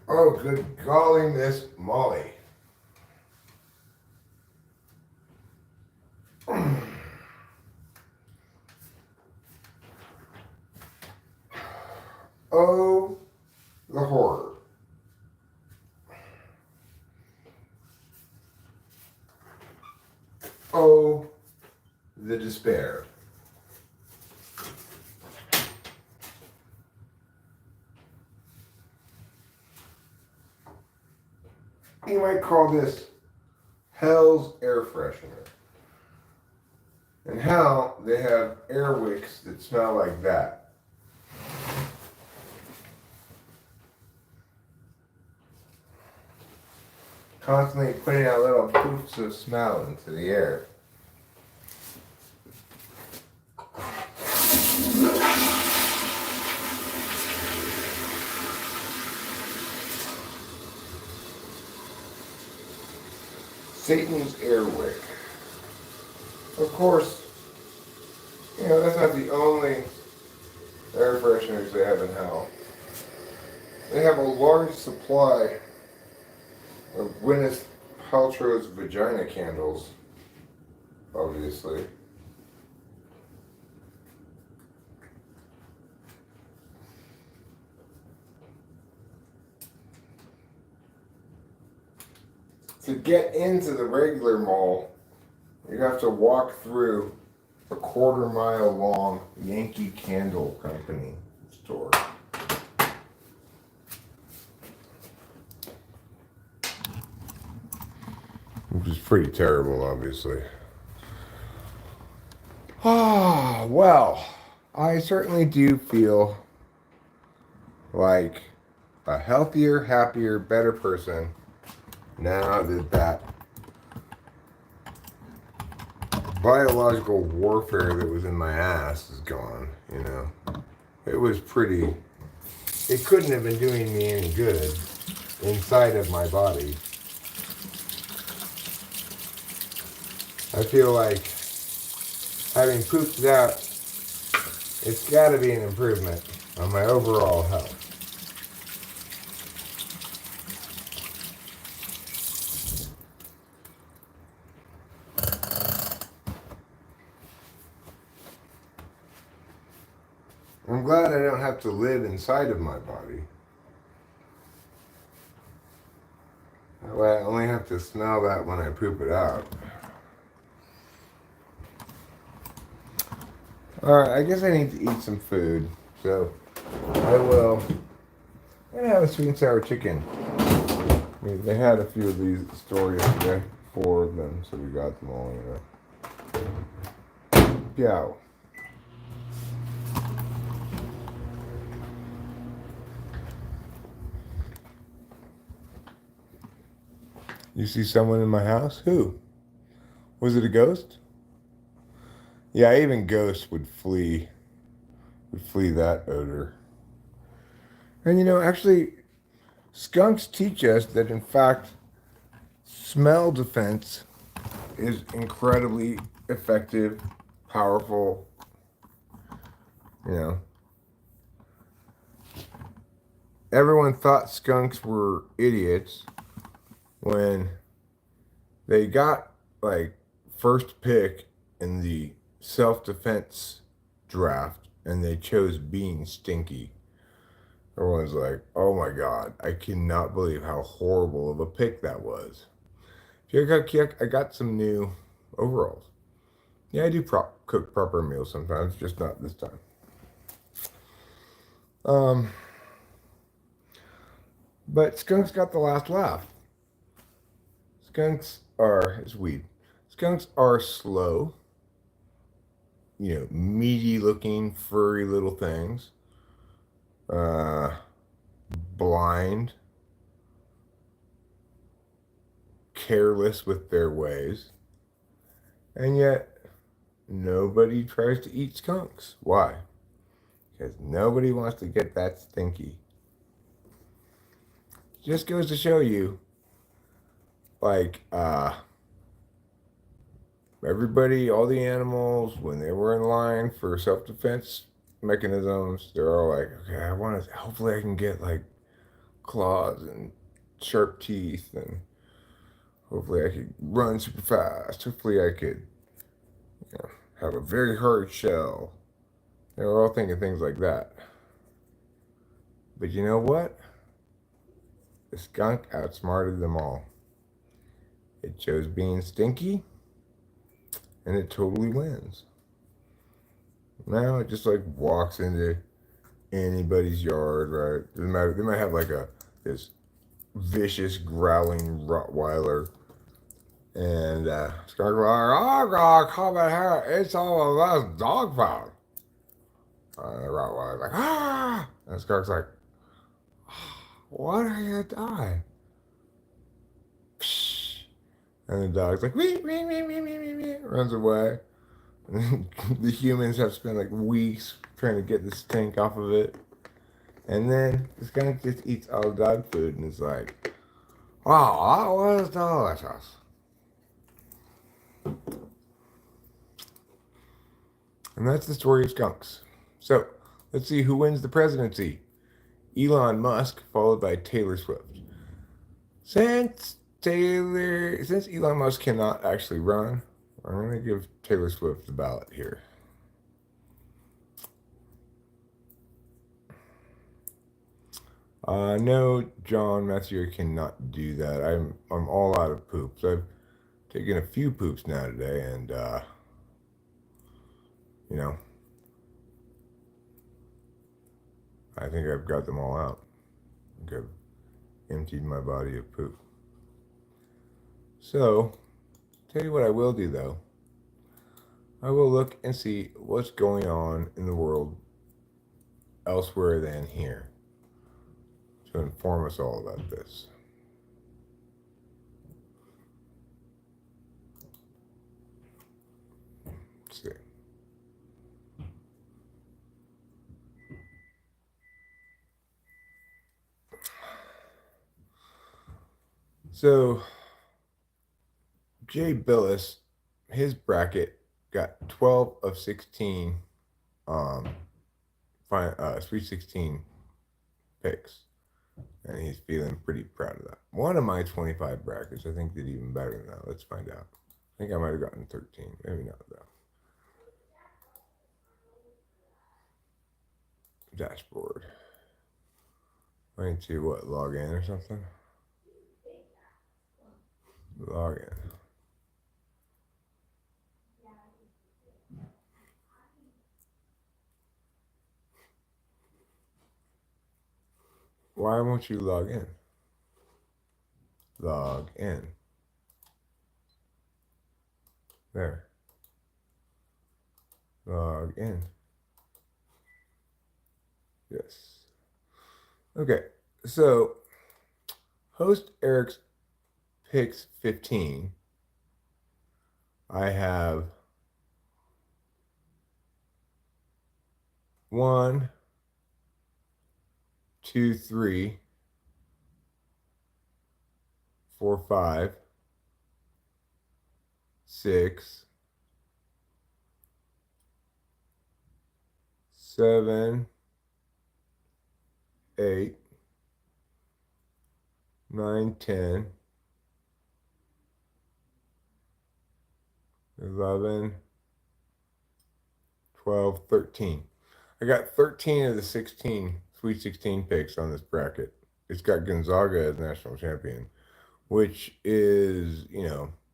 Oh, good golly, Miss Molly. Oh, the horror. Oh, the despair. You might call this hell's air freshener. In hell, they have air wicks that smell like that. Constantly putting out little poofs of smell into the air. Satan's air wick. Of course, that's not the only air fresheners they have in hell. They have a large supply of Gwyneth Paltrow's vagina candles, obviously. To get into the regular mall, you have to walk through a 1/4 mile long Yankee Candle Company store. Which is pretty terrible, obviously. Well, I certainly do feel like a healthier, happier, better person now that biological warfare that was in my ass is gone, It was pretty, it couldn't have been doing me any good inside of my body. I feel like having pooped it out, it's got to be an improvement on my overall health. I'm glad I don't have to live inside of my body. That way I only have to smell that when I poop it out. Alright, I guess I need to eat some food. So, I will. I'm going to have a sweet and sour chicken. They had a few of these at the store yesterday. 4 of them, so we got them all, Yeah. You see someone in my house? Who? Was it a ghost? Yeah, even ghosts would flee that odor. And actually, Skunks teach us that, in fact, smell defense is incredibly effective, powerful. You know, everyone thought skunks were idiots when they got like first pick in the self-defense draft and they chose being stinky. Everyone's like, oh my god, I cannot believe how horrible of a pick that was. I got some new overalls. Yeah, I do cook proper meals sometimes, just not this time. Um, but skunks got the last laugh. It's weed. Skunks are slow, meaty looking, furry little things. Uh, Blind, careless with their ways. And yet, nobody tries to eat skunks. Why? Because nobody wants to get that stinky. Just goes to show you, like, everybody, all the animals, when they were in line for self-defense mechanisms, they're all like, okay, hopefully I can get, like, claws and sharp teeth, and hopefully I could run super fast. Hopefully I could, have a very hard shell. They were all thinking things like that. But you know what? The skunk outsmarted them all. It chose being stinky, and it totally wins. Now it just like walks into anybody's yard, right? Doesn't matter. They might have like this vicious growling Rottweiler, and skunk like, oh god, come in here! It's all of us dog food. The Rottweiler's like, ah, and the skunk's like, what are you doing? And the dog's like, wee, wee, wee, wee, wee, wee, wee, runs away. The humans have spent like weeks trying to get the stink off of it. And then the skunk just eats all the dog food and is like, wow, that was delicious. And that's the story of skunks. So let's see who wins the presidency. Elon Musk, followed by Taylor Swift. Since Elon Musk cannot actually run, I'm going to give Taylor Swift the ballot here. No, John Matthew cannot do that. I'm all out of poops. I've taken a few poops now today, and I think I've got them all out. I think I've emptied my body of poop. So, tell you what I will do though. I will look and see what's going on in the world elsewhere than here to inform us all about this. Let's see. So, Jay Billis, his bracket got 12 of 16 Sweet 16 picks. And he's feeling pretty proud of that. One of my 25 brackets, I think, did even better than that. Let's find out. I think I might have gotten 13. Maybe not, though. Dashboard. I need to, log in or something? Log in. Why won't you log in? Log in. There. Log in. Yes. Okay, so host Eric's picks 15. I have 1, 2, 3, 4, 5, 6, 7, 8, 9, 10, 11, 12, 13. I got 13 of the 16 Sweet 16 picks on this bracket. It's got Gonzaga as national champion, which is,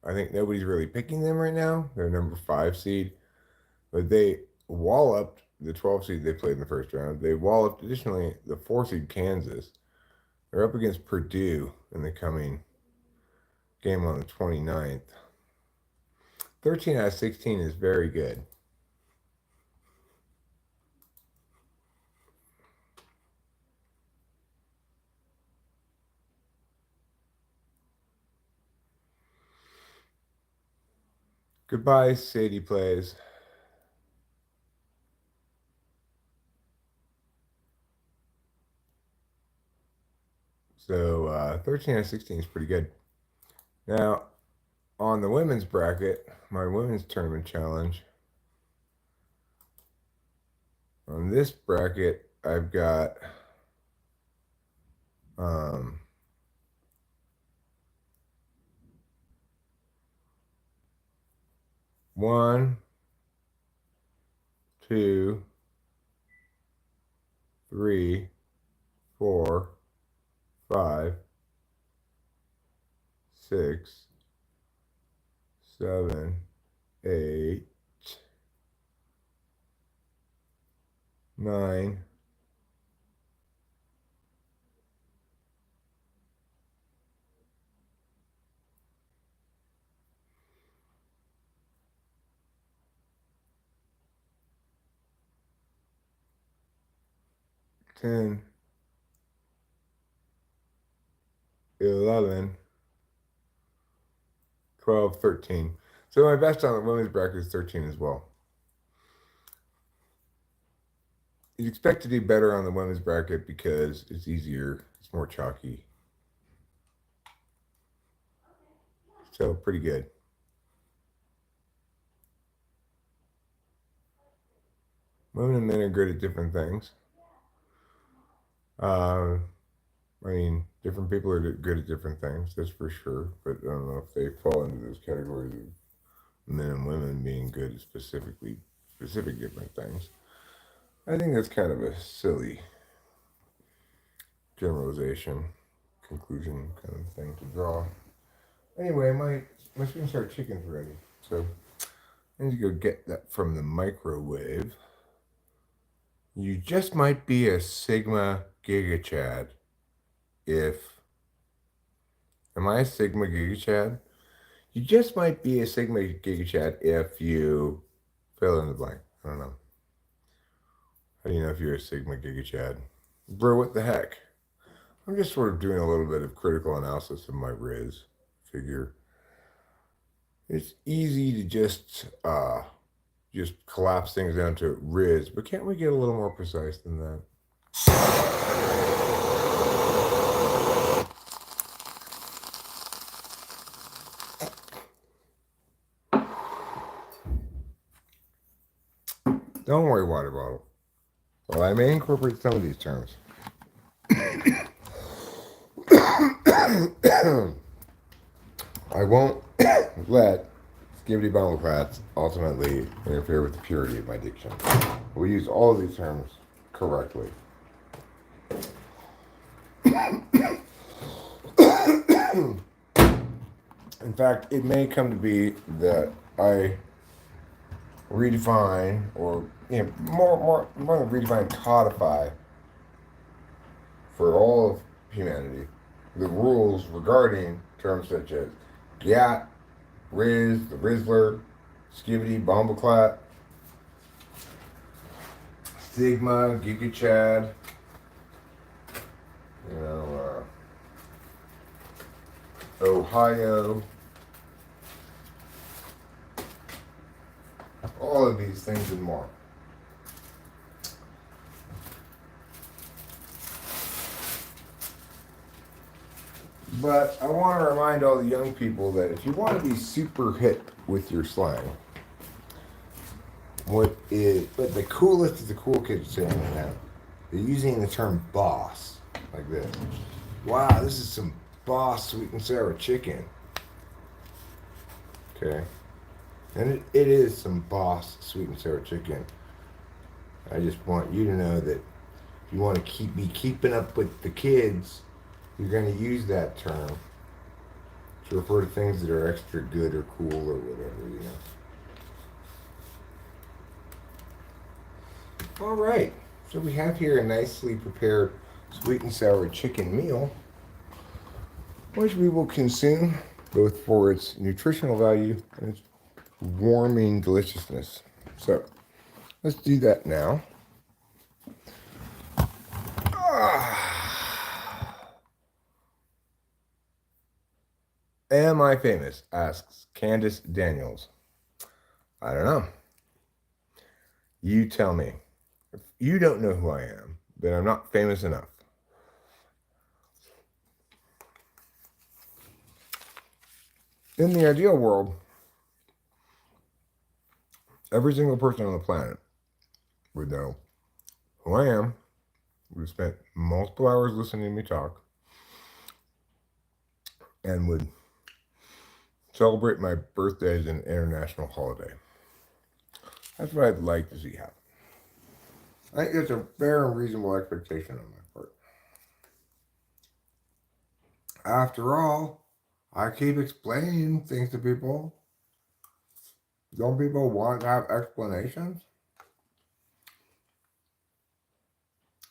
I think nobody's really picking them right now. They're number 5 seed, but they walloped the 12 seed they played in the first round. They walloped, additionally, the 4 seed Kansas. They're up against Purdue in the coming game on the 29th. 13 out of 16 is very good. Goodbye, Sadie Plays. So 13 out of 16 is pretty good. Now, on the women's bracket, my women's tournament challenge, on this bracket, I've got 1, 2, 3, 4, 5, 6, 7, 8, 9, 10, 11, 12, 13. So my best on the women's bracket is 13 as well. You'd expect to do better on the women's bracket because it's easier, it's more chalky. So pretty good. Women and men are good at different things. Different people are good at different things, that's for sure. But I don't know if they fall into those categories of men and women being good at specific different things. I think that's kind of a silly generalization, conclusion kind of thing to draw. Anyway, my Swing Star chicken's ready, so I need to go get that from the microwave. You just might be a Sigma Giga Chad am I a Sigma Giga Chad? You just might be a Sigma Giga Chad if you fill in the blank. I don't know. How do you know if you're a Sigma Giga Chad? Bro, what the heck? I'm just sort of doing a little bit of critical analysis of my Riz figure. It's easy to just collapse things down to Riz, but can't we get a little more precise than that? Don't worry, water bottle. Well, I may incorporate some of these terms. I won't let skibbity bumbleclats ultimately interfere with the purity of my diction. We use all of these terms correctly. In fact, it may come to be that I redefine, or more than redefine, codify for all of humanity the rules regarding terms such as Gat, Riz, the Rizzler, Skibbity, Bumbleclat, Sigma, Giga Chad, Ohio, all of these things and more. But I want to remind all the young people that if you want to be super hip with your slang, but the coolest of the cool kids saying it now, they're using the term boss like this. Wow, this is some boss sweet and sour chicken. Okay, and it is some boss sweet and sour chicken. I just want you to know that if you want to be keeping up with the kids, you're going to use that term to refer to things that are extra good or cool or whatever, you know. All right, so we have here a nicely prepared sweet and sour chicken meal, which we will consume both for its nutritional value and its warming deliciousness. So let's do that now. Am I famous? Asks Candace Daniels. I don't know. You tell me. If you don't know who I am, then I'm not famous enough. In the ideal world, every single person on the planet would know who I am, would have spent multiple hours listening to me talk, and would celebrate my birthday as an international holiday. That's what I'd like to see happen. I think it's a fair and reasonable expectation on my part. After all, I keep explaining things to people. Don't people want to have explanations?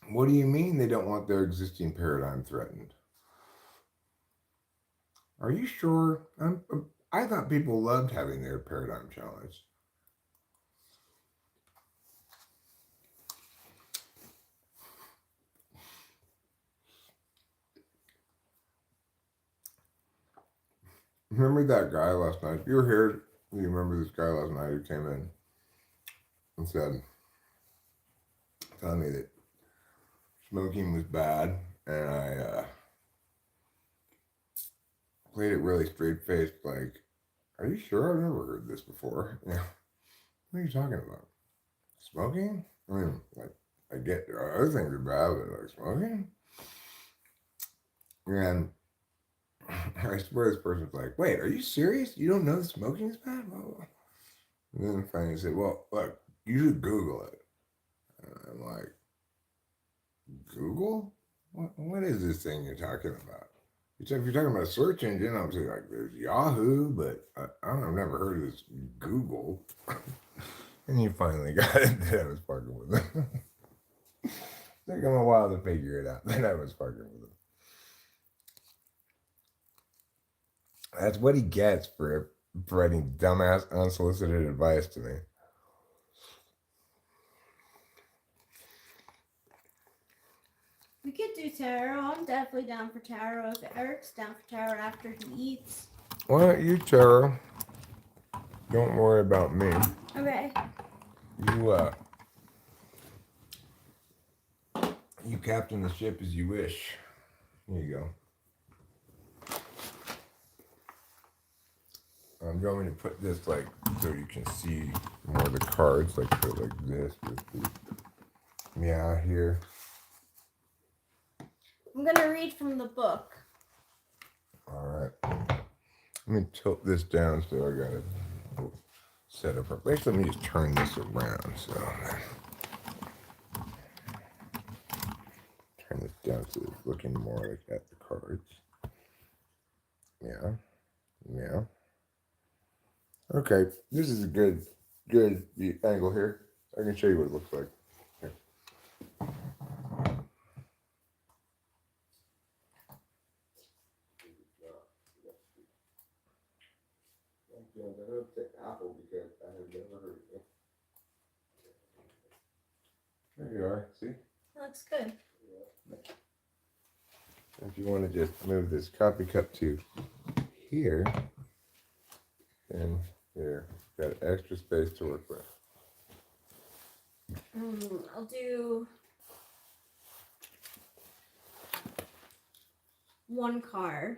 What do you mean they don't want their existing paradigm threatened? Are you sure? I thought people loved having their paradigm challenged. Remember that guy last night? You were here. You remember this guy last night who came in and said, telling me that smoking was bad, and I played it really straight faced, like, are you sure? I've never heard this before. Yeah. What are you talking about? Smoking? I mean, like, I get other things are bad, but like smoking? And I swear this person's like, wait, are you serious? You don't know smoking is bad? Blah, blah, blah. And then finally said, well, look, you should Google it. And I'm like, Google? What is this thing you're talking about? If you're talking about a search engine, obviously, like, there's Yahoo, but I've never heard of this Google. And you finally got it that I was fucking with him. Took him a while to figure it out that I was fucking with him. That's what he gets for providing dumbass, unsolicited advice to me. We could do tarot. I'm definitely down for tarot. If Eric's down for tarot after he eats. Why don't you, Tara? Don't worry about me. Okay. You captain the ship as you wish. Here you go. I'm going to put this like so you can see more of the cards, like put it like this with the here. I'm gonna read from the book. All right. Let me tilt this down so I got it set up. Actually, let me just turn this around. So turn this down so it's looking more like at the cards. Yeah. Okay, this is a good angle here. I can show you what it looks like. Here. I'm going to take Apple because I have never heard of it. There you are. See? That looks good. If you want to just move this coffee cup to here, then there, got extra space to work with. I'll do one card.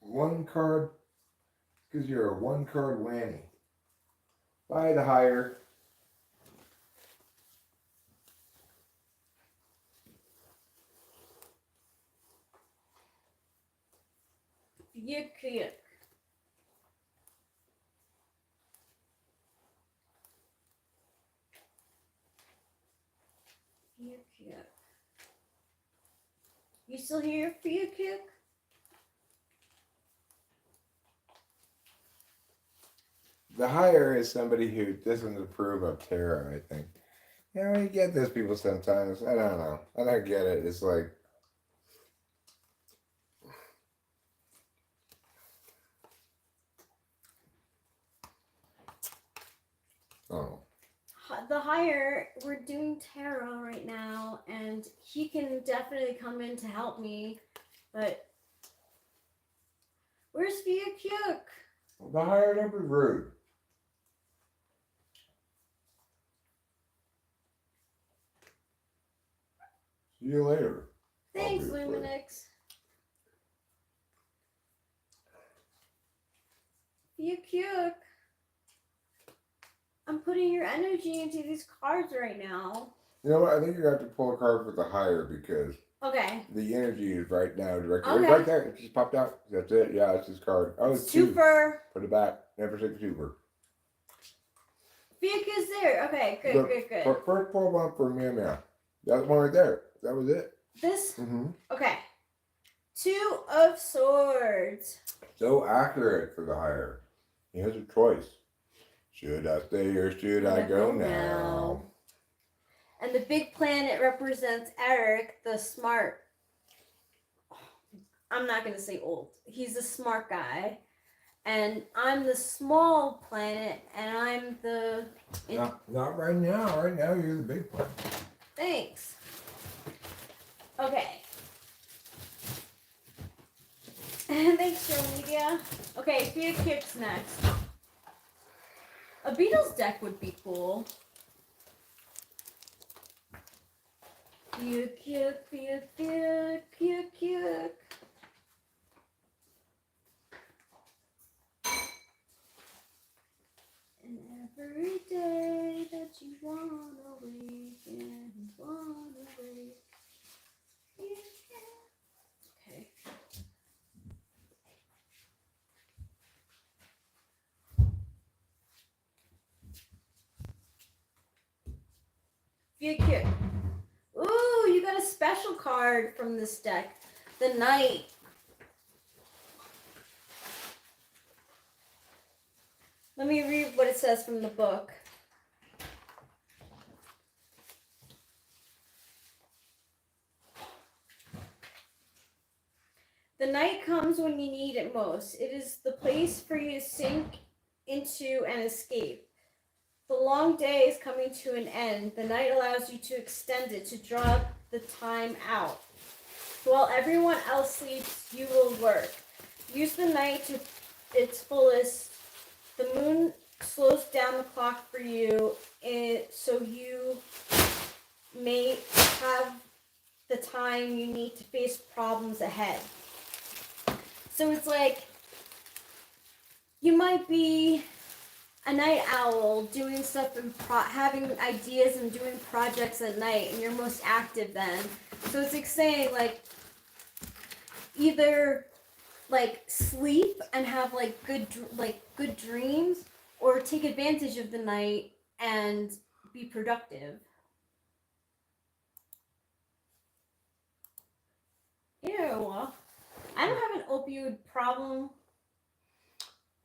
one card because you're a one card whammy. Buy the higher. Yuck, yuck. Yuck, yuck. You still here for yuck, yuck? The higher is somebody who doesn't approve of tarot, I think. You know, you get those people sometimes. I don't know. I don't get it. It's like, oh. The higher, we're doing tarot right now, and he can definitely come in to help me, but where's yuck, yuck? The higher, don't be rude. See you later. Thanks, Obviously. Luminix. Yuck, yuck. I'm putting your energy into these cards right now. You know what? I think you have to pull a card for the higher because Okay. the energy is right now directly. Okay. It's right there. It just popped out. That's it. Yeah, it's his card. Oh, it's two. Super. Put it back. Never take the twofer. Yuck is there. Okay, good, Look, good, good. First pull one for Meow Meow. That one right there. That was it. This? Mm-hmm. Okay. 2 of Swords. So accurate for the higher. He has a choice. Should I stay or should I go now? And the big planet represents Eric, the smart. I'm not going to say old. He's the smart guy. And I'm the small planet, and I'm the... Not right now. Right now, you're the big one. Thanks. Okay. Thanks, Joe Media. Okay, Fear Kicks next. A Beatles deck would be cool. Yuck, yuck, yuck, yuck, yuck, yuck. And every day that you wanna wake and wanna wake, you can. Okay. Yuck, yuck. Ooh, you got a special card from this deck. The Knight. Let me read what it says from the book. The night comes when you need it most. It is the place for you to sink into and escape. The long day is coming to an end. The night allows you to extend it, to draw the time out. While everyone else sleeps, you will work. Use the night to its fullest. The moon slows down the clock for you so you may have the time you need to face problems ahead. So it's like you might be a night owl doing stuff and having ideas and doing projects at night, and you're most active then. So it's like saying like either like sleep and have like good dreams, or take advantage of the night and be productive. Ew. I don't have an opioid problem.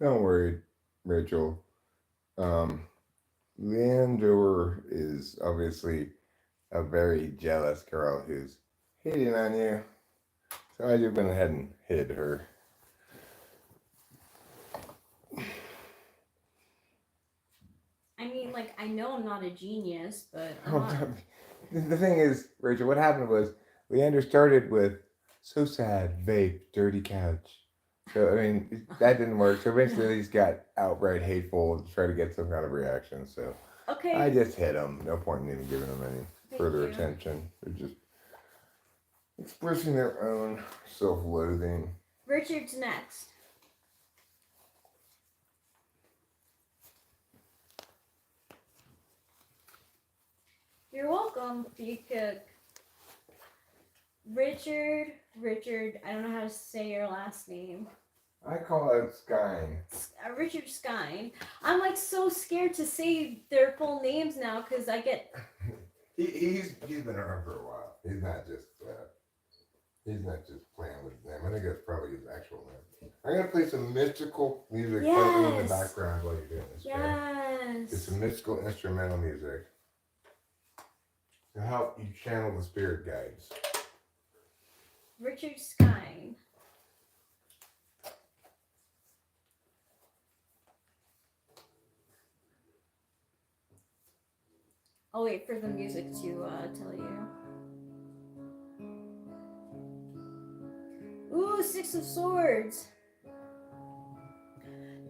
Don't worry, Rachel. Leandor is obviously a very jealous girl who's hitting on you. So I just went ahead and hid her. I mean, like, I know I'm not a genius, but The thing is, Rachel, what happened was Leander started with so sad, vape, dirty couch. So, I mean, that didn't work. So eventually he's got outright hateful to try to get some kind of reaction. So okay. I just hit him. No point in even giving him any further you. attention. They're just expressing their own self-loathing. Richard's next. You're welcome. You could. Richard, I don't know how to say your last name. I call it Skyne. Richard Skine. I'm like so scared to say their full names now because I get. He's been around for a while. He's not just playing with them. I think that's probably his actual name. I'm gonna play some mystical music playing in the background while you're doing this. Yes. It's some mystical instrumental music to help you channel the spirit guides. Richard Skine. I'll wait for the music to tell you. Ooh, 6 of Swords.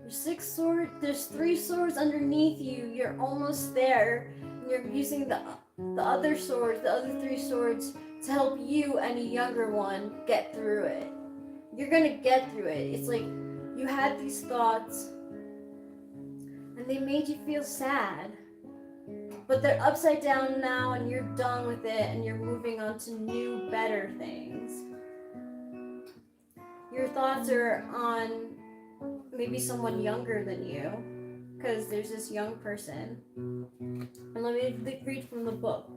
There's 3 swords underneath you. You're almost there. And you're using the other 3 swords to help you and a younger one get through it. You're gonna get through it. It's like you had these thoughts and they made you feel sad. But they're upside down now and you're done with it and you're moving on to new, better things. Your thoughts are on maybe someone younger than you because there's this young person. And let me read from the book.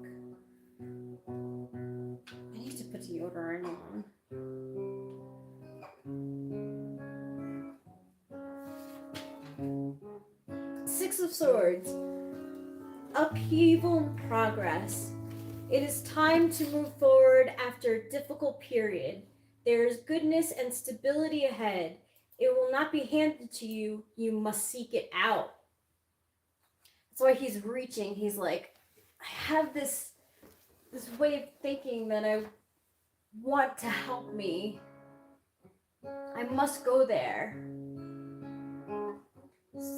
I need to put deodorant on. 6 of Swords. Upheaval and progress. It is time to move forward after a difficult period. There is goodness and stability ahead. It will not be handed to you. You must seek it out. That's why he's reaching. He's like, I have this way of thinking that I want to help me. I must go there.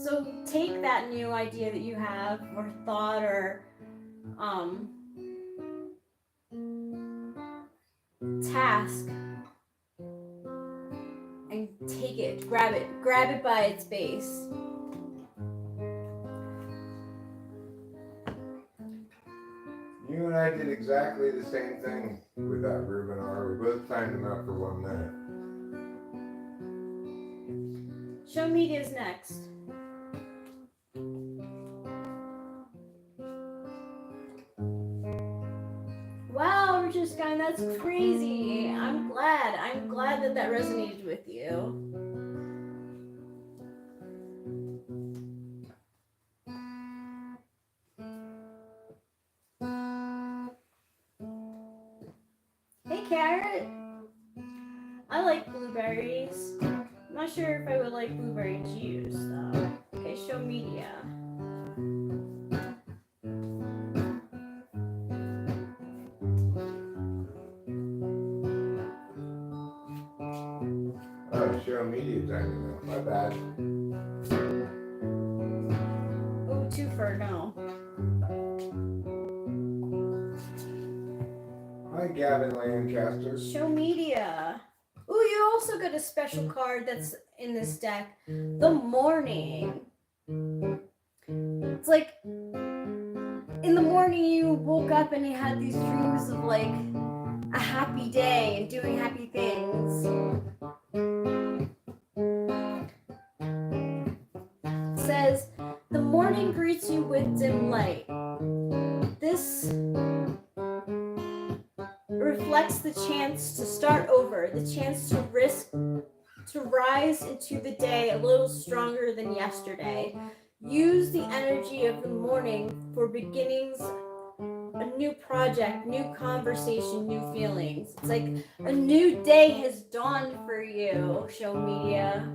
So take that new idea that you have or thought or task and take it, grab it by its base. You and I did exactly the same thing with that Ruben R. We both timed him out for 1 minute. Show media's next. Wow, Richard Skine, that's crazy. I'm glad that resonated with you. Hey, Carrot. I like blueberries. I'm not sure if I would like blueberry juice, though. Okay, show media. Oh, show media time now. My bad. Oh, twofer, no. Hi, Gavin Lancaster. Show media. Ooh, you also got a special card that's in this deck. The Morning. It's like in the morning you woke up and you had these dreams of like a happy day and doing happy things. It says, the morning greets you with dim light. This reflects the chance to start over, the chance to risk, to rise into the day a little stronger than yesterday. Use the energy of the morning for beginnings, a new project, new conversation, new feelings. It's like a new day has dawned for you, show media.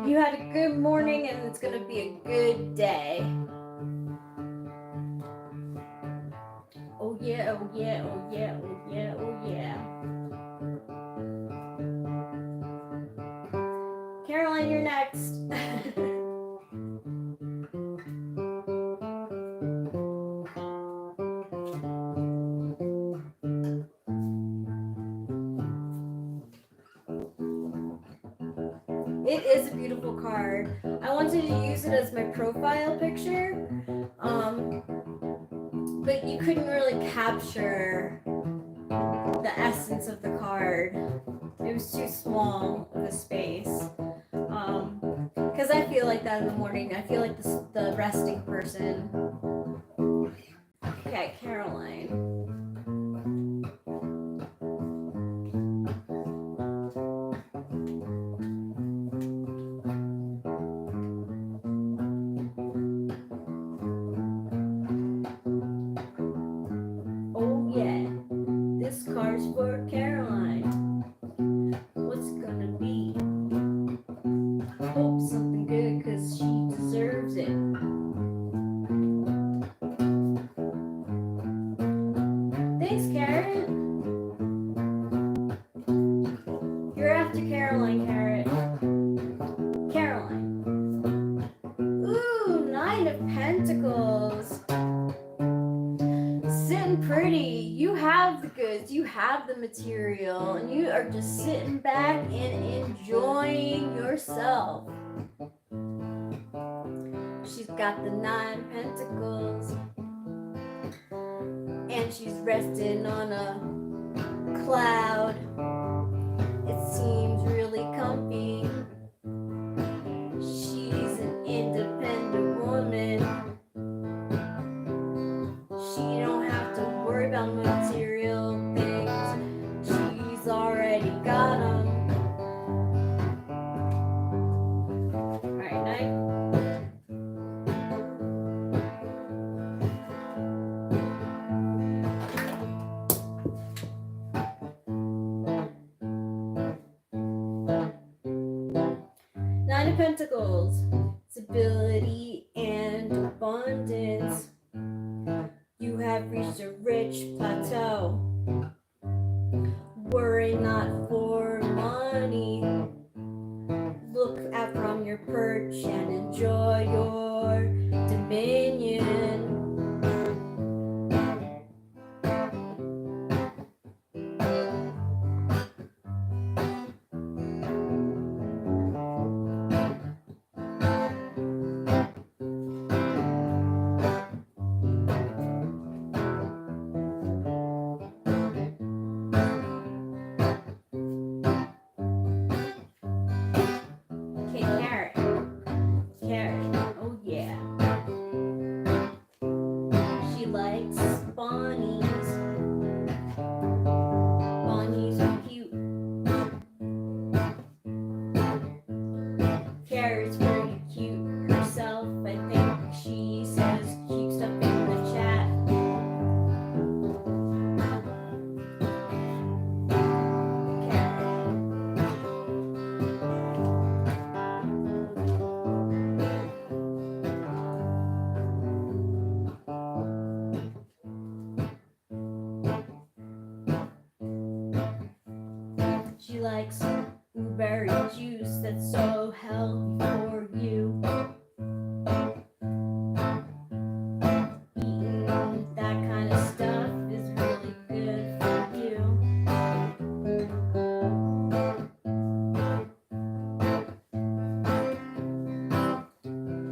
You had a good morning and it's going to be a good day. Oh yeah, oh yeah, oh yeah, oh yeah, oh yeah. Caroline, you're next. It is a beautiful card. I wanted to use it as my profile picture, but you couldn't really capture the essence of the card. It was too small of a space. Because I feel like that in the morning. I feel like the resting person. Okay, Caroline. Oh yeah, this card's for Caroline. What's it gonna be? Hope something good, cause she deserves it. Thanks, Carrot. You're after Caroline, Carrot. Caroline. Ooh, 9 of Pentacles. Sitting pretty. You have the goods, you have the material, and you are just sitting back and enjoying yourself. She's got the 9 of Pentacles, and she's resting on a cloud. It seems really comfy. She's an independent woman. She don't have to worry about material things. She's already got them. Alright, night. Nine of Pentacles. Stability and abundance. You have reached a rich plateau. Worry not for money. Look out from your perch and enjoy your dominion. Okay, Carrot. Carrot. Oh yeah. She likes bunnies. Bunnies are cute. Carrot's pretty cute herself. I think she says cute stuff in the chat. She likes blueberry juice that's so healthy for you. Eating that kind of stuff is really good for you.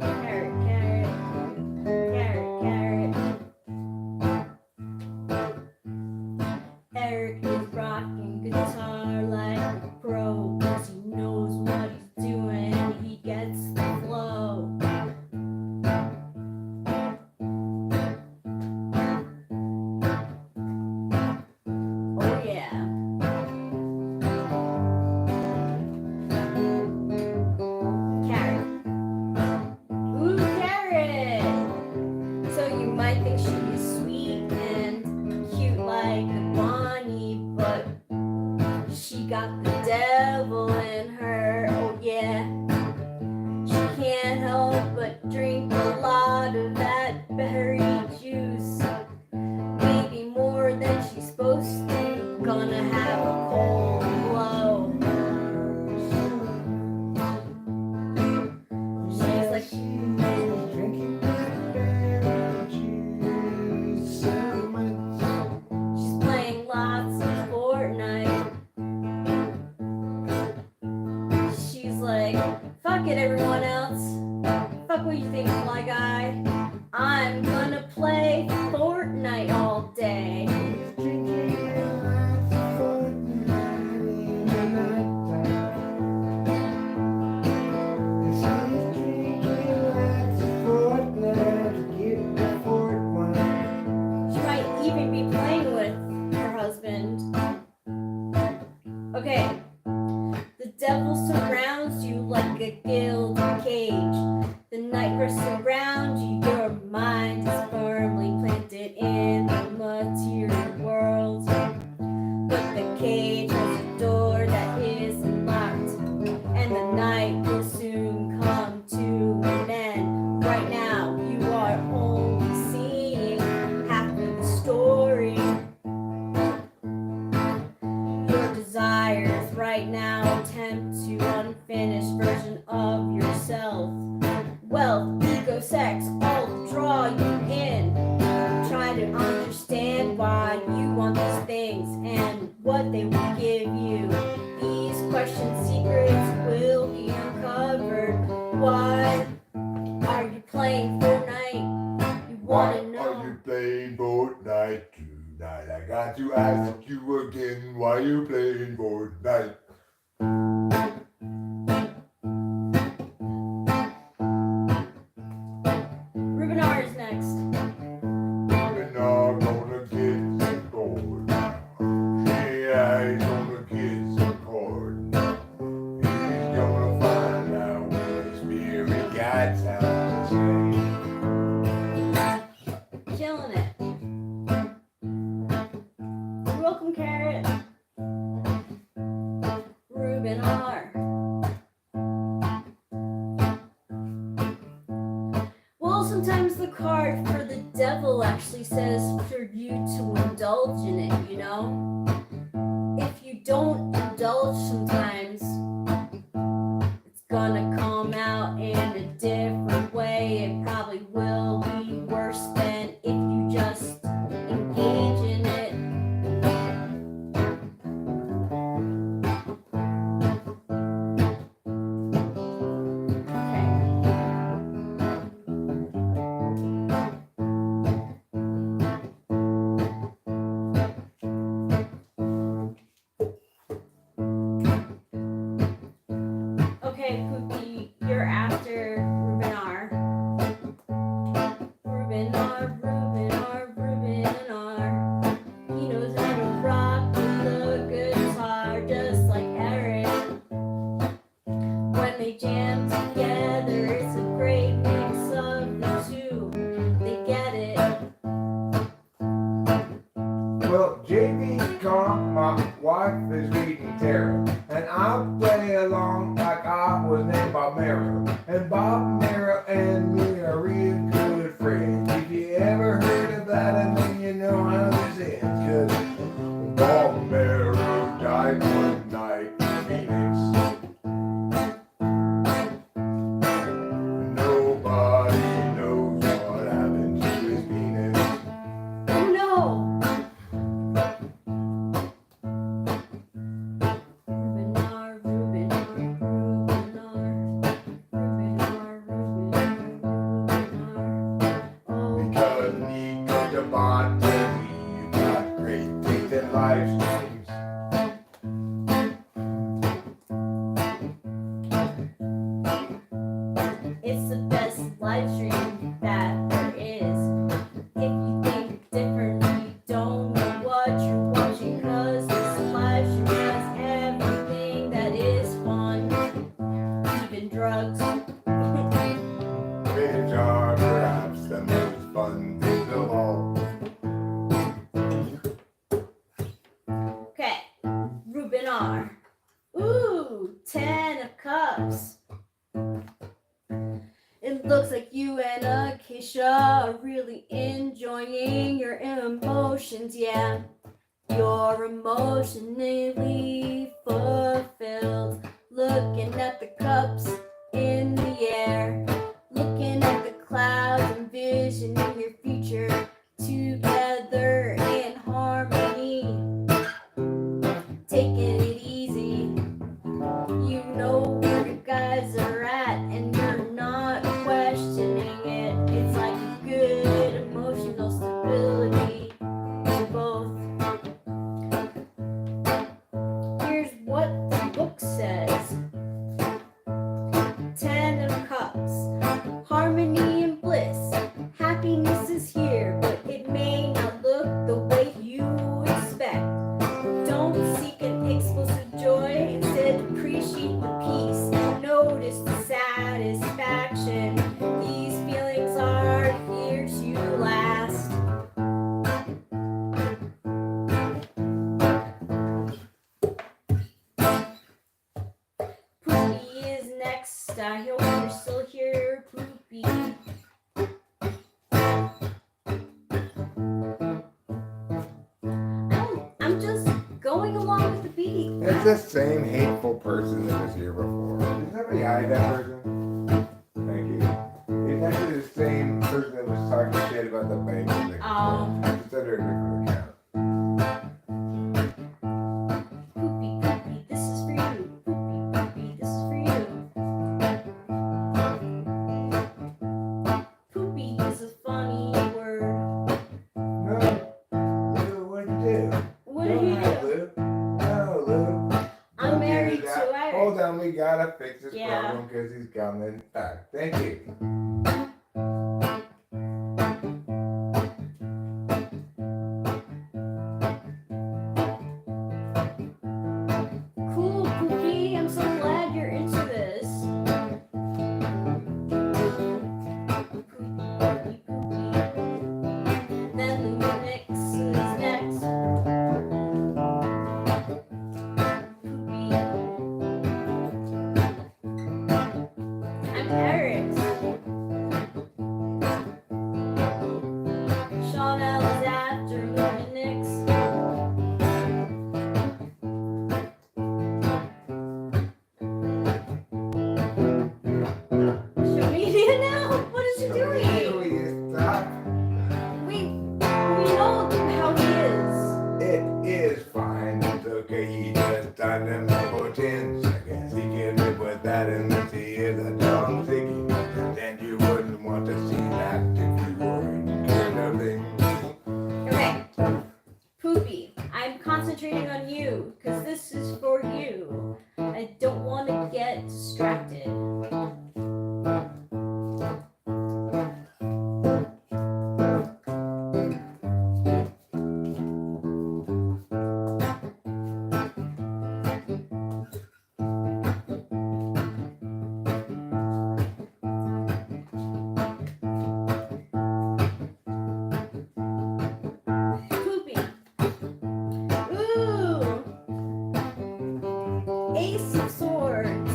Carrot, carrot, carrot, carrot. Eric is rocking guitar like a pro, 'cause he knows what he's doing and he gets the flow. Oh yeah. Carrot. Ooh, Carrot! So you might think she is sweet and cute like a bunny, but she got the devil in her. Oh yeah. She can't help but drink a lot of that berry juice. Maybe more than she's supposed to. Gonna have a cold blow. She's like, Drinking berry juice so much. she's playing lots of Fortnite. shouldn't be playing with her husband. Okay. The devil surrounds you like a gilded cage. The nightmare surrounds you. Your mind is firmly planted in the material world. But the cage has a door that is unlocked, and the night will soon come to an end. Right now, you are only seeing half of the story. Your desires right now attempt to unfinished version of yourself. Wealth, ego, sex, all draw you in. Try to understand why you want these things and what they will give you. These questions, secrets will be uncovered. Why are you playing Fortnite? You Why wanna know. are you playing Fortnite tonight? I got to ask you again, why you playing Fortnite? Ruben R is next. We're not gonna get some gold now. Yeah, he's gonna get some cord. He's gonna find out what his spirit got time to say. Killing it. You're welcome, Carrot. Ruben R. Well, sometimes the card for the devil actually says for you to indulge in it, you know? If you don't indulge sometimes, it's gonna come out in a different way. It probably will be worse than if you just engage in it. Okay, Poopy, you're after Ruben R. Ruben R, Ruben R, Ruben R. He knows how to rock with the guitar just like Eric. When they jam together, it's a great mix of the two. They get it. Well, JV called my wife is reading tarot, and I play along like I was named Bob Merrill. And Bob Merrill and me are real good friends. If you ever heard of that, and then you know how this ends. 'Cause Bob Merrill died one night in Phoenix. Nobody knows what happened to his penis. Oh no! Ruben R, Ruben R, Ruben R, Ruben R, Ruben R. Oh, Because Nico DeBonte, you got great taste in live streams. it's the best live stream that there is. If you think differently, don't know what you're watching, 'cause this live stream has everything that is fun, even drugs. Which are perhaps the most fun things of all. Okay, Ruben R. Ooh, 10 of Cups. It looks like you and Akeisha are really enjoying your emotions, yeah. You're emotionally fulfilled. Looking at the cups in the air. Looking at the clouds, envisioning your future together in harmony. Taking it easy. You know where you guys are at, and you're not questioning it. It's like a good emotional stability for both. Here's what the book says. 10 of Cups. Harmony and bliss. Happiness is here. just I hope you're still here, Poopy. I'm just going along with the beat. It's the same hateful person that was here before. Did somebody hide that person? Thank you. It's actually the same person that was talking shit about the bank. It's under a different account. Poopy, Poopy, this is for you. Poopy, Poopy, this is for you. Poopy is a funny word. No. Lou, what'd you do? What did you do? Lou. No, Lou. I'm Don't married do to that. Eric. Hold on, we gotta fix this Yeah. problem because he's coming back. Thank you. Cool, Poopy. I'm so glad you're into this. Poopy, Poopy. Then the mix is next. Poopy. I'm Eric. Sean L is after Luminix. Show media now? What is he doing? Will you stop? We know how he is. It is fine. It's okay. He just done them for 10 seconds. He can live with that unless he is a dumb thingy. Then you wouldn't want to see that if you weren't kind of thing. Okay. Poopy, I'm concentrating on you because this is for you. I don't want to get distracted. Poopy. Ooh. Ace of Swords.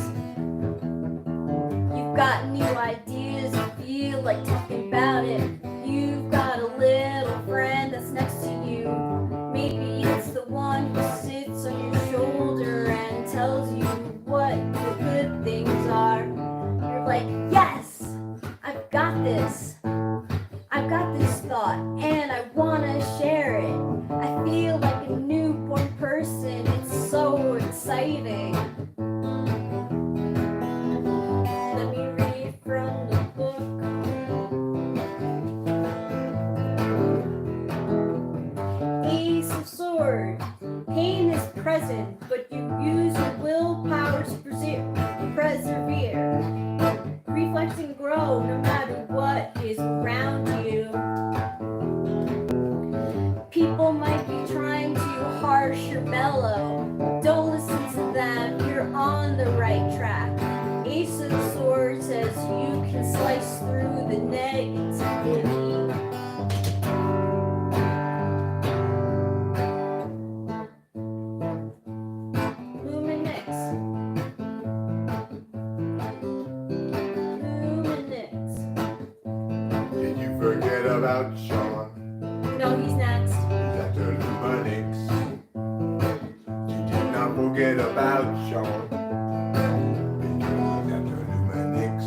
You've got new ideas, you feel like talking about it. You've got a little friend that's next to you. Maybe it's the one who sits on your shoulder and tells you what the good things are. You're like, yes, I've got this. I've got this thought and I want to share it. I feel like a newborn person. It's so exciting. Let me read from the book. Ace of Swords. Pain is present, but you use your willpower to persevere. Reflect and grow no matter what is around you. People might be trying too harsh or mellow. Don't listen to them, you're on the right track. Ace of Swords says you can slice through the negativity. Luminix. Luminix. Did you forget about Sean? No, he's next. Dr. Luminix. You did not forget about Sean. Dr. Luminix.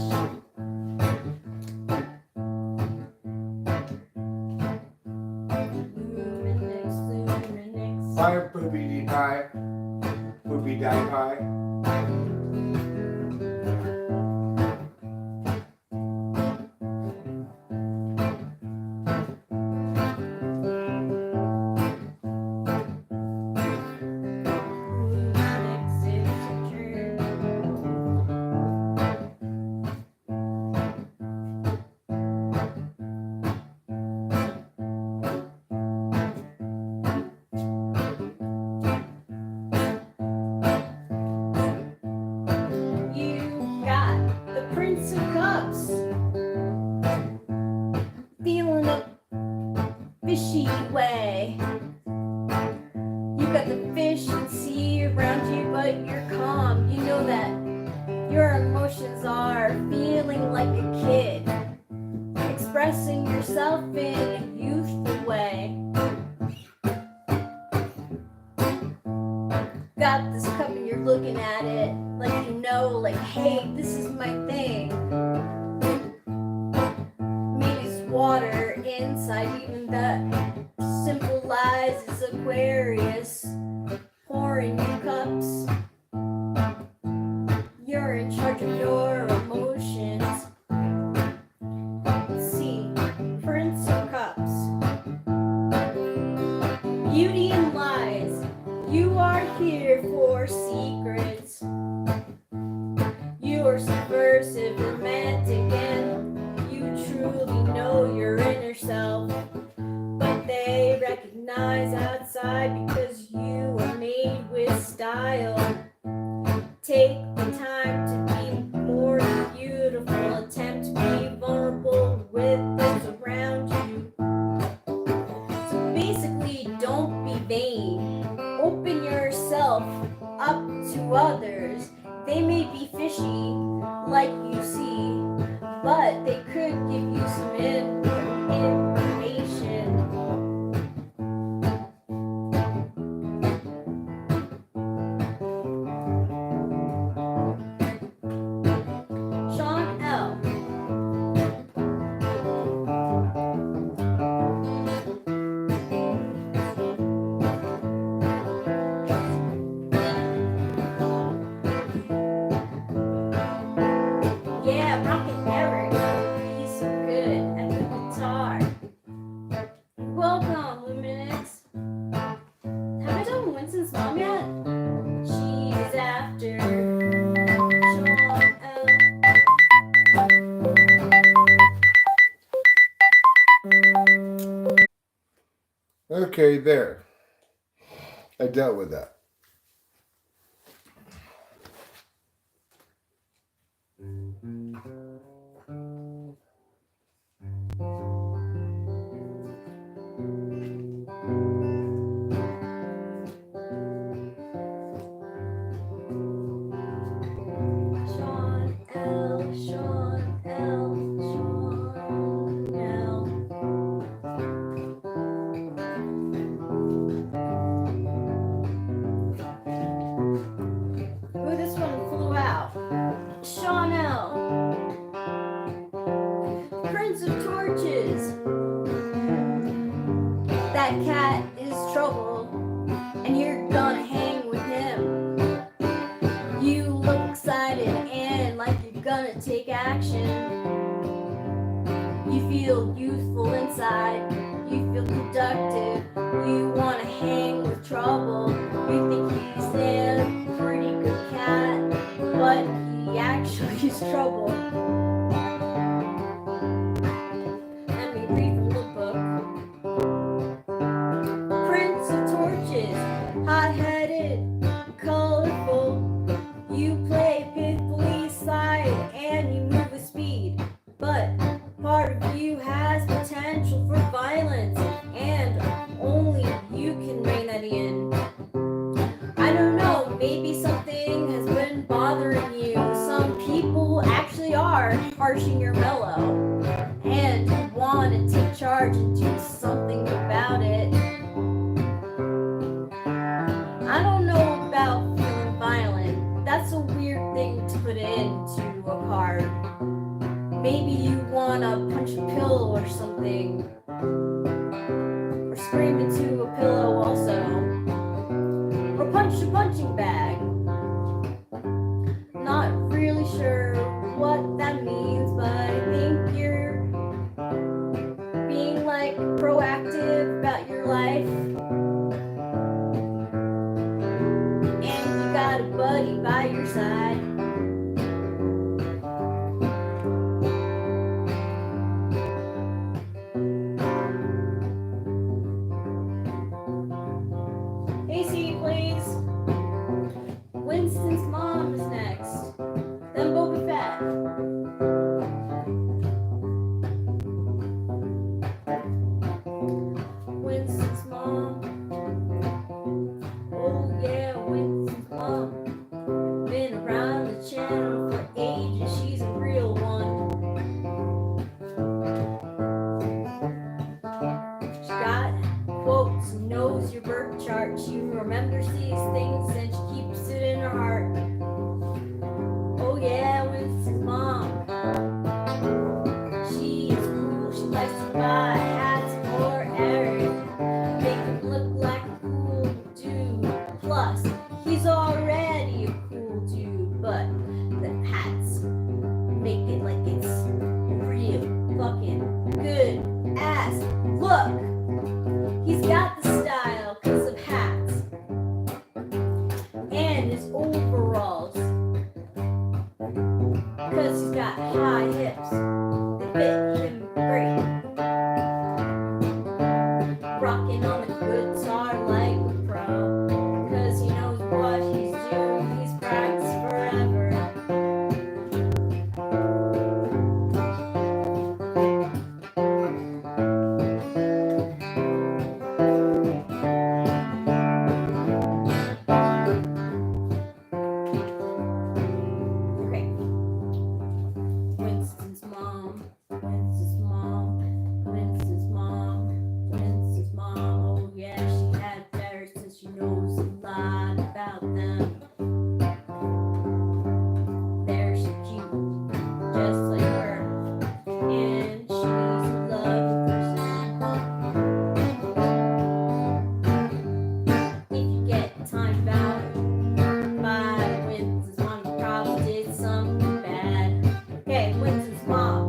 Luminix, Luminix. Fire poopy pie. Poopy die pie. Luminix is a turn. You got the Prince of Cups. Feeling a fishy way. You got the fish and sea around you, but you're calm. You know that your emotions are yourself in a youthful way. Got this cup and you're looking at it like you know, like, hey, this is my thing. Maybe it's water inside, even that symbolizes Aquarius pouring you cups. You're in charge of your emotions. Let's see, Prince of Cups. Beauty and lies. You are here for secrets. You are subversive, romantic, and you truly know your inner self. But they recognize outside because you are made with style. Take the time to be more beautiful. Attempt to be vulnerable with those around you. So basically, don't be vain. Open yourself up to others. They may be fishy, like you see, but they could give you some information. Sean L. Yeah, Rocket Eric. He's so good at the guitar. Welcome, Luminix. Have I done Winston's mom yet? She's after Sean L. Okay, there. I dealt with that. Sean L. Sean L. Sean L. Ooh, this one flew out. Sean L. Prince of Torches. That cat is trouble, and you're gonna hang with him. You look excited and like you're gonna take action. You feel youthful inside. You feel productive. You wanna hang with trouble. You think he's a pretty good cat, but he actually is trouble. Let me read from the book. Prince of Torches, hot-headed, colorful. You play pithfully side and you move with speed, but part of you has potential for violence, and only you can rein that in. I don't know, maybe something has been bothering you. Some people actually are harshing your mellow, and you want to take charge and do something about it. I don't know about feeling violent. That's a weird thing to put into a card. Maybe you wanna punch a pillow or something. Or scream into a pillow also. Or punch a punching bag. Not really sure what that means, but I think you're being like proactive about your life. And you got a buddy by your side. AC, please. chart. She remembers these things and she keeps it in her heart. Oh yeah, Winston's mom. She is cool. She likes to buy hats for Aaron. Make him look like a cool dude. Plus, he's already a cool dude, but the hats make it like it's real fucking good ass. Look, he's got the style because of hats and his overalls. Because he's got high hips, they fit him great. Rocking on the guitar like a pro. Because he knows what he's doing, he's practiced forever. Okay. Winston's mom, Winston's mom, Winston's mom, Winston's mom. Oh yeah, she had ferrets and she knows a lot about them. They're so cute, just like her, and she's a lovely person. If you get time about it, by Winston's mom, you probably did something bad. Okay, Winston's mom.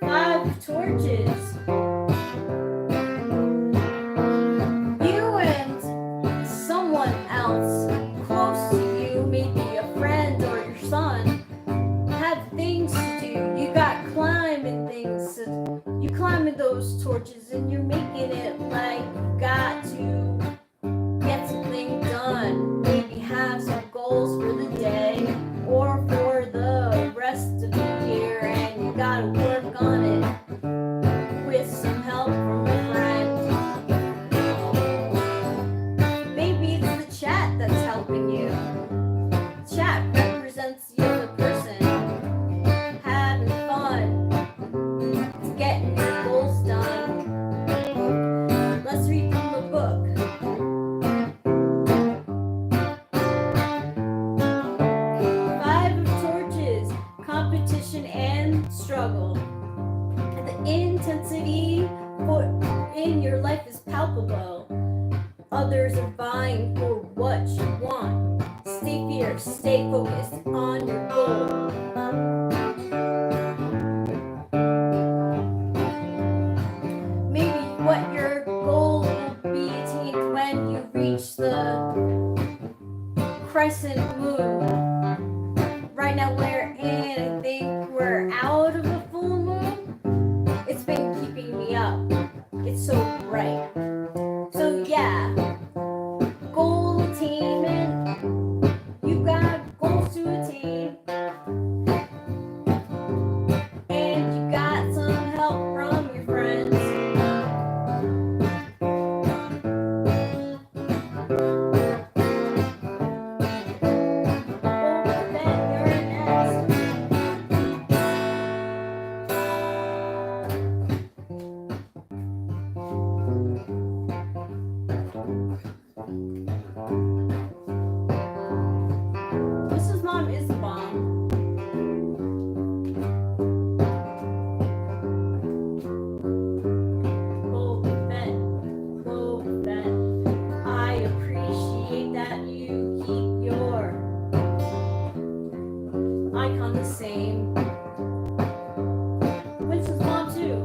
5 torches. You and someone else close to you, maybe a friend or your son, have things to do. You got climbing things. You climbing those torches and you're making it like you got to get something done. Maybe have some goals for the day or for the rest of the year, and you gotta work on it with some help from a friend. Maybe it's the chat that's helping you. Chat represents the other person having fun, getting your goals done. Let's read from the book. 5 of torches, competition and struggle. And the intensity in your life is palpable. Others are vying for what you want. Stay fierce, stay focused on your goal. Maybe what your goal will be attained when you reach the crescent moon. Right now we're in, I think we're out of a full moon. It's been keeping me up. It's so bright. So yeah, goal attainment. You've got goals to attain. And you got some help from your friends. Oh, then you're next. Mrs. Mom is the bomb. Boba Fett. I appreciate that you keep your icon the same. Winston's mom too.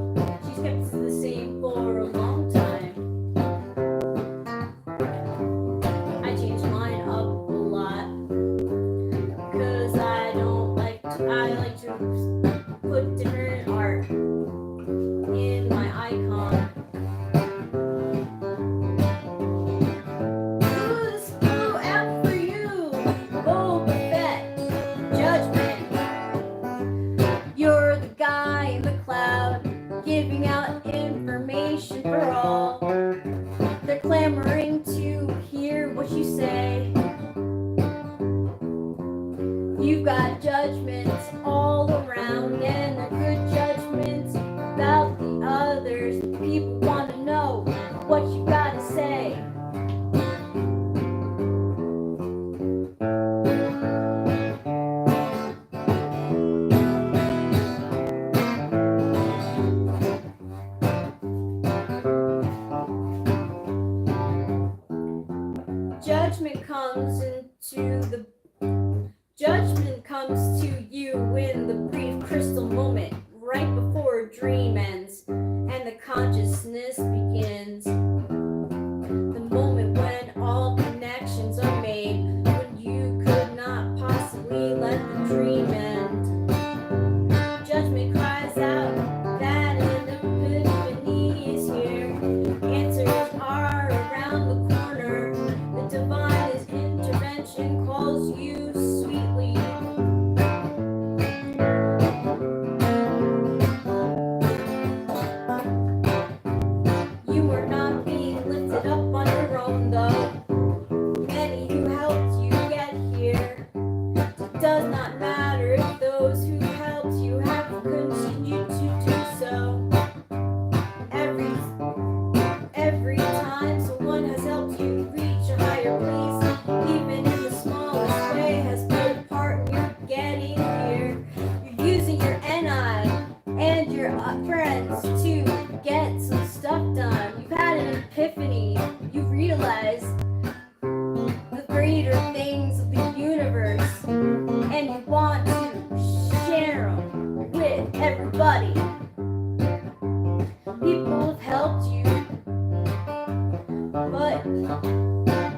She's kept it the same for a long time. I changed mine up a lot. Cause I like to put different art in my icon. Ooh, this flew out for you, Boba Fett. Judgment. You're the guy in the cloud, giving out information for all. They're clamoring to hear what you say. You've got judgments all around, and they're good judgments about the others. People want to know what you gotta say. Judgment comes to you in the brief crystal moment, right before a dream ends and the consciousness begins. The moment when all connections are made, when you could not possibly let the dream end. Judgment cries out that an epiphany is here. Answers are around the corner. The divine intervention calls you sweetly. You are not being lifted up on your own, though. Many who helped you get here. It does not matter if those who helped you have continued to do so. Every time someone has helped you reach a higher place, even in the smallest way, has played a part in your getting here. You're using your NI and your friends to get some stuff done. You've had an epiphany. You realize the greater things of the universe, and you want to share them with everybody. People have helped you, but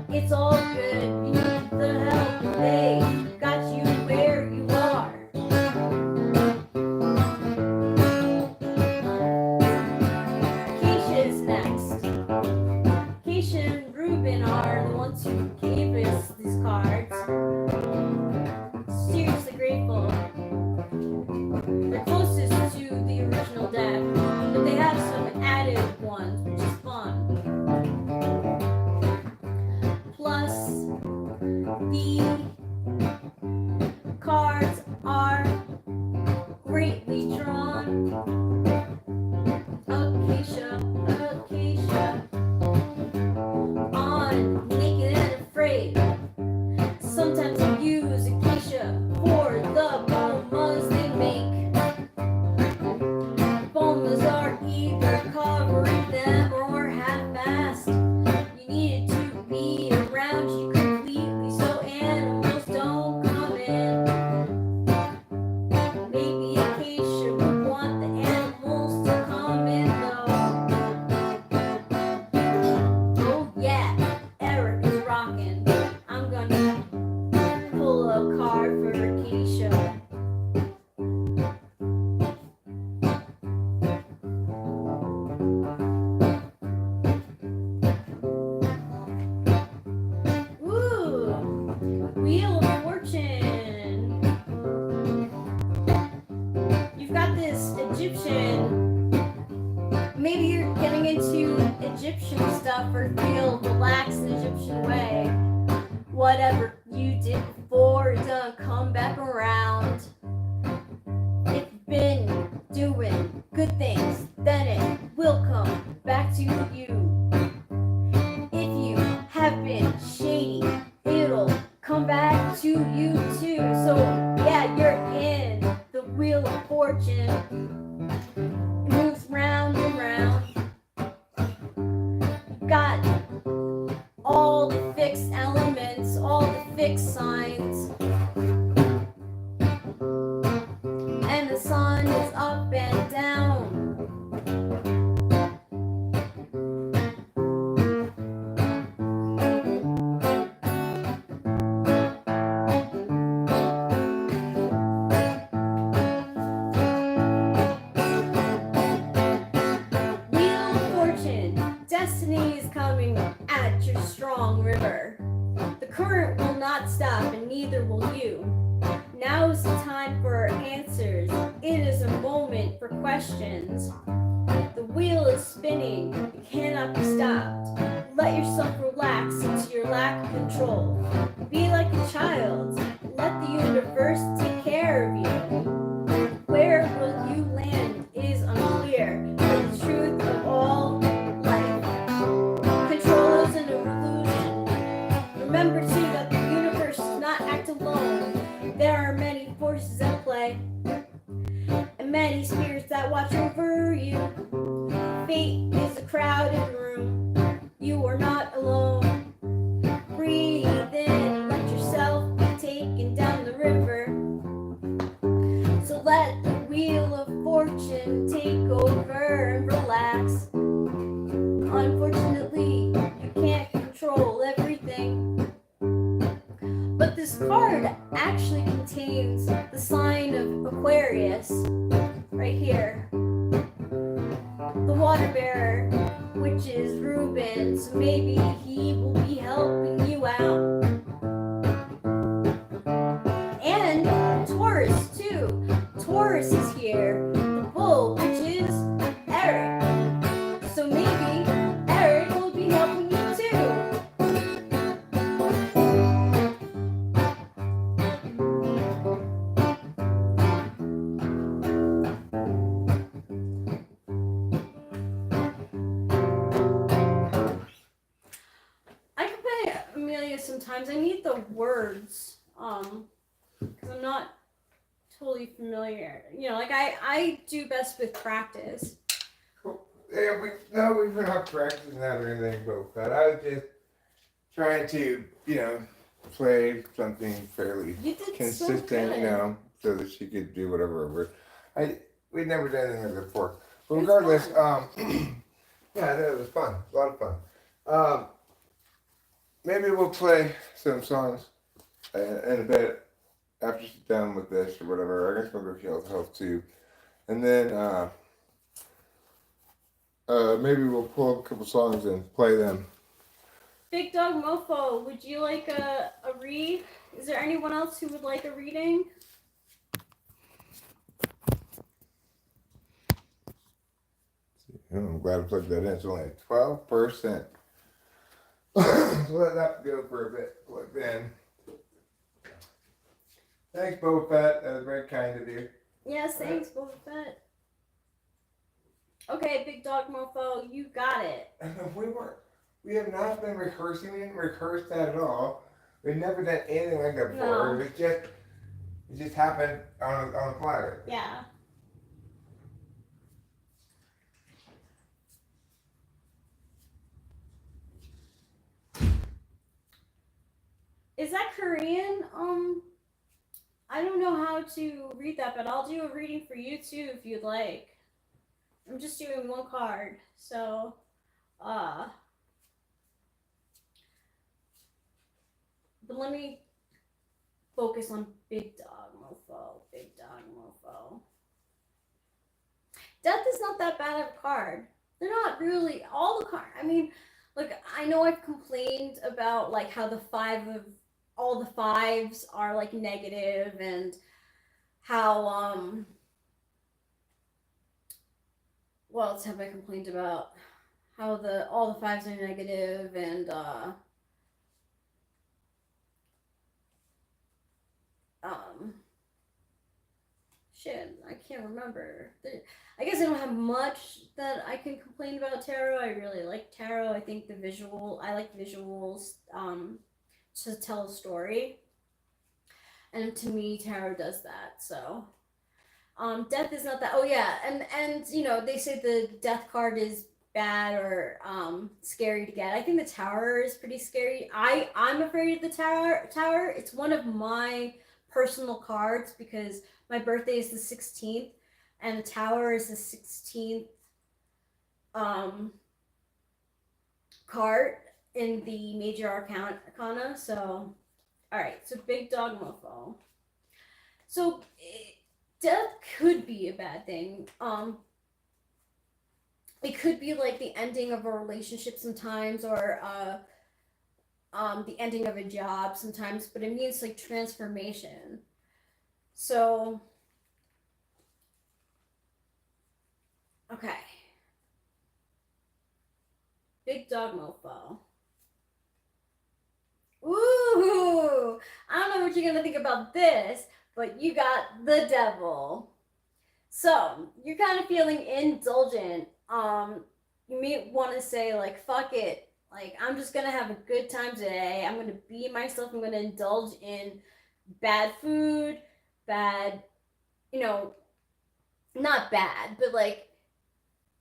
it's all good. You need the help. They got you where you are. Keisha is next. Keisha and Ruben are the ones who gave us these cards. Seriously grateful. They're closest to the original deck, but they have some added ones, which is fun. Plus, the cards are greatly drawn. Acacia, on Naked and Afraid. Sometimes I use acacia for the bombas they make. Bombas are either covering them or half-assed. You needed to be around you completely so animals don't come in. Maybe acacia would want the animals to come in though. Oh yeah, Eric is rocking. I'm gonna pull a card for Acacia. Ooh, Wheel of Fortune. You've got this Egyptian. Maybe you're getting into Egyptian stuff or feel relaxed in Egyptian way. Whatever you did before is gonna come back around. If you've been doing good things, then it will come back to you. If you have been shady, it'll come back to you too. So yeah, you're in the Wheel of Fortune. It moves round and round. You've got all the fixed elements, all the fixed signs. And the sun is up and down. Wheel of Fortune, destiny is coming at your strong river. The current will not stop, and neither will you. Now is the time for answers. It is a moment for questions. The wheel is spinning. It cannot be stopped. Let yourself relax into your lack of control. Be like a child. Let the universe take care of you. Where will you land is unclear. But the truth of all life. Control is an illusion. Remember too that the universe does not act alone. There are many forces at play, and many spirits that watch over you. Fate is a crowded room. You are not alone. Breathe control everything. But this card actually contains the sign of Aquarius right here. The water bearer, which is Reuben, so maybe he will be helping you out. And Taurus too. Taurus is here. The bull, which is Eric. So maybe Eric will be helping you too. I can play Amelia sometimes. I need the words, because I'm not totally familiar. You know, like I do best with practice. Yeah, we've not practicing that or anything, but I was just trying to, play something fairly You did consistent, so good. so that she could do whatever. We'd never done anything before. But It was regardless, fun. yeah, it was fun, a lot of fun. Maybe we'll play some songs in a bit after she's done with this or whatever. I guess maybe she'll help too, and then maybe we'll pull a couple songs and play them. Big Dog Mofo, would you like a read? Is there anyone else who would like a reading? I'm glad I plugged that in. It's only at 12%. Let that go for a bit. Plugged in. Thanks, Bo Fett. That was very kind of you. Yes, thanks, Boba Fett. Okay, Big Dog Mofo, you got it. We have not been rehearsing. We didn't rehearse that at all. We've never done anything like that before. No. It just happened on the fly. Yeah. Is that Korean? I don't know how to read that, but I'll do a reading for you too if you'd like. I'm just doing one card, so but let me focus on Big Dog Mofo. Big Dog Mofo. Death is not that bad of a card. They're not really all the cards. I mean, like I know I've complained about like how all the fives are like negative and how what else have I complained about? How all the fives are negative and shit, I can't remember. I guess I don't have much that I can complain about tarot. I really like tarot. I think I like visuals to tell a story. And to me, tarot does that. So, death is not that. Oh yeah, and they say the death card is bad or scary to get. I think the tower is pretty scary. I'm afraid of the tower. It's one of my personal cards because my birthday is the 16th and the tower is the 16th card in the major arcana. So all right, so Big Dog Mofo. So death could be a bad thing. It could be like the ending of a relationship sometimes, or the ending of a job sometimes, but it means like transformation. So, okay. Big Dog Mofo. Ooh, I don't know what you're gonna think about this, but you got the devil. So you're kind of feeling indulgent. You may want to say like, fuck it. Like, I'm just gonna have a good time today. I'm gonna be myself. I'm gonna indulge in bad food, bad, not bad, but like,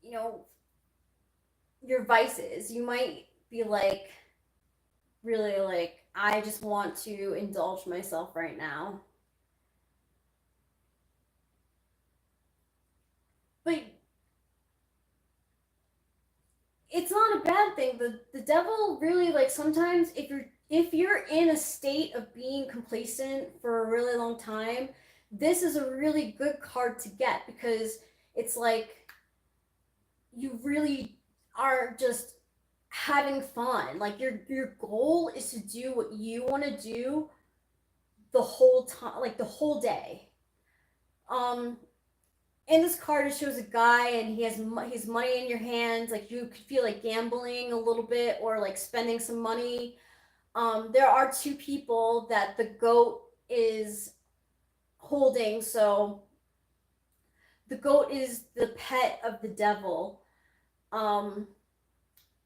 your vices. You might be like, really like, I just want to indulge myself right now. But it's not a bad thing. The devil really, like, sometimes if you're in a state of being complacent for a really long time, this is a really good card to get, because it's like you really are just having fun. Like your goal is to do what you want to do the whole time, like the whole day. Um, in this card, it shows a guy and he has his money in your hands. Like you could feel like gambling a little bit or like spending some money. There are two people that the goat is holding. So the goat is the pet of the devil. Um,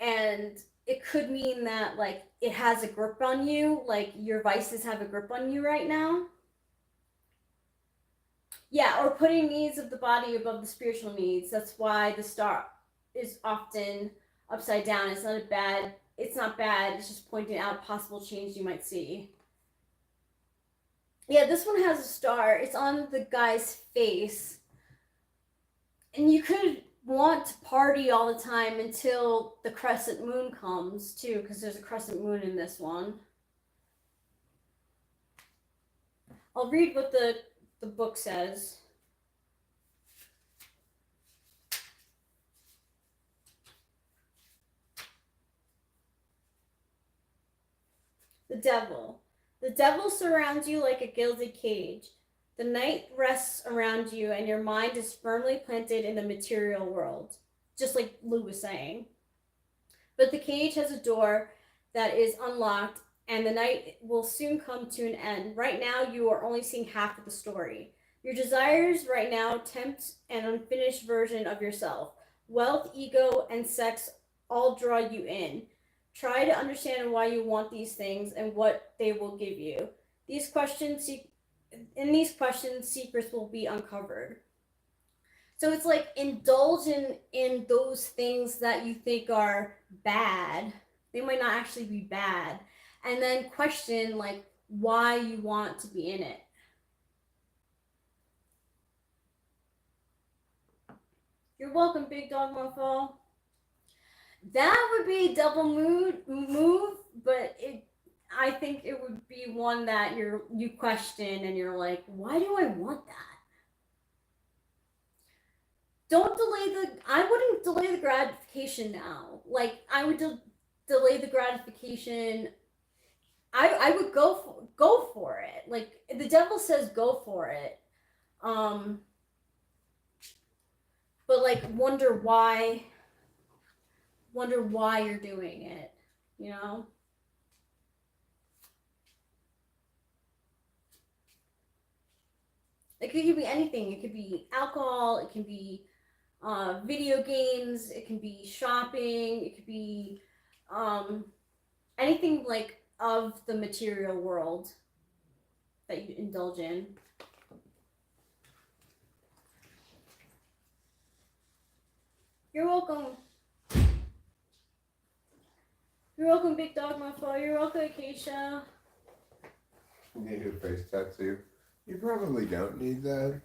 and it could mean that like it has a grip on you, like your vices have a grip on you right now. Yeah, or putting needs of the body above the spiritual needs. That's why the star is often upside down. It's not bad, it's just pointing out possible change you might see. Yeah, this one has a star. It's on the guy's face. And you could want to party all the time until the crescent moon comes too, because there's a crescent moon in this one. I'll read what the book says. The devil. The devil surrounds you like a gilded cage. The night rests around you, and your mind is firmly planted in the material world, just like Lou was saying. But the cage has a door that is unlocked, and the night will soon come to an end. Right now, you are only seeing half of the story. Your desires right now tempt an unfinished version of yourself. Wealth, ego, and sex all draw you in. Try to understand why you want these things and what they will give you. These questions, in these questions, secrets will be uncovered. So it's like indulge in those things that you think are bad. They might not actually be bad. And then question like why you want to be in it. You're welcome, Big Dog Mofo. That would be a double move, but I think it would be one that you question and you're like, why do I want that? Don't I wouldn't delay the gratification now. Like I would delay the gratification. I would go for it. Like the devil says go for it. But like wonder why you're doing it, you know? It could be anything. It could be alcohol, it can be video games, it can be shopping, it could be anything like of the material world that you indulge in. You're welcome. You're welcome, Big Dog Mofo. You're welcome, Acacia. You need a face tattoo? You probably don't need that.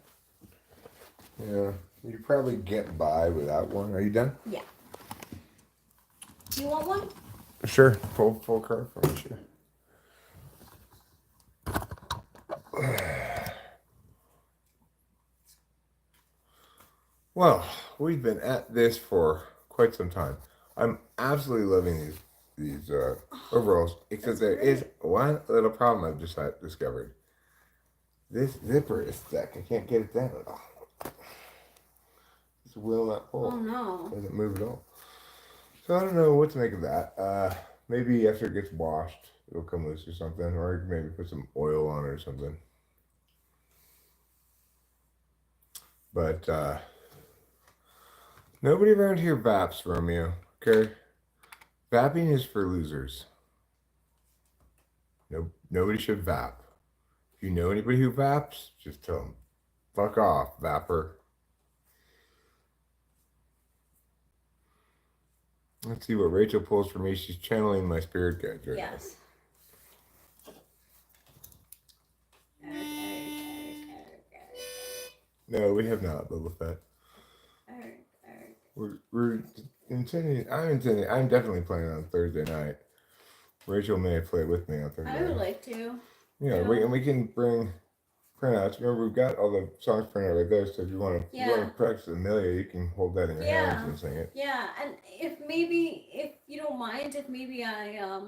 Yeah, you probably get by without one. Are you done? Yeah. Do you want one? Sure. Full card for me, sure. Well, we've been at this for quite some time. I'm absolutely loving these overalls, except there is one little problem I've just discovered. This zipper is stuck. I can't get it down at all. This will not pull. Oh no. Doesn't move at all. So I don't know what to make of that. Maybe after it gets washed, it'll come loose or something, or maybe put some oil on it or something. But nobody around here vaps, Romeo. Okay, vapping is for losers. Nobody should vap. If you know anybody who vaps, just tell them, fuck off, vapper. Let's see what Rachel pulls for me. She's channeling my spirit guides right now. Yes. No, we have not, Boba Fett. We're I'm definitely playing on Thursday night. Rachel may play with me on Thursday I would night. like to. Yeah, we can bring printouts. Remember, we've got all the songs printed out right there. So if you want to practice Amelia, you can hold that in your hands and sing it. Yeah, and if you don't mind, if maybe I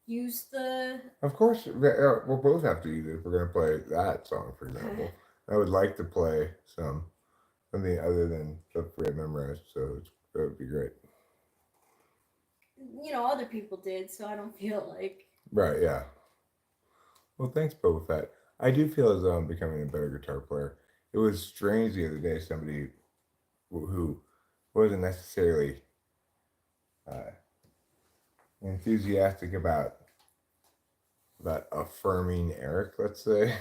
use the. Of course, we'll both have to use it if we're gonna play that song, for example. I would like to play something other than stuff we have memorized, so that would be great. Other people did, so I don't feel like. Right, yeah. Well, thanks, Boba Fett. I do feel as though I'm becoming a better guitar player. It was strange the other day, somebody who wasn't necessarily enthusiastic about affirming Eric, let's say.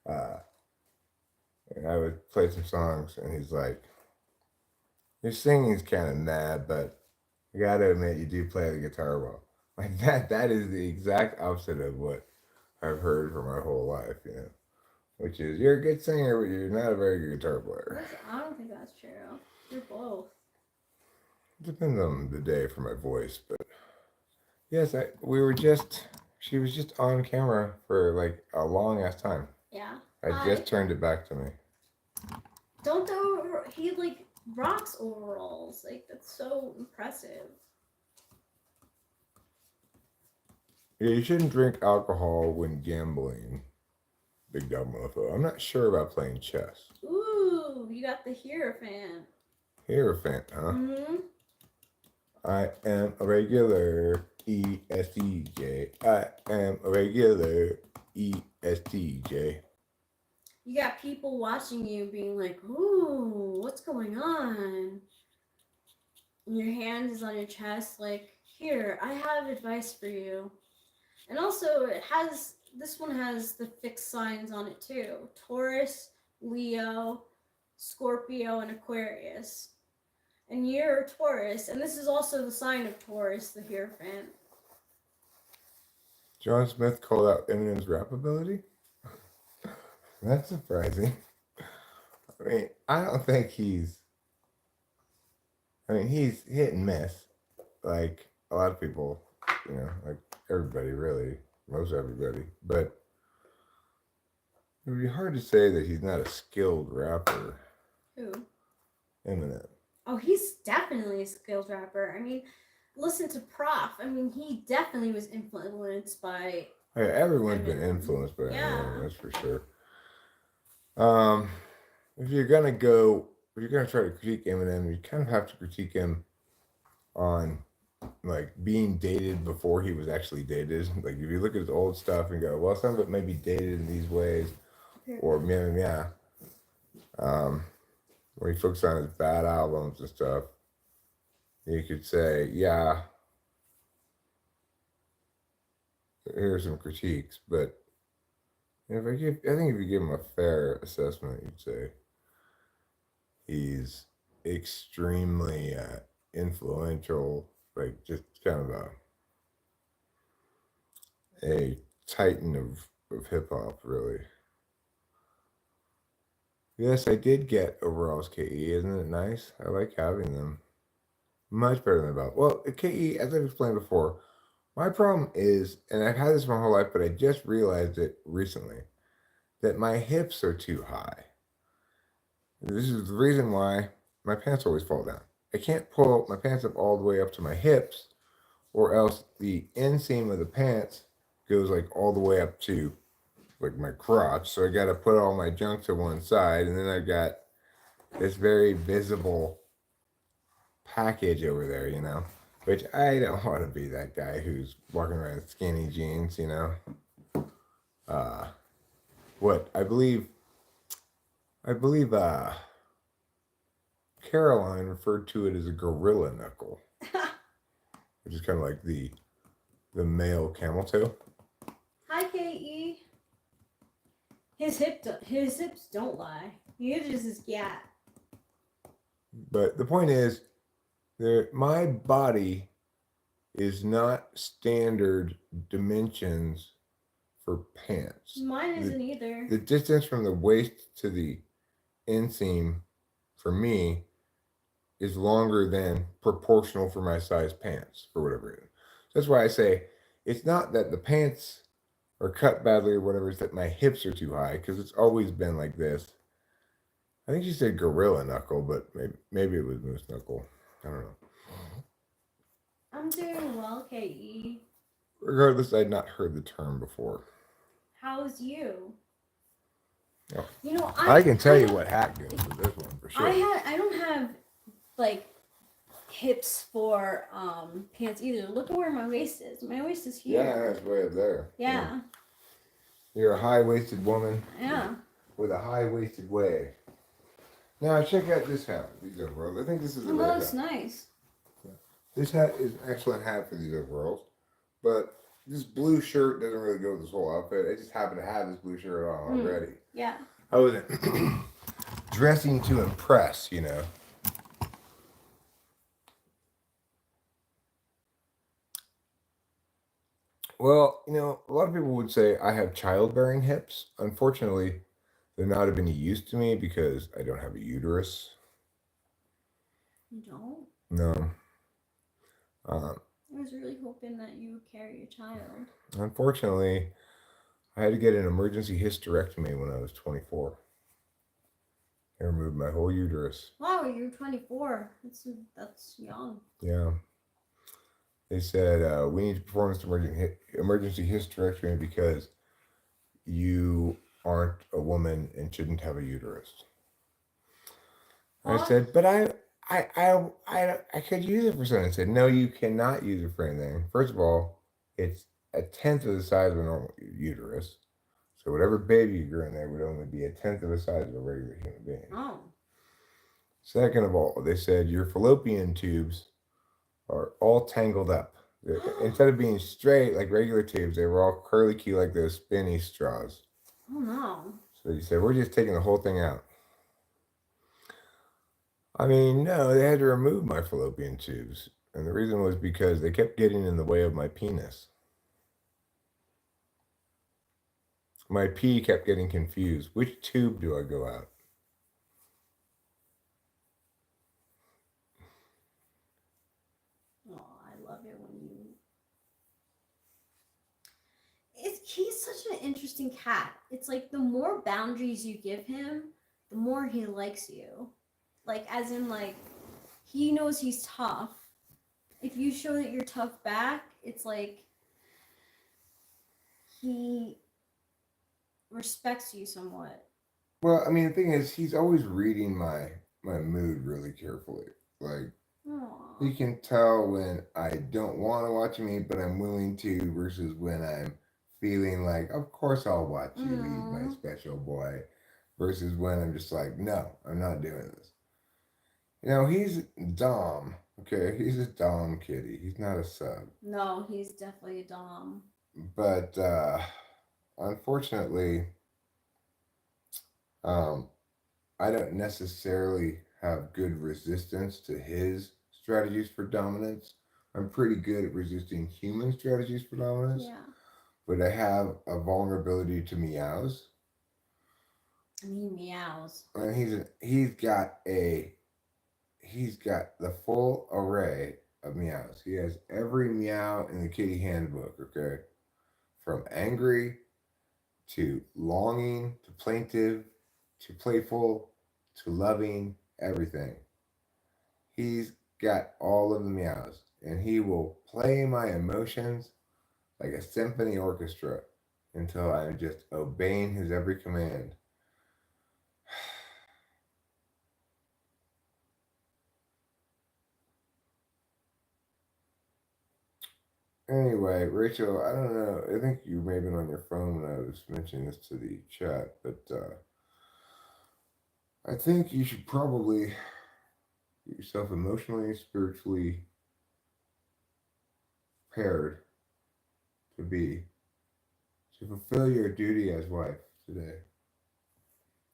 And I would play some songs, and he's like, "Your singing's kind of mad, but I gotta admit, you do play the guitar well." Like that is the exact opposite of what I've heard for my whole life, which is you're a good singer, but you're not a very good guitar player. I don't think that's true. You're both. It depends on the day for my voice, but yes, she was just on camera for like a long ass time. Yeah. I just turned it back to me. Don't he like rocks overalls? Like that's so impressive. Yeah, you shouldn't drink alcohol when gambling. Big dumb mofo. I'm not sure about playing chess. Ooh, you got the Hierophant. Hierophant, huh? Mm-hmm. I am a regular ESTJ. I am a regular ESTJ. You got people watching you being like, ooh, what's going on? And your hand is on your chest like, here, I have advice for you. And also, this one has the fixed signs on it too. Taurus, Leo, Scorpio, and Aquarius. And you're a Taurus, and this is also the sign of Taurus, the Hierophant. John Smith called out Eminem's rap ability? That's surprising. I mean, I don't think he's hit and miss. Like a lot of people, like everybody really, most everybody. But it would be hard to say that he's not a skilled rapper. Who? Eminem. Oh, he's definitely a skilled rapper. I mean, listen to Prof. I mean, he definitely was influenced by. Yeah, everyone's been influenced by Eminem, that's for sure. If you're gonna try to critique Eminem, you kind of have to critique him on like being dated before he was actually dated. Like if you look at his old stuff and go, well, some of it may be dated in these ways, or when he focused on his bad albums and stuff, you could say, yeah, here's some critiques, but I think if you give him a fair assessment, you'd say he's extremely influential, like just kind of a titan of hip hop, really. Yes, I did get overalls KE. Isn't it nice? I like having them. Much better than about. Well, KE, as I've explained before, my problem is, and I've had this my whole life, but I just realized it recently, that my hips are too high. This is the reason why my pants always fall down. I can't pull my pants up all the way up to my hips, or else the inseam of the pants goes like all the way up to like my crotch. So I got to put all my junk to one side, and then I've got this very visible package over there, which I don't want to be that guy who's walking around in skinny jeans, what I believe Caroline referred to it as a gorilla knuckle, which is kind of like the male camel toe. Hi, KE. His hips don't lie. Neither does his gat. But the point is, my body is not standard dimensions for pants. Mine isn't either. The distance from the waist to the inseam for me is longer than proportional for my size pants for whatever reason. That's why I say it's not that the pants are cut badly or whatever, it's that my hips are too high because it's always been like this. I think she said gorilla knuckle, but maybe it was moose knuckle. I don't know. I'm doing well, K.E. Regardless, I'd not heard the term before. How's you? Oh. You know, I can tell you what hat goes with this one for sure. I don't have like hips for pants either. Look at where my waist is. My waist is here. Yeah, it's way up there. Yeah. You're a high-waisted woman. Yeah. With a high-waisted way. Now check out this hat. These overalls. I think this is a Oh, red that's hat. nice. This hat is an excellent hat for these overalls, but this blue shirt doesn't really go with this whole outfit. I just happen to have this blue shirt on already. Yeah. I wasn't dressing to impress, you know. Well, you know, a lot of people would say I have childbearing hips. Unfortunately, they're not of any use to me because I don't have a uterus. You don't? No. I was really hoping that you would carry a child. Unfortunately, I had to get an emergency hysterectomy when I was 24. They removed my whole uterus. Wow, you're 24. That's young. Yeah. They said, we need to perform this emergency hysterectomy because you aren't a woman and shouldn't have a uterus. I said, but I could use it for something. I said, no, you cannot use it for anything. First of all, it's a tenth of the size of a normal uterus. So whatever baby you grew in there would only be a tenth of the size of a regular human being. Oh. Second of all, they said your fallopian tubes are all tangled up. Instead of being straight like regular tubes, they were all curly Q like those spinny straws. Oh no. So they said, we're just taking the whole thing out. I mean, no, they had to remove my fallopian tubes. And the reason was because they kept getting in the way of my penis. My pee kept getting confused. Which tube do I go out? Oh, I love it when you. He's such an interesting cat. It's like the more boundaries you give him, the more he likes you. Like, as in, like, he knows he's tough. If you show that you're tough back, it's like he respects you somewhat. Well, I mean, the thing is, he's always reading my mood really carefully. Like, Aww. he can tell when I don't want to watch me, but I'm willing to, versus when I'm feeling like, of course I'll watch you, he's my special boy, versus when I'm just like, no, I'm not doing this. You know, he's Dom, okay? He's a Dom kitty. He's not a sub. No, he's definitely a Dom. But unfortunately, I don't necessarily have good resistance to his strategies for dominance. I'm pretty good at resisting human strategies for dominance. Yeah. But I have a vulnerability to meows. And he meows. And he's got the full array of meows. He has every meow in the kitty handbook, okay? From angry to longing to plaintive to playful to loving, everything. He's got all of the meows, and he will play my emotions like a symphony orchestra until I'm just obeying his every command. Anyway, Rachel, I don't know. I think you may have been on your phone when I was mentioning this to the chat, but I think you should probably get yourself emotionally and spiritually prepared to fulfill your duty as wife today.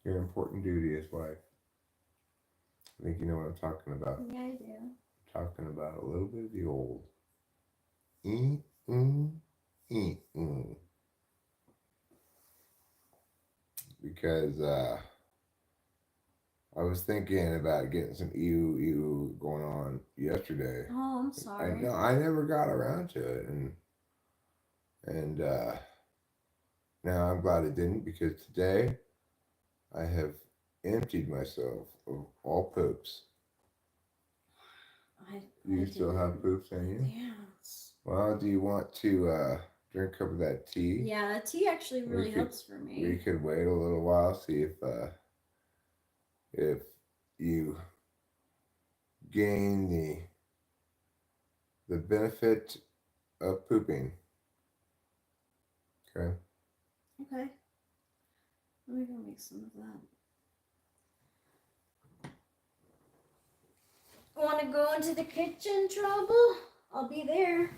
Your important duty as wife. I think you know what I'm talking about. Yeah, I do. I'm talking about a little bit of the old. Because I was thinking about getting some ew going on yesterday. Oh, I'm I sorry. know I never got around to it, and now I'm glad I didn't because today I have emptied myself of all poops. You still have poops in you? Yes. Well, do you want to drink a cup of that tea? Yeah, tea actually really helps for We me. could wait a little while, see if you gain the benefit of pooping. Okay. Okay. Let me go make some of that. Want to go into the kitchen, Trouble? I'll be there.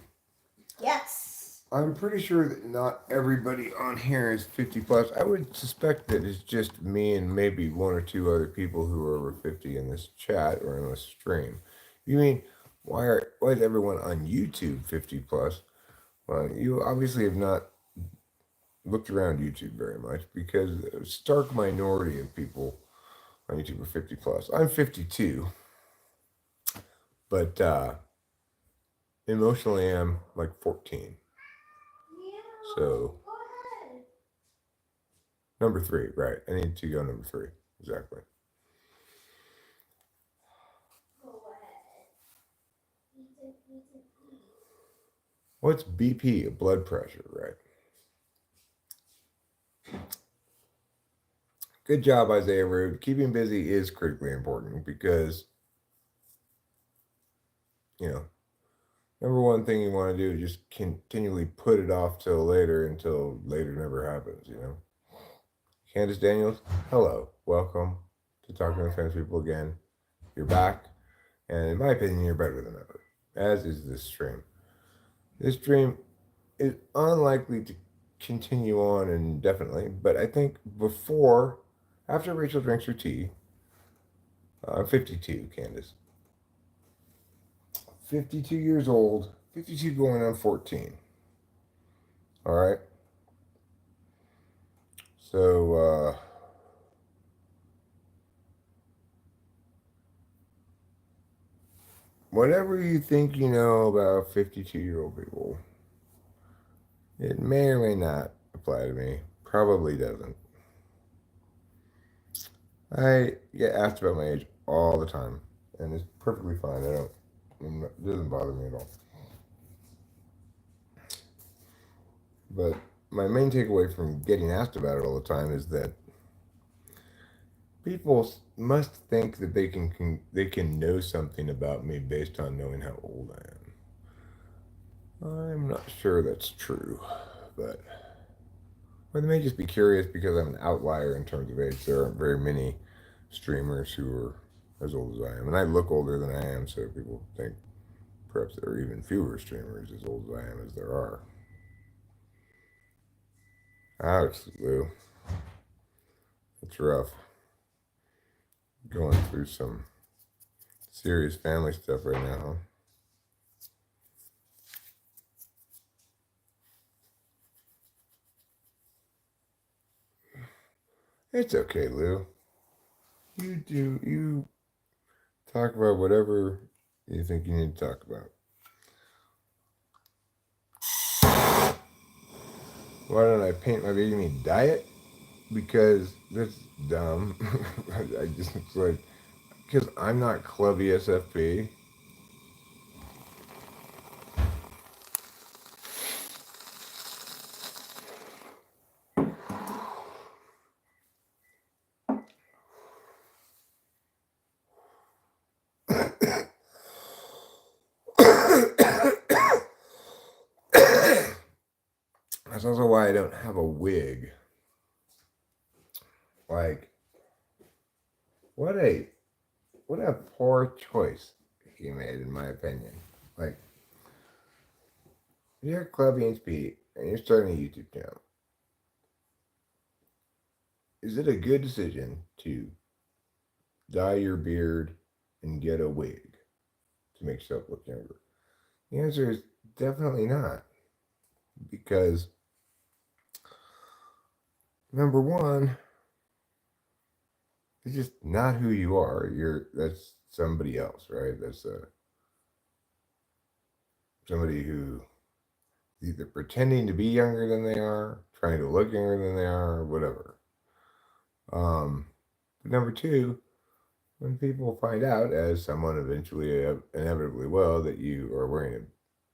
Yes. I'm pretty sure that not everybody on here is 50 plus. I would suspect that it's just me and maybe one or two other people who are over 50 in this chat or in this stream. You mean why is everyone on YouTube 50 plus? Well, you obviously have not looked around YouTube very much because a stark minority of people on YouTube are 50 plus. I'm 52, but emotionally I'm like 14. So Go ahead. number 3, right? I need to go number 3 exactly. Go ahead. Eat it. What's BP? Blood pressure, right? Good job, Isaiah Rude. Keeping busy is critically important because, you know, number one thing you want to do is just continually put it off till later until later never happens, you know? Candace Daniels, hello. Welcome to Talking with Famous People again. You're back, and in my opinion, you're better than ever, as is this stream. This stream is unlikely to continue on indefinitely, but I think after Rachel drinks her tea, I'm 52, Candace. 52 years old, 52 going on 14. All right. So, whatever you think you know about 52-year-old people, it may or may not apply to me. Probably doesn't. I get asked about my age all the time, and it's perfectly fine. It doesn't bother me at all. But my main takeaway from getting asked about it all the time is that people must think that they can know something about me based on knowing how old I am. I'm not sure that's true, but or they may just be curious because I'm an outlier in terms of age. There aren't very many streamers who are as old as I am, and I look older than I am, so people think perhaps there are even fewer streamers as old as I am as there are. Ouch, Lou. It's rough. Going through some serious family stuff right now, huh? It's okay, Lou. You talk about whatever you think you need to talk about. Why don't I paint my baby meat diet? Because that's dumb. I just, it's like, because I'm not clubby SFP. That's also why I don't have a wig. Like, what a poor choice he made, in my opinion. Like, if you're clubby and Pete and you're starting a YouTube channel, is it a good decision to dye your beard and get a wig to make yourself look younger? The answer is definitely not. Because, number one, it's just not who you are. That's somebody else, right? That's somebody who either pretending to be younger than they are, trying to look younger than they are, or whatever. But number two, when people find out, as someone eventually inevitably will, that you are wearing a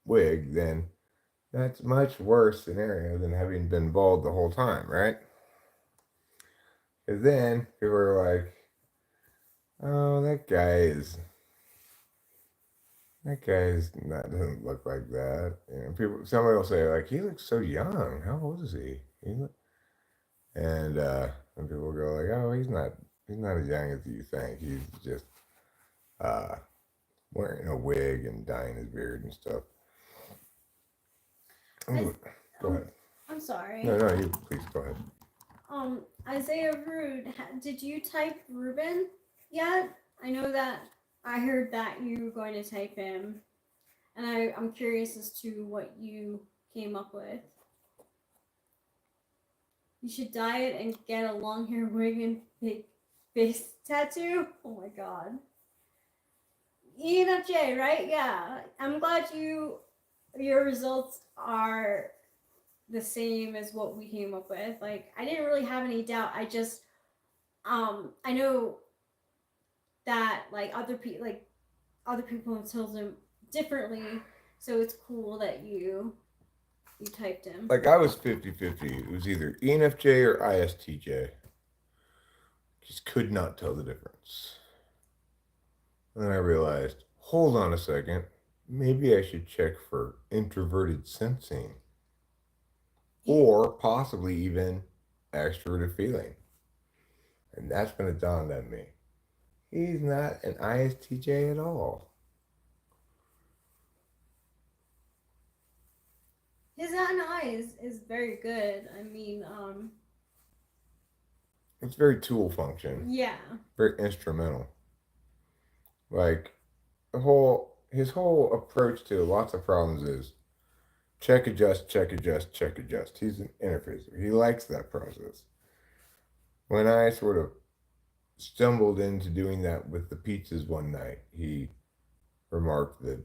wig, then that's much worse scenario than having been bald the whole time, right? Because then people are like, "Oh, that guy is not doesn't look like that." You know, somebody will say like, "He looks so young. How old is he?" And and people go like, "Oh, he's not as young as you think. He's just uh, wearing a wig and dyeing his beard and stuff." Ooh, go ahead. I'm sorry. No, you please go ahead. Isaiah Rude, did you type Ruben yet? I know that I heard that you were going to type him, and I'm curious as to what you came up with. You should dye it and get a long hair wig and big face tattoo. Oh my god. ENFJ, right? Yeah. I'm glad your results are the same as what we came up with. Like, I didn't really have any doubt. I just I know that like other people have told him differently, so it's cool that you typed him. Like I was 50-50. It was either ENFJ or ISTJ. Just could not tell the difference. And then I realized, hold on a second, maybe I should check for introverted sensing. Or possibly even extroverted feeling. And that's when it dawned on me. He's not an ISTJ at all. His eye is very good. I mean, It's very tool function. yeah. Very instrumental. Like his whole approach to lots of problems is check, adjust, check, adjust, check, adjust. He's an interfacer. He likes that process. When I sort of stumbled into doing that with the pizzas one night, he remarked that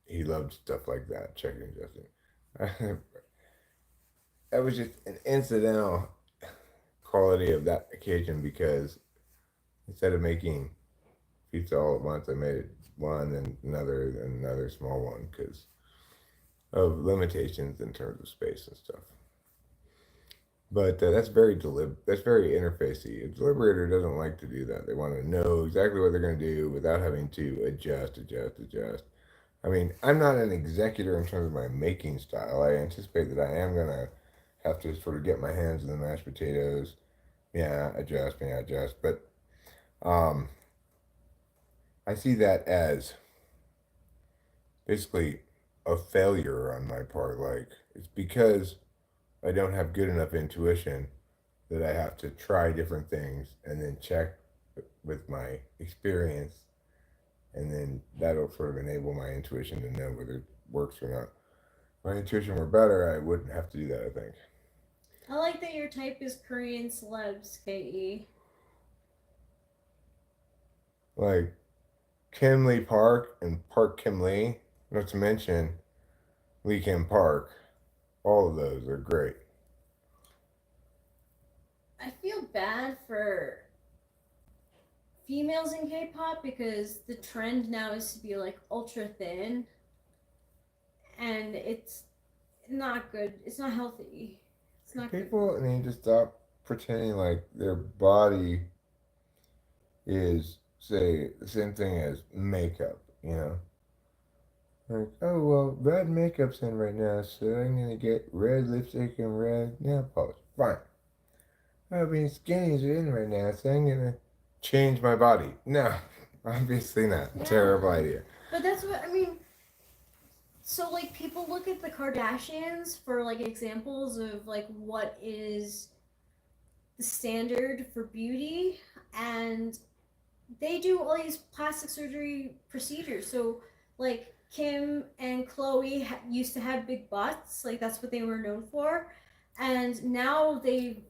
he loved stuff like that, checking, adjusting. That was just an incidental quality of that occasion because instead of making pizza all at once, I made it one and another small one because of limitations in terms of space and stuff. But that's very That's very interfacey. A deliberator doesn't like to do that. They want to know exactly what they're going to do without having to adjust. I mean, I'm not an executor in terms of my making style. I anticipate that I am going to have to sort of get my hands in the mashed potatoes. Yeah, adjust. But I see that as basically a failure on my part. Like, it's because I don't have good enough intuition that I have to try different things and then check with my experience, and then that'll sort of enable my intuition to know whether it works or not. If my intuition were better, I wouldn't have to do that, I think. I like that your type is Korean celebs, KE. Like Kim Lee Park and Park Kim Lee, not to mention Lee Kim Park, all of those are great. I feel bad for females in K-pop because the trend now is to be like ultra thin, and it's not good. It's not healthy. It's not People need to stop pretending like their body is, say, the same thing as makeup, you know? Like, oh, well, red makeup's in right now, so I'm gonna get red lipstick and red nail polish. Fine. Oh, being skinny's in right now, so I'm gonna change my body. No, obviously not. Yeah. Terrible idea. But that's what I mean. So like people look at the Kardashians for like examples of like what is the standard for beauty, and they do all these plastic surgery procedures. So like Kim and Chloe used to have big butts, like that's what they were known for, and now they've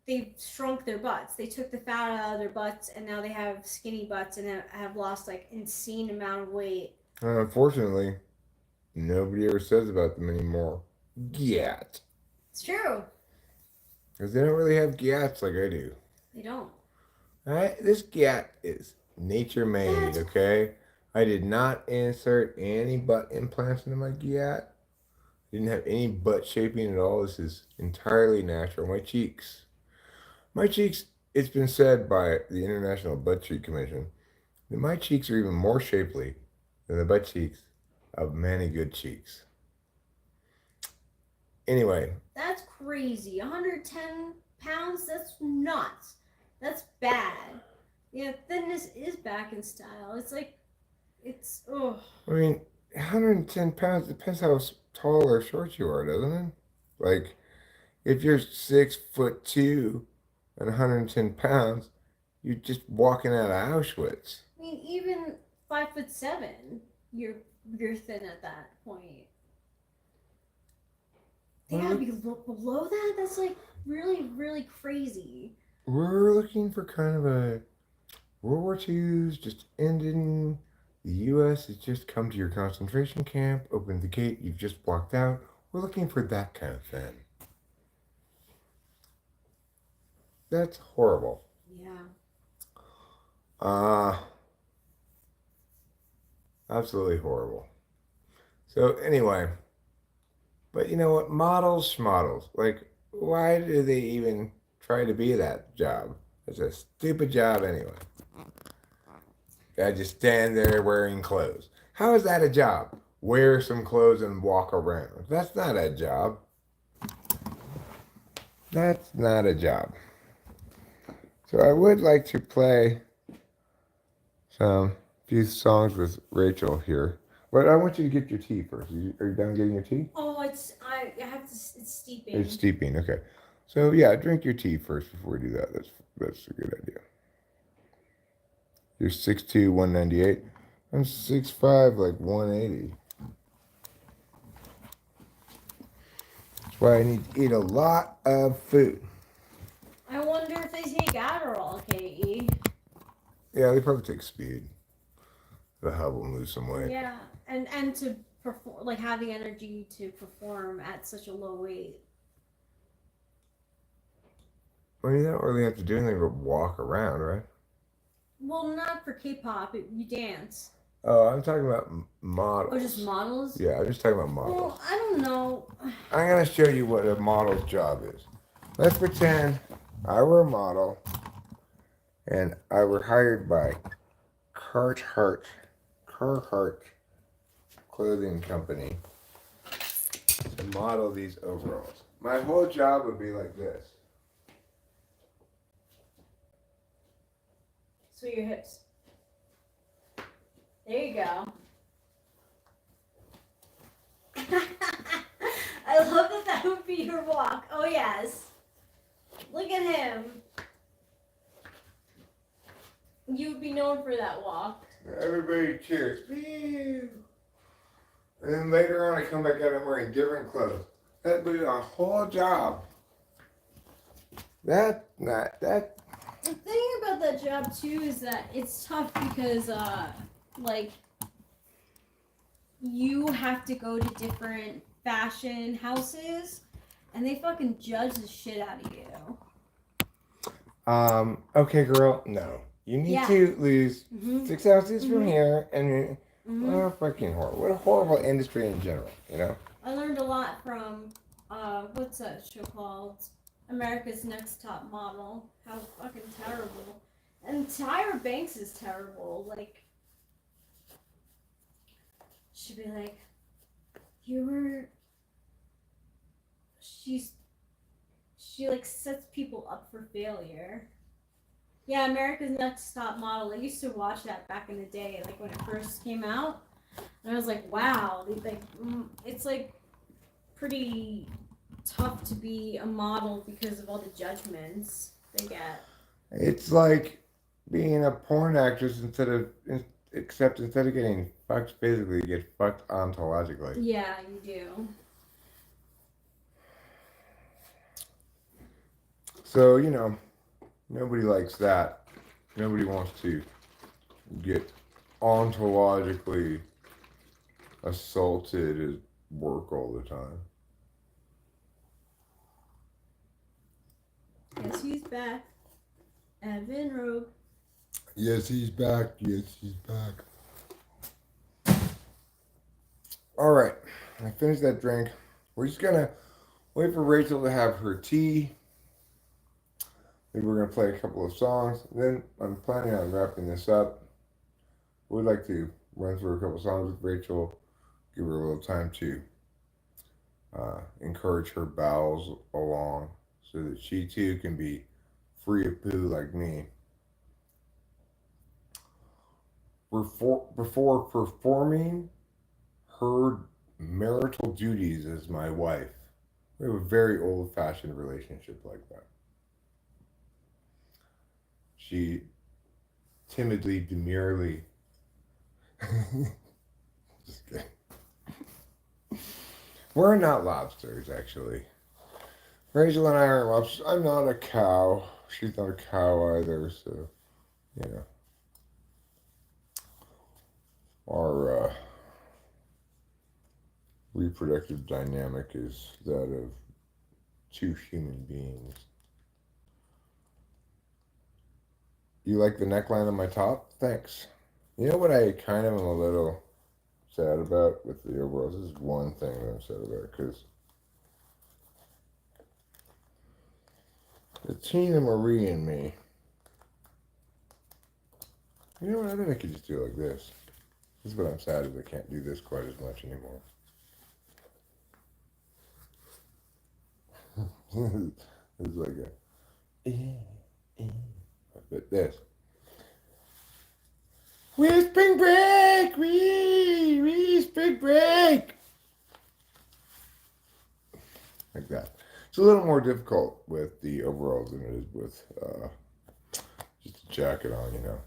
they've shrunk their butts. They took the fat out of their butts, and now they have skinny butts and have lost like insane amount of weight. And unfortunately, nobody ever says about them anymore. Yet. It's true. Because they don't really have gyats like I do. They don't. Alright? This gyat is nature made, okay? I did not insert any butt implants into my gyat. Didn't have any butt shaping at all. This is entirely natural. My cheeks, it's been said by the International Butt Cheek Commission that my cheeks are even more shapely than the butt cheeks of many good cheeks. Anyway. That's crazy. 110 pounds? That's nuts. That's bad. Yeah, thinness is back in style. It's like, oh. I mean, 110 pounds depends how tall or short you are, doesn't it? Like, if you're 6'2" and 110 pounds, you're just walking out of Auschwitz. I mean, even 5'7", you're thin at that point. They gotta be below that? That's like really, really crazy. We're looking for kind of a World War II's just ending. The U.S. has just come to your concentration camp, opened the gate, you've just walked out. We're looking for that kind of thing. That's horrible. Yeah. Absolutely horrible. So anyway, but you know what? Models, schmodels. Like, why do they even try to be that job? It's a stupid job anyway. I just stand there wearing clothes. How is that a job? Wear some clothes and walk around. That's not a job. That's not a job. So I would like to play some few songs with Rachel here. But I want you to get your tea first. Are you done getting your tea? Oh, I have to. It's steeping. It's steeping. Okay. So yeah, drink your tea first before we do that. That's a good idea. You're 6'2", 198. I'm 6'5", like 180. That's why I need to eat a lot of food. I wonder if they take Adderall, K.E. Yeah, they probably take speed. The hub will lose some weight. Yeah, and to perform, like have the energy to perform at such a low weight. Well, you don't really have to do anything but walk around, right? Well, not for K-pop. You dance. Oh, I'm talking about models. Oh, just models? Yeah, I'm just talking about models. Well, I don't know. I'm going to show you what a model's job is. Let's pretend I were a model and I were hired by Carhartt Clothing Company to model these overalls. My whole job would be like this. Swing your hips. There you go. I love that would be your walk. Oh, yes. Look at him. You would be known for that walk. Everybody cheers. And then later on I come back out and wearing different clothes. That'd be a whole job. The thing about that job too is that it's tough because like you have to go to different fashion houses and they fucking judge the shit out of you. Okay, girl, no. You need to lose 6 ounces from here and oh, fucking horrible. What a horrible industry in general, you know? I learned a lot from what's that show called? America's Next Top Model. How fucking terrible. And Tyra Banks is terrible. Like, she'd be like, she like sets people up for failure. Yeah, America's Next Top Model. I used to watch that back in the day, like when it first came out. And I was like, wow, like, it's like pretty tough to be a model because of all the judgments they get. It's like being a porn actress except instead of getting fucked physically, you get fucked ontologically. Yeah, you do. So, nobody likes that. Nobody wants to get ontologically assaulted at work all the time. Guess who's back? Evan Rogue. Yes, he's back. Yes, he's back. All right. I finished that drink. We're just going to wait for Rachel to have her tea. Maybe we're going to play a couple of songs. Then I'm planning on wrapping this up. We'd like to run through a couple of songs with Rachel, give her a little time to encourage her bowels along so that she too can be free of poo like me. Before performing her marital duties as my wife, we have a very old fashioned relationship like that. She timidly, demurely, just kidding. We're not lobsters, actually. Rachel and I aren't lobsters. I'm not a cow. She's not a cow either, so, our reproductive dynamic is that of two human beings. You like the neckline on my top? Thanks. You know what I kind of am a little sad about with the overalls? This is one thing that I'm sad about, because the Tina Marie in me, you know what, I think I could just do it like this. This is what I'm sad is I can't do this quite as much anymore. It's like but this. We spring break! We spring break! Like that. It's a little more difficult with the overalls than it is with just a jacket on,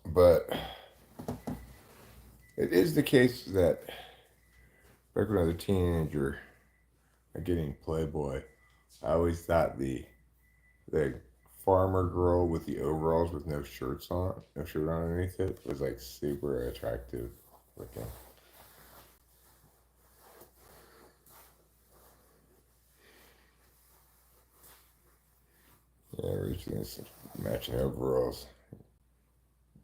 But it is the case that back when I was a teenager, getting Playboy, I always thought the farmer girl with the overalls with no shirt on underneath it was like super attractive looking. Yeah, reaching this matching overalls.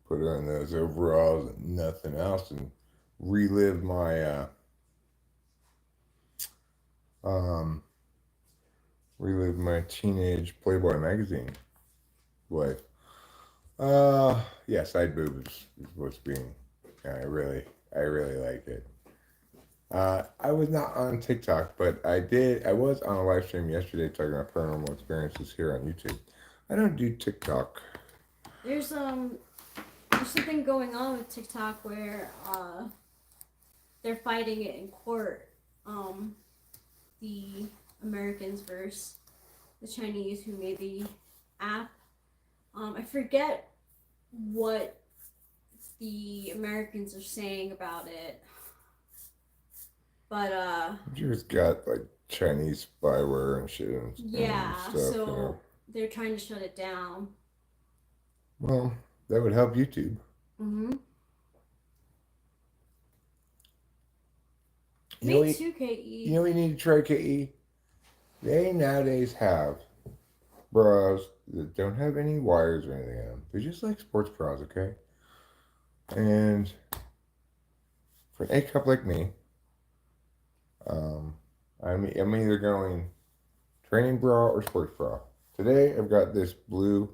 Put on those overalls and nothing else and relive my teenage Playboy magazine life. Yeah, side boobs is what's being. I really like it. I was not on TikTok, but I was on a live stream yesterday talking about paranormal experiences here on YouTube. I don't do TikTok. There's something going on with TikTok where they're fighting it in court. The Americans versus the Chinese who made the app. I forget what the Americans are saying about it, but You just got like Chinese spyware and shit and yeah, stuff. so they're trying to shut it down. Well, that would help YouTube. Mm-hmm. You Me too, KE. You know what you need to try, KE? They nowadays have bras that don't have any wires or anything in them. They're just like sports bras, okay? And for an A cup like me, I'm either going training bra or sports bra. Today I've got this blue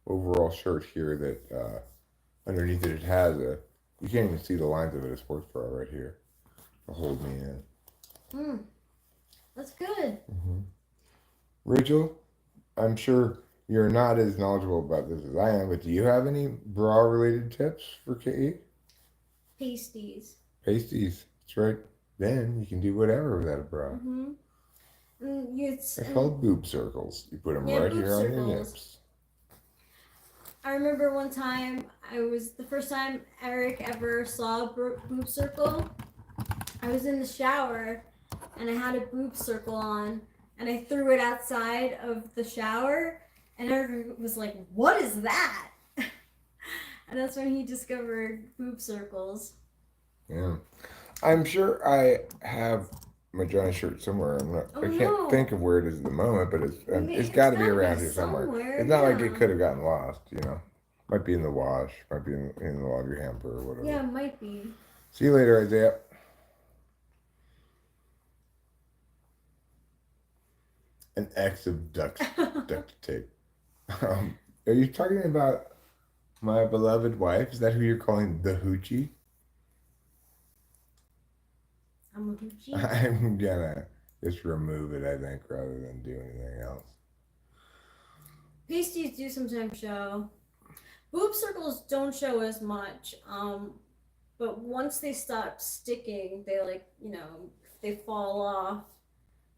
overall shirt here that underneath it has you can't even see the lines of it, a sports bra right here to hold me in. That's good. Mm-hmm. Rachel, I'm sure you're not as knowledgeable about this as I am, but do you have any bra-related tips for KE? Pasties. Pasties. That's right. Then you can do whatever without a bra. Mm-hmm. They're called boob circles. You put them right here on your nips. I remember one time, the first time Eric ever saw a boob circle. I was in the shower and I had a boob circle on, and I threw it outside of the shower, and Edward was like, "What is that?" And that's when he discovered boob circles. Yeah. I'm sure I have my Johnny shirt somewhere. Oh, I can't no. think of where it is at the moment, but it's got to be around here somewhere. It's not like it could have gotten lost, you know. Might be in the wash, might be in the laundry hamper or whatever. Yeah, it might be. See you later, Isaiah. An X of duct tape. Are you talking about my beloved wife? Is that who you're calling the hoochie? I'm a hoochie. I'm gonna just remove it, I think, rather than do anything else. Pasties do sometimes show. Boob circles don't show as much. But once they stop sticking, they they fall off.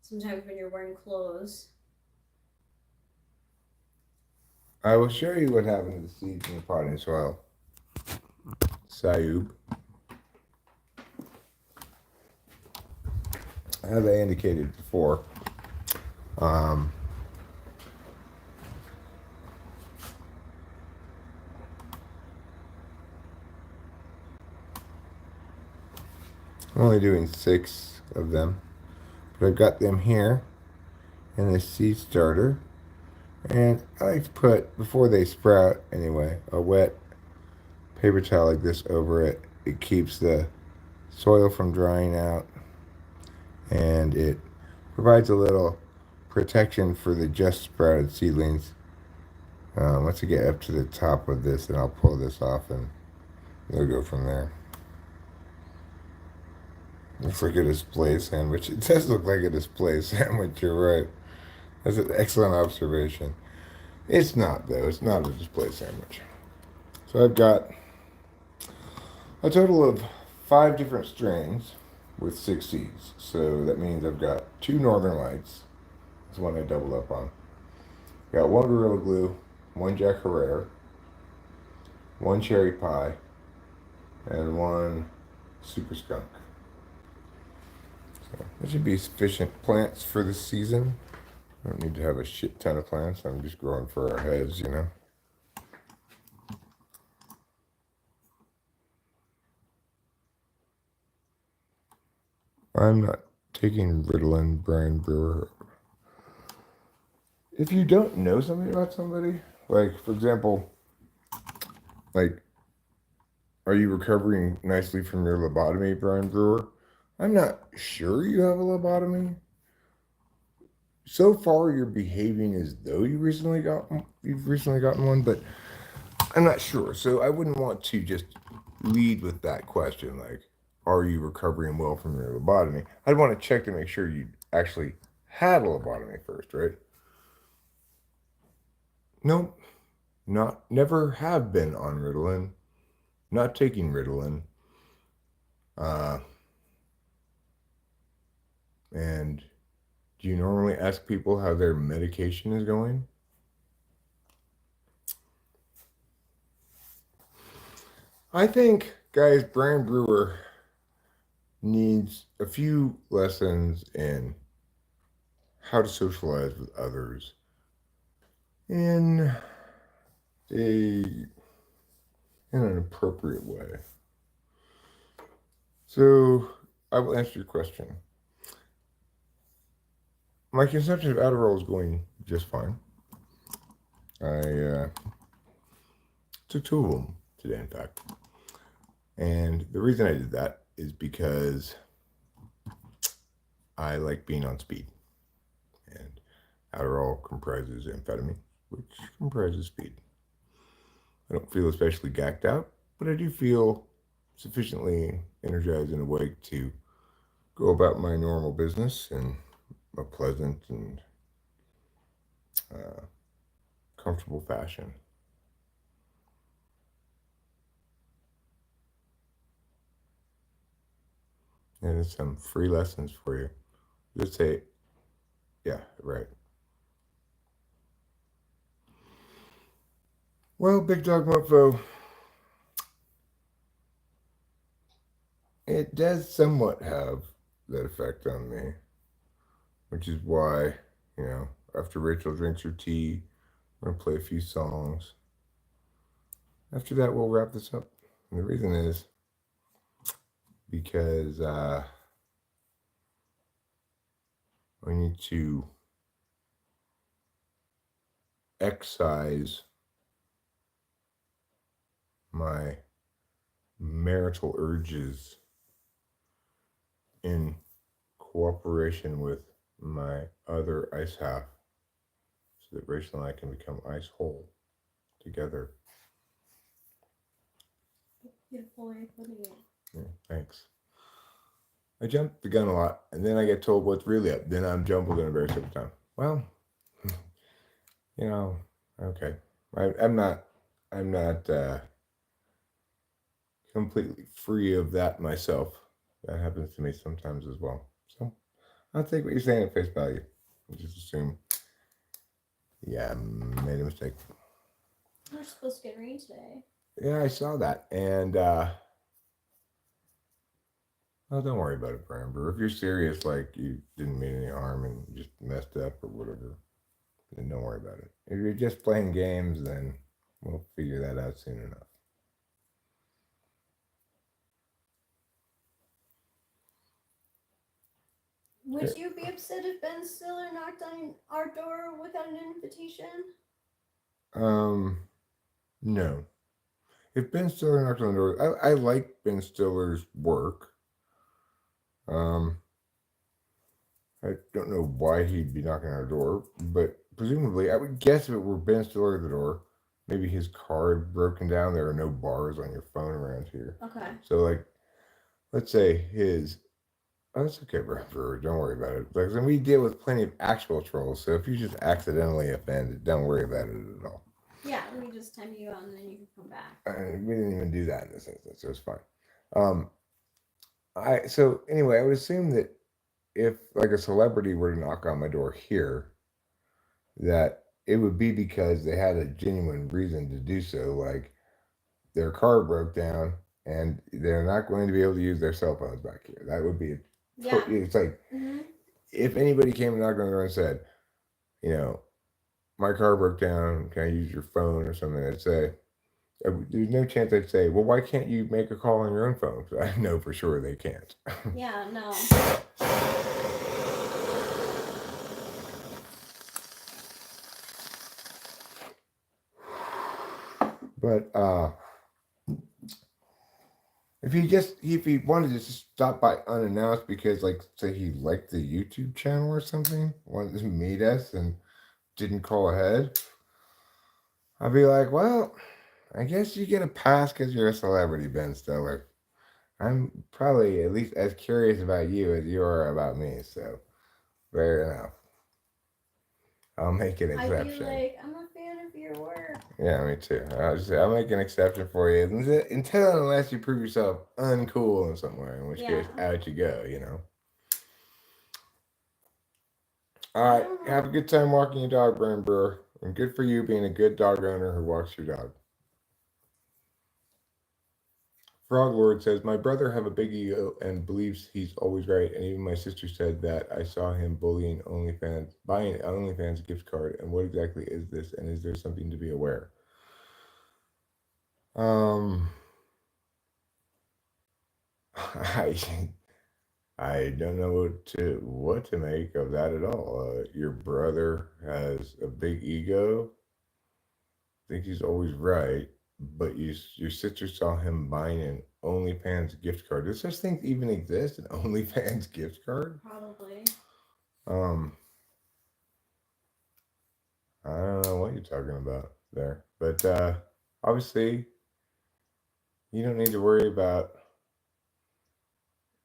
Sometimes when you're wearing clothes. I will show you what happened to the seeds in the potting soil. Sayub. As I indicated before, I'm only doing 6 of them, but I've got them here in this seed starter, and I like to put, before they sprout anyway, a wet paper towel like this over it. It keeps the soil from drying out, and it provides a little protection for the just sprouted seedlings. Once I get up to the top of this, then I'll pull this off and they'll go from there. Looks like a display sandwich. It does look like a display sandwich, you're right. That's an excellent observation. It's not, though. It's not a display sandwich. So I've got a total of 5 different strains with 6 seeds. So that means I've got 2 Northern Lights. That's one I doubled up on. Got 1 Gorilla Glue, 1 Jack Herrera, 1 Cherry Pie, and 1 Super Skunk. So that should be sufficient plants for the season. I don't need to have a shit ton of plants. I'm just growing for our heads, you know. I'm not taking Ritalin, Brian Brewer. If you don't know something about somebody, like, for example, like, are you recovering nicely from your lobotomy, Brian Brewer? I'm not sure you have a lobotomy. So far, you're behaving as though you've recently gotten one, but I'm not sure. So I wouldn't want to just lead with that question, like, are you recovering well from your lobotomy? I'd want to check to make sure you actually had a lobotomy first, right? Nope, never have been on Ritalin, not taking Ritalin, and do you normally ask people how their medication is going? I think, guys, Brian Brewer needs a few lessons in how to socialize with others in an appropriate way. So I will answer your question. My consumption of Adderall is going just fine. I took 2 of them today, in fact. And the reason I did that is because I like being on speed. And Adderall comprises amphetamine, which comprises speed. I don't feel especially gacked out, but I do feel sufficiently energized and awake to go about my normal business in a pleasant and comfortable fashion. And it's some free lessons for you. Just say, yeah, right. Well, Big Dog Mofo, it does somewhat have that effect on me, which is why After Rachel drinks her tea, we're gonna play a few songs. After that, we'll wrap this up. And the reason is because I need to excise my marital urges in cooperation with my other ice half so that Rachel and I can become ice whole together. Beautiful way of putting it. Yeah, thanks. I jump the gun a lot, and then I get told what's really up. Then I'm jumbled in a very simple time. Well, okay. I'm not completely free of that myself. That happens to me sometimes as well. So I'll take what you're saying at face value. I'll just assume, yeah, I made a mistake. We're supposed to get rain today. Yeah, I saw that, and oh, don't worry about it, Bramber. If you're serious, like you didn't mean any harm and you just messed up or whatever, then don't worry about it. If you're just playing games, then we'll figure that out soon enough. Would you be upset if Ben Stiller knocked on our door without an invitation? No. If Ben Stiller knocked on the door, I like Ben Stiller's work. I don't know why he'd be knocking on our door, but presumably, I would guess if it were Ben Stiller at the door, maybe his car had broken down. There are no bars on your phone around here. Okay. So, like, let's say his. Oh, that's okay, bro. Don't worry about it. Like, we deal with plenty of actual trolls, so if you just accidentally offended, don't worry about it at all. Yeah, we just time you out and then you can come back. We didn't even do that in this instance, so it's fine. So anyway, I would assume that if like a celebrity were to knock on my door here, that it would be because they had a genuine reason to do so, like their car broke down and they're not going to be able to use their cell phones back here. That would be it's like if anybody came and knocked on the door and said, my car broke down, can I use your phone or something? I'd say, there's no chance I'd say, well, why can't you make a call on your own phone? Because I know for sure they can't. Yeah, no. But if he wanted to just stop by unannounced because, like, say he liked the YouTube channel or something, wanted to meet us and didn't call ahead, I'd be like, well, I guess you get a pass because you're a celebrity, Ben Stiller. I'm probably at least as curious about you as you are about me, so fair enough. I'll make an exception. I'd be like, I'm a fan of your work. Yeah, me too. I'll make an exception for you until unless you prove yourself uncool in some way, in which case out you go, All right, have a good time walking your dog, Brian Brewer, and good for you being a good dog owner who walks your dog. Frog Lord says, my brother have a big ego and believes he's always right, and even my sister said that I saw him buying OnlyFans gift card, and what exactly is this, and is there something to be aware? I don't know what to make of that at all. Your brother has a big ego. I think he's always right, but your sister saw him buying an OnlyFans gift card. Does such things even exist? An OnlyFans gift card? Probably. I don't know what you're talking about there, but obviously, you don't need to worry about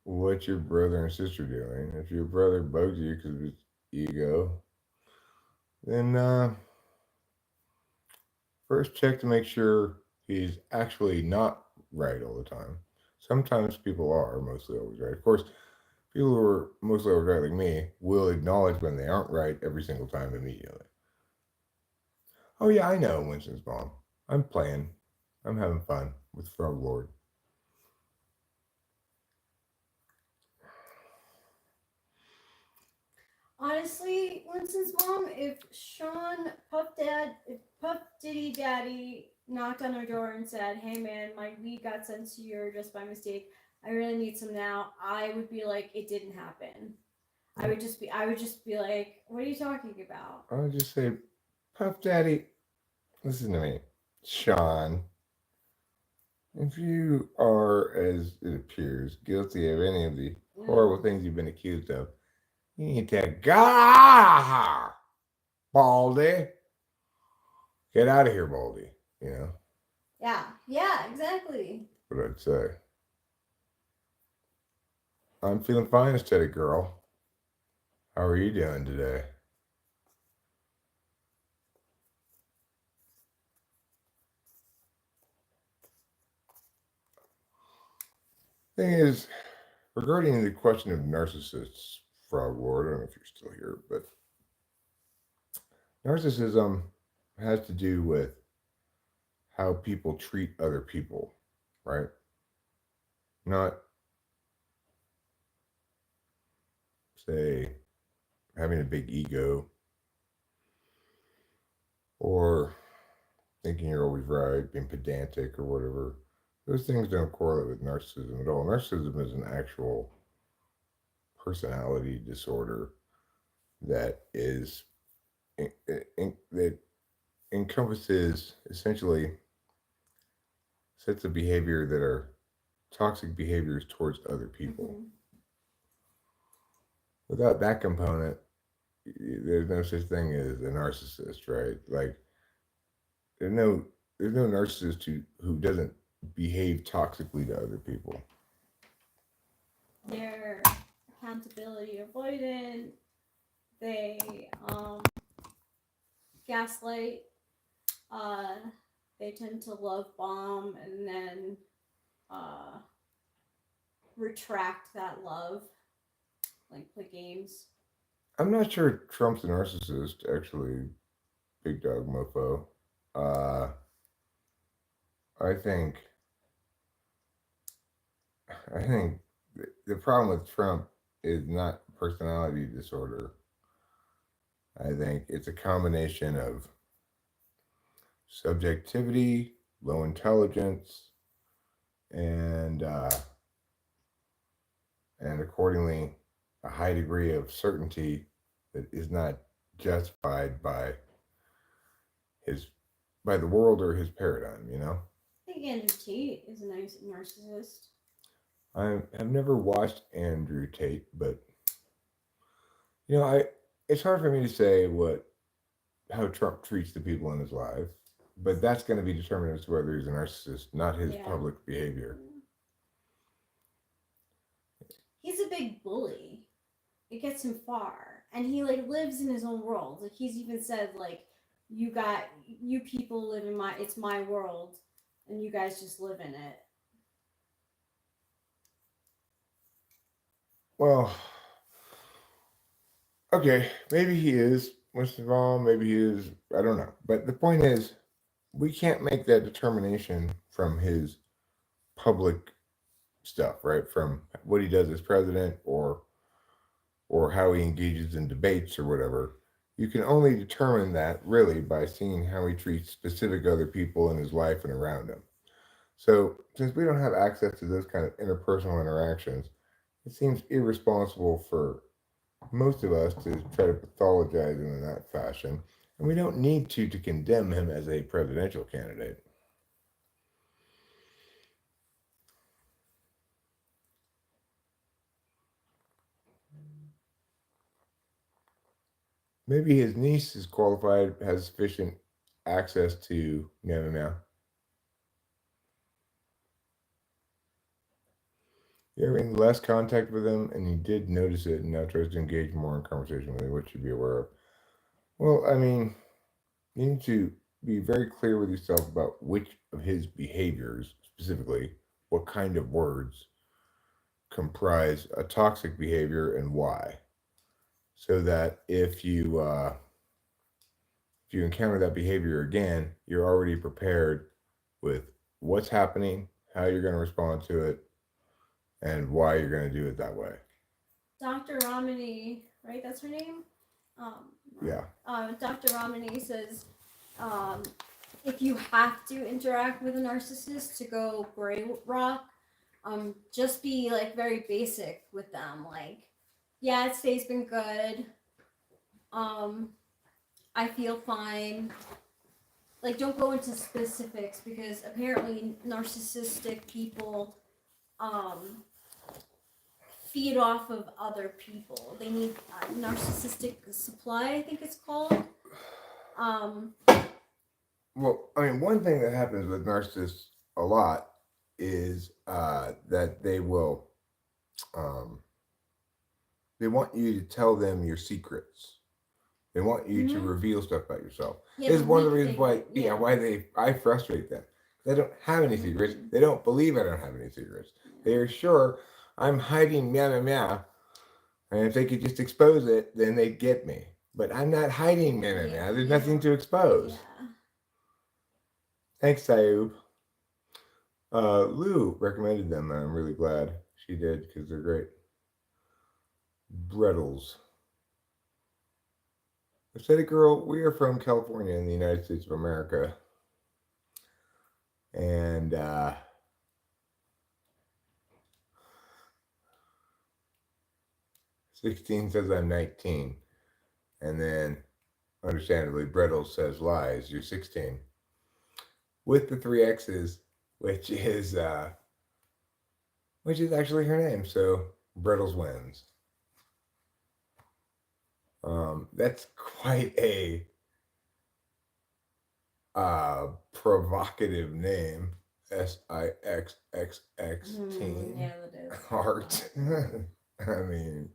what your brother and sister are doing. If your brother bugs you because of his ego, then first check to make sure he's actually not right all the time. Sometimes people are mostly always right. Of course, people who are mostly always right like me will acknowledge when they aren't right every single time immediately. Oh yeah, I know Winston's mom. I'm playing. I'm having fun with Frog Lord. honestly, Winston's mom, if Puff Diddy Daddy knocked on her door and said, "Hey man, my weed got sent to you just by mistake. I really need some now," I would be like, "It didn't happen." I would just be like, "What are you talking about?" I would just say, Puff Daddy, listen to me, Sean. If you are, as it appears, guilty of any of the horrible things you've been accused of, you need to go, Baldy. Get out of here, Baldy. You know Yeah, exactly. what I'd say. I'm feeling fine, aesthetic girl. How are you doing today? Thing is, regarding the question of narcissists, Frog Lord, I don't know if you're still here, but narcissism has to do with how people treat other people, right? Not, say, having a big ego or thinking you're always right, being pedantic or whatever. Those things don't correlate with narcissism at all. Narcissism is an actual personality disorder that is that encompasses essentially sets of behavior that are toxic behaviors towards other people. Mm-hmm. Without that component, there's no such thing as a narcissist, right? Like there's no narcissist who doesn't behave toxically to other people. They're accountability avoidant. They gaslight. Uh, they tend to love bomb and then uh, retract that love, like play games. I'm not sure Trump's a narcissist, actually, big dog mofo. Uh, I think the problem with Trump is not personality disorder. I think it's a combination of subjectivity, low intelligence, and accordingly a high degree of certainty that is not justified his by the world or his paradigm. I think Andrew Tate is a nice narcissist. I've never watched Andrew Tate, but I it's hard for me to say how Trump treats the people in his life, but that's going to be determined as to whether he's a narcissist, not his public behavior. He's a big bully. It gets him far, and he lives in his own world. Like he's even said, you people live in it's my world, and you guys just live in it. Well, okay, maybe he is. Most of all, maybe he is. I don't know. But the point is, we can't make that determination from his public stuff, right? From what he does as president or how he engages in debates or whatever. You can only determine that really by seeing how he treats specific other people in his life and around him. So, since we don't have access to those kind of interpersonal interactions, it seems irresponsible for most of us to try to pathologize him in that fashion. And we don't need to condemn him as a presidential candidate. Maybe his niece is qualified, has sufficient access to meow meow meow. You're in less contact with him, and he did notice it, and now tries to engage more in conversation with him, which you should be aware of. Well, I mean, you need to be very clear with yourself about which of his behaviors, specifically, what kind of words comprise a toxic behavior and why. So that if you encounter that behavior again, you're already prepared with what's happening, how you're going to respond to it, and why you're going to do it that way. Dr. Romney, right? That's her name. Yeah. Dr. Ramani says, if you have to interact with a narcissist to go gray rock, just be like very basic with them. Like, yeah, today's been good. I feel fine. Like, don't go into specifics because apparently narcissistic people feed off of other people. They need narcissistic supply, I think it's called. Well, I mean, one thing that happens with narcissists a lot is that they will, they want you to tell them your secrets. They want you to reveal stuff about yourself. Yeah, This is the one of the weak reasons thing, why I frustrate them. They don't have any secrets. They don't believe I don't have any secrets. They are sure I'm hiding meow meow meow, and if they could just expose it, then they'd get me. But I'm not hiding meow meow meow. There's nothing to expose. Yeah. Thanks, Sayub. Lou recommended them, and I'm really glad she did because they're great. Brettles. Aesthetic Girl, we are from California in the United States of America. And 16 says I'm 19. And then, understandably, Brettles says lies, you're 16. With the 3 X's, which is actually her name. So Brettles wins. That's quite a provocative name. SIXXX teen. Yeah, that is. Heart. I mean,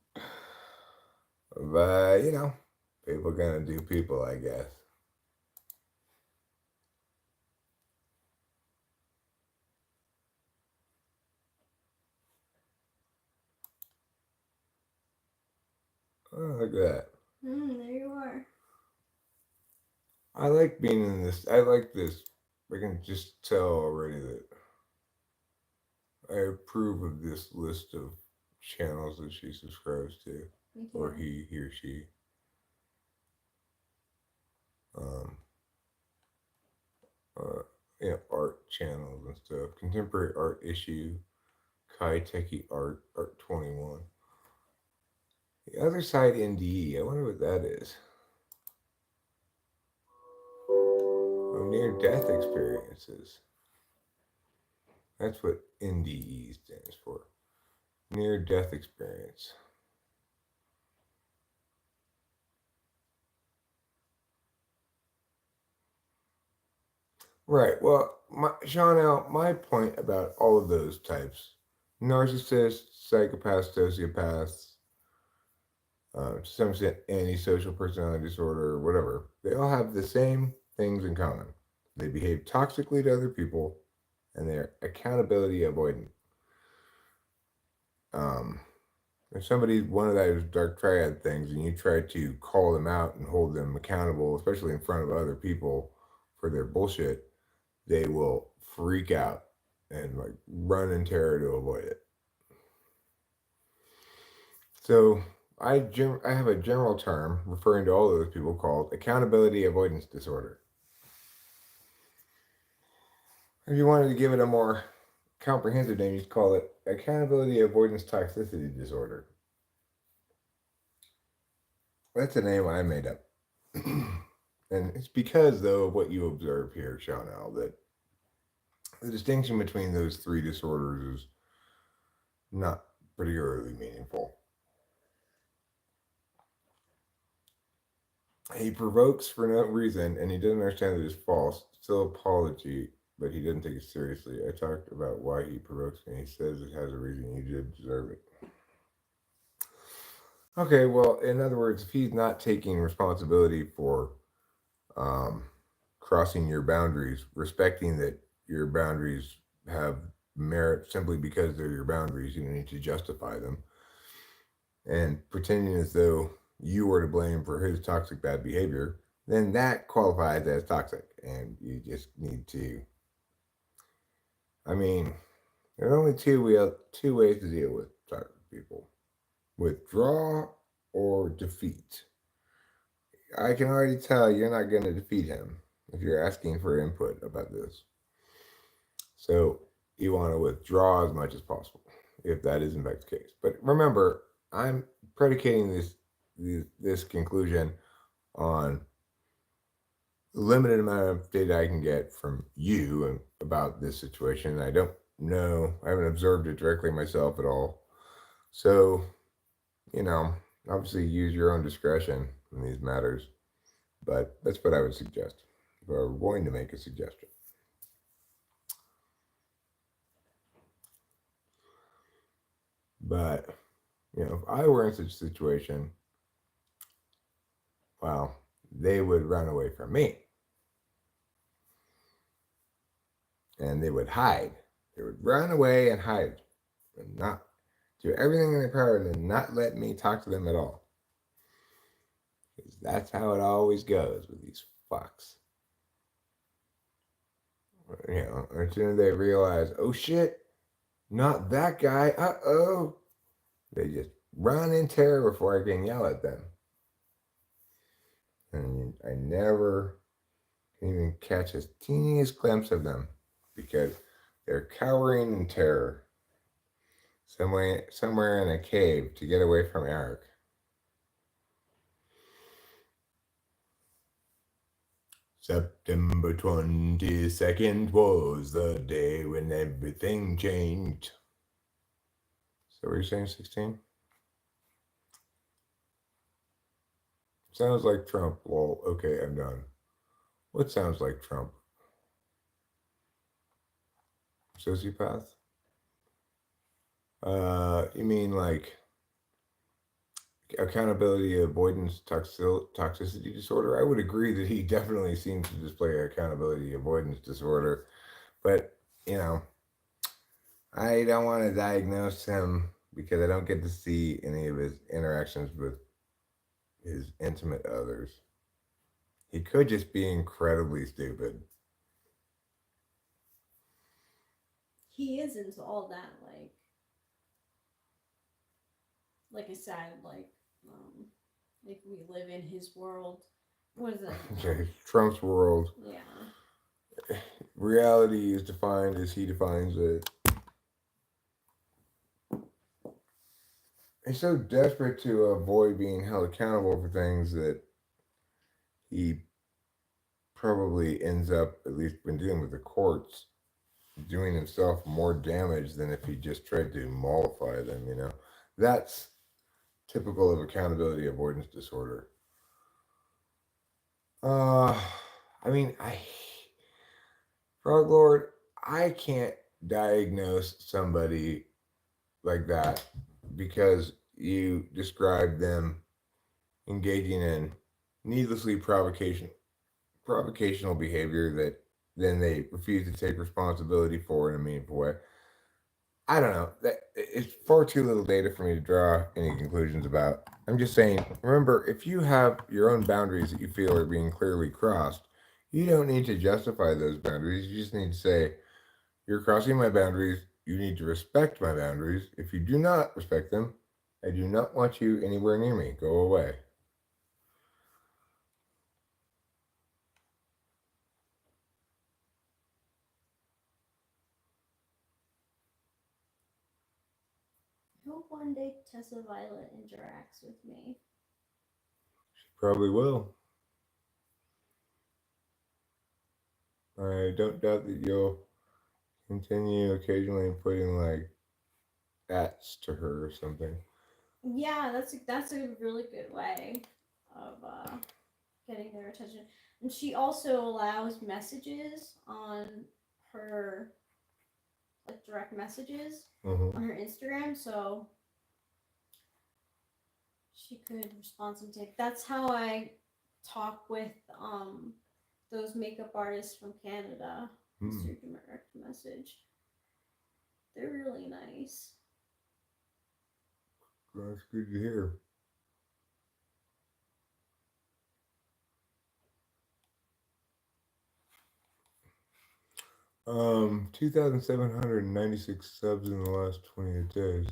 but you know, people gonna do people, I guess. Oh, look at that. There you are. I like being in this. I like this. I can just tell already that I approve of this list of channels that she subscribes to, or he or she. Art channels and stuff. Contemporary art issue, Kai Techie art, art 21. The other side NDE. I wonder what that is. Oh, near death experiences. That's what NDE stands for. Near death experience. Right. Well, Chanel, my point about all of those types, narcissists, psychopaths, sociopaths, to some extent antisocial personality disorder, whatever, they all have the same things in common. They behave toxically to other people, and they're accountability avoidant. If somebody's one of those dark triad things and you try to call them out and hold them accountable, especially in front of other people for their bullshit, they will freak out and like run in terror to avoid it. So I have a general term referring to all of those people called accountability avoidance disorder. If you wanted to give it a more comprehensive name, you'd call it accountability avoidance toxicity disorder. That's a name I made up. And it's because, though, of what you observe here, Chanel, that the distinction between those 3 disorders is not particularly meaningful. He provokes for no reason, and he doesn't understand that it's false. Still apology, but he doesn't take it seriously. I talked about why he provokes me. He says it has a reason. You did deserve it. Okay, well, in other words, if he's not taking responsibility for crossing your boundaries, respecting that your boundaries have merit simply because they're your boundaries, you don't need to justify them, and pretending as though you were to blame for his toxic bad behavior, then that qualifies as toxic, and you just need to. I mean, there are only two ways to deal with toxic people: withdraw or defeat. I can already tell you're not going to defeat him if you're asking for input about this. So you want to withdraw as much as possible, if that is in fact the case. But remember, I'm predicating this conclusion on the limited amount of data I can get from you about this situation. I don't know, I haven't observed it directly myself at all. So, you know, obviously use your own discretion in these matters. But that's what I would suggest if I were going to make a suggestion. But, you know, if I were in such a situation, well, they would run away from me. And they would hide. They would run away and hide and not do everything in their power to not let me talk to them at all. Because that's how it always goes with these fucks. You know, as soon as they realize, oh shit, not that guy, uh-oh, they just run in terror before I can yell at them. And I never can even catch a teeniest glimpse of them because they're cowering in terror somewhere in a cave to get away from Eric. September 22nd was the day when everything changed. So what are you saying, 16? Sounds like Trump. Well, okay, I'm done. What sounds like Trump? Sociopath? You mean like accountability avoidance toxicity disorder? I would agree that he definitely seems to display accountability avoidance disorder, but you know, I don't want to diagnose him because I don't get to see any of his interactions with his intimate others. He could just be incredibly stupid. He is into all that, like I said, like we live in his world. What is it? Okay, Trump's world. Yeah. Reality is defined as he defines it. He's so desperate to avoid being held accountable for things that he probably ends up, at least when dealing with the courts, doing himself more damage than if he just tried to mollify them, you know? That's typical of accountability avoidance disorder. I mean, Frog Lord, I can't diagnose somebody like that because you described them engaging in needlessly provocational behavior that then they refuse to take responsibility for in a meaningful way. I don't know. That it's far too little data for me to draw any conclusions about. I'm just saying, remember, if you have your own boundaries that you feel are being clearly crossed, you don't need to justify those boundaries. You just need to say, you're crossing my boundaries. You need to respect my boundaries. If you do not respect them, I do not want you anywhere near me. Go away. I hope one day Tessa Violet interacts with me. Probably will. I don't doubt that you'll continue occasionally putting like ats to her or something. Yeah, that's a really good way of getting their attention. And she also allows messages on her like direct messages on her Instagram, so she could respond sometime. That's how I talk with those makeup artists from Canada through direct message. They're really nice. That's good to hear. Um, 2,796 subs in the last 28 days.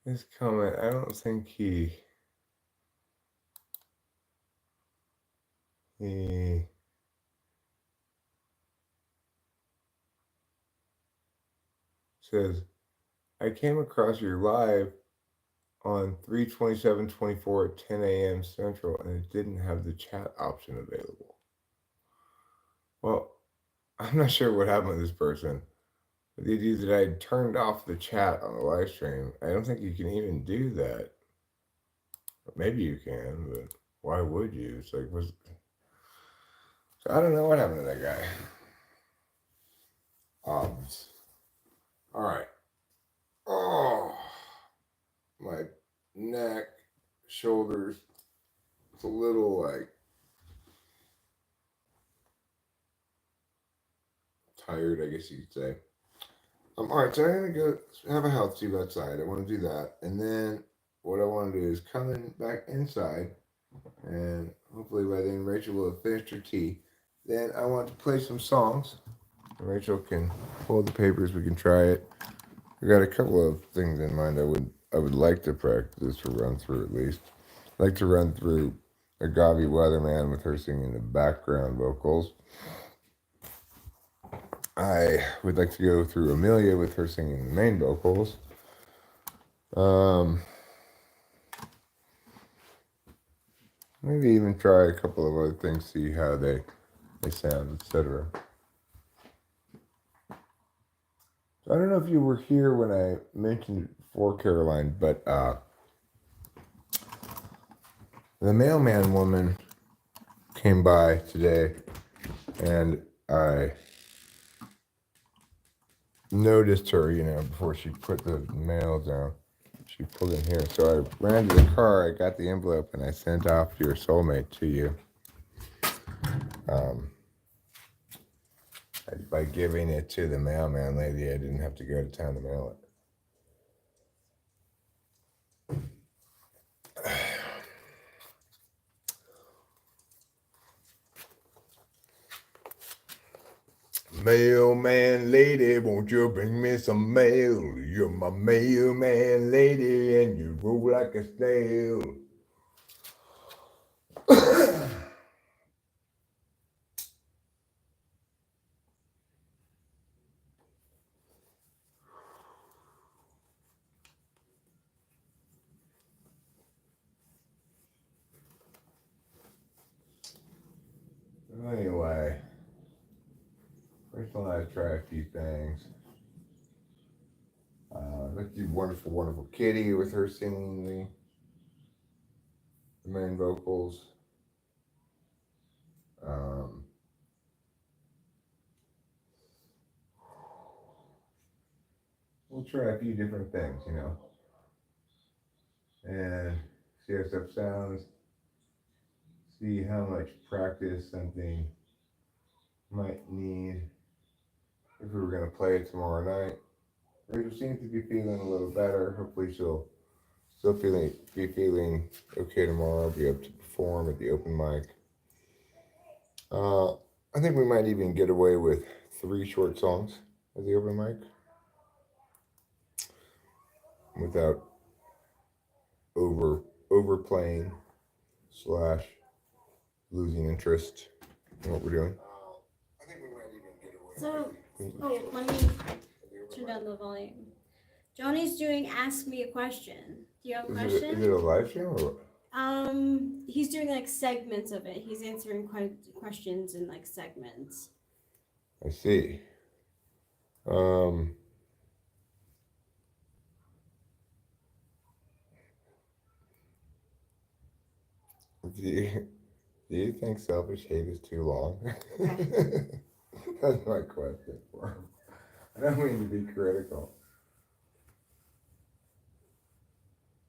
this comment, I don't think he says, I came across your live on 3/27/24 at 10 a.m. Central, and it didn't have the chat option available. Well, I'm not sure what happened with this person. But the idea that I turned off the chat on the live stream, I don't think you can even do that. Maybe you can, but why would you? It's like, so I don't know what happened to that guy. All right. Oh, my neck, shoulders, it's a little like tired, I guess you could say. All right, so I'm gonna go have a health tube outside. I want to do that, and then what I want to do is come back inside, and hopefully by then Rachel will have finished her tea. Then I want to play some songs. Rachel can hold the papers. We can try it. I got a couple of things in mind. I would like to practice or run through at least. I'd like to run through Agave Weatherman with her singing the background vocals. I would like to go through Amelia with her singing the main vocals. Maybe even try a couple of other things, see how they sound, etc. I don't know if you were here when I mentioned it before, Caroline, but the mailman woman came by today, and I noticed her, before she put the mail down. She pulled in here. So I ran to the car, I got the envelope, and I sent off your soulmate to you. By giving it to the mailman lady, I didn't have to go to town to mail it. Mailman lady, won't you bring me some mail? You're my mailman lady, and you roll like a snail. Anyway, first I want to try a few things. Let's do Wonderful, Wonderful Kitty with her singing the main vocals. We'll try a few different things, and see how stuff sounds. See how much practice something might need if we were going to play it tomorrow night. Rachel seems to be feeling a little better. Hopefully she'll still be feeling okay tomorrow. Be able to perform at the open mic. I think we might even get away with 3 short songs at the open mic without overplaying / losing interest in what we're doing. I think we might even get away. So, let me turn down the volume. Johnny's doing Ask Me a Question. Do you have a question? Is it a live stream or what? He's doing like segments of it. He's answering questions in like segments. I see. Do you think Selfish Hate is too long? That's my question for him. I don't mean to be critical.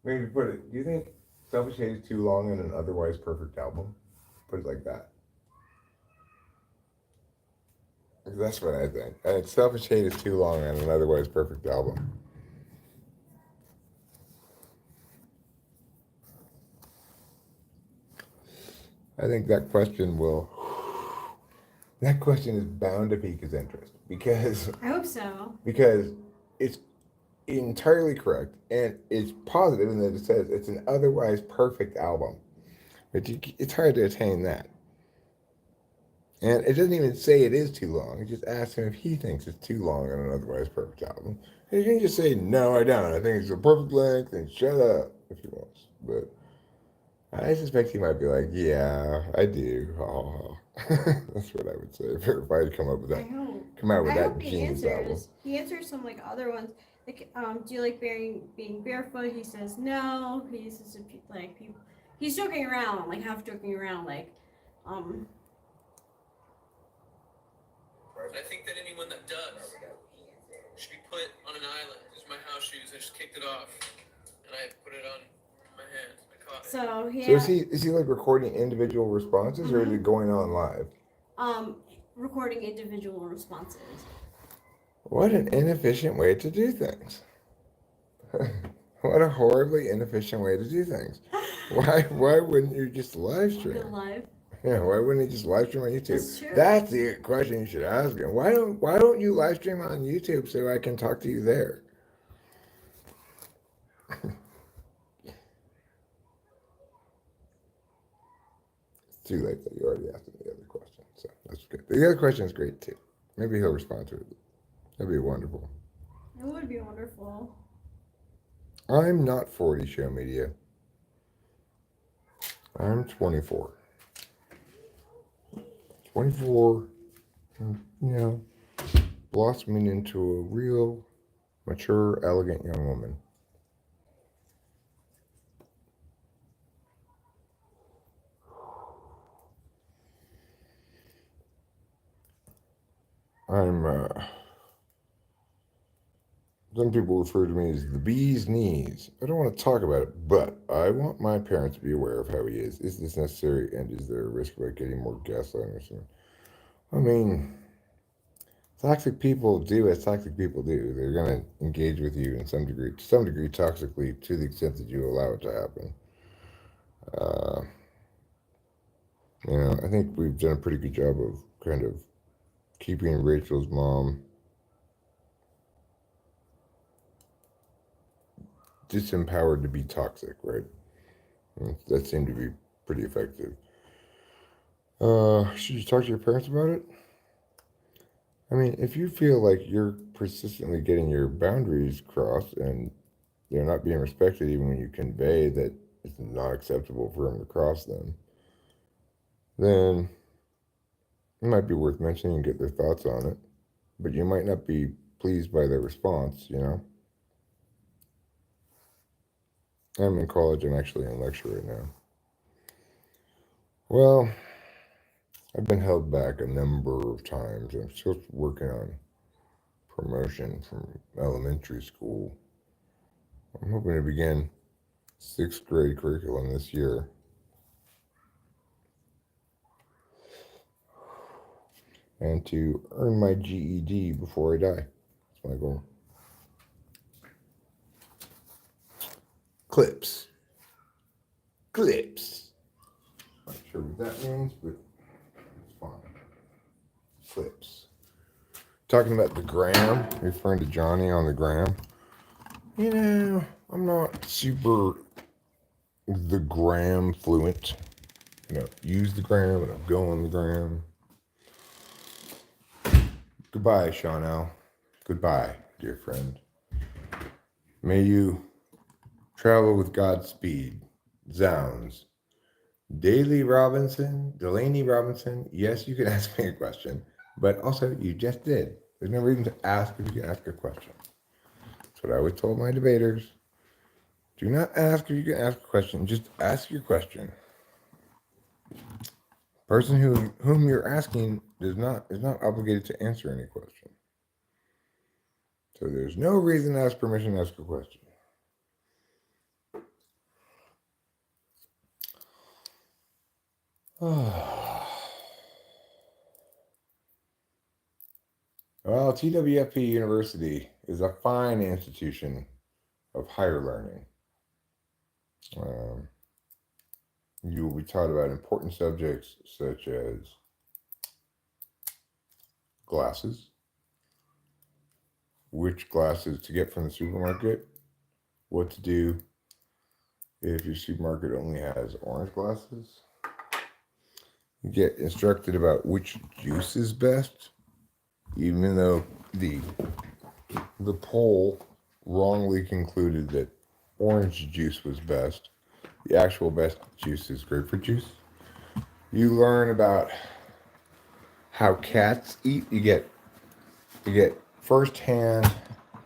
Maybe put it, do you think Selfish Hate is too long in an otherwise perfect album? Put it like that. That's what I think. I think Selfish Hate is too long on an otherwise perfect album. I think that question is bound to pique his interest because I hope so. Because it's entirely correct, and it's positive in that it says it's an otherwise perfect album. But it's hard to attain that. And it doesn't even say it is too long. It just asks him if he thinks it's too long on an otherwise perfect album. And you can just say, no, I don't. I think it's a perfect length, and shut up if he wants. But I suspect he might be like, yeah, I do. Oh. That's what I would say if I'd come out with I that hope he genius album. answers. He answers some like other ones. Like, do you like being barefoot? He says no. He says like people. He's joking around, like half joking around, like, I think that anyone that does should be put on an island. These are my house shoes. I just kicked it off, and I put it on my hand. I caught it. So he. So is he like recording individual responses, or is it going on live? Recording individual responses. What an inefficient way to do things. What a horribly inefficient way to do things. Why wouldn't you just live stream? Go live. Yeah, why wouldn't he just live stream on YouTube? That's true. That's the question you should ask him. Why don't you live stream on YouTube so I can talk to you there? It's too late that you already asked him the other question, so that's good. The other question is great too. Maybe he'll respond to it. That'd be wonderful. It would be wonderful. I'm not 40, show media. I'm 24. 24, you know, blossoming into a real, mature, elegant young woman. Some people refer to me as the bee's knees. I don't want to talk about it, but I want my parents to be aware of how he is. Is this necessary, and is there a risk about getting more gaslighting or something? I mean, toxic people do as toxic people do. They're going to engage with you in some degree toxically, to the extent that you allow it to happen. I think we've done a pretty good job of kind of keeping Rachel's mom disempowered to be toxic, right? That seemed to be pretty effective. Should you talk to your parents about it? I mean, if you feel like you're persistently getting your boundaries crossed and they're not being respected, even when you convey that it's not acceptable for them to cross them, then it might be worth mentioning and get their thoughts on it. But you might not be pleased by their response, I'm in college. I'm actually in lecture right now. Well, I've been held back a number of times. I'm still working on promotion from elementary school. I'm hoping to begin 6th grade curriculum this year. And to earn my GED before I die. That's my goal. Clips. Not sure what that means, but it's fine. Clips. Talking about the gram, referring to Johnny on the gram. I'm not super the gram fluent. Use the gram and I'm going the gram. Goodbye, Shawnell. Goodbye, dear friend. May you travel with Godspeed. Zounds. Delaney Robinson. Yes, you can ask me a question, but also you just did. There's no reason to ask if you can ask a question. That's what I always told my debaters. Do not ask if you can ask a question. Just ask your question. Person whom you're asking is not obligated to answer any question. So there's no reason to ask permission to ask a question. Well, TWFP University is a fine institution of higher learning. You will be taught about important subjects such as glasses, which glasses to get from the supermarket, what to do if your supermarket only has orange glasses. You get instructed about which juice is best, even though the poll wrongly concluded that orange juice was best. The actual best juice is grapefruit juice. You learn about how cats eat. You get firsthand,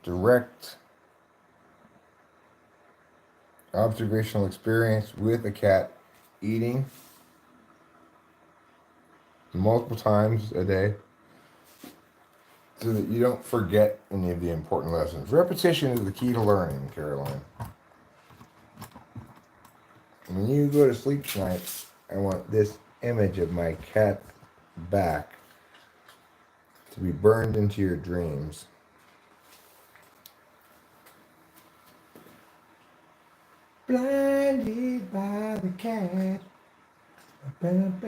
direct observational experience with a cat eating multiple times a day so that you don't forget any of the important lessons. Repetition is the key to learning, Caroline. When you go to sleep tonight, I want this image of my cat's back to be burned into your dreams. Blinded by the cat. Blinded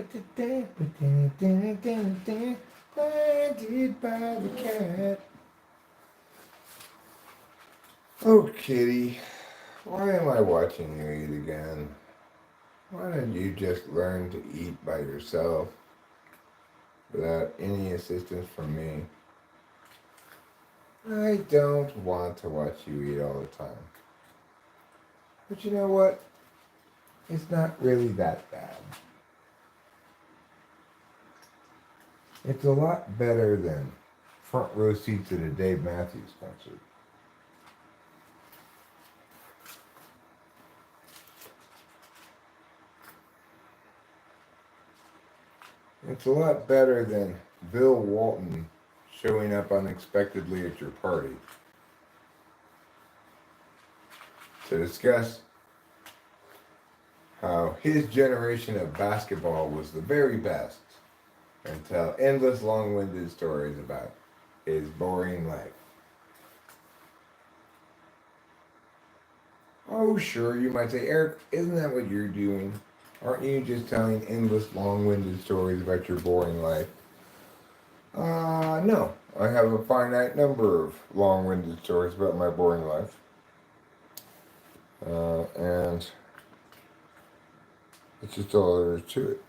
by the cat. Oh, kitty, why am I watching you eat again? Why don't you just learn to eat by yourself without any assistance from me? I don't want to watch you eat all the time. But you know what? It's not really that bad. It's a lot better than front row seats at a Dave Matthews concert. It's a lot better than Bill Walton showing up unexpectedly at your party to discuss how his generation of basketball was the very best and tell endless long-winded stories about his boring life. Oh, sure, you might say, Eric, isn't that what you're doing? Aren't you just telling endless long-winded stories about your boring life? No. I have a finite number of long-winded stories about my boring life. And it's just all there is to it.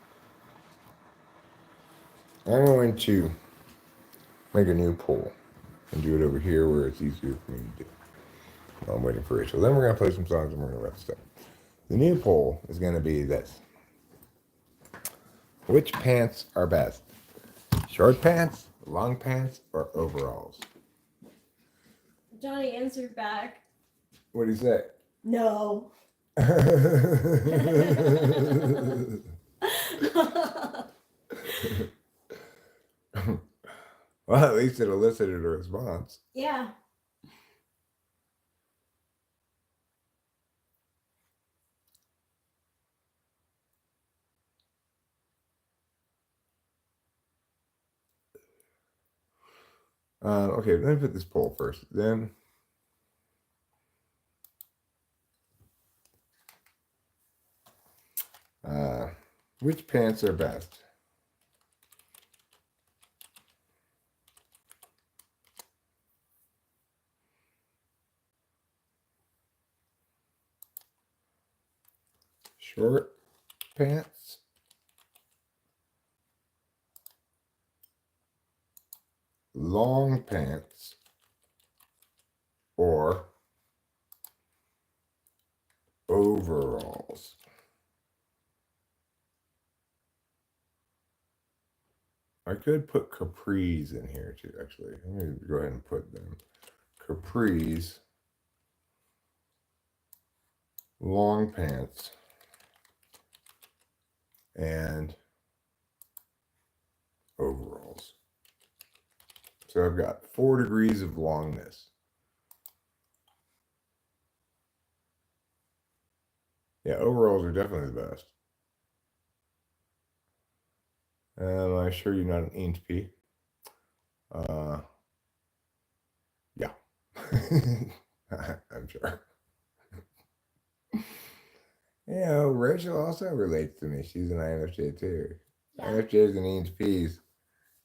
I'm going to make a new poll and do it over here where it's easier for me to do. I'm waiting for Rachel. Then we're going to play some songs and we're going to wrap this up. The new poll is going to be this. Which pants are best? Short pants, long pants, or overalls? Johnny answered back. What do you say? No. Well, at least it elicited a response. Yeah. Okay, let me put this poll first. Then, which pants are best? Short pants, long pants, or overalls? I could put capris in here too, actually. Let me go ahead and put them. Capris, long pants, and overalls. So I've got 4 degrees of longness. Yeah, overalls are definitely the best. Am I sure you're not an ENTP? Yeah. I'm sure. Yeah, Rachel also relates to me. She's an INFJ too. Yeah. INFJs and ENTPs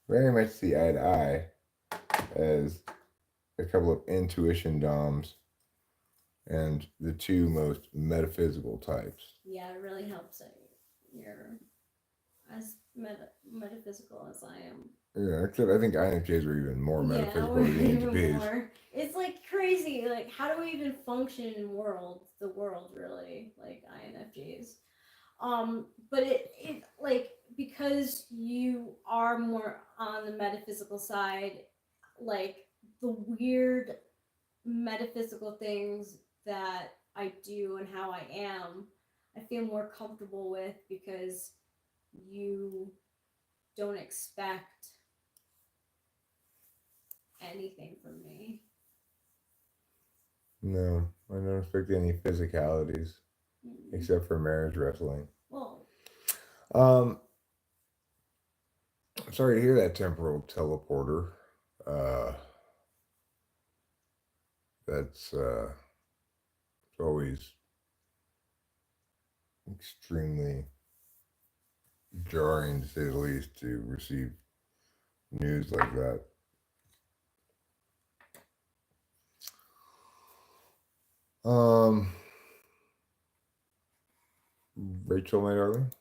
very much see eye to eye as a couple of intuition DOMs, and the two most metaphysical types. Yeah, it really helps that you're as metaphysical as I am. Yeah, except I think INFJs are even more metaphysical we're than even ENTPs. more. It's like crazy. Like, how do we even function in the world, really? Like INFJs. But it like, because you are more on the metaphysical side, like the weird metaphysical things that I do and how I am, I feel more comfortable with, because you don't expect anything from me. No, I don't expect any physicalities except for marriage wrestling. Well, I'm sorry to hear that, temporal teleporter. That's it's always extremely jarring, to say the least, to receive news like that. Rachel, my darling,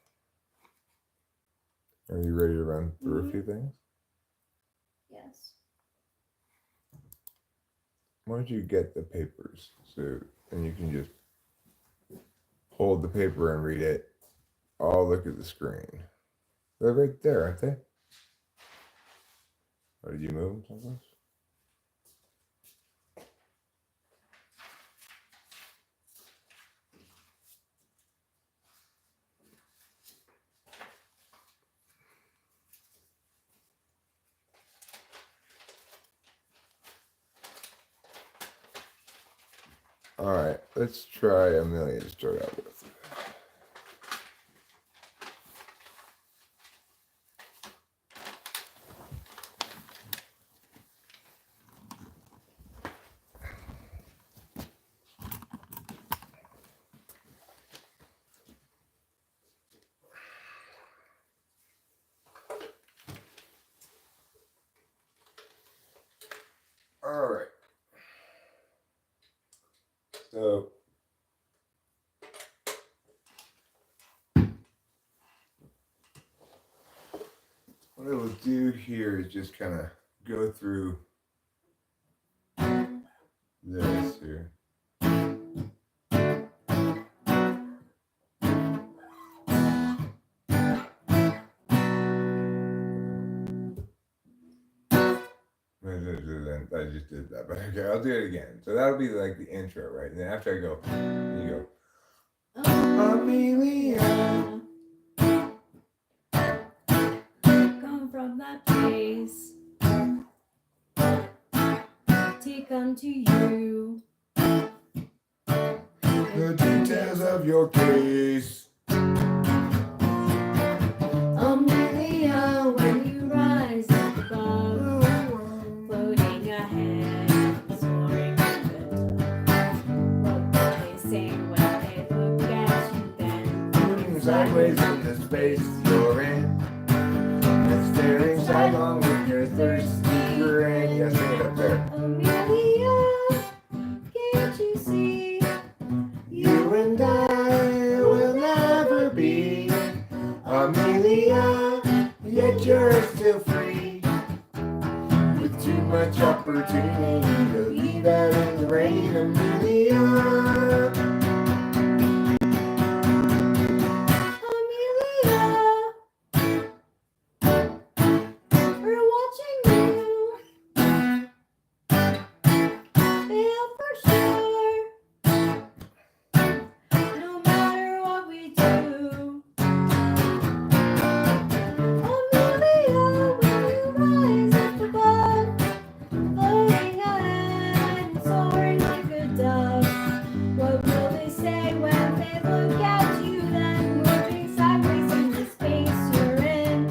are you ready to run through a few things? yes. Why don't you get the papers, and you can just hold the paper and read it. I'll look at the screen. They're right there, aren't they? Or did you move them someplace? All right, let's try Amelia to start out with. All right. So what I will do here is just kind of go through this here. I just did that, but okay, I'll do it again. So that'll be like the intro, right? And then after I go, you go, Amelia. Come from that place to come to you. The details of your case. Amelia, when you rise up above, floating ahead, soaring in the top. What will they say when they look at you then? Moving sideways in the space you're in. And staring sidelong with your thirsty grin. Yes, right up there. Amelia, can't you see? You and I will never be Amelia, yet you're still free. With too much opportunity to leave out in the rain, Amelia. Amelia, we're watching you. Feel for sure. No matter what we do. Amelia, when you rise up above, floating ahead and soaring like a dove. What will they say when they look at you then? Moving sideways in the space you're in,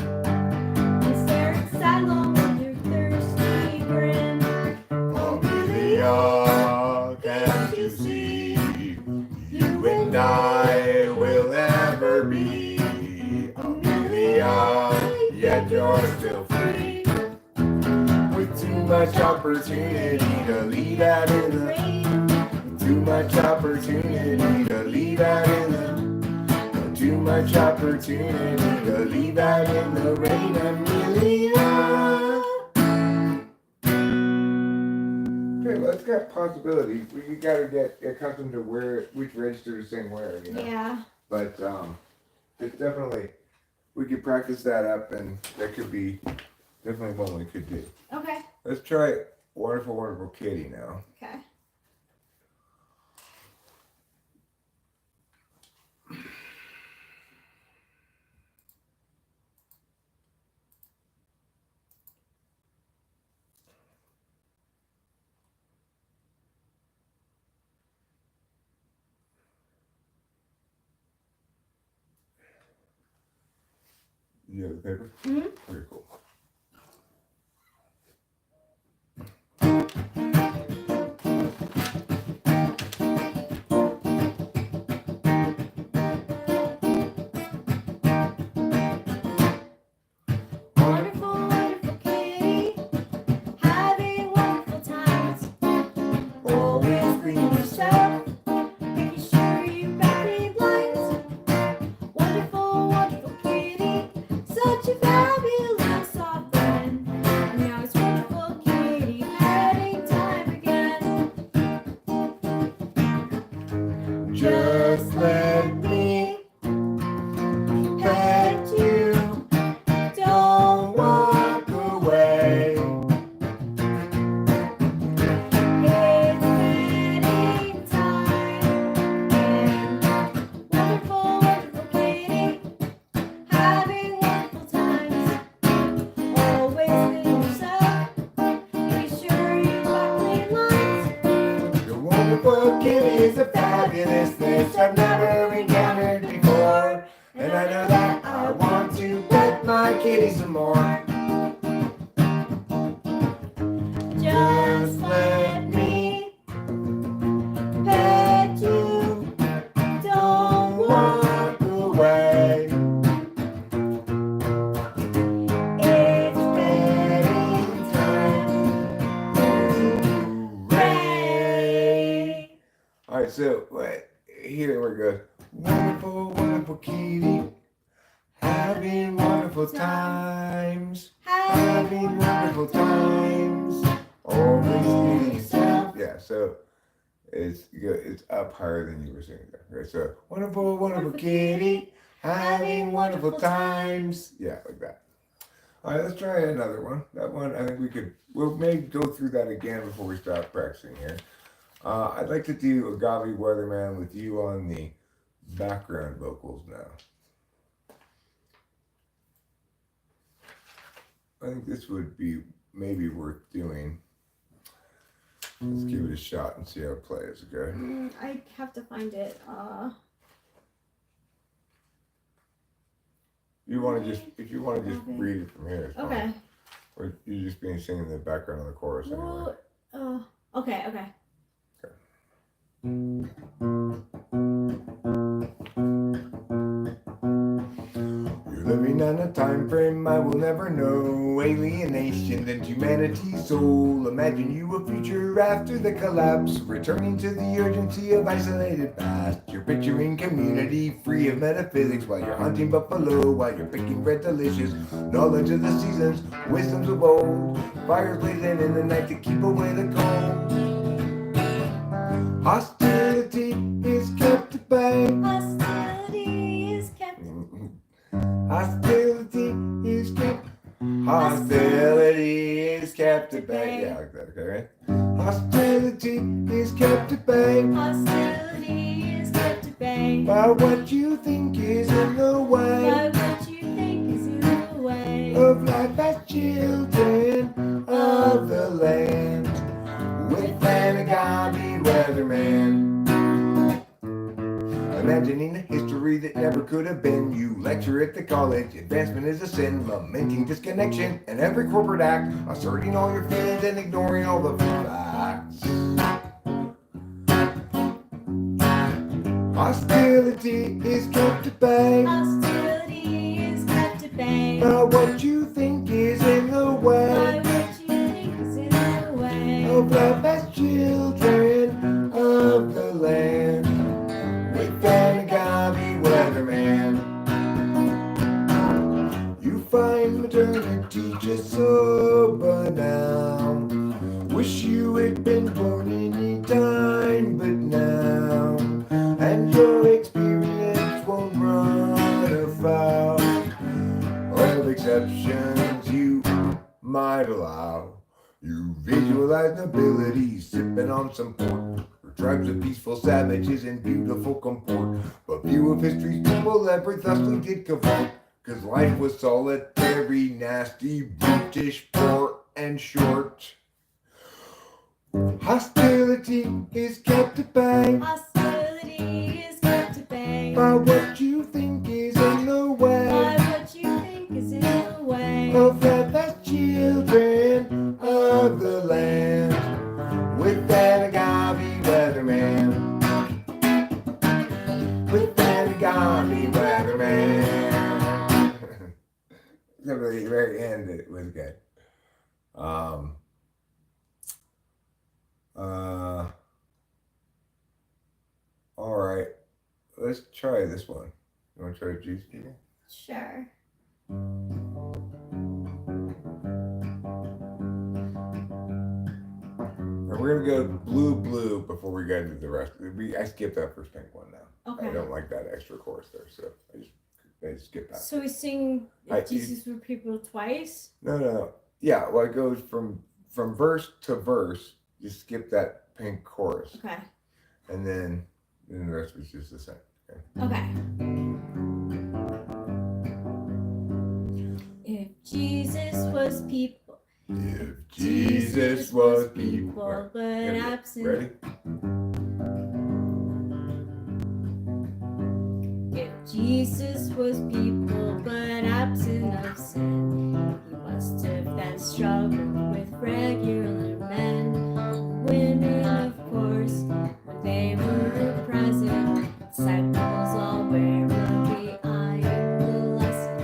and staring sidelong with your thirsty grin. Amelia, can't you see? You and I will never be Amelia, yet you're still free. With too much opportunity to leave out in the rain. Too much opportunity to leave out in the. Too much opportunity to leave out in the rain. I'm really okay, well, it's got possibilities. You gotta get accustomed to which register to sing where, you know. Yeah. But it's definitely, we could practice that up, and that could be definitely one we could do. Okay. Let's try Wonderful, Wonderful Kitty now. Okay. You have the paper? Mhm. Very cool. Wonderful, wonderful kitty, having wonderful times. Always clean yourself, making sure you got clean blinds. Wonderful, wonderful kitty, such a fabulous soft friend. And now it's wonderful kitty, having time again. Just let me pet you. Don't walk away. It's petting time. And wonderful, wonderful kitty, having wonderful times. Always clean yourself, be sure you got clean lines. Your wonderful kitty is a fabulous fish I've never encountered before. And I know that I want to pet my kitty some more. Just let me pet you. Don't walk away. It's petting time. Hooray! Alright, so here we go. Wonderful, wonderful kitty, having wonderful times. Having wonderful times. Always clean yourself. Yeah, so it's up higher than you were singing there. Right? So wonderful, wonderful kitty, having wonderful times. Yeah, like that. All right, let's try another one. That one, I think we'll maybe go through that again before we start practicing here. I'd like to do Agave Weatherman with you on the background vocals now. I think this would be maybe worth doing. Let's give it a shot and see how it plays, okay? I have to find it. If you want to just read it from here, it's fine. Okay. Or you're just being singing in the background on the chorus anyway. Well, okay. You're living on a time frame I will never know. Alienation and humanity's soul. Imagine you a future after the collapse, returning to the urgency of isolated past. You're picturing community free of metaphysics while you're hunting buffalo, while you're picking bread delicious. Knowledge of the seasons, wisdoms of old. Fires blazing in the night to keep away the cold. Hostility is kept at bay. Hostility is kept. Hostility is kept. Hostility is kept at bay. Yeah, like that. Okay, right? Hostility is kept at bay. Hostility is kept at bay. By what you think is in the way. By what you think is in the way. Of life as children of the land. With an agave weatherman. Imagining a history that never could have been. You lecture at the college, advancement is a sin. Lamenting disconnection and every corporate act. Asserting all your feelings and ignoring all the facts. Hostility is kept at bay. Hostility is kept at bay. By what you think is in the By way. what you think is in the way. Of life as children just sober now. Wish you had been born any time but now, and your experience won't run afoul of exceptions you might allow. You visualize nobility sipping on some port, or tribes of peaceful savages in beautiful comport. But few of history's people ever thusly did cavort, 'cause life was solitary, nasty, brutish, poor, and short. Hostility is kept at bay Hostility is kept at bay by what you think is in the way by what you think is in the way of the best children of the land. With that agave weatherman, with that agave weatherman. The very end, it was good. All right, let's try this one. You want to try Juice again? Sure. And we're gonna go blue before we get into the rest. I skipped that first pink one now. Okay. I don't like that extra chorus there, so I just skip that. So we sing Jesus were people twice? No. Yeah, well, it goes from verse to verse. You skip that pink chorus, Okay. and then the rest was just the same. Okay. If Jesus was people, If Jesus was people, but Ready? absent. Ready? If Jesus was people, but absent of sin, he must have then struggled with regular men. Women, of course, when they were present, disciples all warily eyeing the lesson.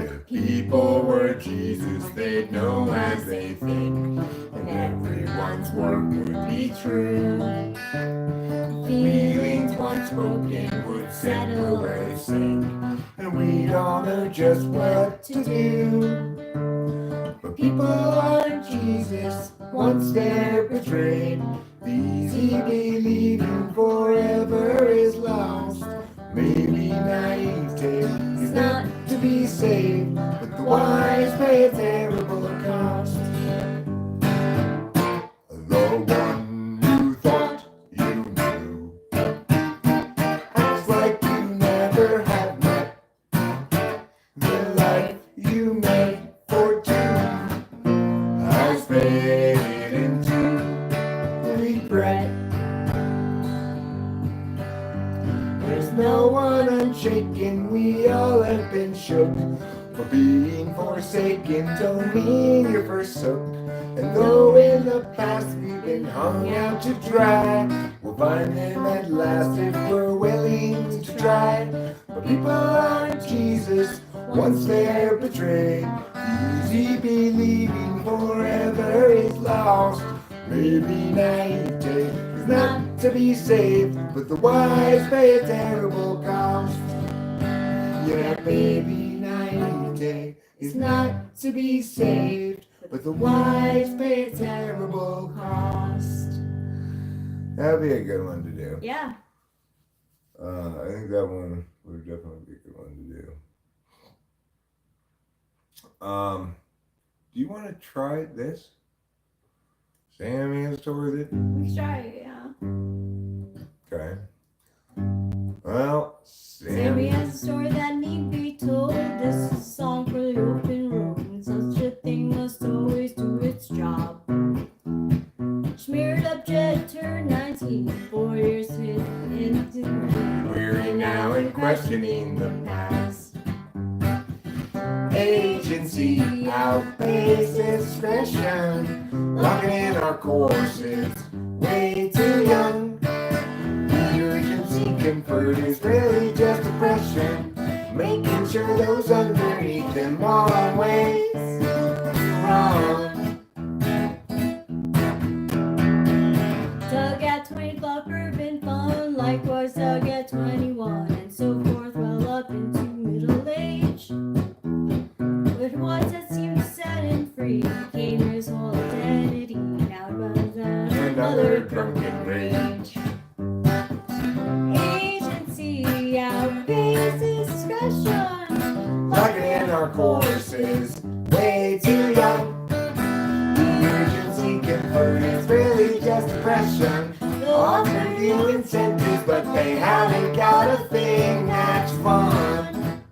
If people were Jesus, they'd know as they think, and everyone's work would be true. Feelings once spoken would settle or sink, and we'd all know just what to do. But people aren't Jesus once they're betrayed. The easy believing forever is lost. Maybe naivete is not to be saved, but the wise pay a terrible cost. The one you thought you knew acts like you never have met. The life you made for two has faded into regret. There's no one unshaken, we all have been shook. For being forsaken don't mean you're forsook. And though in the past we've been hung out to dry, we'll find them at last if we're willing to try. But people aren't Jesus once they're betrayed. Easy believing forever is lost. Maybe naivete is not to be saved, but the wise pay a terrible cost. Yeah, baby, naivete is not to be saved, but the wise pay a terrible cost. That'd be a good one to do. Yeah. I think that one would definitely be a good one to do. Do you want to try this? Sammy has toured it. We try it, yeah. Okay. Well, Sammy has a story that need be told. This is a song for the open road, and such a thing must always do its job. Smeared up Jed turned 19, 4 years into weary now and questioning the past. Agency outpaces discretion, locking in our courses way too young. The urgency conferred is really just oppression, making sure those underneath them are always wrong. Doug at 20 thought bourbon fun, likewise Doug at 21, and so forth, well up into middle age. offer you incentives, but they haven't got a thing that's fun.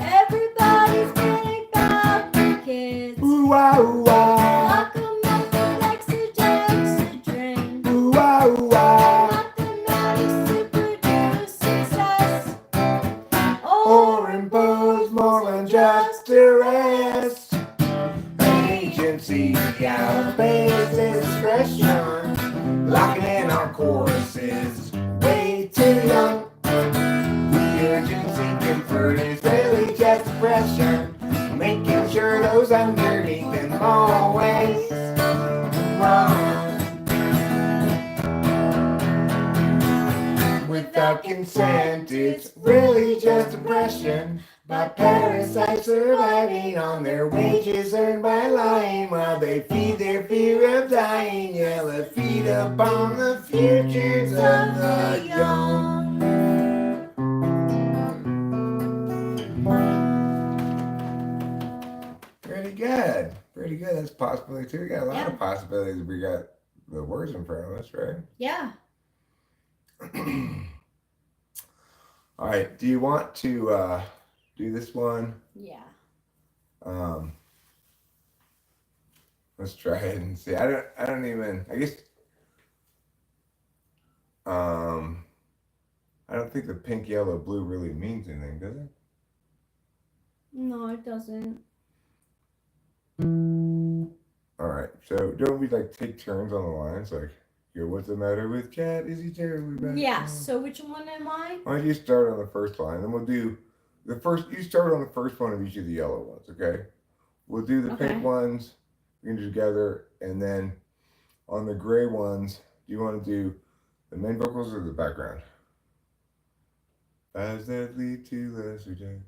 Everybody's getting about the kids. Ooh, ah, ooh, ah. Lock 'em up with extra jokes to drink. Ooh, ah, ooh, ah. Mathematics to produce success. Or impose more unjust arrest. Agency outweighs discretion, locking in our courses way too young. The urgency conferred is really just oppression, making sure those underneath them always run. Without consent, it's really just oppression. By parasites surviving on their wages earned by lying while they feed their fear of dying. Yellow feet upon the futures of the young. Pretty good. Pretty good. That's a possibility too. We got a lot of possibilities if we got the words in front of us, right? Yeah. All right. Do you want to do this one? Yeah. Let's try it and see. I don't even. I guess. I don't think the pink, yellow, blue really means anything, does it? No, it doesn't. All right. So don't we like take turns on the lines? Like, yo, what's the matter with Cat? Is he terribly bad? Yeah. So which one am I? Why don't you start on the first line, then we'll do the first. You start on the first one of each of the yellow ones, okay? We'll do the Okay. pink ones. We can do together, and then on the gray ones, do you want to do the main vocals or the background? As that lead to lesser day.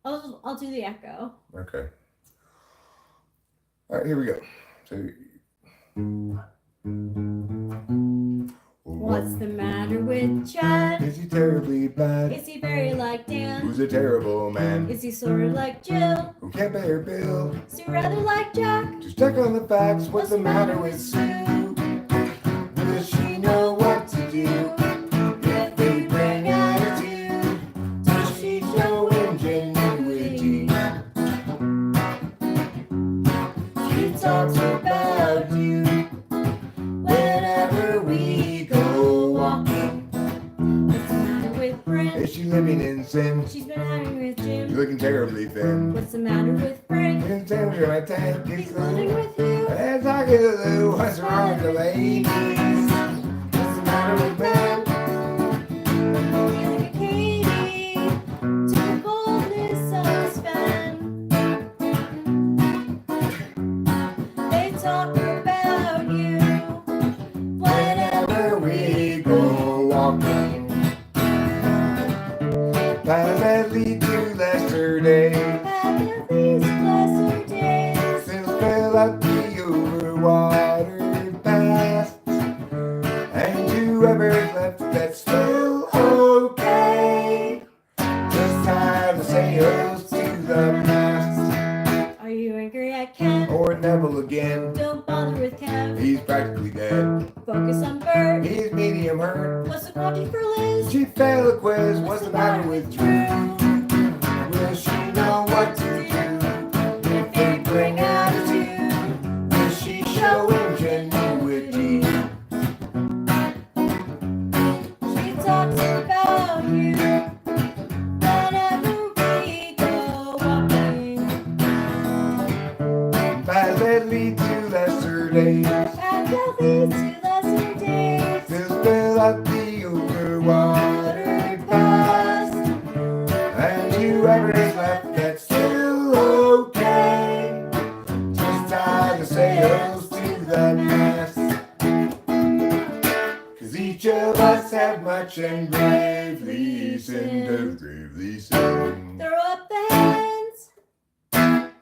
I'll do the echo. Okay. All right, here we go. So. What's the matter with Chad? Is he terribly bad? Is he very like Dan? Who's a terrible man? Is he sort of like Jill? Who can't pay her bill? Is he rather like Jack? Just check on the facts. What's the matter with Sue? Does she know what to do? If they bring attitude, does she show ingenuity? She talks about you whenever we go walking. What's the matter with Bryn? Is she living in sin? She's been hanging with You're Jim. looking terribly thin. What's the matter with Frank? You can tell me my tank is He's living low. with you. And talking to Lou, what's wrong with the ladies? What's the matter with Ben? He's like a Katie to the coldness of Sven. They talk about you Whenever we go walking, paths that lead to lesser days. at these lesser days. Still fill up the overwatered past. And whoever's left, that's still okay. Just time to say hello to the past. Are you angry at Ken? Or Neville again. Don't bother with Kev. He's practically dead. Focus on Bert. He's medium hurt. What's the quantity for Liz? She failed a quiz. What's the matter with Drew? Will she know what to do? If they bring attitude, will she show ingenuity? She talks about you whenever we go walking. Paths that lead to lesser days. And that leads to lesser days. Still fill up the overwatered past. And whoever's left, that's still okay. Just time to say hello to the past. 'Cause each of us have much and bravely sinned, bravely sinned. Throw up the hands.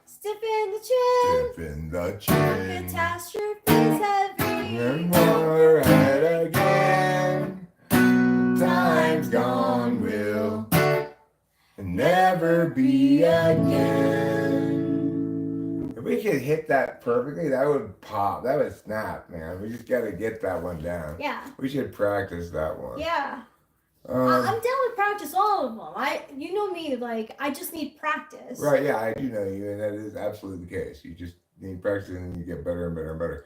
Stiffen the chin. Dip in the chin. Catastrophe's heavy. And more at again. Time's gone will never be again. If we could hit that perfectly, that would pop. That would snap, man. We just gotta get that one down. Yeah. We should practice that one. Yeah. I'm Um, down with practice all of them. You know me, like I just need practice. right, yeah, I do know you, and that is absolutely the case. You just need practice, and you get better and better and better.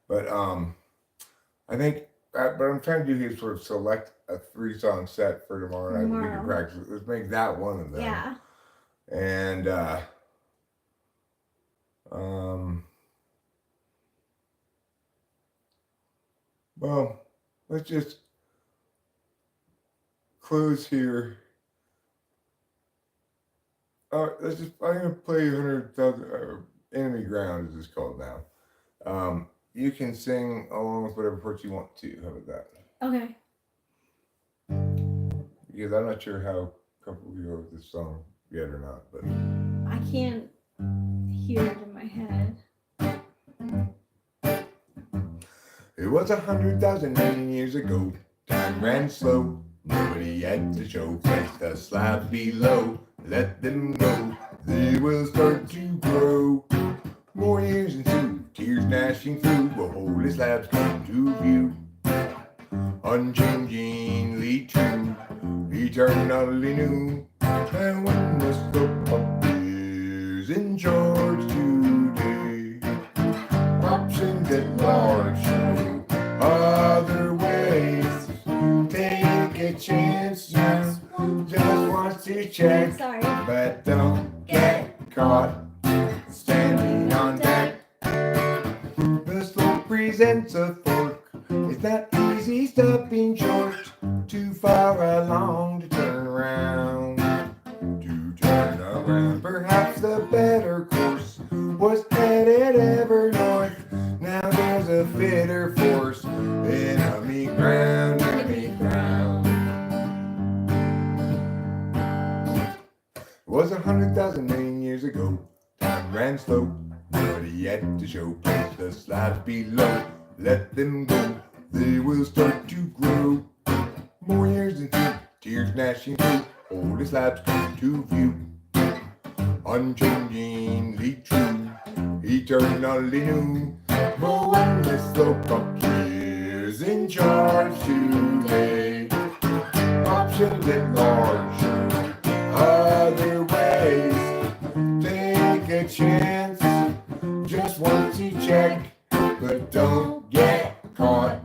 But I think what I'm trying to do here is sort of select a 3-song set for tomorrow night. We can practice. Let's make that one of them. Yeah. And well, let's just close here. I'm gonna play 100,000 Enemy Ground, as it's called now. You can sing along with whatever part you want to. How about that? Okay. Because I'm not sure how comfortable you are with this song yet or not, but I can't hear it in my head. it was 100,000 million years ago. Time ran slow. Nobody had to show. Place the slabs below. Let them go. They will start to grow. More years ensue. Tears gnashing through. The holy slabs come to view. Unchangingly true. Eternally new. And when the slope appears in charge today, options at large show other ways. Take a chance, just wants to check, Sorry. but don't get caught standing on deck. The slope presents a fork. It's not easy stopping short. Too far along to turn around. To turn around. Perhaps the better course was headed ever north. Now there's a fitter force. Enemy ground, enemy ground. It was 100,000 million years ago. Time ran slow. Nobody had to show. Place the slabs below. Let them go. They will start to grow. More years into tears gnashing through. Holy slabs come to view. Unchangingly true. Eternally new. But when the slope appears in charge today, options at large show other ways. Take a chance, just want to check, but don't get caught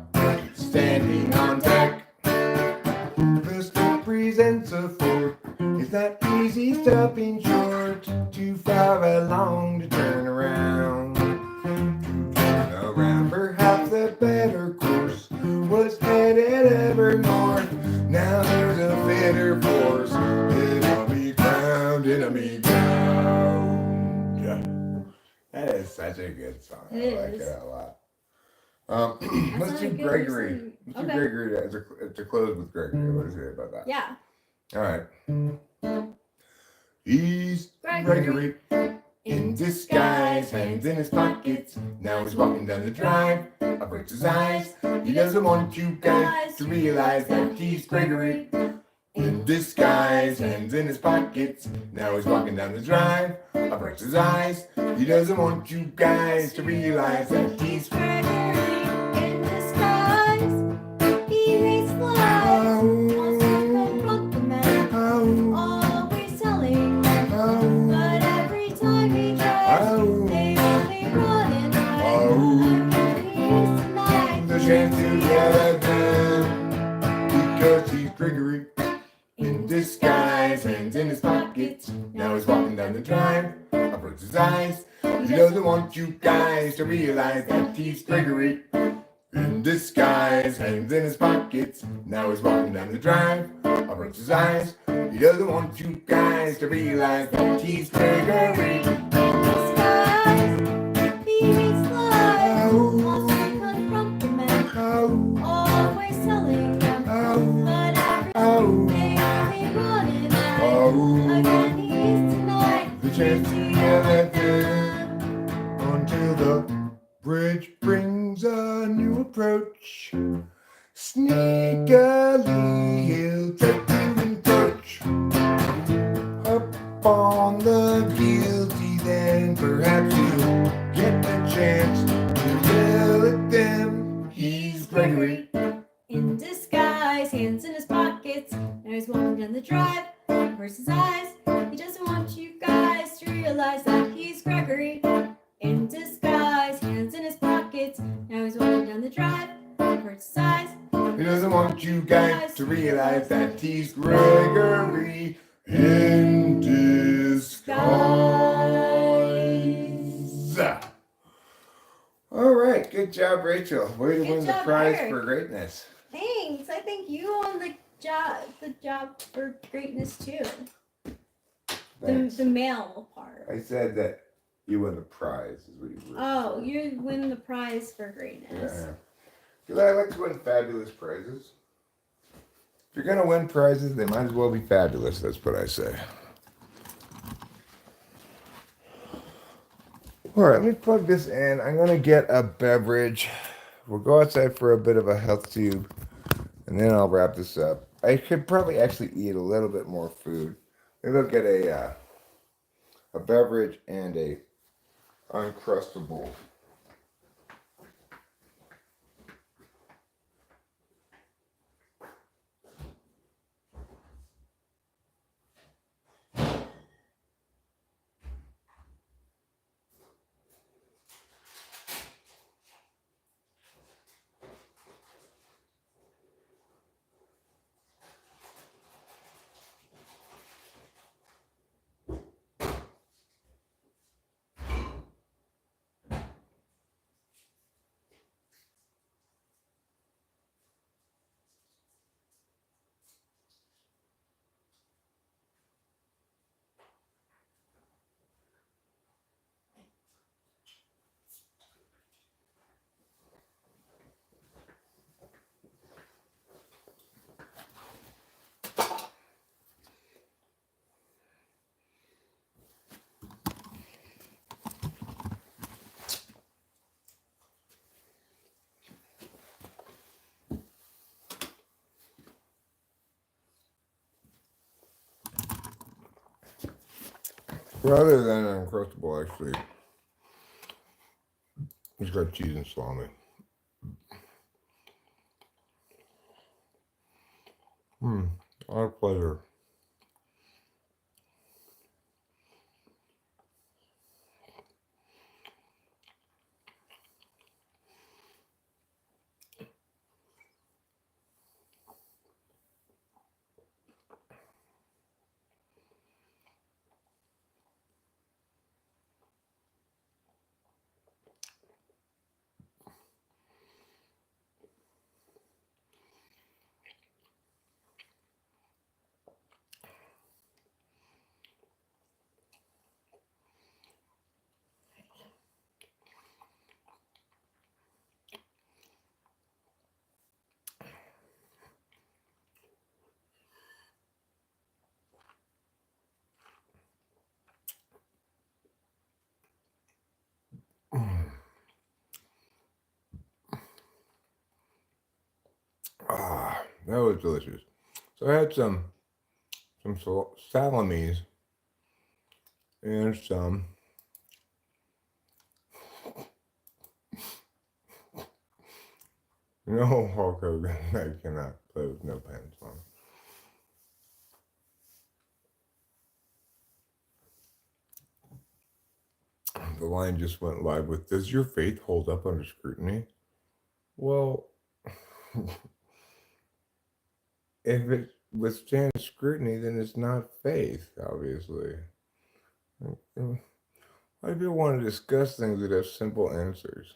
standing on deck. The slope presents a fork. It's not easy stopping short. Too far along to turn around. To turn around. Perhaps the better course was headed ever north. Now there's a fitter force. Enemy ground, enemy ground. That is such a good song. I like it a lot. Let's do Gregory. Let's do Gregory to close with Gregory. What do you say about that? Yeah. All right. He's Gregory in disguise, hands in his pockets. Now he's walking down the drive. I breaks his eyes. He doesn't want you guys to realize that he's Gregory in disguise, hands in his pockets. Now he's walking down the drive. I breaks his eyes. He doesn't want you guys to realize that he's Gregory in disguise. He hates lies. Wants to confront the man. Always telling them. But every time he tries, they only run and hide. Again, he's tonight. the chance to get them because he's Gregory in disguise, hands in his pockets. Now he's walking down the drive. I breaks his eyes. He doesn't want you guys to realize that he's Gregory in disguise, hands in his pockets. Now he's walking down the drive. I breaks his eyes. He doesn't want you guys to realize that he's Gregory. He hates lies. Wants to confront the man. Always telling them. But every time they only run and hide. Again, he's tonight. The chance to yell at them until the bridge brings a new approach. Sneakily he'll try to encroach up on the guilty, then perhaps he'll chance to yell at them. He's Gregory. In disguise, hands in his pockets. Now he's walking down the drive, versus eyes. He doesn't want you guys to realize that he's Gregory. In disguise, hands in his pockets. Now he's walking down the drive, versus eyes. He doesn't want you guys to realize that he's Gregory in disguise. All right, good job, Rachel. Way to Good win the job, prize Eric. for greatness. Thanks. I think you won the job for greatness too. Thanks. The male part. I said that you won the prize. Is what you were. Oh, you win the prize for greatness. Yeah. Because I like to win fabulous prizes. If you're gonna win prizes, they might as well be fabulous. That's what I say. All right, let me plug this in. I'm gonna get a beverage. We'll go outside for a bit of a health tube, and then I'll wrap this up. I could probably actually eat a little bit more food. Maybe I'll get a beverage and a Uncrustable. Rather than Uncrustable, actually, it's got cheese and salami. A lot of pleasure. That was delicious. So I had some salamis and some Hulk Hogan. I cannot play with no pants on. The line just went live with, "Does your faith hold up under scrutiny?" Well, if it withstands scrutiny, then it's not faith, obviously. Why do people want to discuss things that have simple answers?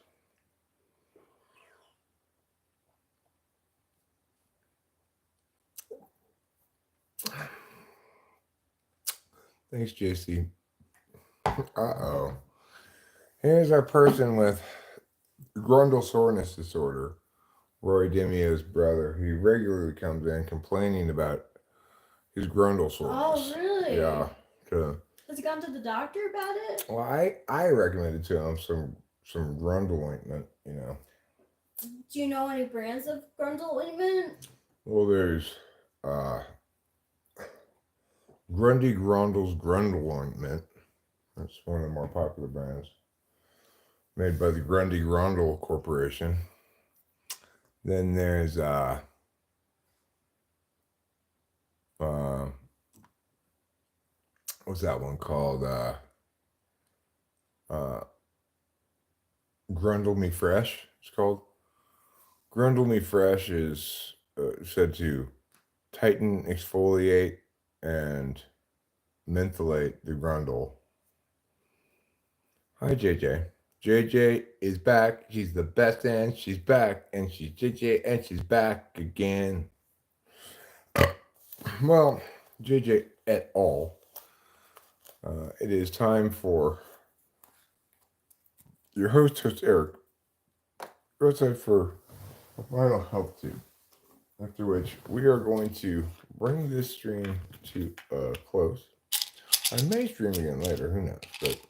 Thanks, JC. Uh-oh. Here's our person with grundle soreness disorder, Roy Demio's brother. He regularly comes in complaining about his grundle soreness. Oh, really? Yeah. Has he gone to the doctor about it? Well, I recommended to him some grundle ointment, Do you know any brands of Grundle ointment? Well, there's Grundy Grundle's Grundle ointment. That's one of the more popular brands. made by the Grundy Rondel Corporation. Then there's what's that one called? Grundle Me Fresh. It's called. Grundle Me Fresh is said to tighten, exfoliate, and mentholate the grundle. Hi, JJ. JJ is back. She's the best, and she's back. And she's JJ, and she's back again. Well, JJ et al. It is time for your host Eric. Goes out for a final health tip. After which we are going to bring this stream to a close. I may stream again later, who knows? But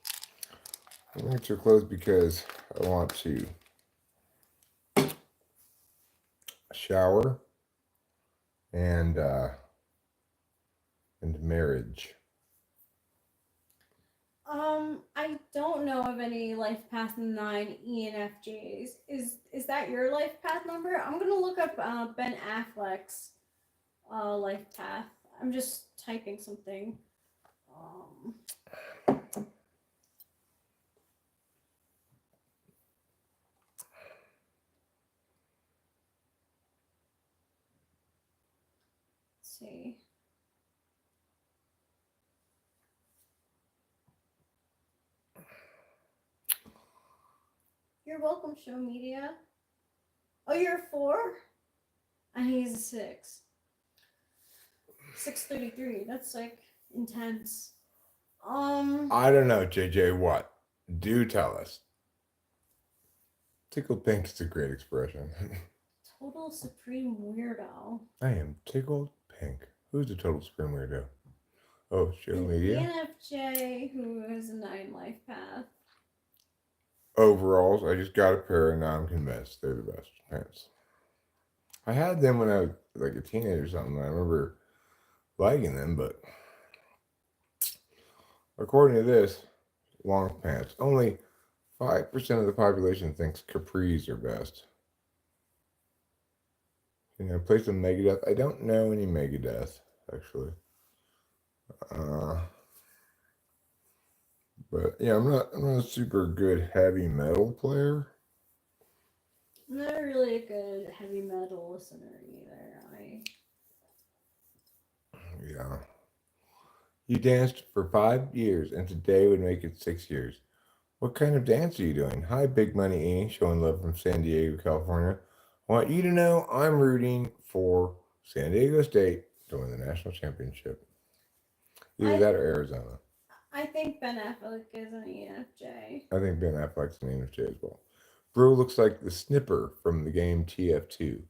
I'm bringing it to a close because I want to shower and marriage. I don't know of any life path 9 ENFJs. Is that your life path number? I'm gonna look up Ben Affleck's life path. I'm just typing something. Let's see. You're welcome, Show Media. Oh, you're a 4? And he's a 6. 633. That's like intense. I don't know, JJ. What? Do tell us. Tickled pink is a great expression. Total supreme weirdo. I am tickled pink. Who's the total supreme weirdo? Oh, Show Media. ENFJ who has a 9 life path. Overalls. I just got a pair and now I'm convinced they're the best pants. I had them when I was like a teenager or something. I remember liking them, but according to this, long pants. Only 5% of the population thinks capris are best. You know, play some Megadeth. I don't know any Megadeth, actually. But yeah, I'm not a super good heavy metal player. I'm not really a good heavy metal listener either. Yeah. You danced for 5 years, and today would make it 6 years. What kind of dance are you doing? Hi, Big Money E, showing love from San Diego, California. I want you to know I'm rooting for San Diego State to win the national championship. Either that or Arizona. I think Ben Affleck is an ENFJ. I think Ben Affleck's an ENFJ as well. Bro looks like the snipper from the game TF2.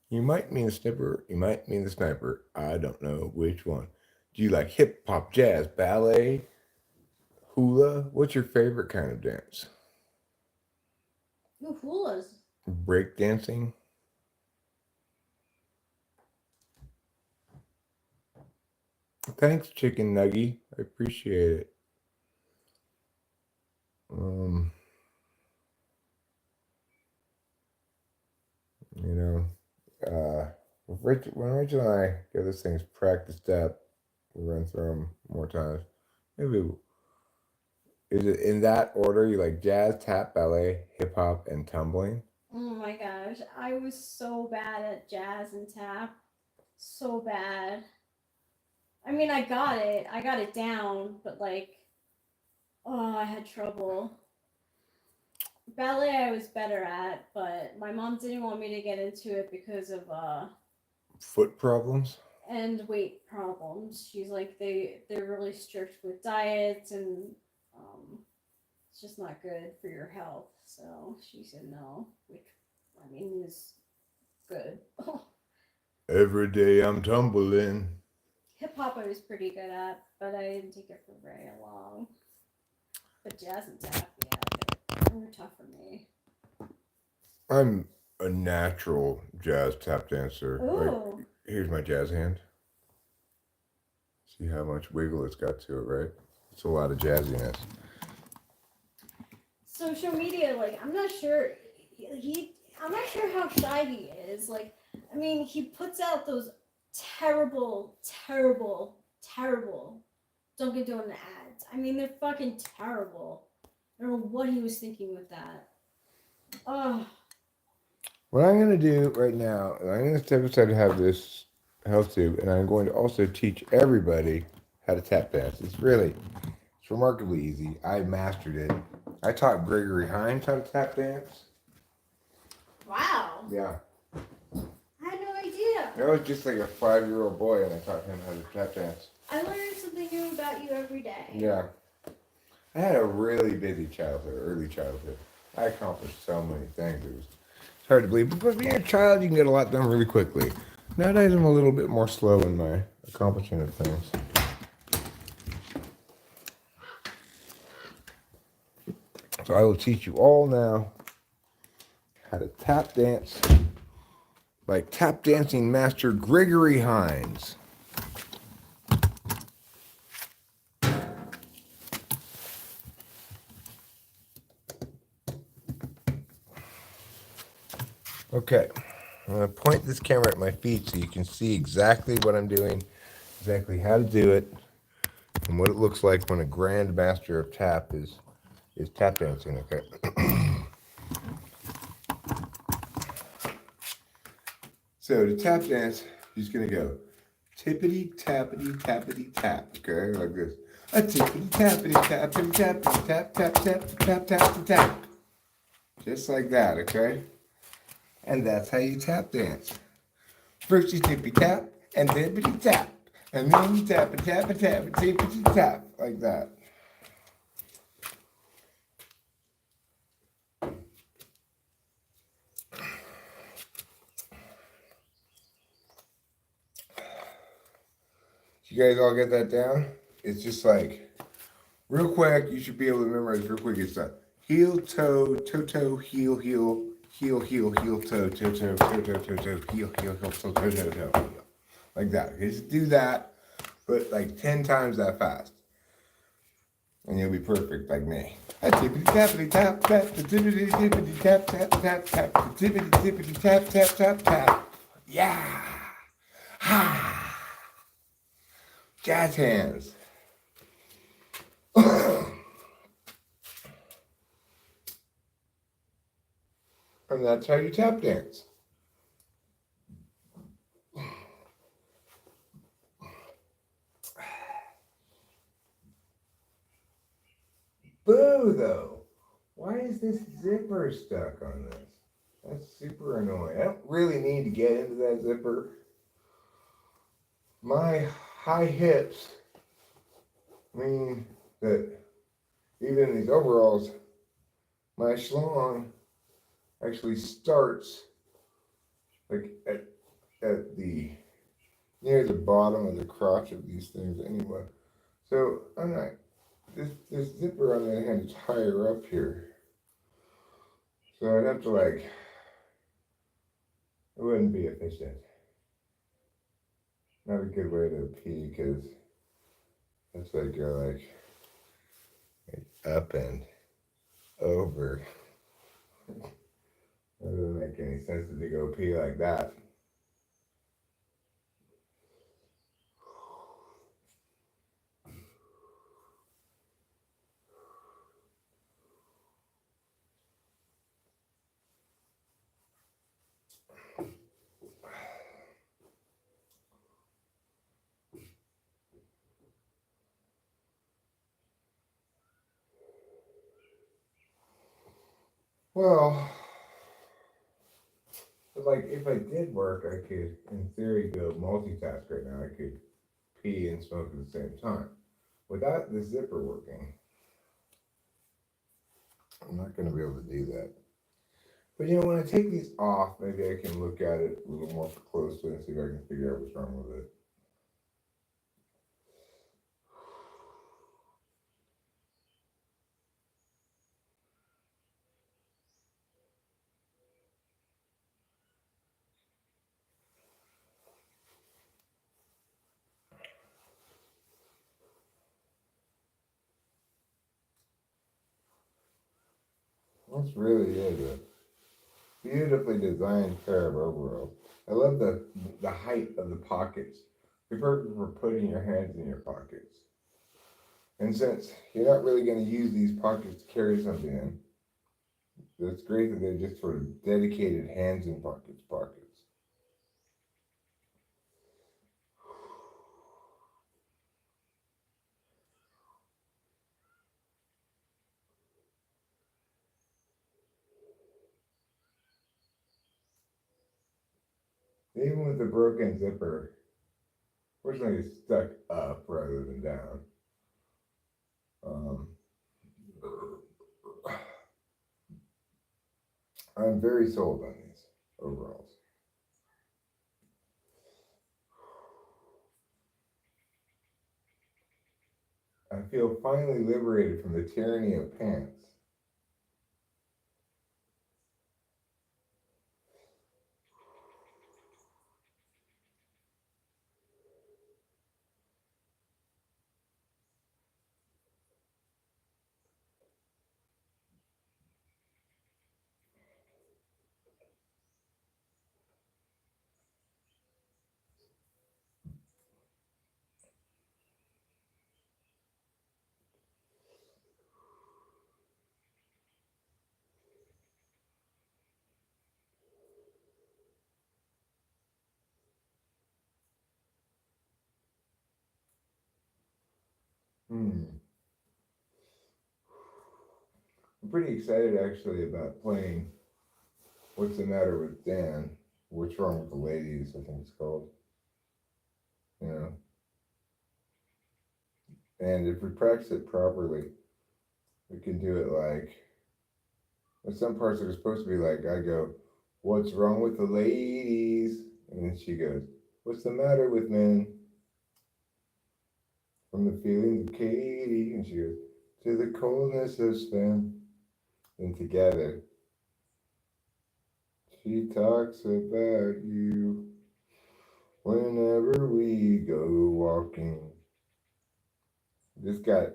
You might mean the snipper, you might mean the sniper. I don't know which one. Do you like hip hop, jazz, ballet, hula? What's your favorite kind of dance? Ooh, hulas. Break dancing? Thanks, Chicken Nuggy. I appreciate it. You know, when Rachel and I get this things practiced up, we'll run through them more times. Maybe is it in that order? You like jazz, tap, ballet, hip hop, and tumbling? Oh my gosh, I was so bad at jazz and tap. So bad. I mean, I got it down, but like, oh, I had trouble. Ballet I was better at, but my mom didn't want me to get into it because of foot problems and weight problems. She's like they're really strict with diets and it's just not good for your health. So she said no, which I mean is good. Every day I'm tumbling. Hip hop I was pretty good at, but I didn't take it for very long. But jazz and tap, yeah, they were tough for me. I'm a natural jazz tap dancer. Ooh. Like, here's my jazz hand. See how much wiggle it's got to it, right? It's a lot of jazziness. social media, like I'm not sure I'm not sure how shy he is. Like, I mean, he puts out those terrible, terrible, terrible Dunkin' Donut ads. I mean, they're fucking terrible. I don't know what he was thinking with that. Oh, What I'm going to do right now, I'm going to step aside to have this health tube, and I'm going to also teach everybody how to tap dance. It's remarkably easy. I mastered it. I taught Gregory Hines how to tap dance. wow. Yeah. I had no idea. I was just like a 5-year-old boy, and I taught him how to tap dance. I learn something new about you every day. Yeah. I had a really busy childhood, early childhood. I accomplished so many things. It's hard to believe. But being a child, you can get a lot done really quickly. Nowadays, I'm a little bit more slow in my accomplishment of things. So I will teach you all now how to tap dance like tap dancing master Gregory Hines. Okay, I'm going to point this camera at my feet so you can see exactly what I'm doing, exactly how to do it, and what it looks like when a grand master of tap is tap dancing, okay? So to tap dance, you're just going to go tippity tappity tappity tap, okay, like this. A tippity tappity tappity tappity tap tap tap tap tap tap. Just like that, okay? And that's how you tap dance. First you tippy tap and tippity tap. And then you tap and tap and tap and tippity tap. Like that. You guys all get that down? It's just like, real quick, you should be able to memorize real quick. It's like heel, toe, toe, toe, heel, heel, heel, heel, heel, toe, toe, toe, toe, toe, toe, toe, heel, heel, heel, toe, toe, toe, toe, heel. Like that. Just do that, but like 10 times that fast. And you'll be perfect like me. A tippity tappity tap tap, the tippity tippity tap tap tap tap, the tippity tippity tap tap tap tap. Yeah! Ha! Jazz hands. And that's how you tap dance. Boo, though. Why is this zipper stuck on this? That's super annoying. I don't really need to get into that zipper. My high hips mean that even in these overalls, my schlong actually starts like at the near the bottom of the crotch of these things anyway. So I'm not this zipper on the other hand is higher up here. So I'd have to like it wouldn't be efficient. Not a good way to pee because it's like you're like up and over. It doesn't make any sense to go pee like that. Well, but like if I did work, I could, in theory, go multitask right now. I could pee and smoke at the same time. Without the zipper working, I'm not going to be able to do that. But you know, when I take these off, maybe I can look at it a little more closely and see if I can figure out what's wrong with it. This really is a beautifully designed pair of overalls. I love the height of the pockets. They're perfect for putting your hands in your pockets. And since you're not really going to use these pockets to carry something in, it's great that they're just sort of dedicated hands in pockets. Even with the broken zipper, fortunately it's stuck up rather than down. Um, I'm very sold on these overalls. I feel finally liberated from the tyranny of pants. I'm pretty excited actually about playing What's the Matter with Dan? What's Wrong with the Ladies, I think it's called. You know? And if we practice it properly, we can do it like, with some parts that are supposed to be like, I go, what's wrong with the ladies? And then she goes, what's the matter with men? From the feelings of Katie. And she goes, to the coldness of Sven. And together, she talks about you whenever we go walking. It's got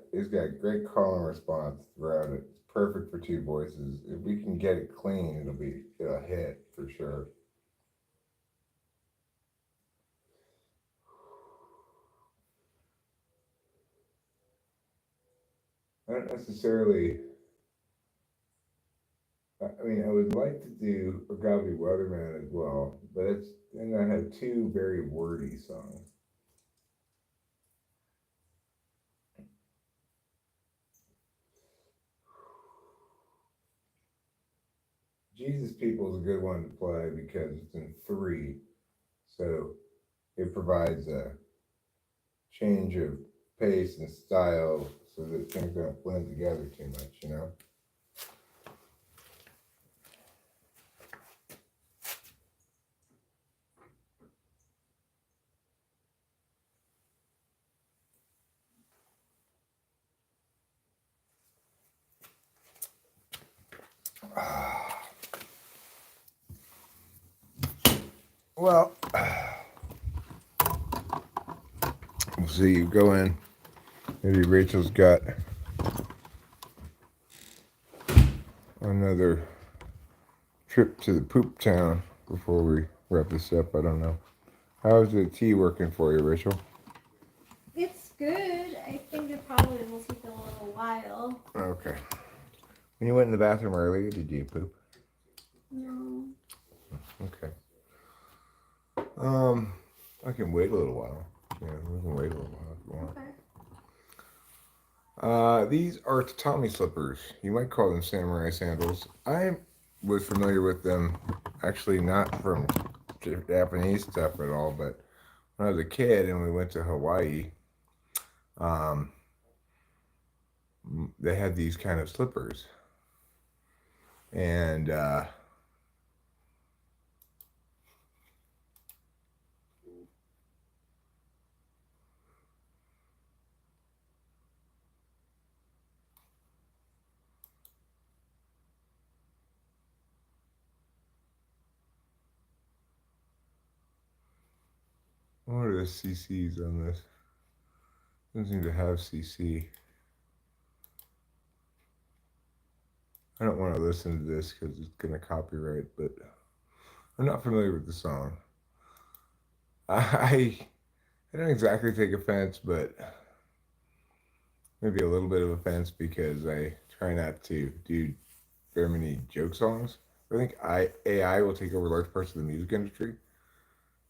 great call and response throughout it. It's perfect for two voices. If we can get it clean, it'll hit for sure. I don't necessarily. I mean, I would like to do Agave Weatherman as well, but and I have two very wordy songs. Jesus People is a good one to play because it's in three, so it provides a change of pace and style so that things don't blend together too much, you know? Well, we'll see. You go in. Maybe Rachel's got another trip to the poop town before we wrap this up. I don't know. How's the tea working for you, Rachel? It's good. I think it probably will take a little while. Okay. When you went in the bathroom earlier, did you poop? No. Okay. I can wait a little while. Yeah, we can wait a little while if you want. Okay. These are tatami slippers. You might call them samurai sandals. I was familiar with them, actually not from Japanese stuff at all, but when I was a kid and we went to Hawaii, um, they had these kind of slippers. And what are the CCs on this? Doesn't seem to have CC. I don't want to listen to this because it's gonna copyright, but I'm not familiar with the song. I I don't exactly take offense, but maybe a little bit of offense because I try not to do very many joke songs. I think AI will take over large parts of the music industry.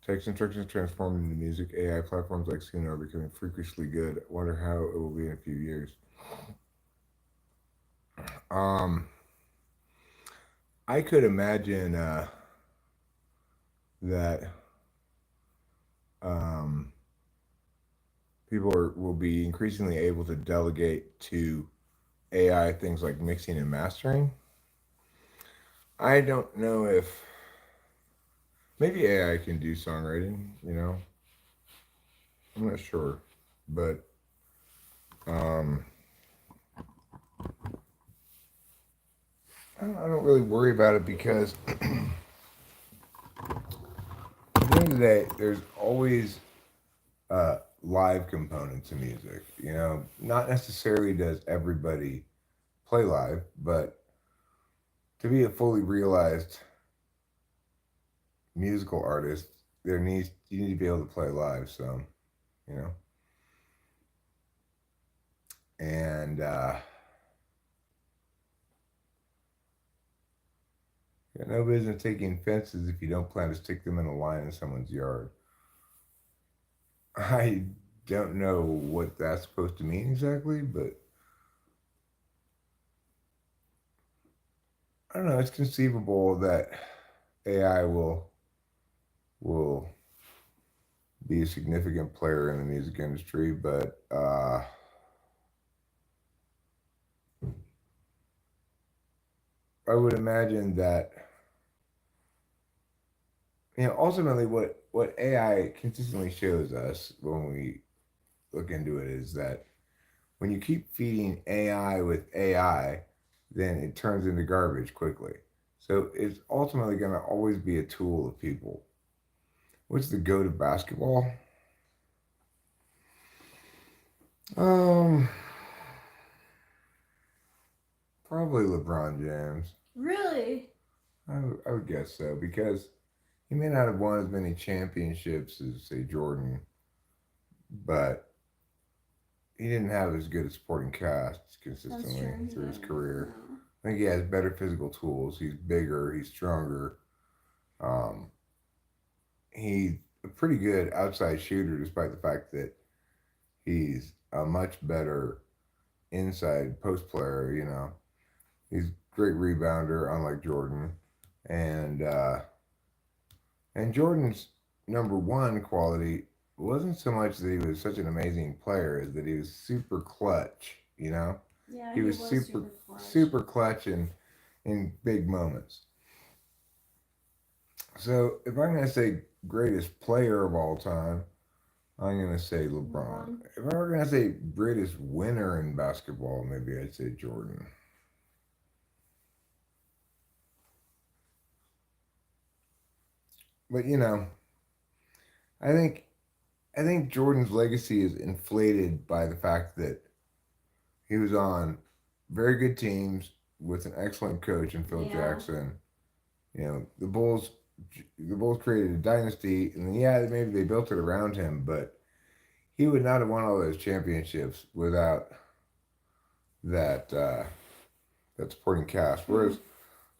Text instructions transformed into music. AI platforms like Suno are becoming freakishly good. I wonder how it will be in a few years. Um, I could imagine that um, will be increasingly able to delegate to AI things like mixing and mastering. I don't know if maybe AI can do songwriting. I'm not sure, but um, I don't really worry about it because at the end of the day, there's always live component to music. Not necessarily does everybody play live, but to be a fully realized musical artist, you need to be able to play live. So, you know, and you got no business taking fences if you don't plan to stick them in a line in someone's yard. I don't know what that's supposed to mean exactly, but I don't know. It's conceivable that AI will be a significant player in the music industry, but I would imagine that ultimately what AI consistently shows us when we look into it is that when you keep feeding AI with AI, then it turns into garbage quickly. So it's ultimately going to always be a tool of people. What's the go to basketball? Um, Probably LeBron James. Really? I would guess so because he may not have won as many championships as say Jordan, but he didn't have as good a supporting cast That's consistently true. through his Yeah. career. No. I think he has better physical tools. He's bigger. He's stronger. Um, he's a pretty good outside shooter, despite the fact that he's a much better inside post player. He's a great rebounder, unlike Jordan, and Jordan's number one quality wasn't so much that he was such an amazing player, as that he was super clutch. Yeah, He he was was super super clutch. super clutch in big moments. So if I'm gonna say greatest player of all time, I'm gonna say LeBron. If I were gonna say greatest winner in basketball, maybe I'd say Jordan. But I think I think Jordan's legacy is inflated by the fact that he was on very good teams with an excellent coach in Phil Yeah. Jackson. The Bulls created a dynasty, and yeah, maybe they built it around him, but he would not have won all those championships without that that supporting cast. Whereas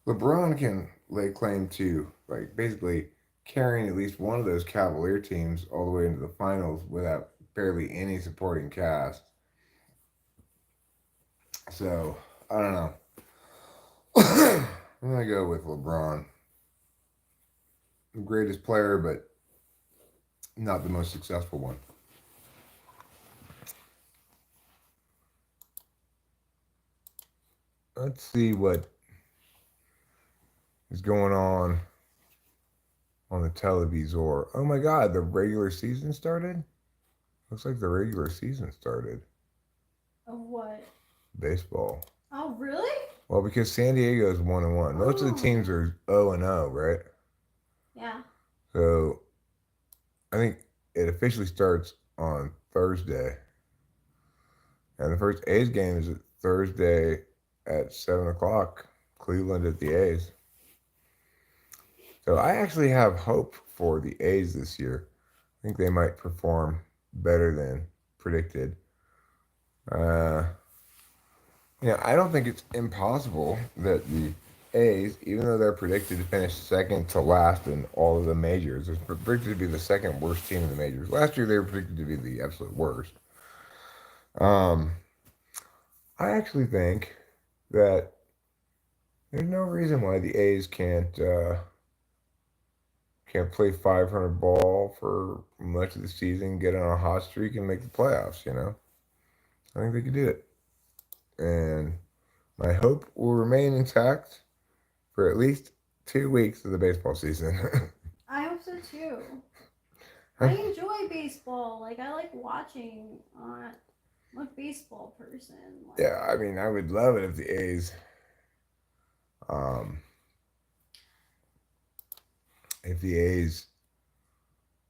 LeBron can lay claim to like basically carrying at least one of those Cavalier teams all the way into the finals without barely any supporting cast. So I don't know. I'm gonna go with LeBron, the greatest player, but not the most successful one. Let's see what is going on the televisor. Oh my God, the regular season started. Looks like the regular season started. Of what? Baseball. Oh, really? Well, because San Diego is 1-1. Most of the teams are 0-0, right? Yeah. So I think it officially starts on Thursday, and the first A's game is Thursday at 7 o'clock. Cleveland at the A's. So I actually have hope for the A's this year. I think they might perform better than predicted. Uh, I don't think it's impossible that the A's, even though they're predicted to finish second to last in all of the majors, it's predicted to be the second worst team in the majors. Last year they were predicted to be the absolute worst. Um, I actually think that there's no reason why the A's can't play 500 ball for much of the season, get on a hot streak, and make the playoffs. I think they could do it, and my hope will remain intact for at least 2 weeks of the baseball season. I hope so too. I enjoy baseball. Like I like watching. I'm a baseball person. Like, Yeah, I mean, I would love it if the A's, um, if the A's,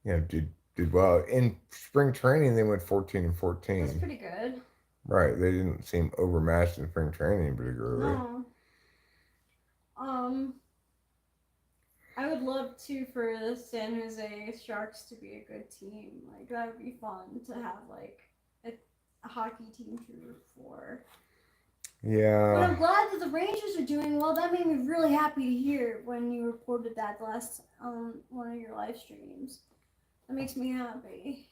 did well in spring training. They went 14 and 14. that's pretty good. Right, they didn't seem overmatched in spring training particularly. No. I would love for the San Jose Sharks to be a good team. Like that would be fun to have like a hockey team to root for. But Yeah, I'm glad that the Rangers are doing well. That made me really happy to hear when you reported that last one of your live streams. That makes me happy.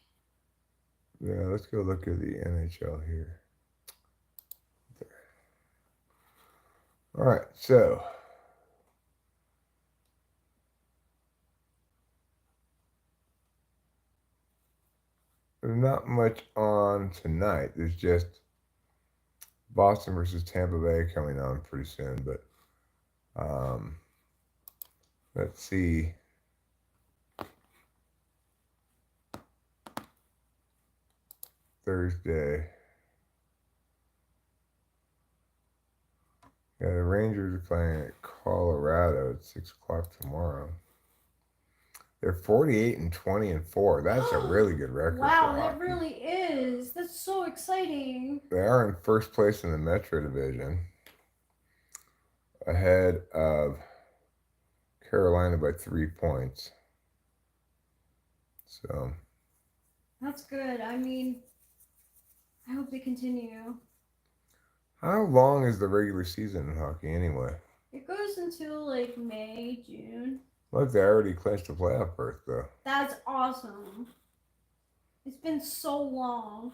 yeah. Let's go look at the NHL here. All right, so there's not much on tonight. There's just Boston versus Tampa Bay coming on pretty soon, but let's see. Thursday. Yeah, the Rangers are playing at Colorado at 6 o'clock tomorrow. They're 48 and 20 and 4. That's a really good record. Wow, for that hockey. really is. That's so exciting. They are in first place in the Metro Division, ahead of Carolina by 3 points. So That's good. I mean, I hope they continue. how long is the regular season in hockey anyway? It goes until like May, June. Look, they already clinched the playoff berth though. That's awesome. It's been so long.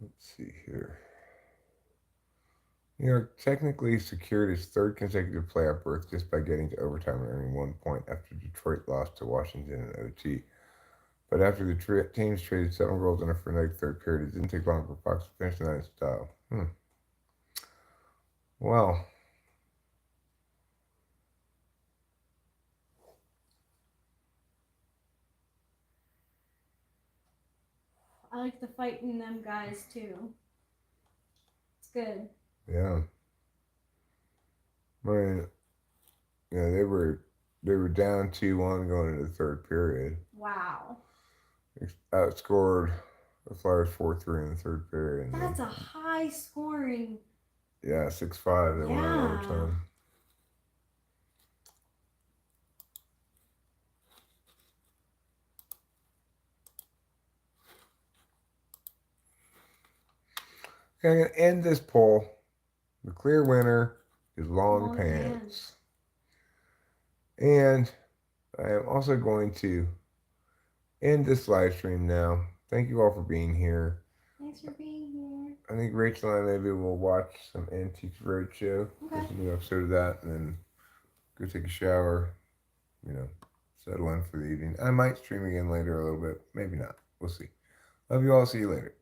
Let's see here. New York technically secured its third consecutive playoff berth just by getting to overtime and earning 1 point after Detroit lost to Washington in OT. But after the teams traded 7 goals in a frenetic third period, it didn't take long for Fox to finish the night in style. Well, I like the fight in them guys too. It's good. yeah. I mean, yeah, they were down 2-1 going into the third period. Wow. Outscored the Flyers 4-3 in the third period. That's a high scoring. Yeah, 6-5. They won in Yeah. overtime. Okay, I'm going to end this poll. The clear winner is long pants. And I am also going to end this live stream now. Thank you all for being here. Thanks for being here. I think Rachel and I maybe will watch some Antiques Roadshow. There's a new episode of that, and then go take a shower, settle in for the evening. I might stream again later a little bit. Maybe not. We'll see. Love you all. See you later.